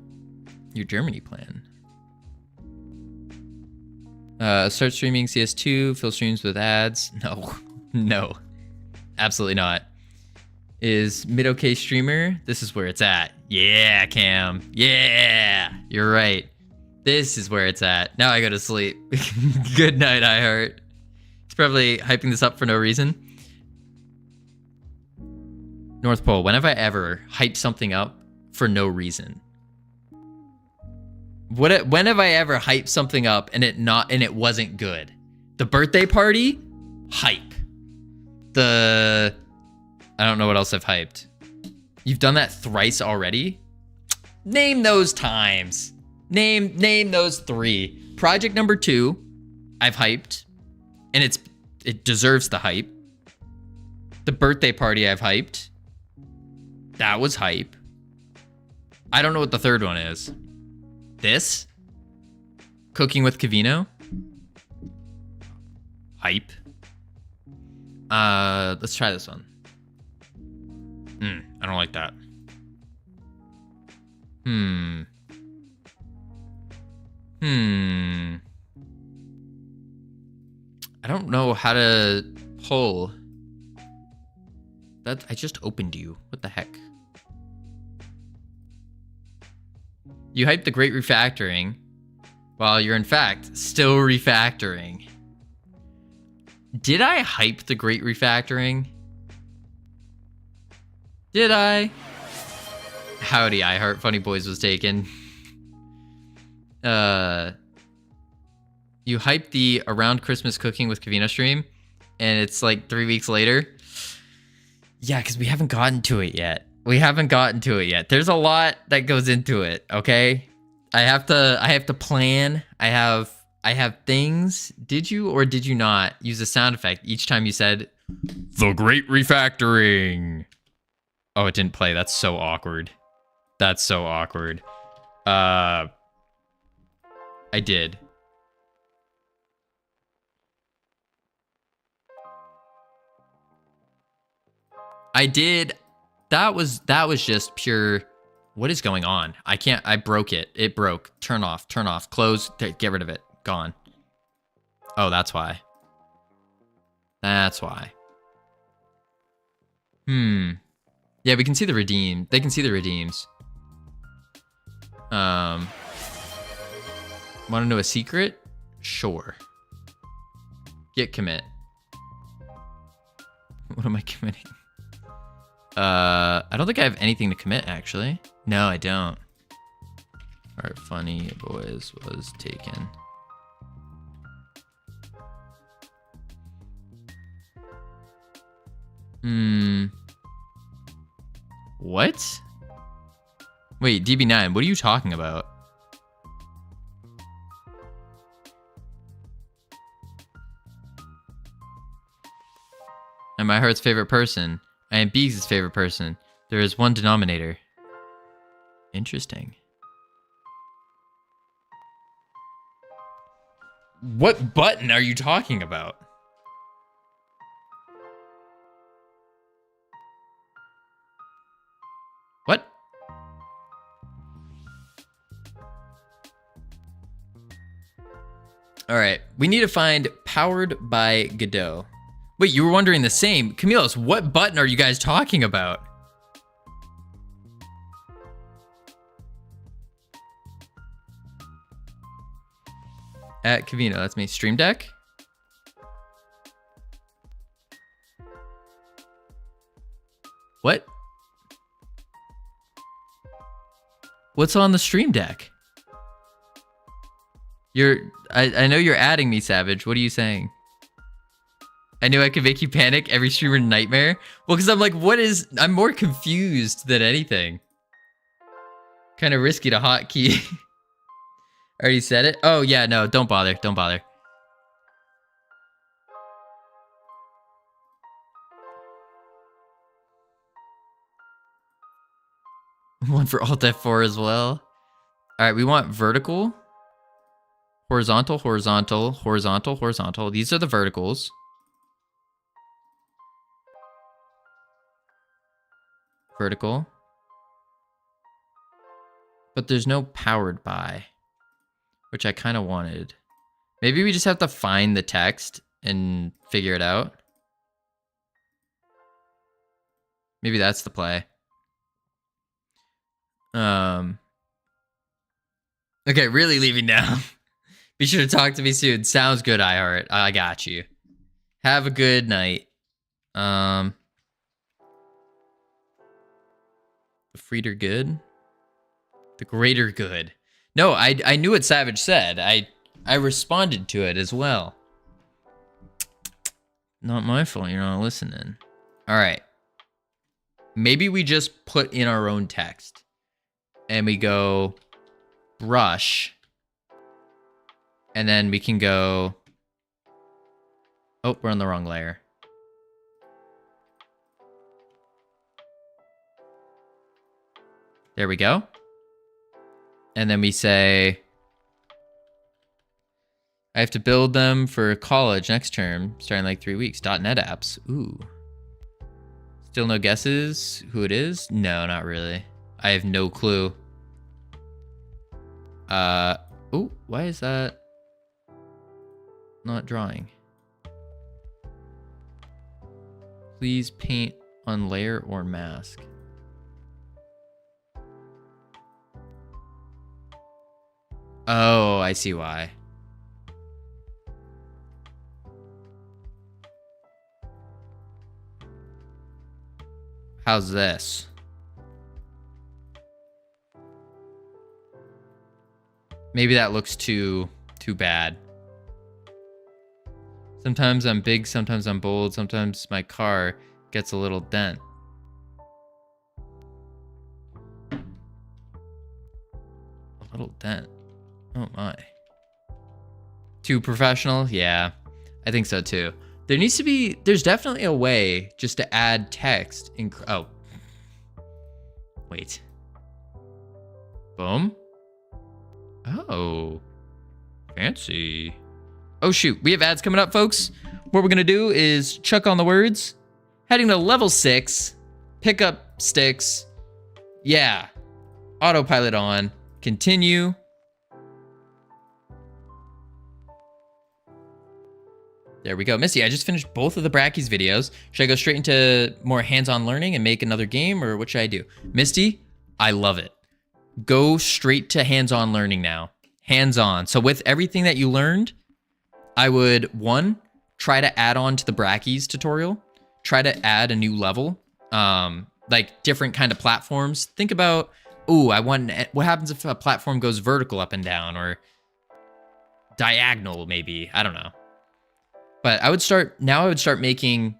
Your Germany plan? Start streaming CS2, fill streams with ads. No. Absolutely not. Is mid-okay streamer? This is where it's at. Yeah, Cam. Yeah, you're right. This is where it's at. Now I go to sleep. Good night, iHeart. He's probably hyping this up for no reason. North Pole, when have I ever hyped something up for no reason? When have I ever hyped something up and it wasn't good? The birthday party? Hype. I don't know what else I've hyped. You've done that thrice already? Name those times. Name those 3. Project number 2, I've hyped, and it deserves the hype. The birthday party I've hyped. That was hype. I don't know what the third one is. This? Cooking with Covino? Hype. Let's try this one. I don't like that. I don't know how to pull. I just opened you. What the heck? You hyped the great refactoring while you're in fact still refactoring. Did I hype the great refactoring? Did I? Howdy, iHeart Funny Boys was taken. You hyped the around Christmas cooking with Covino stream, and it's like 3 weeks later. Yeah, because we haven't gotten to it yet. There's a lot that goes into it, okay? I have to plan. I have things. Did you or did you not use a sound effect each time you said the great refactoring? Oh, it didn't play. That's so awkward. I did. That was just pure What is going on? I can't. I broke it. It broke. Turn off. Turn off. Close. Get rid of it. Gone. Oh, that's why. That's why. Yeah, we can see the redeem. They can see the redeems. Want to know a secret? Sure. Git commit. What am I committing? I don't think I have anything to commit, actually. No, I don't. Alright, funny boys was taken. What? Wait, DB9, what are you talking about? I'm my heart's favorite person. I am Beegs' favorite person. There is one denominator. Interesting. What button are you talking about? What? All right, we need to find Powered by Godot. Wait, you were wondering the same. Camilos, what button are you guys talking about? At Covino, that's me. Stream Deck? What? What's on the Stream Deck? I know you're adding me, Savage. What are you saying? I knew I could make you panic. Every streamer nightmare. Well, because I'm like, I'm more confused than anything. Kind of risky to hotkey. Already said it? Oh, yeah, no, don't bother. Don't bother. One for Alt F4 as well. All right, we want vertical. Horizontal, horizontal, horizontal, horizontal. These are the verticals. Vertical. But there's no powered by, which I kind of wanted. Maybe we just have to find the text and figure it out. Maybe that's the play. Okay, really leaving now. Be sure to talk to me soon. Sounds good, iHeart. I got you. Have a good night. The freeder good? The greater good. No, I knew what Savage said. I responded to it as well. Not my fault you're not listening. All right. Maybe we just put in our own text. And we go brush. And then we can go... Oh, we're on the wrong layer. There we go. And then we say... I have to build them for college next term, starting like 3 weeks. .NET apps. Ooh. Still no guesses who it is? No, not really. I have no clue. Oh, why is that not drawing? Please paint on layer or mask. Oh, I see why. How's this? Maybe that looks too bad. Sometimes I'm big, sometimes I'm bold, sometimes my car gets a little dent. A little dent. Oh my. Too professional? Yeah, I think so too. There's definitely a way just to add text in, oh. Wait. Boom. Oh. Fancy. Oh shoot, we have ads coming up, folks. What we're gonna do is chuck on the words. Heading to level 6. Pick up sticks. Yeah. Autopilot on. Continue. There we go. Misty, I just finished both of the Brackies videos. Should I go straight into more hands-on learning and make another game, or what should I do? Misty, I love it. Go straight to hands-on learning now. Hands-on. So with everything that you learned, I would, one, try to add on to the Brackies tutorial. Try to add a new level. Like different kind of platforms. Think about, ooh, what happens if a platform goes vertical up and down, or diagonal maybe? I don't know. But I would start making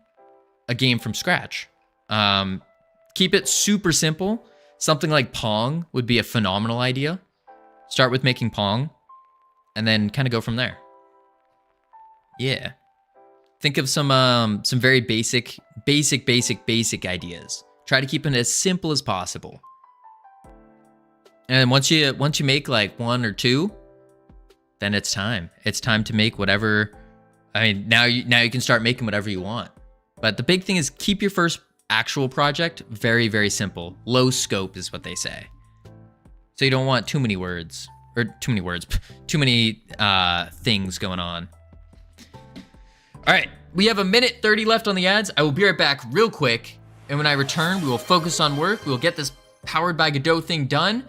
a game from scratch. Keep it super simple. Something like Pong would be a phenomenal idea. Start with making Pong, and then kind of go from there. Yeah. Think of some very basic ideas. Try to keep it as simple as possible. And once you make like one or two, then it's time. It's time to make whatever. I mean, now you can start making whatever you want. But the big thing is keep your first actual project very, very simple. Low scope is what they say. So you don't want too many things going on. All right, we have 1:30 left on the ads. I will be right back real quick. And when I return, we will focus on work. We will get this powered by Godot thing done.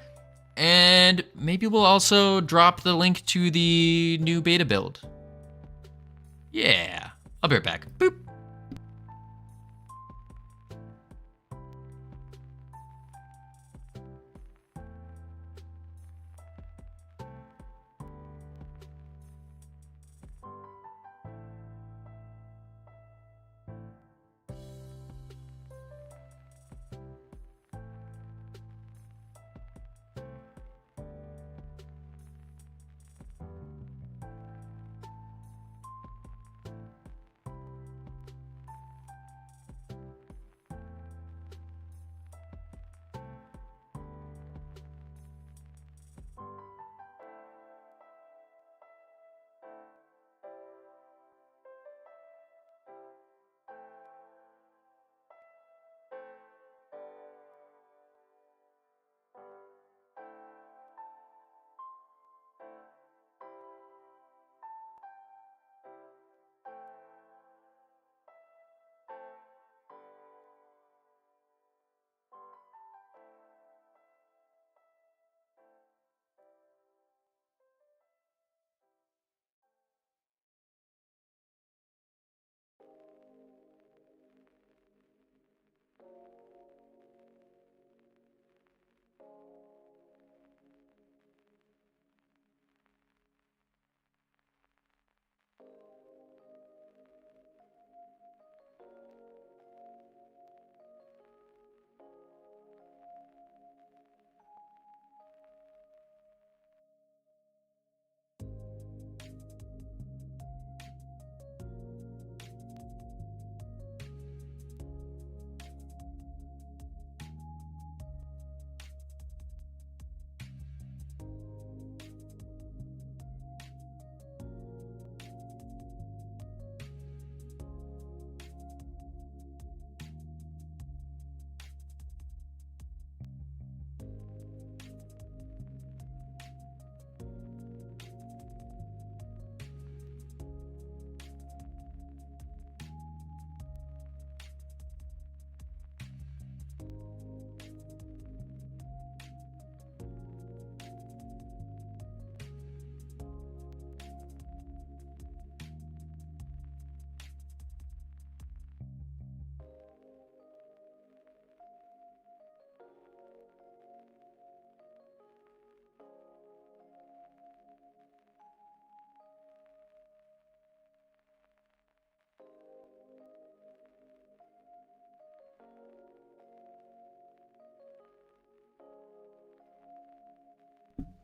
And maybe we'll also drop the link to the new beta build. Yeah, I'll be right back. Boop.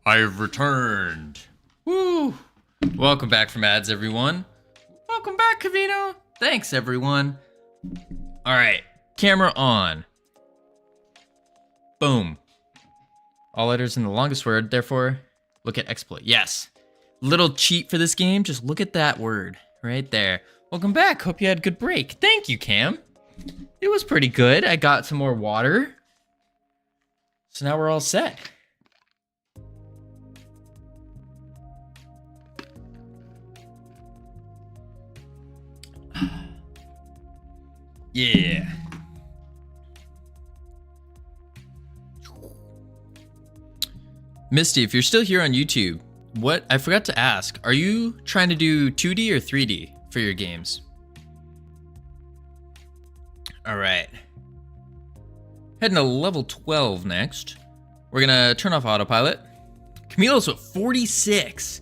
I've returned. Woo! Welcome back from ads, everyone. Welcome back, Covino. Thanks, everyone. All right, camera on. Boom. All letters in the longest word, therefore, look at exploit. Yes. Little cheat for this game, just look at that word right there. Welcome back, hope you had a good break. Thank you, Cam. It was pretty good. I got some more water. So now we're all set. Yeah. Misty, if you're still here on YouTube, what I forgot to ask, are you trying to do 2D or 3D for your games? All right. Heading to level 12 next. We're gonna turn off autopilot. Camilo's with 46.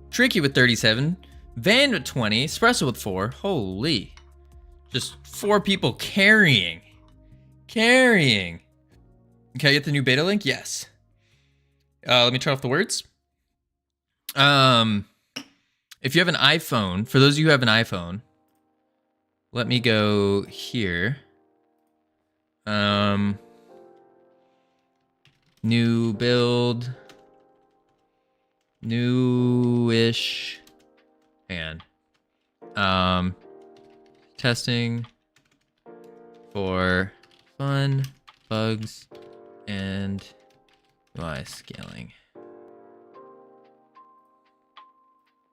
Tricky with 37. Van with 20. Espresso with 4. Holy. Just 4 people carrying. Can I get the new beta link? Yes. Let me turn off the words. If you have an iPhone, for those of you who have an iPhone, let me go here. New build. Newish. And testing for fun, bugs, and UI scaling.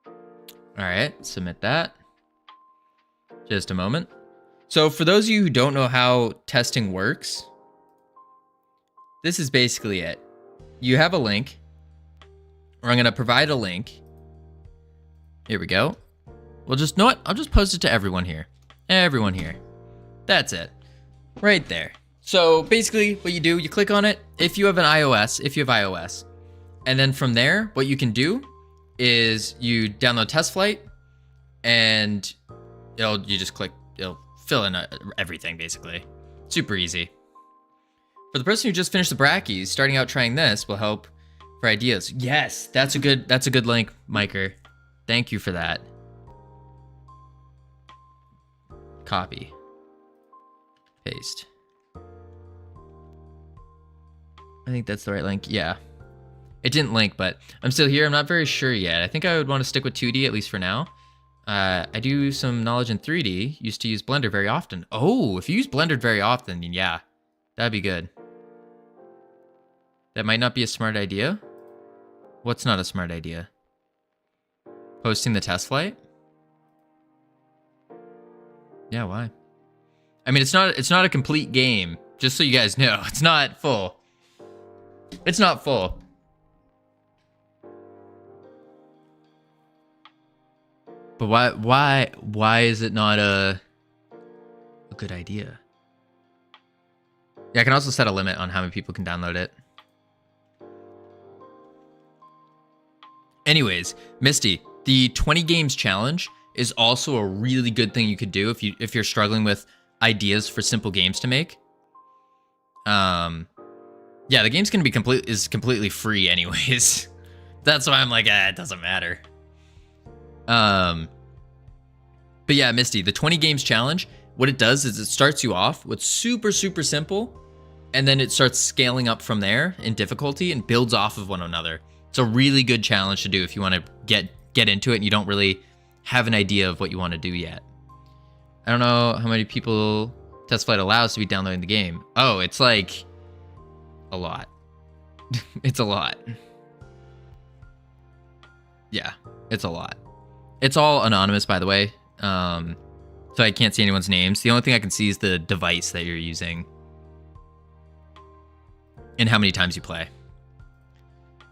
All right, submit that. Just a moment. So for those of you who don't know how testing works, this is basically it. You have a link, or I'm gonna provide a link. Here we go. We'll just, know what? I'll just post it to everyone here. Everyone here. That's it. Right there. So basically what you do, you click on it. If you have iOS, and then from there, what you can do is you download test flight, and you just click, it'll fill in everything basically. Super easy. For the person who just finished the brackies, starting out trying this will help for ideas. Yes, that's a good link, Miker. Thank you for that. Copy. Paste. I think that's the right link. Yeah. It didn't link, but I'm still here. I'm not very sure yet. I think I would want to stick with 2D, at least for now. I do some knowledge in 3D. Used to use Blender very often. Oh, if you use Blender very often, then yeah, that'd be good. That might not be a smart idea. What's not a smart idea? Posting the test flight? Yeah, why? I mean, it's not a complete game, just so you guys know. It's not full. It's not full. But why is it not a good idea? Yeah, I can also set a limit on how many people can download it. Anyways, Misty, the 20 games challenge is also a really good thing you could do if you're struggling with ideas for simple games to make. Yeah, the game's gonna be completely free anyways. That's why I'm like, it doesn't matter. But yeah, Misty, the 20 games challenge, what it does is it starts you off with super simple, and then it starts scaling up from there in difficulty and builds off of one another. It's a really good challenge to do if you want to get into it and you don't really have an idea of what you want to do yet. I don't know how many people Test Flight allows to be downloading the game. Oh, it's like a lot. It's a lot. Yeah, it's a lot. It's all anonymous, by the way. So I can't see anyone's names. The only thing I can see is the device that you're using and how many times you play.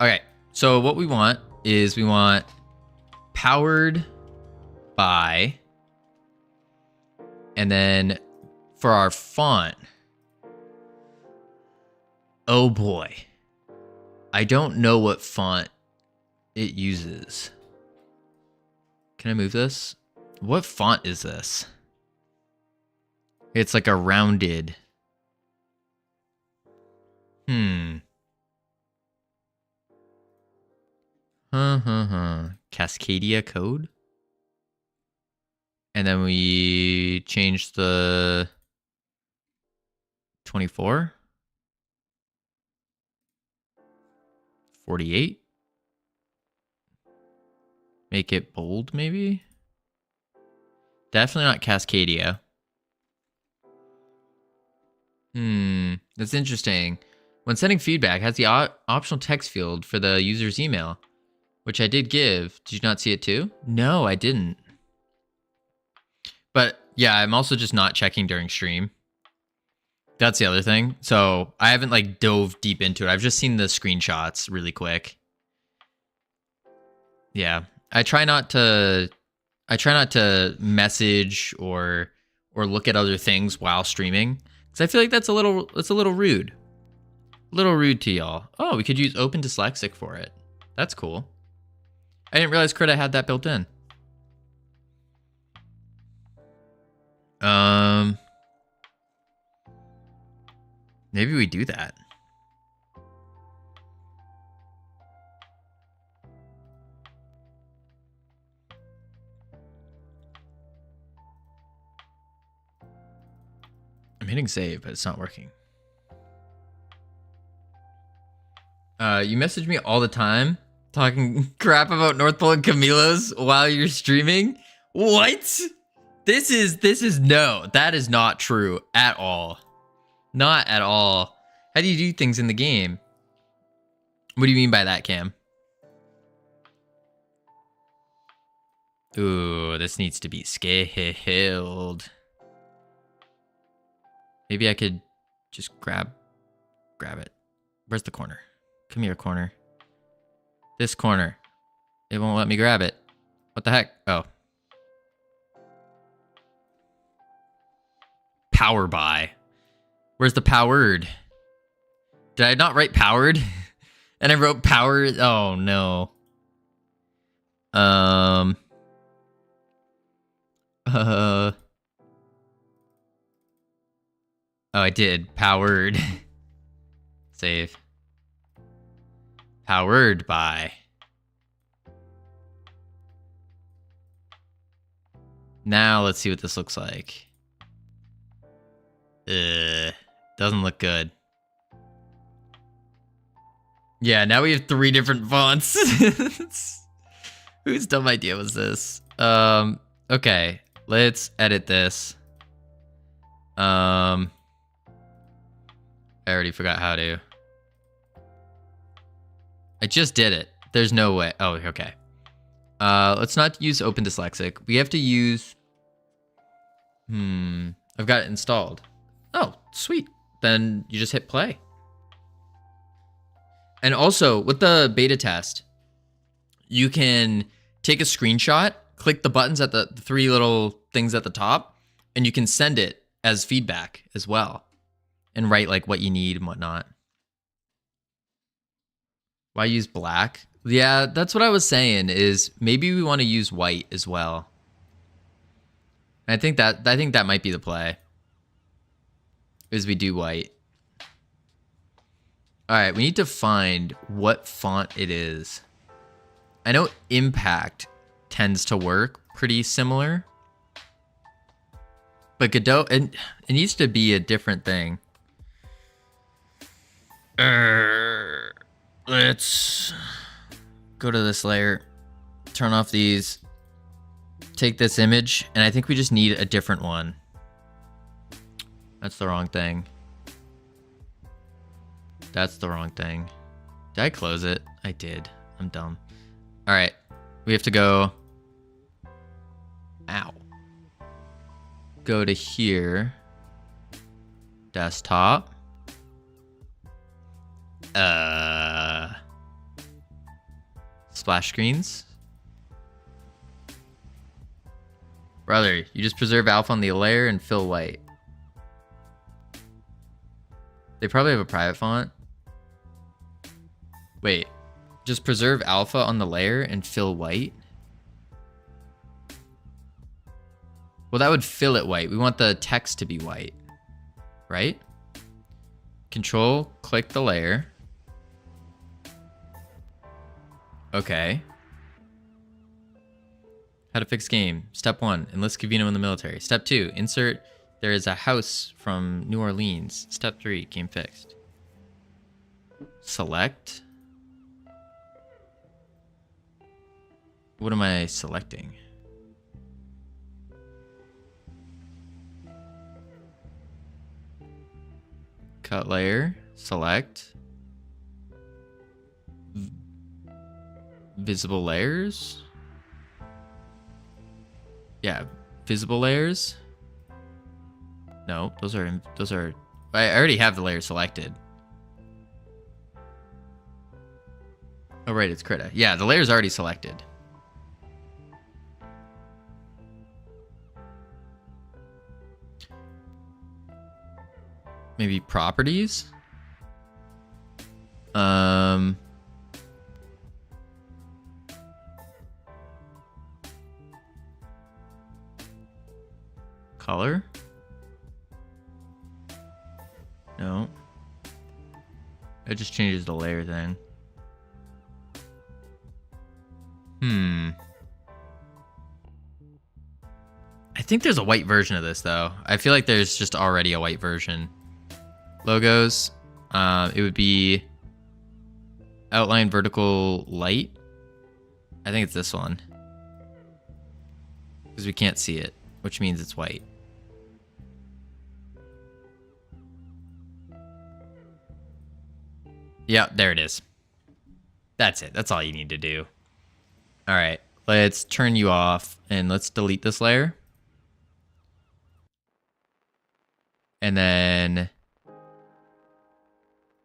Okay, so what we want is we want powered by, and then for our font, oh boy, I don't know what font it uses. Can I move this? What font is this? It's like a rounded. Cascadia code. And then we change the 24. 48. Make it bold, maybe? Definitely not Cascadia. That's interesting. When sending feedback, has the optional text field for the user's email, which I did give. Did you not see it too? No, I didn't. But Yeah, I'm also just not checking during stream. That's the other thing. So I haven't like dove deep into it. I've just seen the screenshots really quick. Yeah, I try not to message or look at other things while streaming because I feel like that's a little rude. A little rude to y'all. Oh, we could use Open Dyslexic for it. That's cool. I didn't realize Crita had that built in. Maybe we do that. I'm hitting save, but it's not working. You message me all the time talking crap about North Pole and Camilo's while you're streaming? What? This is no, that is not true at all. Not at all. How do you do things in the game? What do you mean by that, Cam? Ooh, this needs to be scaled. Maybe I could just grab it. Where's the corner? Come here, corner. This corner. It won't let me grab it. What the heck? Oh. Power by. Where's the powered? Did I not write powered? And I wrote powered. Oh no. Oh, I did. Powered. Save. Powered by. Now let's see what this looks like. Doesn't look good. Yeah, now we have 3 different fonts. Whose dumb idea was this? Okay, let's edit this. I already forgot how to. I just did it. There's no way. Oh, okay. Let's not use Open Dyslexic. We have to use... I've got it installed. Oh, sweet. Then you just hit play. And also, with the beta test, you can take a screenshot, click the buttons at the 3 little things at the top, and you can send it as feedback as well. And write like what you need and whatnot. Why use black? Yeah, that's what I was saying, is maybe we want to use white as well. I think that might be the play. Is we do white. Alright, we need to find what font it is. I know Impact tends to work pretty similar. But Godot, it needs to be a different thing. Let's go to this layer, turn off these, take this image, and I think we just need a different one. That's the wrong thing. That's the wrong thing. Did I close it? I did. I'm dumb. All right, we have to go. Ow. Go to here. Desktop. Splash screens. Brother, you just preserve alpha on the layer and fill white. They probably have a private font. Wait, just preserve alpha on the layer and fill white? Well, that would fill it white. We want the text to be white, right? Control, click the layer. Okay. How to fix game. Step 1, enlist Covino in the military. Step 2, insert there is a house from New Orleans. Step 3, game fixed. Select. What am I selecting? Cut layer, select. Visible layers. Yeah, visible layers. No, those are. I already have the layer selected. Oh right, it's Krita. Yeah, the layer's already selected. Maybe properties. Color. No. It just changes the layer thing. I think there's a white version of this though. I feel like there's just already a white version. Logos. It would be outline vertical light. I think it's this one. Because we can't see it, which means it's white. Yeah, there it is. That's it. That's all you need to do. All right, let's turn you off and let's delete this layer. And then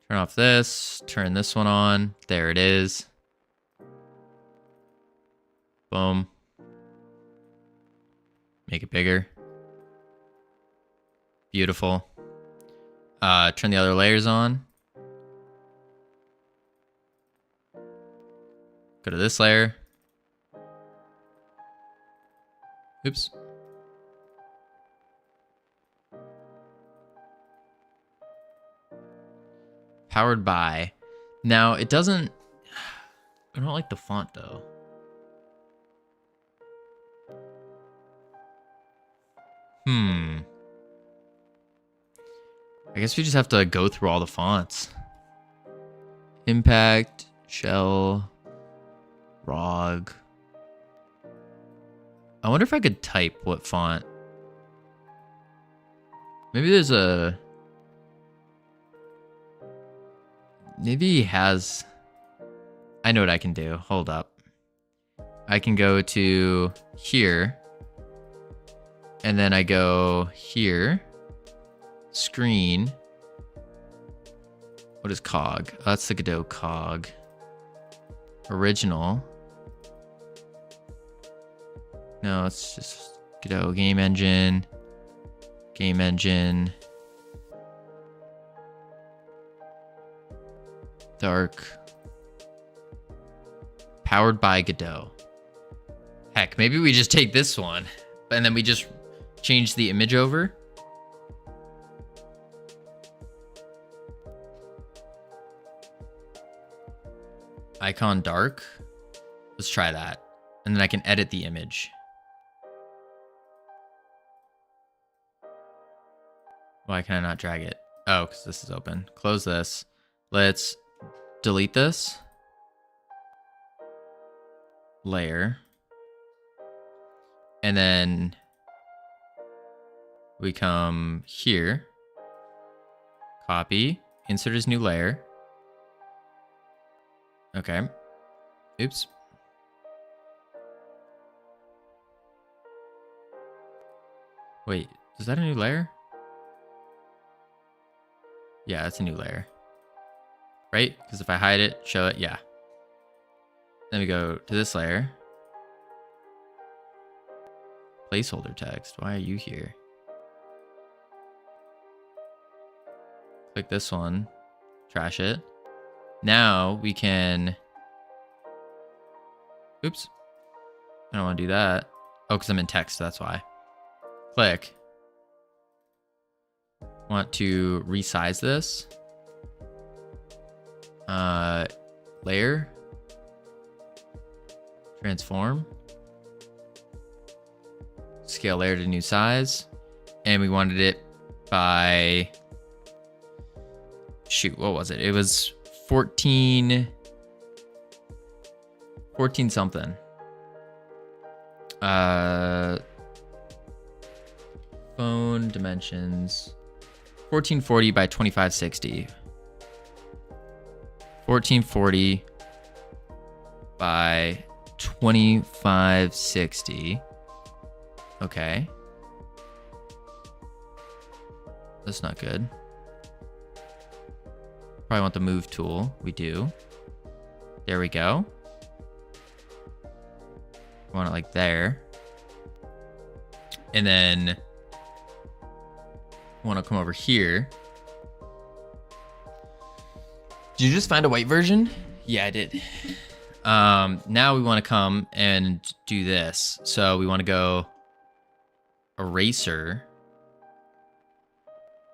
turn off this, turn this one on. There it is. Boom. Make it bigger. Beautiful. Turn the other layers on. Go to this layer. Oops. Powered by. Now, it doesn't... I don't like the font, though. I guess we just have to go through all the fonts. Impact, Shell, ROG. I wonder if I could type what font. Maybe there's a... Maybe he has... I know what I can do. Hold up. I can go to here. And then I go here. Screen. What is cog? Oh, that's the Godot cog. Original. No, it's just Godot game engine. Game engine. Dark. Powered by Godot. Heck, maybe we just take this one and then we just change the image over. Icon dark. Let's try that. And then I can edit the image. Why can I not drag it? Oh, because this is open. Close this. Let's delete this. Layer. And then we come here. Copy. Insert as new layer. Okay. Oops. Wait, is that a new layer? Yeah, that's a new layer. Right? Because if I hide it, show it, yeah. Then we go to this layer. Placeholder text. Why are you here? Click this one. Trash it. Now we can... Oops. I don't want to do that. Oh, because I'm in text, that's why. Click. Want to resize this. Layer. Transform. Scale layer to new size. And we wanted it by... Shoot, what was it? It was 14 something. Phone dimensions 1440 by 2560. 1440 by 2560. Okay. that's not good. Probably want the move tool. We do. There we go. Want it like there. And then want to come over here. Did you just find a white version? Yeah, I did. Now we want to come and do this. So we want to go eraser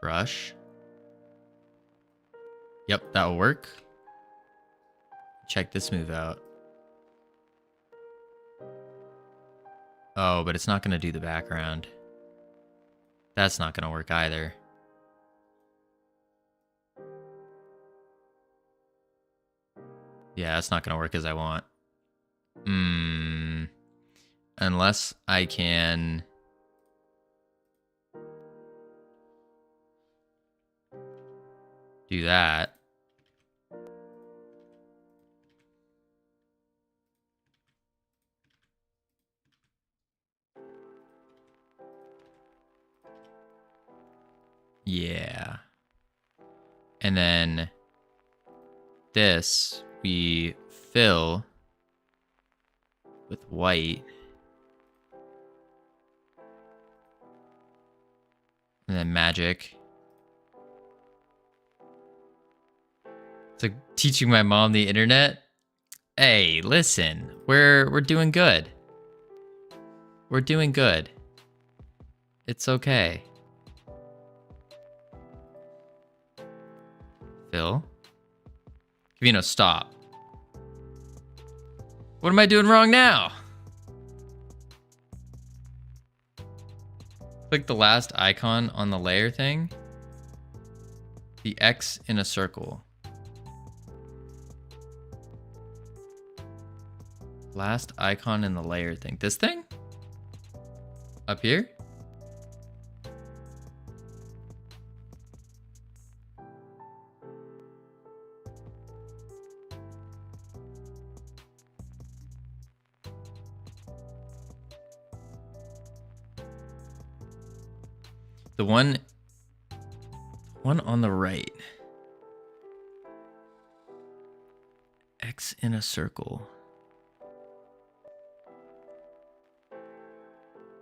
brush. Yep, that will work. Check this move out. Oh, but it's not going to do the background. That's not going to work either. Yeah, that's not going to work as I want. Unless I can... do that. Yeah. And then this we fill with white. And then magic. It's like teaching my mom the internet. Hey, listen, we're doing good. We're doing good. It's okay. Phil? Covino, stop. What am I doing wrong now? Click the last icon on the layer thing. The X in a circle. Last icon in the layer thing. This thing? Up here? The one on the right. X in a circle.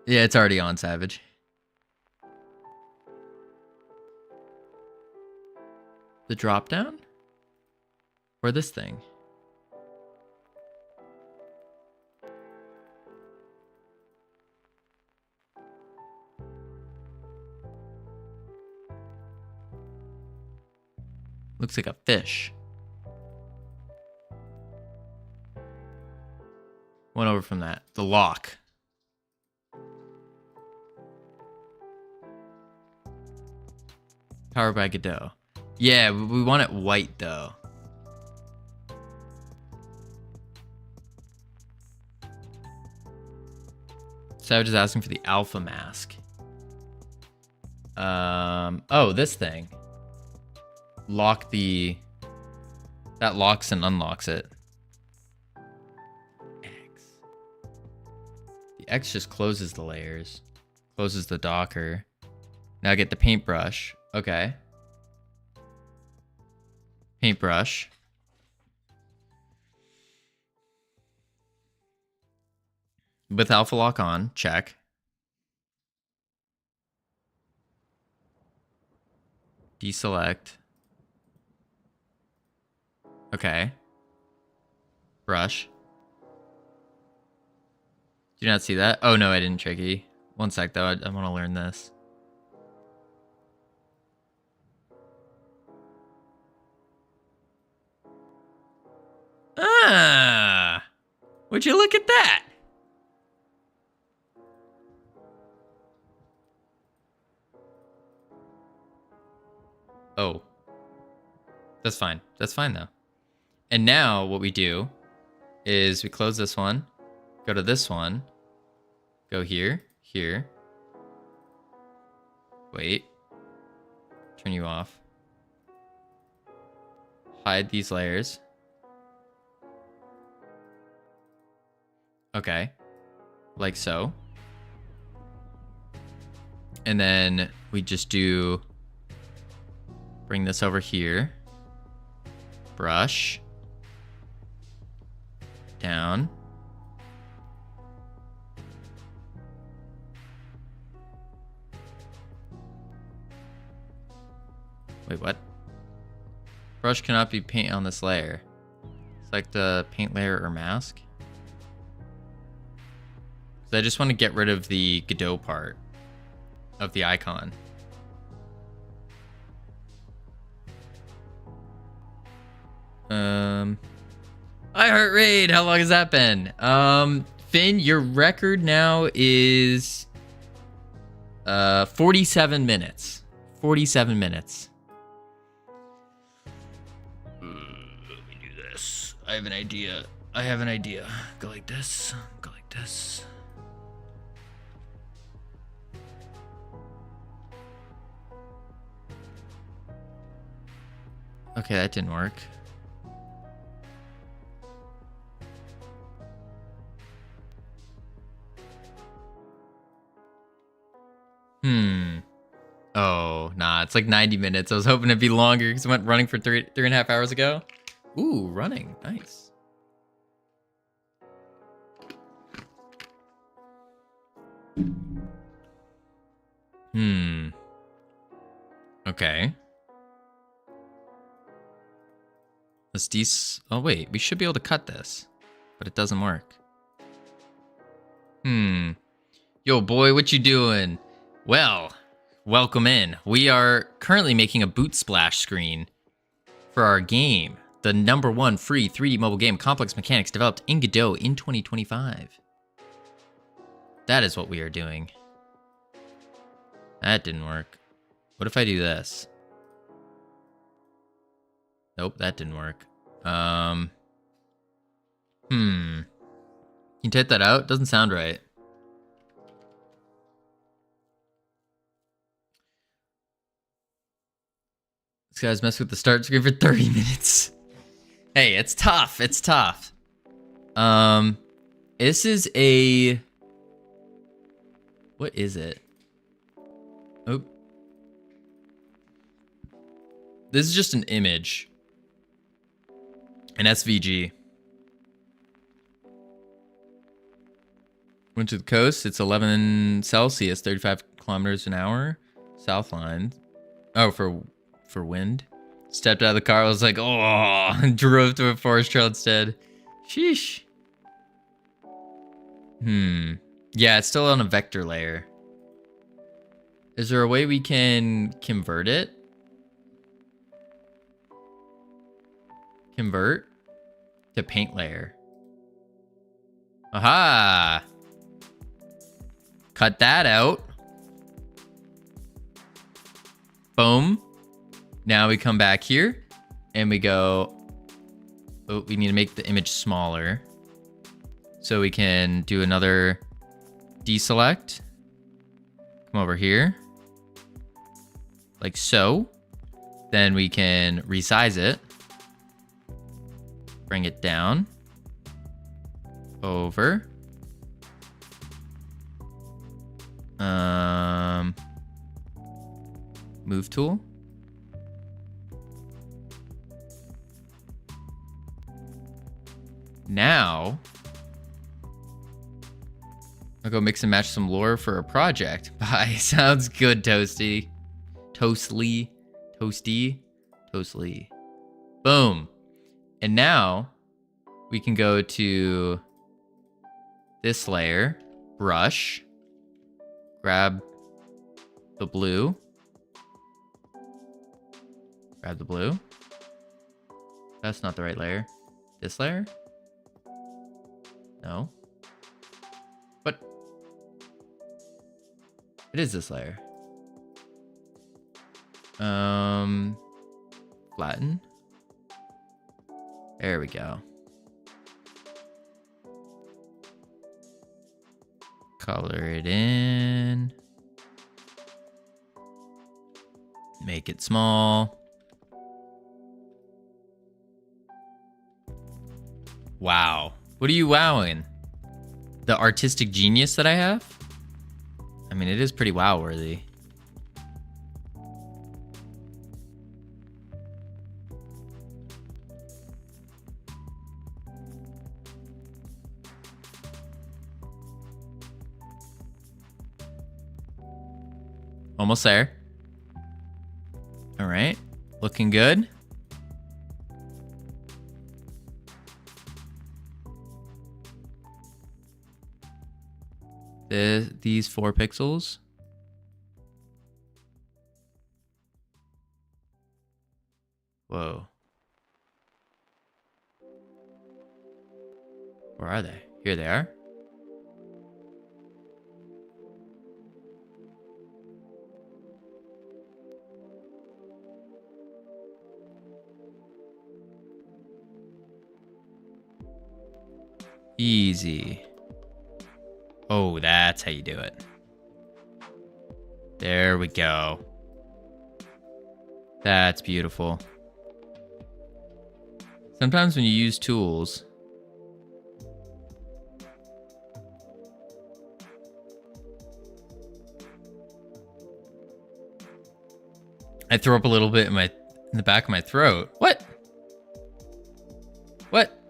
Yeah, it's already on, Savage. The drop down? Or this thing? Looks like a fish. One over from that. The lock. Powered by Godot. Yeah, we want it white though. Savage is asking for the alpha mask. Oh, this thing. Lock the... That locks and unlocks it. X. The X just closes the layers. Closes the Docker. Now I get the paintbrush. Okay. Paintbrush. With alpha lock on. Check. Deselect. Okay. Brush. Do you not see that? Oh no, I didn't, Tricky. One sec though, I want to learn this. Ah! Would you look at that? Oh. That's fine. That's fine though. And now what we do is we close this one, go to this one, go here, here. Wait. Turn you off. Hide these layers. Okay. Like so. And then we just do Bring this over here. Brush. Down. Wait, what? Brush cannot be paint on this layer. Select the paint layer or mask. So I just want to get rid of the Godot part of the icon. I heart raid. How long has that been? Finn, your record now is 47 minutes. 47 minutes. Let me do this. I have an idea. Go like this. Go like this. Okay, that didn't work. Oh, nah, it's like 90 minutes. I was hoping it'd be longer because I went running for three and a half hours ago. Ooh, running. Nice. Okay. Oh, wait. We should be able to cut this. But it doesn't work. Yo, boy, what you doing? Well, welcome in. We are currently making a boot splash screen for our game. The #1 free 3D mobile game, Complex Mechanics, developed in Godot in 2025. That is what we are doing. That didn't work. What if I do this? Nope, that didn't work. Can you type that out? Doesn't sound right. This guy's messed with the start screen for 30 minutes. Hey, it's tough. It's tough. This is a... What is it? Oh. This is just an image. An SVG. Went to the coast. It's 11 Celsius, 35 kilometers an hour. South line. Oh, for wind. Stepped out of the car. I was like, oh, drove to a forest trail instead. Sheesh. Yeah, it's still on a vector layer. Is there a way we can convert it? Convert to paint layer. Aha! Cut that out. Boom. Now we come back here and we go, oh, we need to make the image smaller. So we can do another deselect. Come over here. Like so. Then we can resize it. Bring it down. Over. Move tool. Now, I'll go mix and match some lore for a project. Bye. Sounds good, Toasty. Toastly. Toasty. Toastly. Boom. And now, we can go to this layer. Brush. Grab the blue. Grab the blue. That's not the right layer. This layer? No. But it is this layer. Flatten. There we go. Color it in. Make it small. Wow. What are you wowing? The artistic genius that I have? I mean, it is pretty wow-worthy. Almost there. All right. Looking good. These 4 pixels. Whoa. Where are they? Here they are. Easy. Oh, that's how you do it. There we go. That's beautiful. Sometimes when you use tools, I throw up a little bit in the back of my throat. What? What?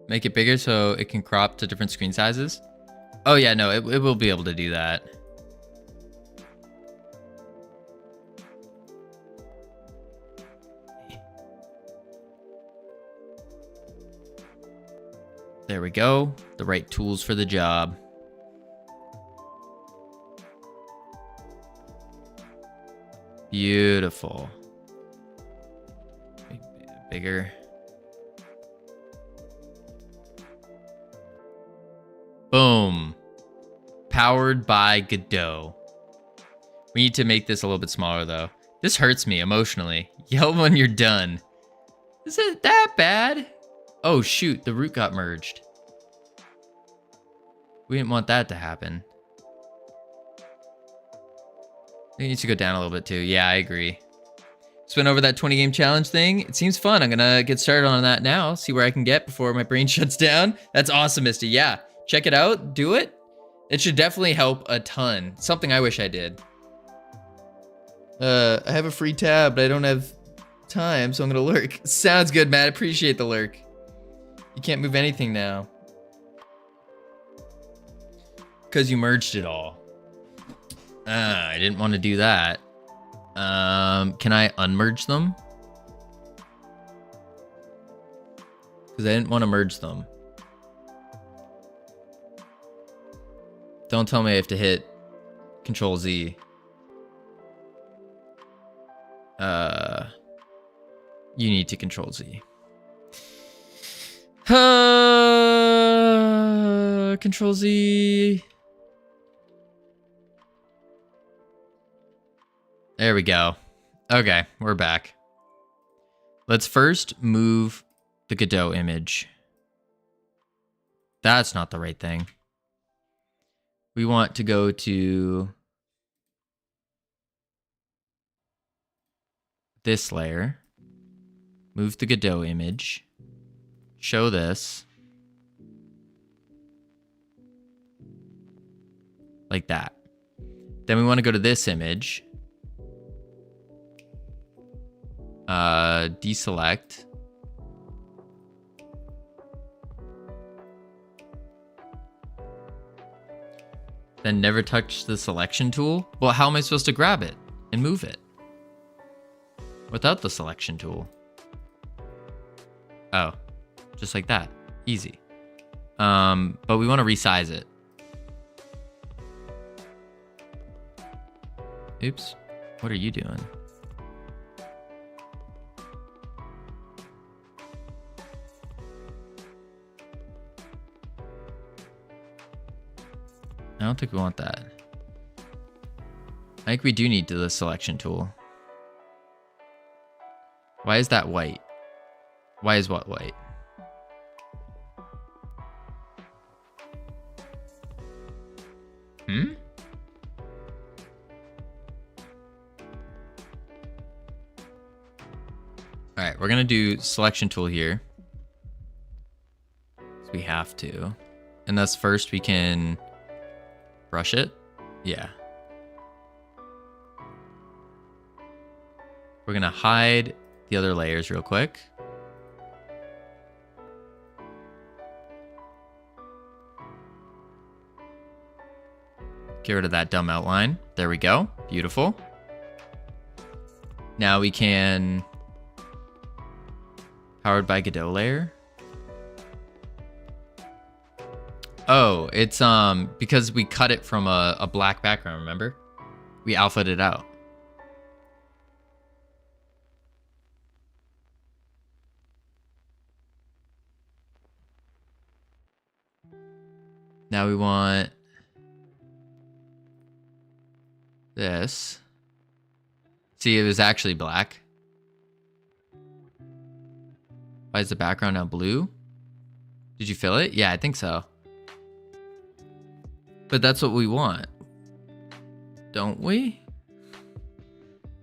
Make it bigger so it can crop to different screen sizes? Oh yeah, no, it will be able to do that. There we go. The right tools for the job. Beautiful. Bigger. Boom. Powered by Godot. We need to make this a little bit smaller though. This hurts me emotionally. Yell when you're done. Is it that bad? Oh shoot, the root got merged. We didn't want that to happen. It needs to go down a little bit too. Yeah, I agree. Just went over that 20 game challenge thing. It seems fun. I'm gonna get started on that now. See where I can get before my brain shuts down. That's awesome, Misty. Yeah, check it out. Do it. It should definitely help a ton. Something I wish I did. I have a free tab, but I don't have time, so I'm gonna lurk. Sounds good, Matt. Appreciate the lurk. You can't move anything now. Because you merged it all. I didn't want to do that. Can I unmerge them? Because I didn't want to merge them. Don't tell me I have to hit Control Z. You need to Control Z. Control Z. There we go. Okay, we're back. Let's first move the Godot image. That's not the right thing. We want to go to this layer, move the Godot image, show this, like that. Then we want to go to this image, deselect, then never touch the selection tool. Well, how am I supposed to grab it and move it without the selection tool? Oh, just like that. Easy. But we want to resize it. Oops. What are you doing? I don't think we want that. I think we do need the selection tool. Why is that white? Why is what white? All right, we're gonna do selection tool here. So we have to. And thus first we can brush it. Yeah. We're gonna hide the other layers real quick. Get rid of that dumb outline. There we go. Beautiful. Now we can... Powered by Godot layer. Oh, it's because we cut it from a black background, remember? We alphaed it out. Now we want this. See, it was actually black. Why is the background now blue? Did you fill it? Yeah, I think so. But that's what we want. Don't we?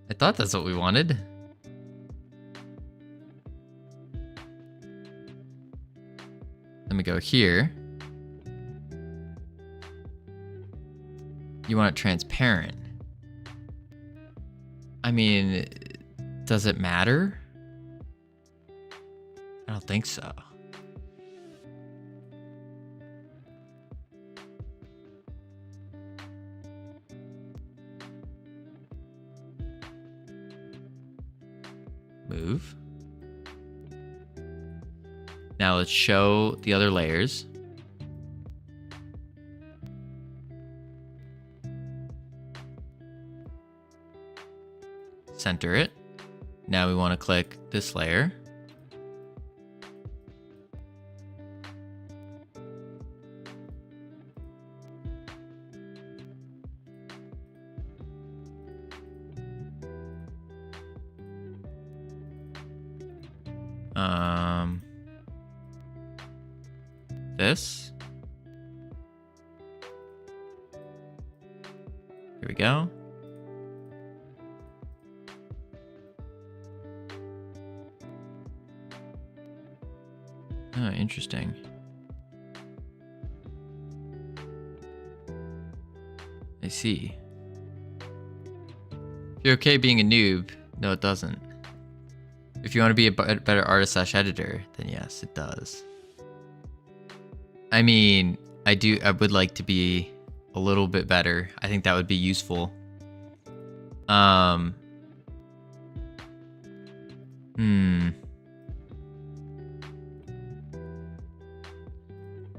I thought that's what we wanted. Let me go here. You want it transparent. I mean, does it matter? I don't think so. Move. Now let's show the other layers. Center it. Now we want to click this layer. This. Here we go. Oh, interesting. I see. If you're okay being a noob, no, it doesn't. If you want to be a better artist/editor, then yes, it does. I mean, I would like to be a little bit better. I think that would be useful.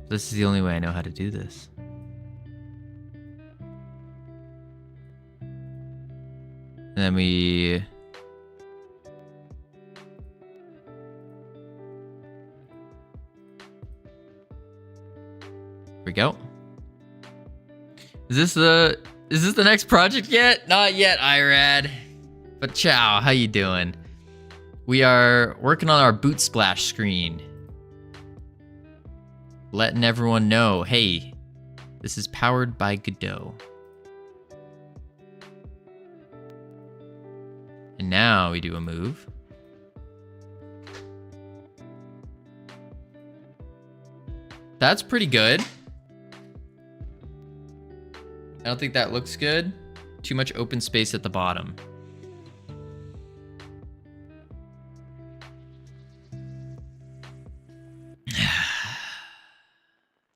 This is the only way I know how to do this. And then we... Here we go. Is this the next project yet? Not yet, Irad. But ciao, how you doing? We are working on our boot splash screen. Letting everyone know, hey, this is powered by Godot. And now we do a move. That's pretty good. I don't think that looks good. Too much open space at the bottom.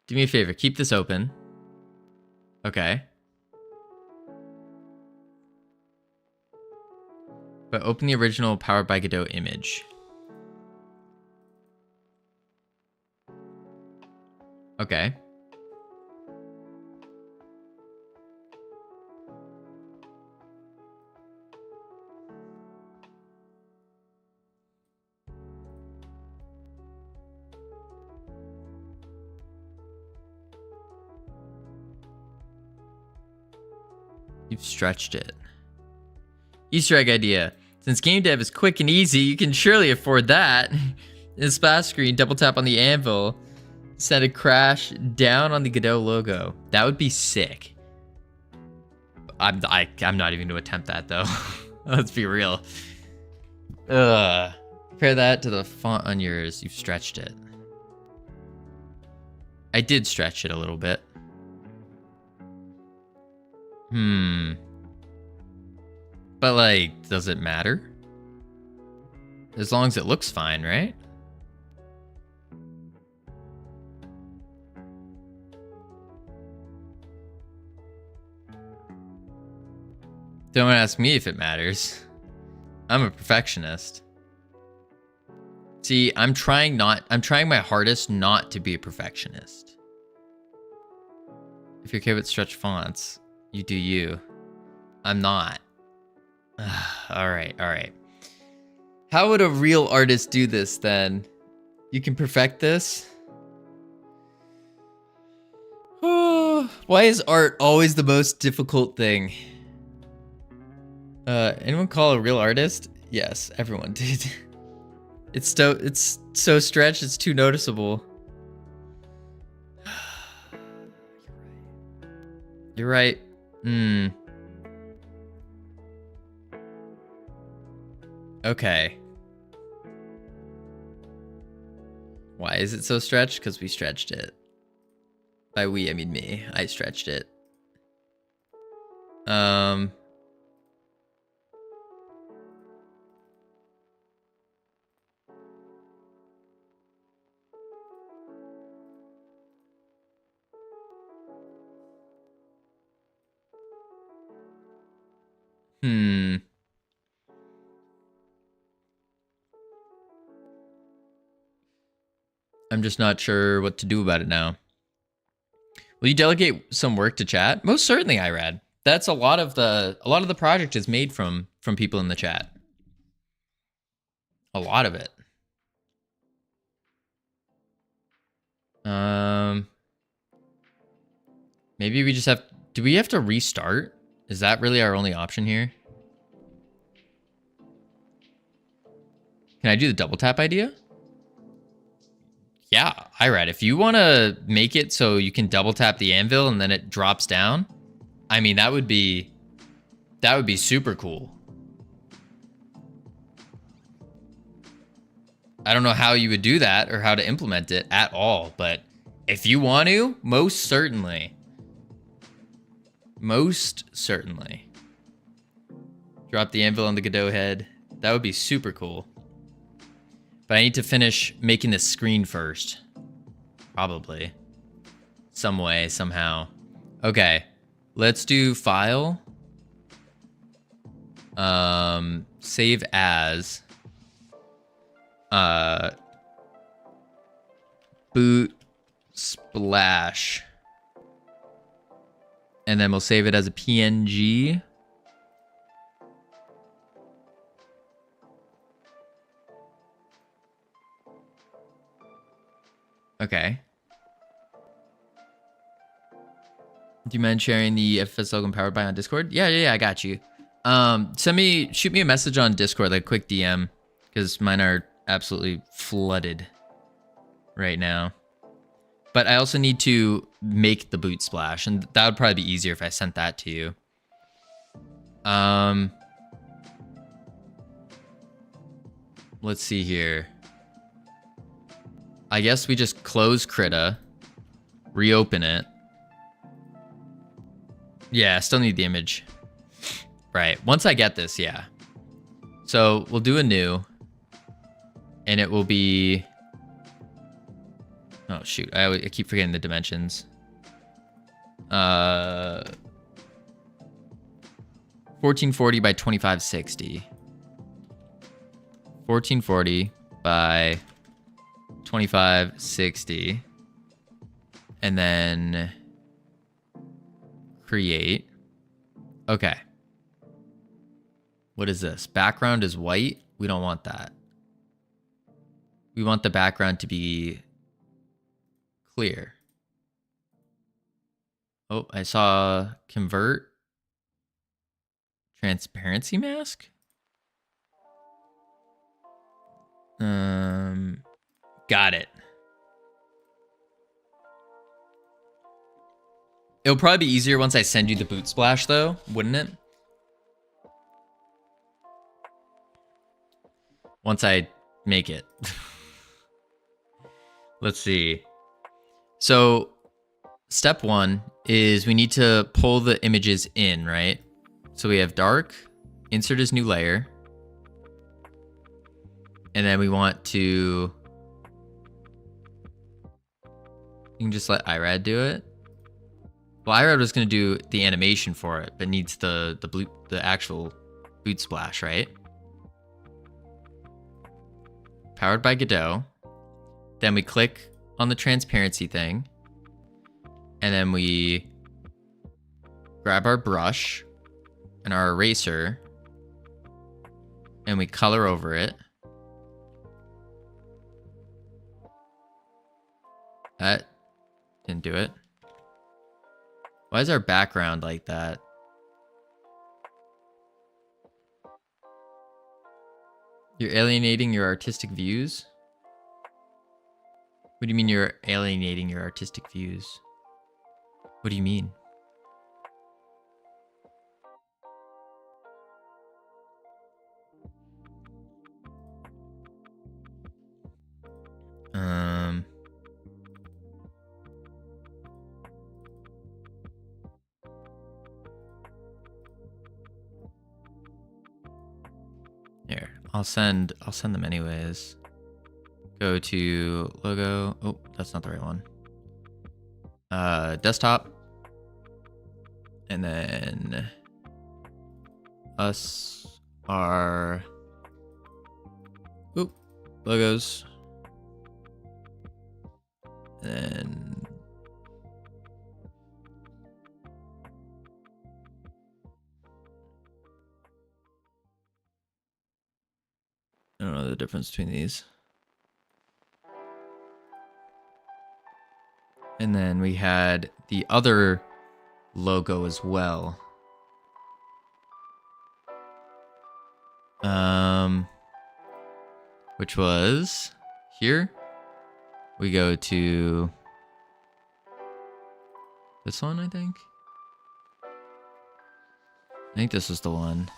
Do me a favor, keep this open. Okay. But open the original Powered by Godot image. Okay. You've stretched it. Easter egg idea. Since game dev is quick and easy, you can surely afford that. In the splash screen, double tap on the anvil. Send a crash down on the Godot logo. That would be sick. I'm not even gonna attempt that though. Let's be real. Compare that to the font on yours. You've stretched it. I did stretch it a little bit. But like, does it matter? As long as it looks fine, right? Don't ask me if it matters. I'm a perfectionist. See, I'm trying my hardest not to be a perfectionist. If you're okay with stretch fonts, you do you. I'm not. All right. How would a real artist do this then? You can perfect this? Why is art always the most difficult thing? Anyone call a real artist? Yes, everyone did. It's so stretched, it's too noticeable. You're right. Okay. Why is it so stretched? Because we stretched it. By we, I mean me. I stretched it. I'm just not sure what to do about it now. Will you delegate some work to chat? Most certainly, Irad. That's a lot of the project is made from people in the chat. A lot of it. Maybe we just have. Do we have to restart? Is that really our only option here? Can I do the double tap idea? Yeah, Irad, if you want to make it so you can double tap the anvil and then it drops down, I mean, that would be super cool. I don't know how you would do that or how to implement it at all, but if you want to, most certainly. Most certainly. Drop the anvil on the Godot head. That would be super cool. But I need to finish making this screen first. Probably. Some way, somehow. Okay. Let's do file. Save as. Boot splash. And then we'll save it as a PNG. Okay. Do you mind sharing the FFS logo powered by on Discord? Yeah, I got you. Shoot me a message on Discord, like a quick DM, because mine are absolutely flooded right now. But I also need to make the boot splash, and that would probably be easier if I sent that to you. Let's see here. I guess we just close Krita, reopen it. Yeah, still need the image. Right, once I get this, yeah. So we'll do a new, and it will be... Oh, shoot, I keep forgetting the dimensions. 1440 by 2560. 1440 by 2560. And then create. Okay. What is this? Background is white. We don't want that. We want the background to be clear. Oh, I saw convert transparency mask. Got it. It'll probably be easier once I send you the boot splash, though, wouldn't it? Once I make it. Let's see. So, step one is we need to pull the images in, right? So we have dark, insert as new layer. And then we want to... You can just let Irad do it. Well, Irad was going to do the animation for it, but needs the actual boot splash, right? Powered by Godot. Then we click on the transparency thing. And then we grab our brush and our eraser. And we color over it. That didn't do it. Why is our background like that? You're alienating your artistic views? What do you mean you're alienating your artistic views? What do you mean? Here, I'll send them anyways. Go to logo. Oh, that's not the right one. Desktop. And then us are logos. And then I don't know the difference between these. And then we had the other logo as well. Which was here. We go to this one, I think. I think this was the one.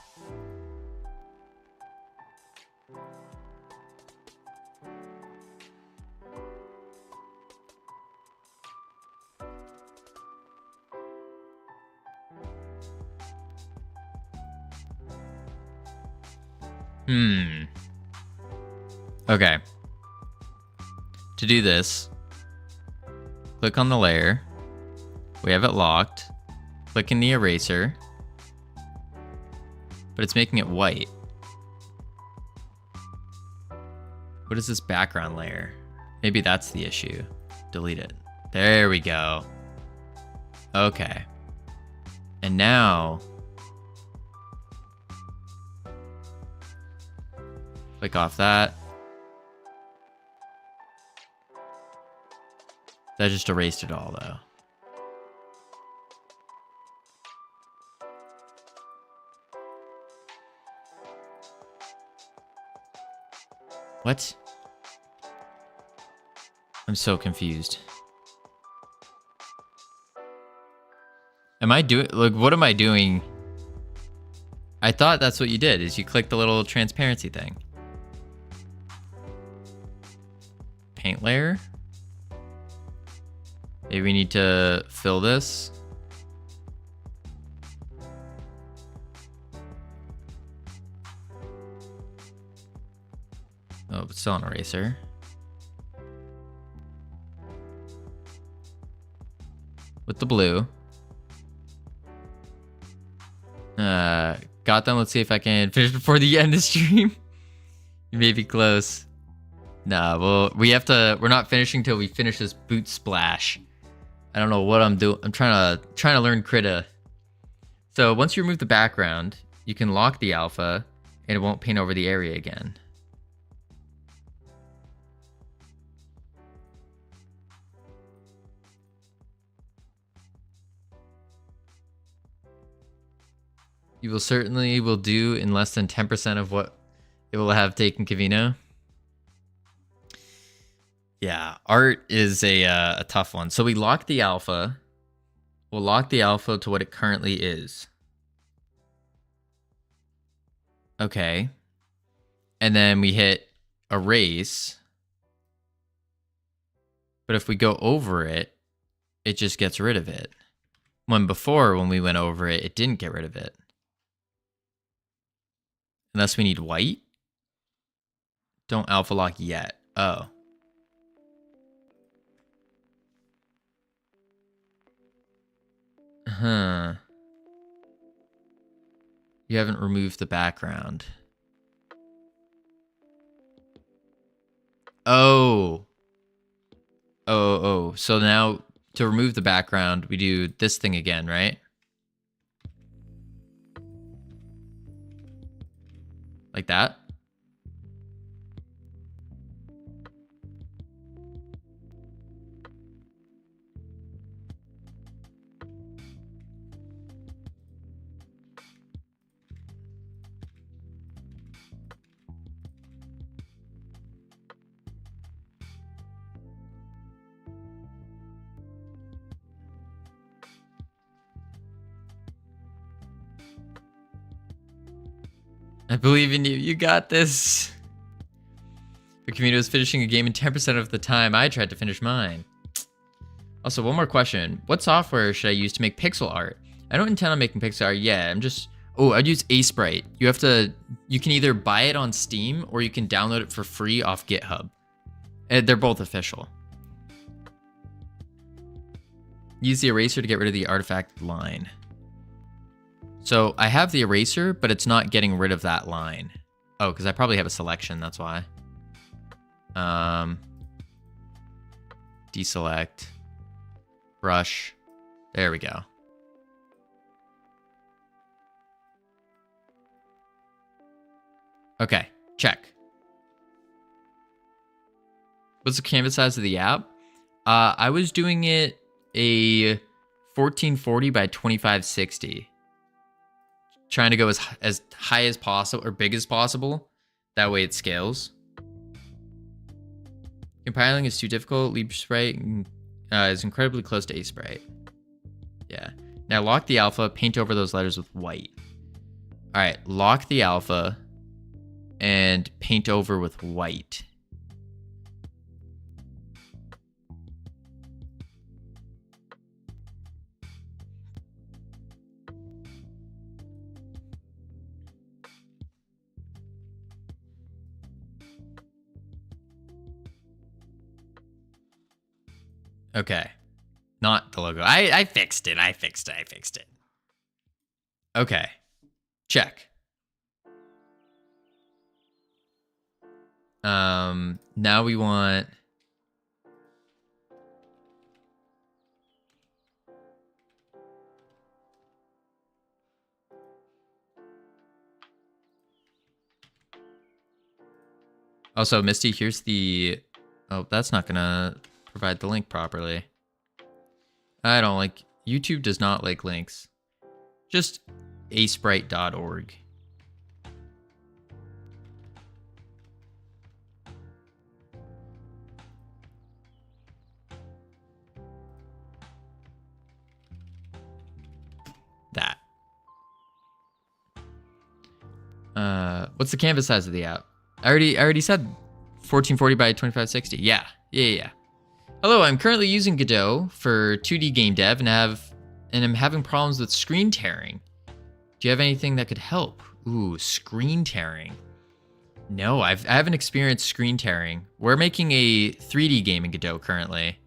Okay. To do this, click on the layer. We have it locked. Click in the eraser. But it's making it white. What is this background layer? Maybe that's the issue. Delete it. There we go. Okay. And now click off that. That just erased it all, though. What? I'm so confused. Am I doing... Like, what am I doing? I thought that's what you did, is you click the little transparency thing. Paint layer. Maybe we need to fill this. Oh, but still an eraser. With the blue. Got them. Let's see if I can finish before the end of the stream. You may be close. Nah, well, we have to. We're not finishing till we finish this boot splash. I don't know what I'm doing. I'm trying to learn Krita. So once you remove the background, you can lock the alpha, and it won't paint over the area again. You will certainly will do in less than 10% of what it will have taken Covino. Yeah, art is a tough one. So we lock the alpha. We'll lock the alpha to what it currently is. Okay. And then we hit erase. But if we go over it, it just gets rid of it. When we went over it, it didn't get rid of it. Unless we need white. Don't alpha lock yet. Oh. Huh. You haven't removed the background. Oh. Oh. So now to remove the background, we do this thing again, right? Like that? I believe in you. You got this. The Covino is finishing a game in 10% of the time I tried to finish mine. Also, one more question. What software should I use to make pixel art? I don't intend on making pixel art yet. I'd use Sprite. You can either buy it on Steam or you can download it for free off GitHub. They're both official. Use the eraser to get rid of the artifact line. So I have the eraser, but it's not getting rid of that line. Oh, because I probably have a selection, that's why. Deselect. Brush. There we go. Okay, check. What's the canvas size of the app? I was doing it a 1440 by 2560. Trying to go as high as possible or big as possible. That way it scales. Compiling is too difficult. Leap Sprite is incredibly close to Sprite. Yeah. Now lock the alpha, paint over those letters with white. All right, lock the alpha and paint over with white. Okay. Not the logo. I fixed it. I fixed it. Okay. Check. Now we want... Also, Misty, here's the... Oh, that's not gonna provide the link properly. I don't like... YouTube does not like links. Just asprite.org. That. What's the canvas size of the app? I already said 1440 by 2560. Yeah. Hello, I'm currently using Godot for 2D game dev and I'm having problems with screen tearing. Do you have anything that could help? Ooh, screen tearing. No, I haven't experienced screen tearing. We're making a 3D game in Godot currently,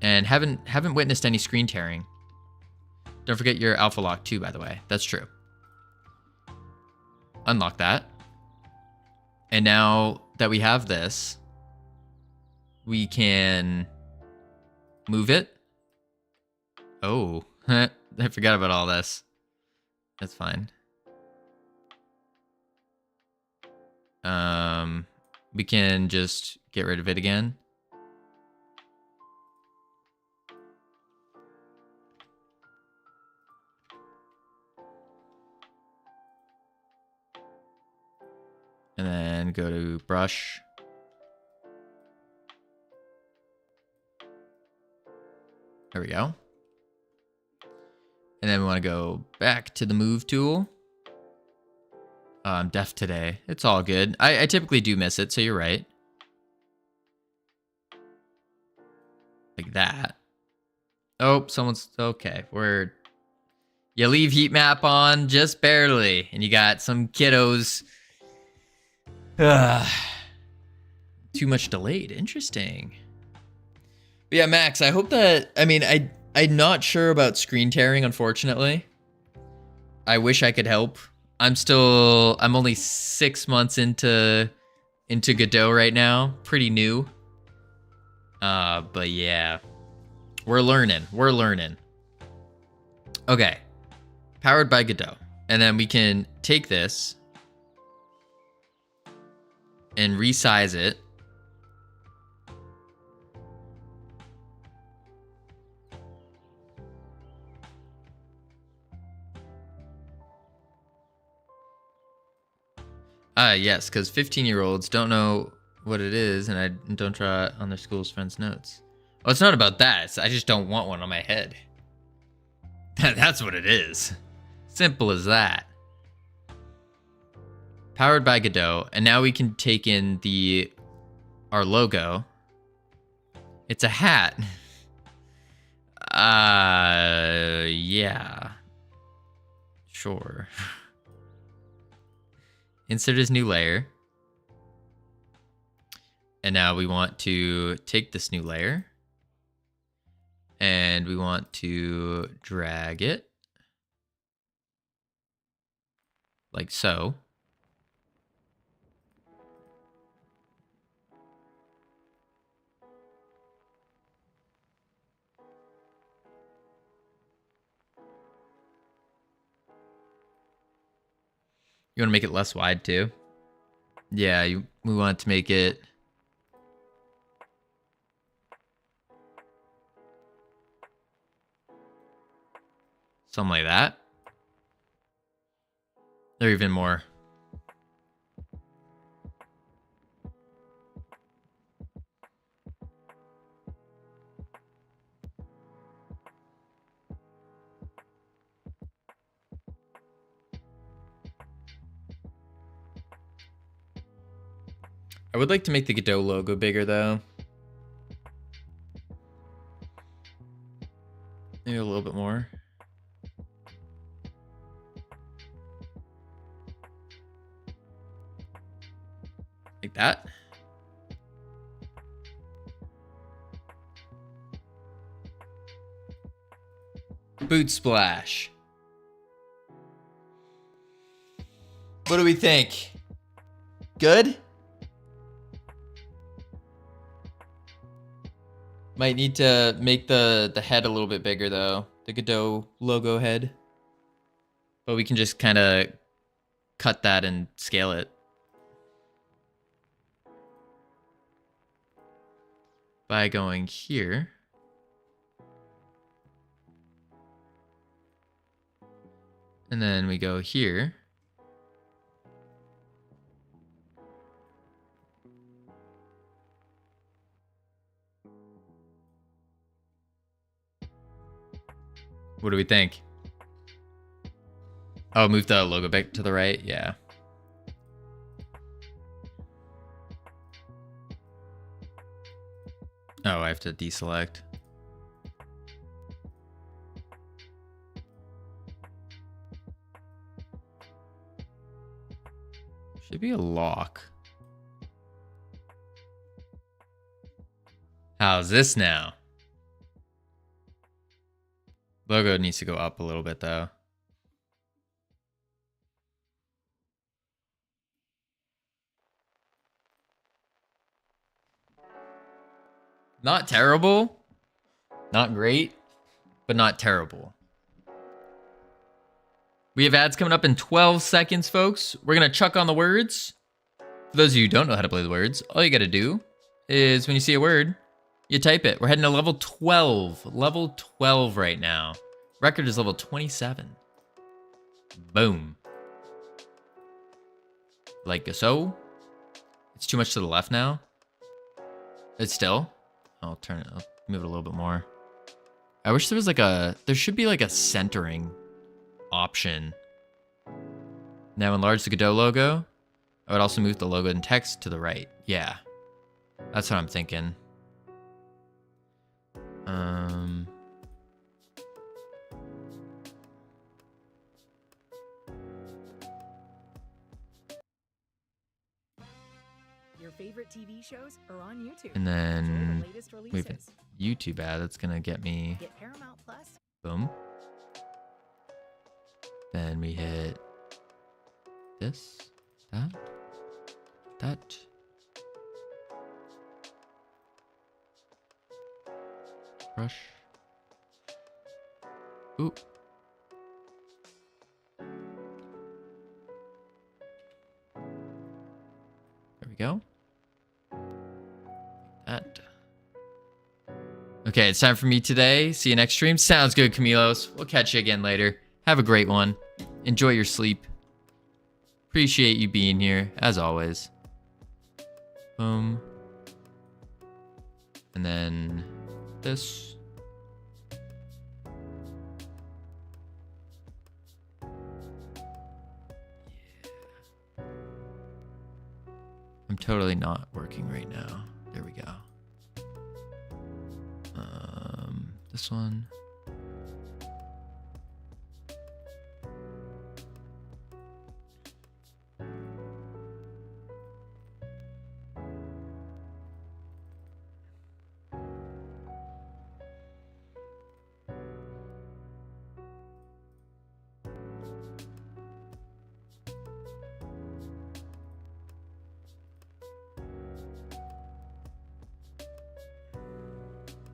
and haven't witnessed any screen tearing. Don't forget your alpha lock too, by the way. That's true. Unlock that. And now that we have this, we can move it. Oh, I forgot about all this. That's fine. We can just get rid of it again. And then go to brush. There we go. And then we want to go back to the move tool. I'm deaf today. It's all good. I typically do miss it, so you're right. Like that. Oh, someone's... Okay, you leave heat map on just barely, and you got some kiddos... Too much delayed. Interesting. But yeah, Max, I hope that... I mean, I'm not sure about screen tearing, unfortunately. I wish I could help. I'm only 6 months into Godot right now. Pretty new. But yeah. We're learning. Okay. Powered by Godot. And then we can take this and resize it. Yes, because 15-year-olds don't know what it is, and I don't draw it on their school's friends' notes. Oh, it's not about that. I just don't want one on my head. That's what it is. Simple as that. Powered by Godot, and now we can take in our logo. It's a hat. Yeah. Sure. Insert as new layer. And now we want to take this new layer and we want to drag it like so. You want to make it less wide too? Yeah, we want to make it something like that. Or even more. I would like to make the Godot logo bigger though. Maybe a little bit more. Like that. Boot splash. What do we think? Good? Might need to make the head a little bit bigger though. The Godot logo head. But we can just kind of cut that and scale it. By going here. And then we go here. What do we think? Oh, move the logo back to the right? Yeah. Oh, I have to deselect. Should be a lock. How's this now? Logo needs to go up a little bit though. Not terrible. Not great, but not terrible. We have ads coming up in 12 seconds, folks. We're going to chuck on the words. For those of you who don't know how to play the words, all you got to do is when you see a word, you type it. We're heading to level 12. Level 12 right now. Record is level 27. Boom. Like so. It's too much to the left now. It's still. I'll turn it. I'll move it a little bit more. I wish there was like there should be like a centering option. Now enlarge the Godot logo. I would also move the logo and text to the right. Yeah. That's what I'm thinking. favorite TV shows are on YouTube. And Enjoy then the latest we have a releases. YouTube ad that's gonna get me. Get Paramount Plus. Boom. Then we hit this, that. Brush. Ooh. There we go. That. Okay, it's time for me today. See you next stream. Sounds good, Camilos. We'll catch you again later. Have a great one. Enjoy your sleep. Appreciate you being here, as always. Boom. And then this. I'm totally not working right now. There we go. This one.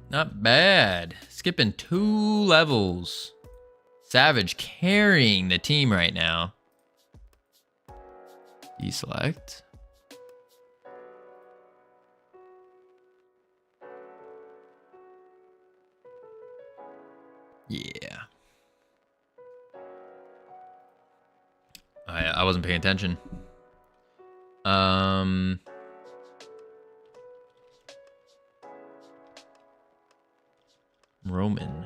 Not bad. Skipping 2 levels. Savage carrying the team right now. Deselect. Yeah. I wasn't paying attention. Roman.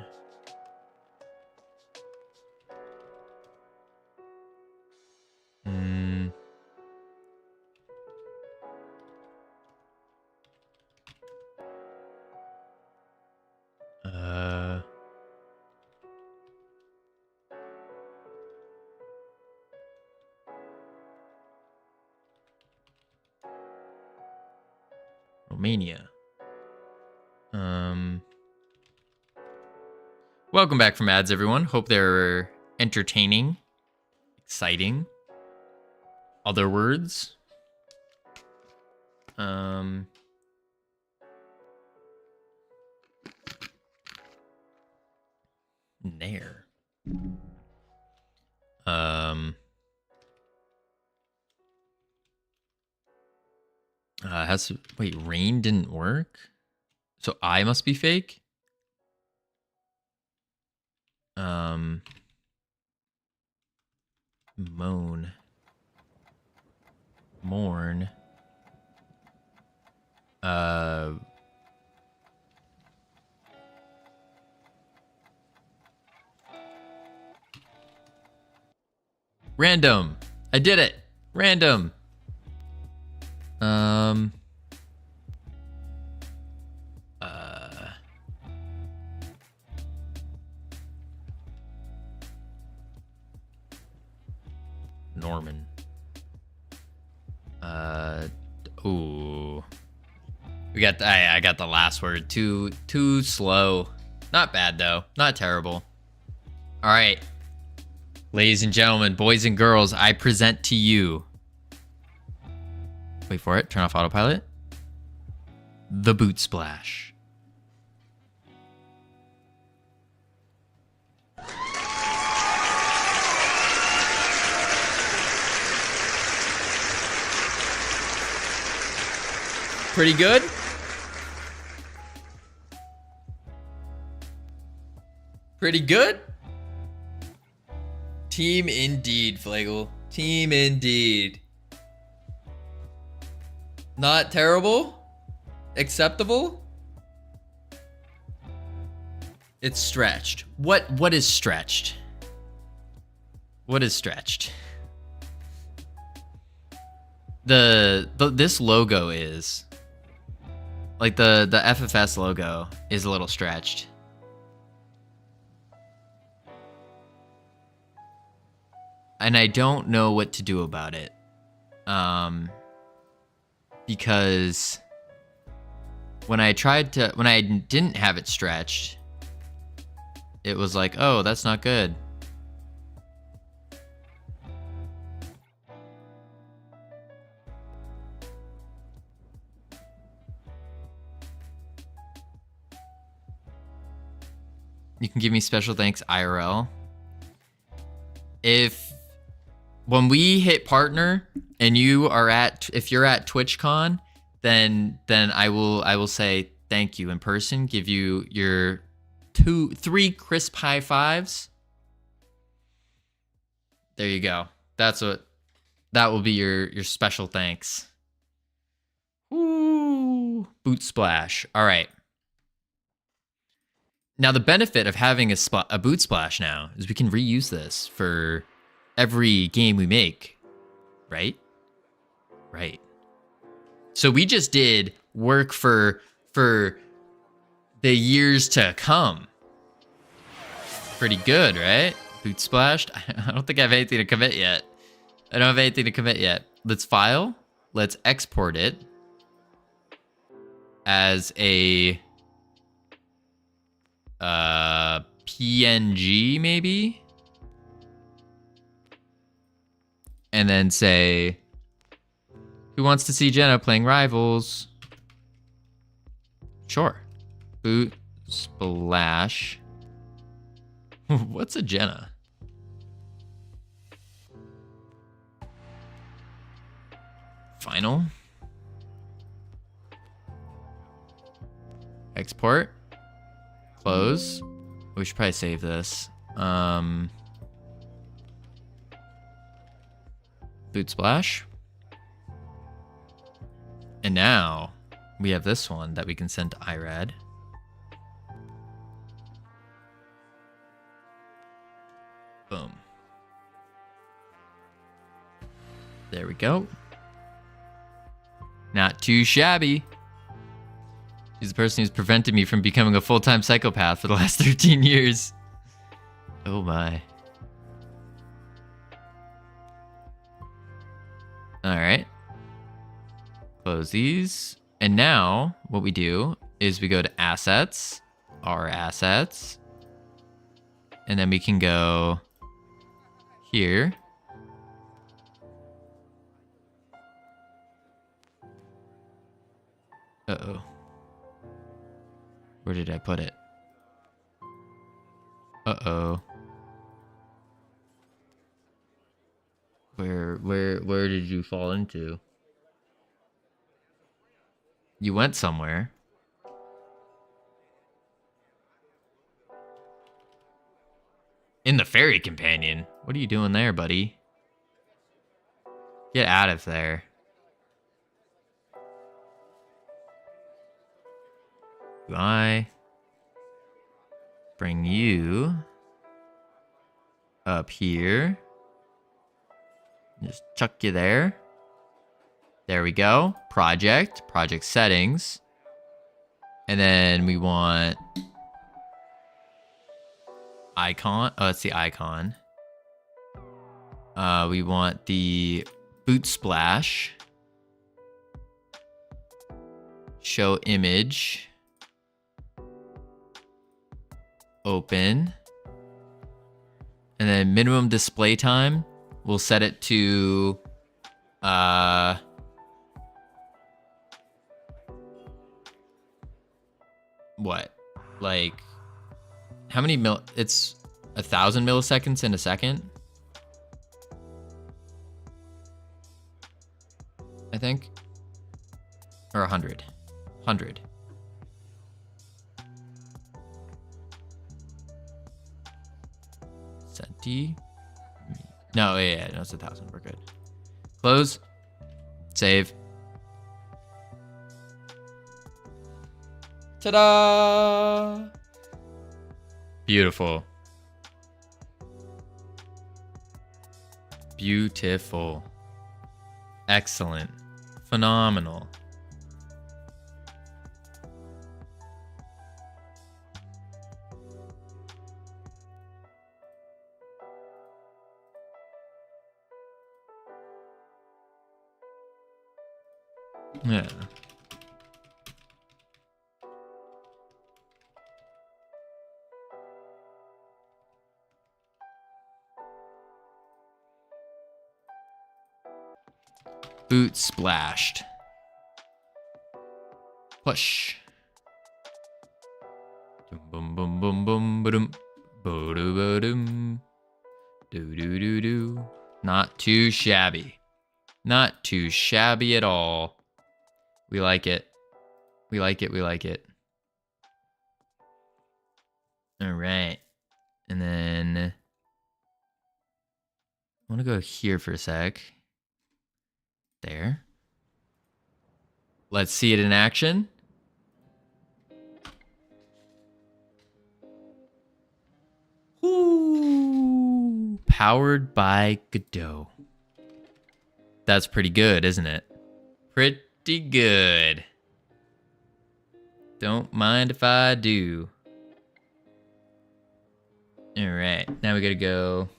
Romania. Welcome back from ads, everyone. Hope they're entertaining, exciting. Other words. Nair. Wait, rain didn't work? So I must be fake? Moan. Mourn. Random. I did it. Random. Norman. Ooh. We got I got the last word. Too slow. Not bad though. Not terrible. All right. Ladies and gentlemen, boys and girls, I present to you. Wait for it. Turn off autopilot. The Boot Splash. Pretty good? Pretty good? Team indeed, Flagel. Team indeed. Not terrible? Acceptable? It's stretched. What is stretched? What is stretched? This logo is like the FFS logo is a little stretched. And I don't know what to do about it. because when I didn't have it stretched, it was like, oh, that's not good. You can give me special thanks IRL. When we hit partner and if you're at TwitchCon, then I will say thank you in person, give you your 3 crisp high fives. There you go. That will be your special thanks. Ooh, boot splash. All right. Now the benefit of having a boot splash now is we can reuse this for every game we make, right? Right. So we just did work for the years to come. Pretty good, right? Boot splashed. I don't think I have anything to commit yet. Let's file. Let's export it as a PNG maybe, and then say, who wants to see Jenna playing Rivals? Sure. Boot splash. What's a Jenna? Final. Export. Close. We should probably save this. Boot splash. And now we have this one that we can send to IRAD. Boom. There we go. Not too shabby. He's the person who's prevented me from becoming a full-time psychopath for the last 13 years. Oh my. All right. Close these. And now what we do is we go to assets, our assets, and then we can go here. Uh-oh. Where did I put it? Uh-oh. Where did you fall into? You went somewhere. In the Fairy Companion. What are you doing there, buddy? Get out of there. Do I bring you up here? Just chuck you there. There we go. Project settings. And then we want icon. Oh, it's the icon. We want the boot splash. Show image. Open. And then minimum display time, we'll set it to what? Like how many it's 1,000 milliseconds in a second, I think, or 100. Centi. No, yeah, no, it's 1,000. We're good. Close. Save. Ta-da! Beautiful. Beautiful. Excellent. Phenomenal. Yeah. Boot splashed. Push. Boom boom boom boom boom boom do do do do. Not too shabby. Not too shabby at all. We like it. We like it. We like it. All right. And then I want to go here for a sec. There. Let's see it in action. Ooh, powered by Godot. That's pretty good, isn't it? Pretty good. Don't mind if I do. All right, now we gotta go.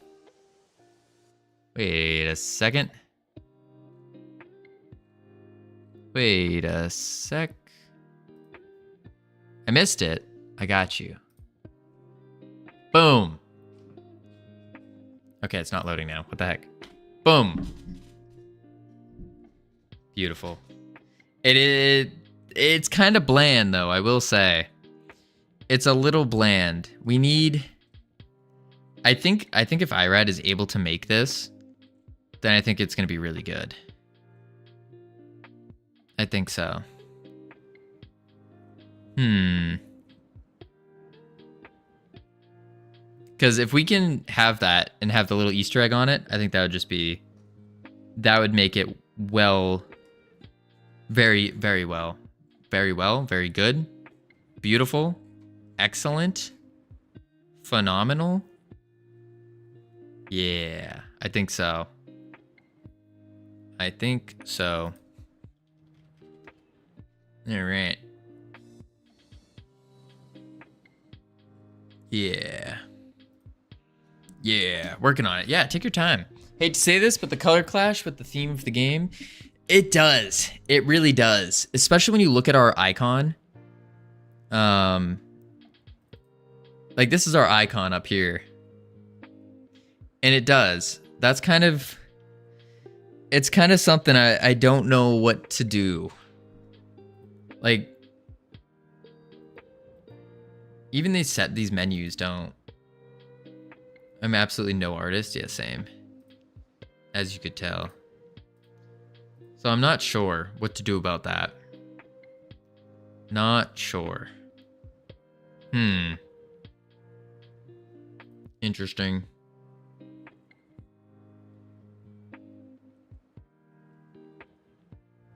Wait a second. Wait a sec. I missed it. I got you. Boom. Okay, it's not loading now. What the heck? Boom. Beautiful. It's kind of bland though, I will say. It's a little bland. We need I think if IRAD is able to make this, then I think it's going to be really good. I think so. Because if we can have that and have the little Easter egg on it, I think that would just be... That would make it well... Very, very well. Very well. Very good. Beautiful. Excellent. Phenomenal. Yeah, I think so. I think so. All right. Yeah. Yeah, working on it. Yeah, take your time. Hate to say this, but the color clash with the theme of the game, it does. It really does. Especially when you look at our icon. Like this is our icon up here. And it does. That's kind of... It's kind of something I don't know what to do. Like... Even these menus don't... I'm absolutely no artist. Yeah, same. As you could tell. So I'm not sure what to do about that. Not sure. Interesting.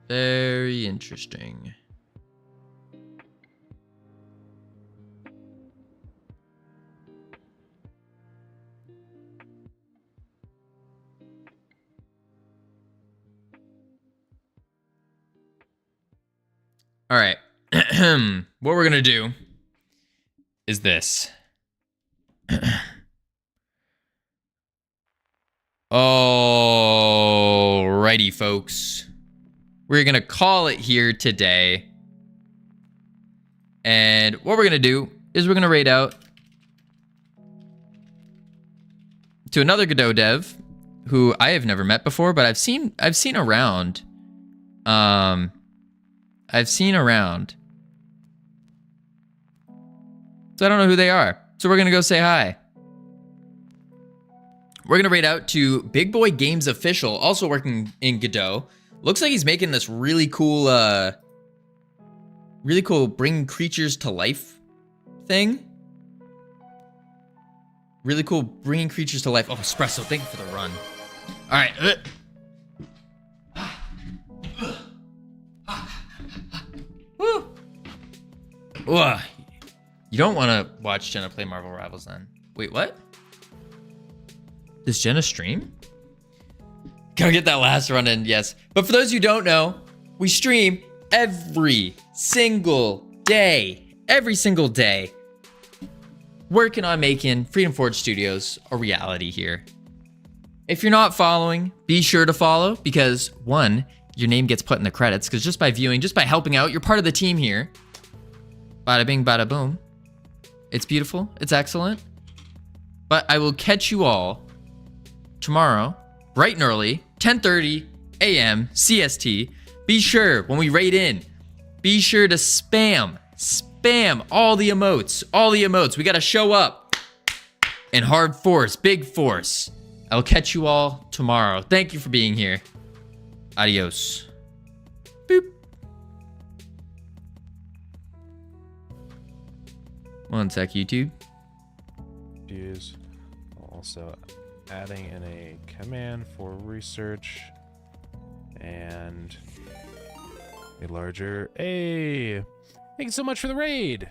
Very interesting. All right. What we're going to do is this. Alrighty, folks. We're going to call it here today. And what we're going to do is we're going to raid out to another Godot dev who I have never met before, but I've seen around. I've seen around. So I don't know who they are. So we're going to go say hi. We're going to raid out to Big Boy Games Official, also working in Godot. Looks like he's making this really cool bring creatures to life thing. Really cool bringing creatures to life. Oh, Espresso, thank you for the run. All right. Woo. Ugh. You don't want to watch Jenna play Marvel Rivals then. Wait, what? Does Jenna stream? Gotta get that last run in, yes. But for those who don't know, we stream every single day. Every single day. Working on making Freedom Forge Studios a reality here. If you're not following, be sure to follow because 1, your name gets put in the credits, because just by viewing, just by helping out, you're part of the team here. Bada bing, bada boom. It's beautiful. It's excellent. But I will catch you all tomorrow, bright and early, 10:30 a.m. CST. Be sure, when we raid in, be sure to spam all the emotes. All the emotes. We got to show up in hard force, big force. I'll catch you all tomorrow. Thank you for being here. Adios. Boop. One sec, YouTube. Use also adding in a command for research and a larger. Hey, thank you so much for the raid.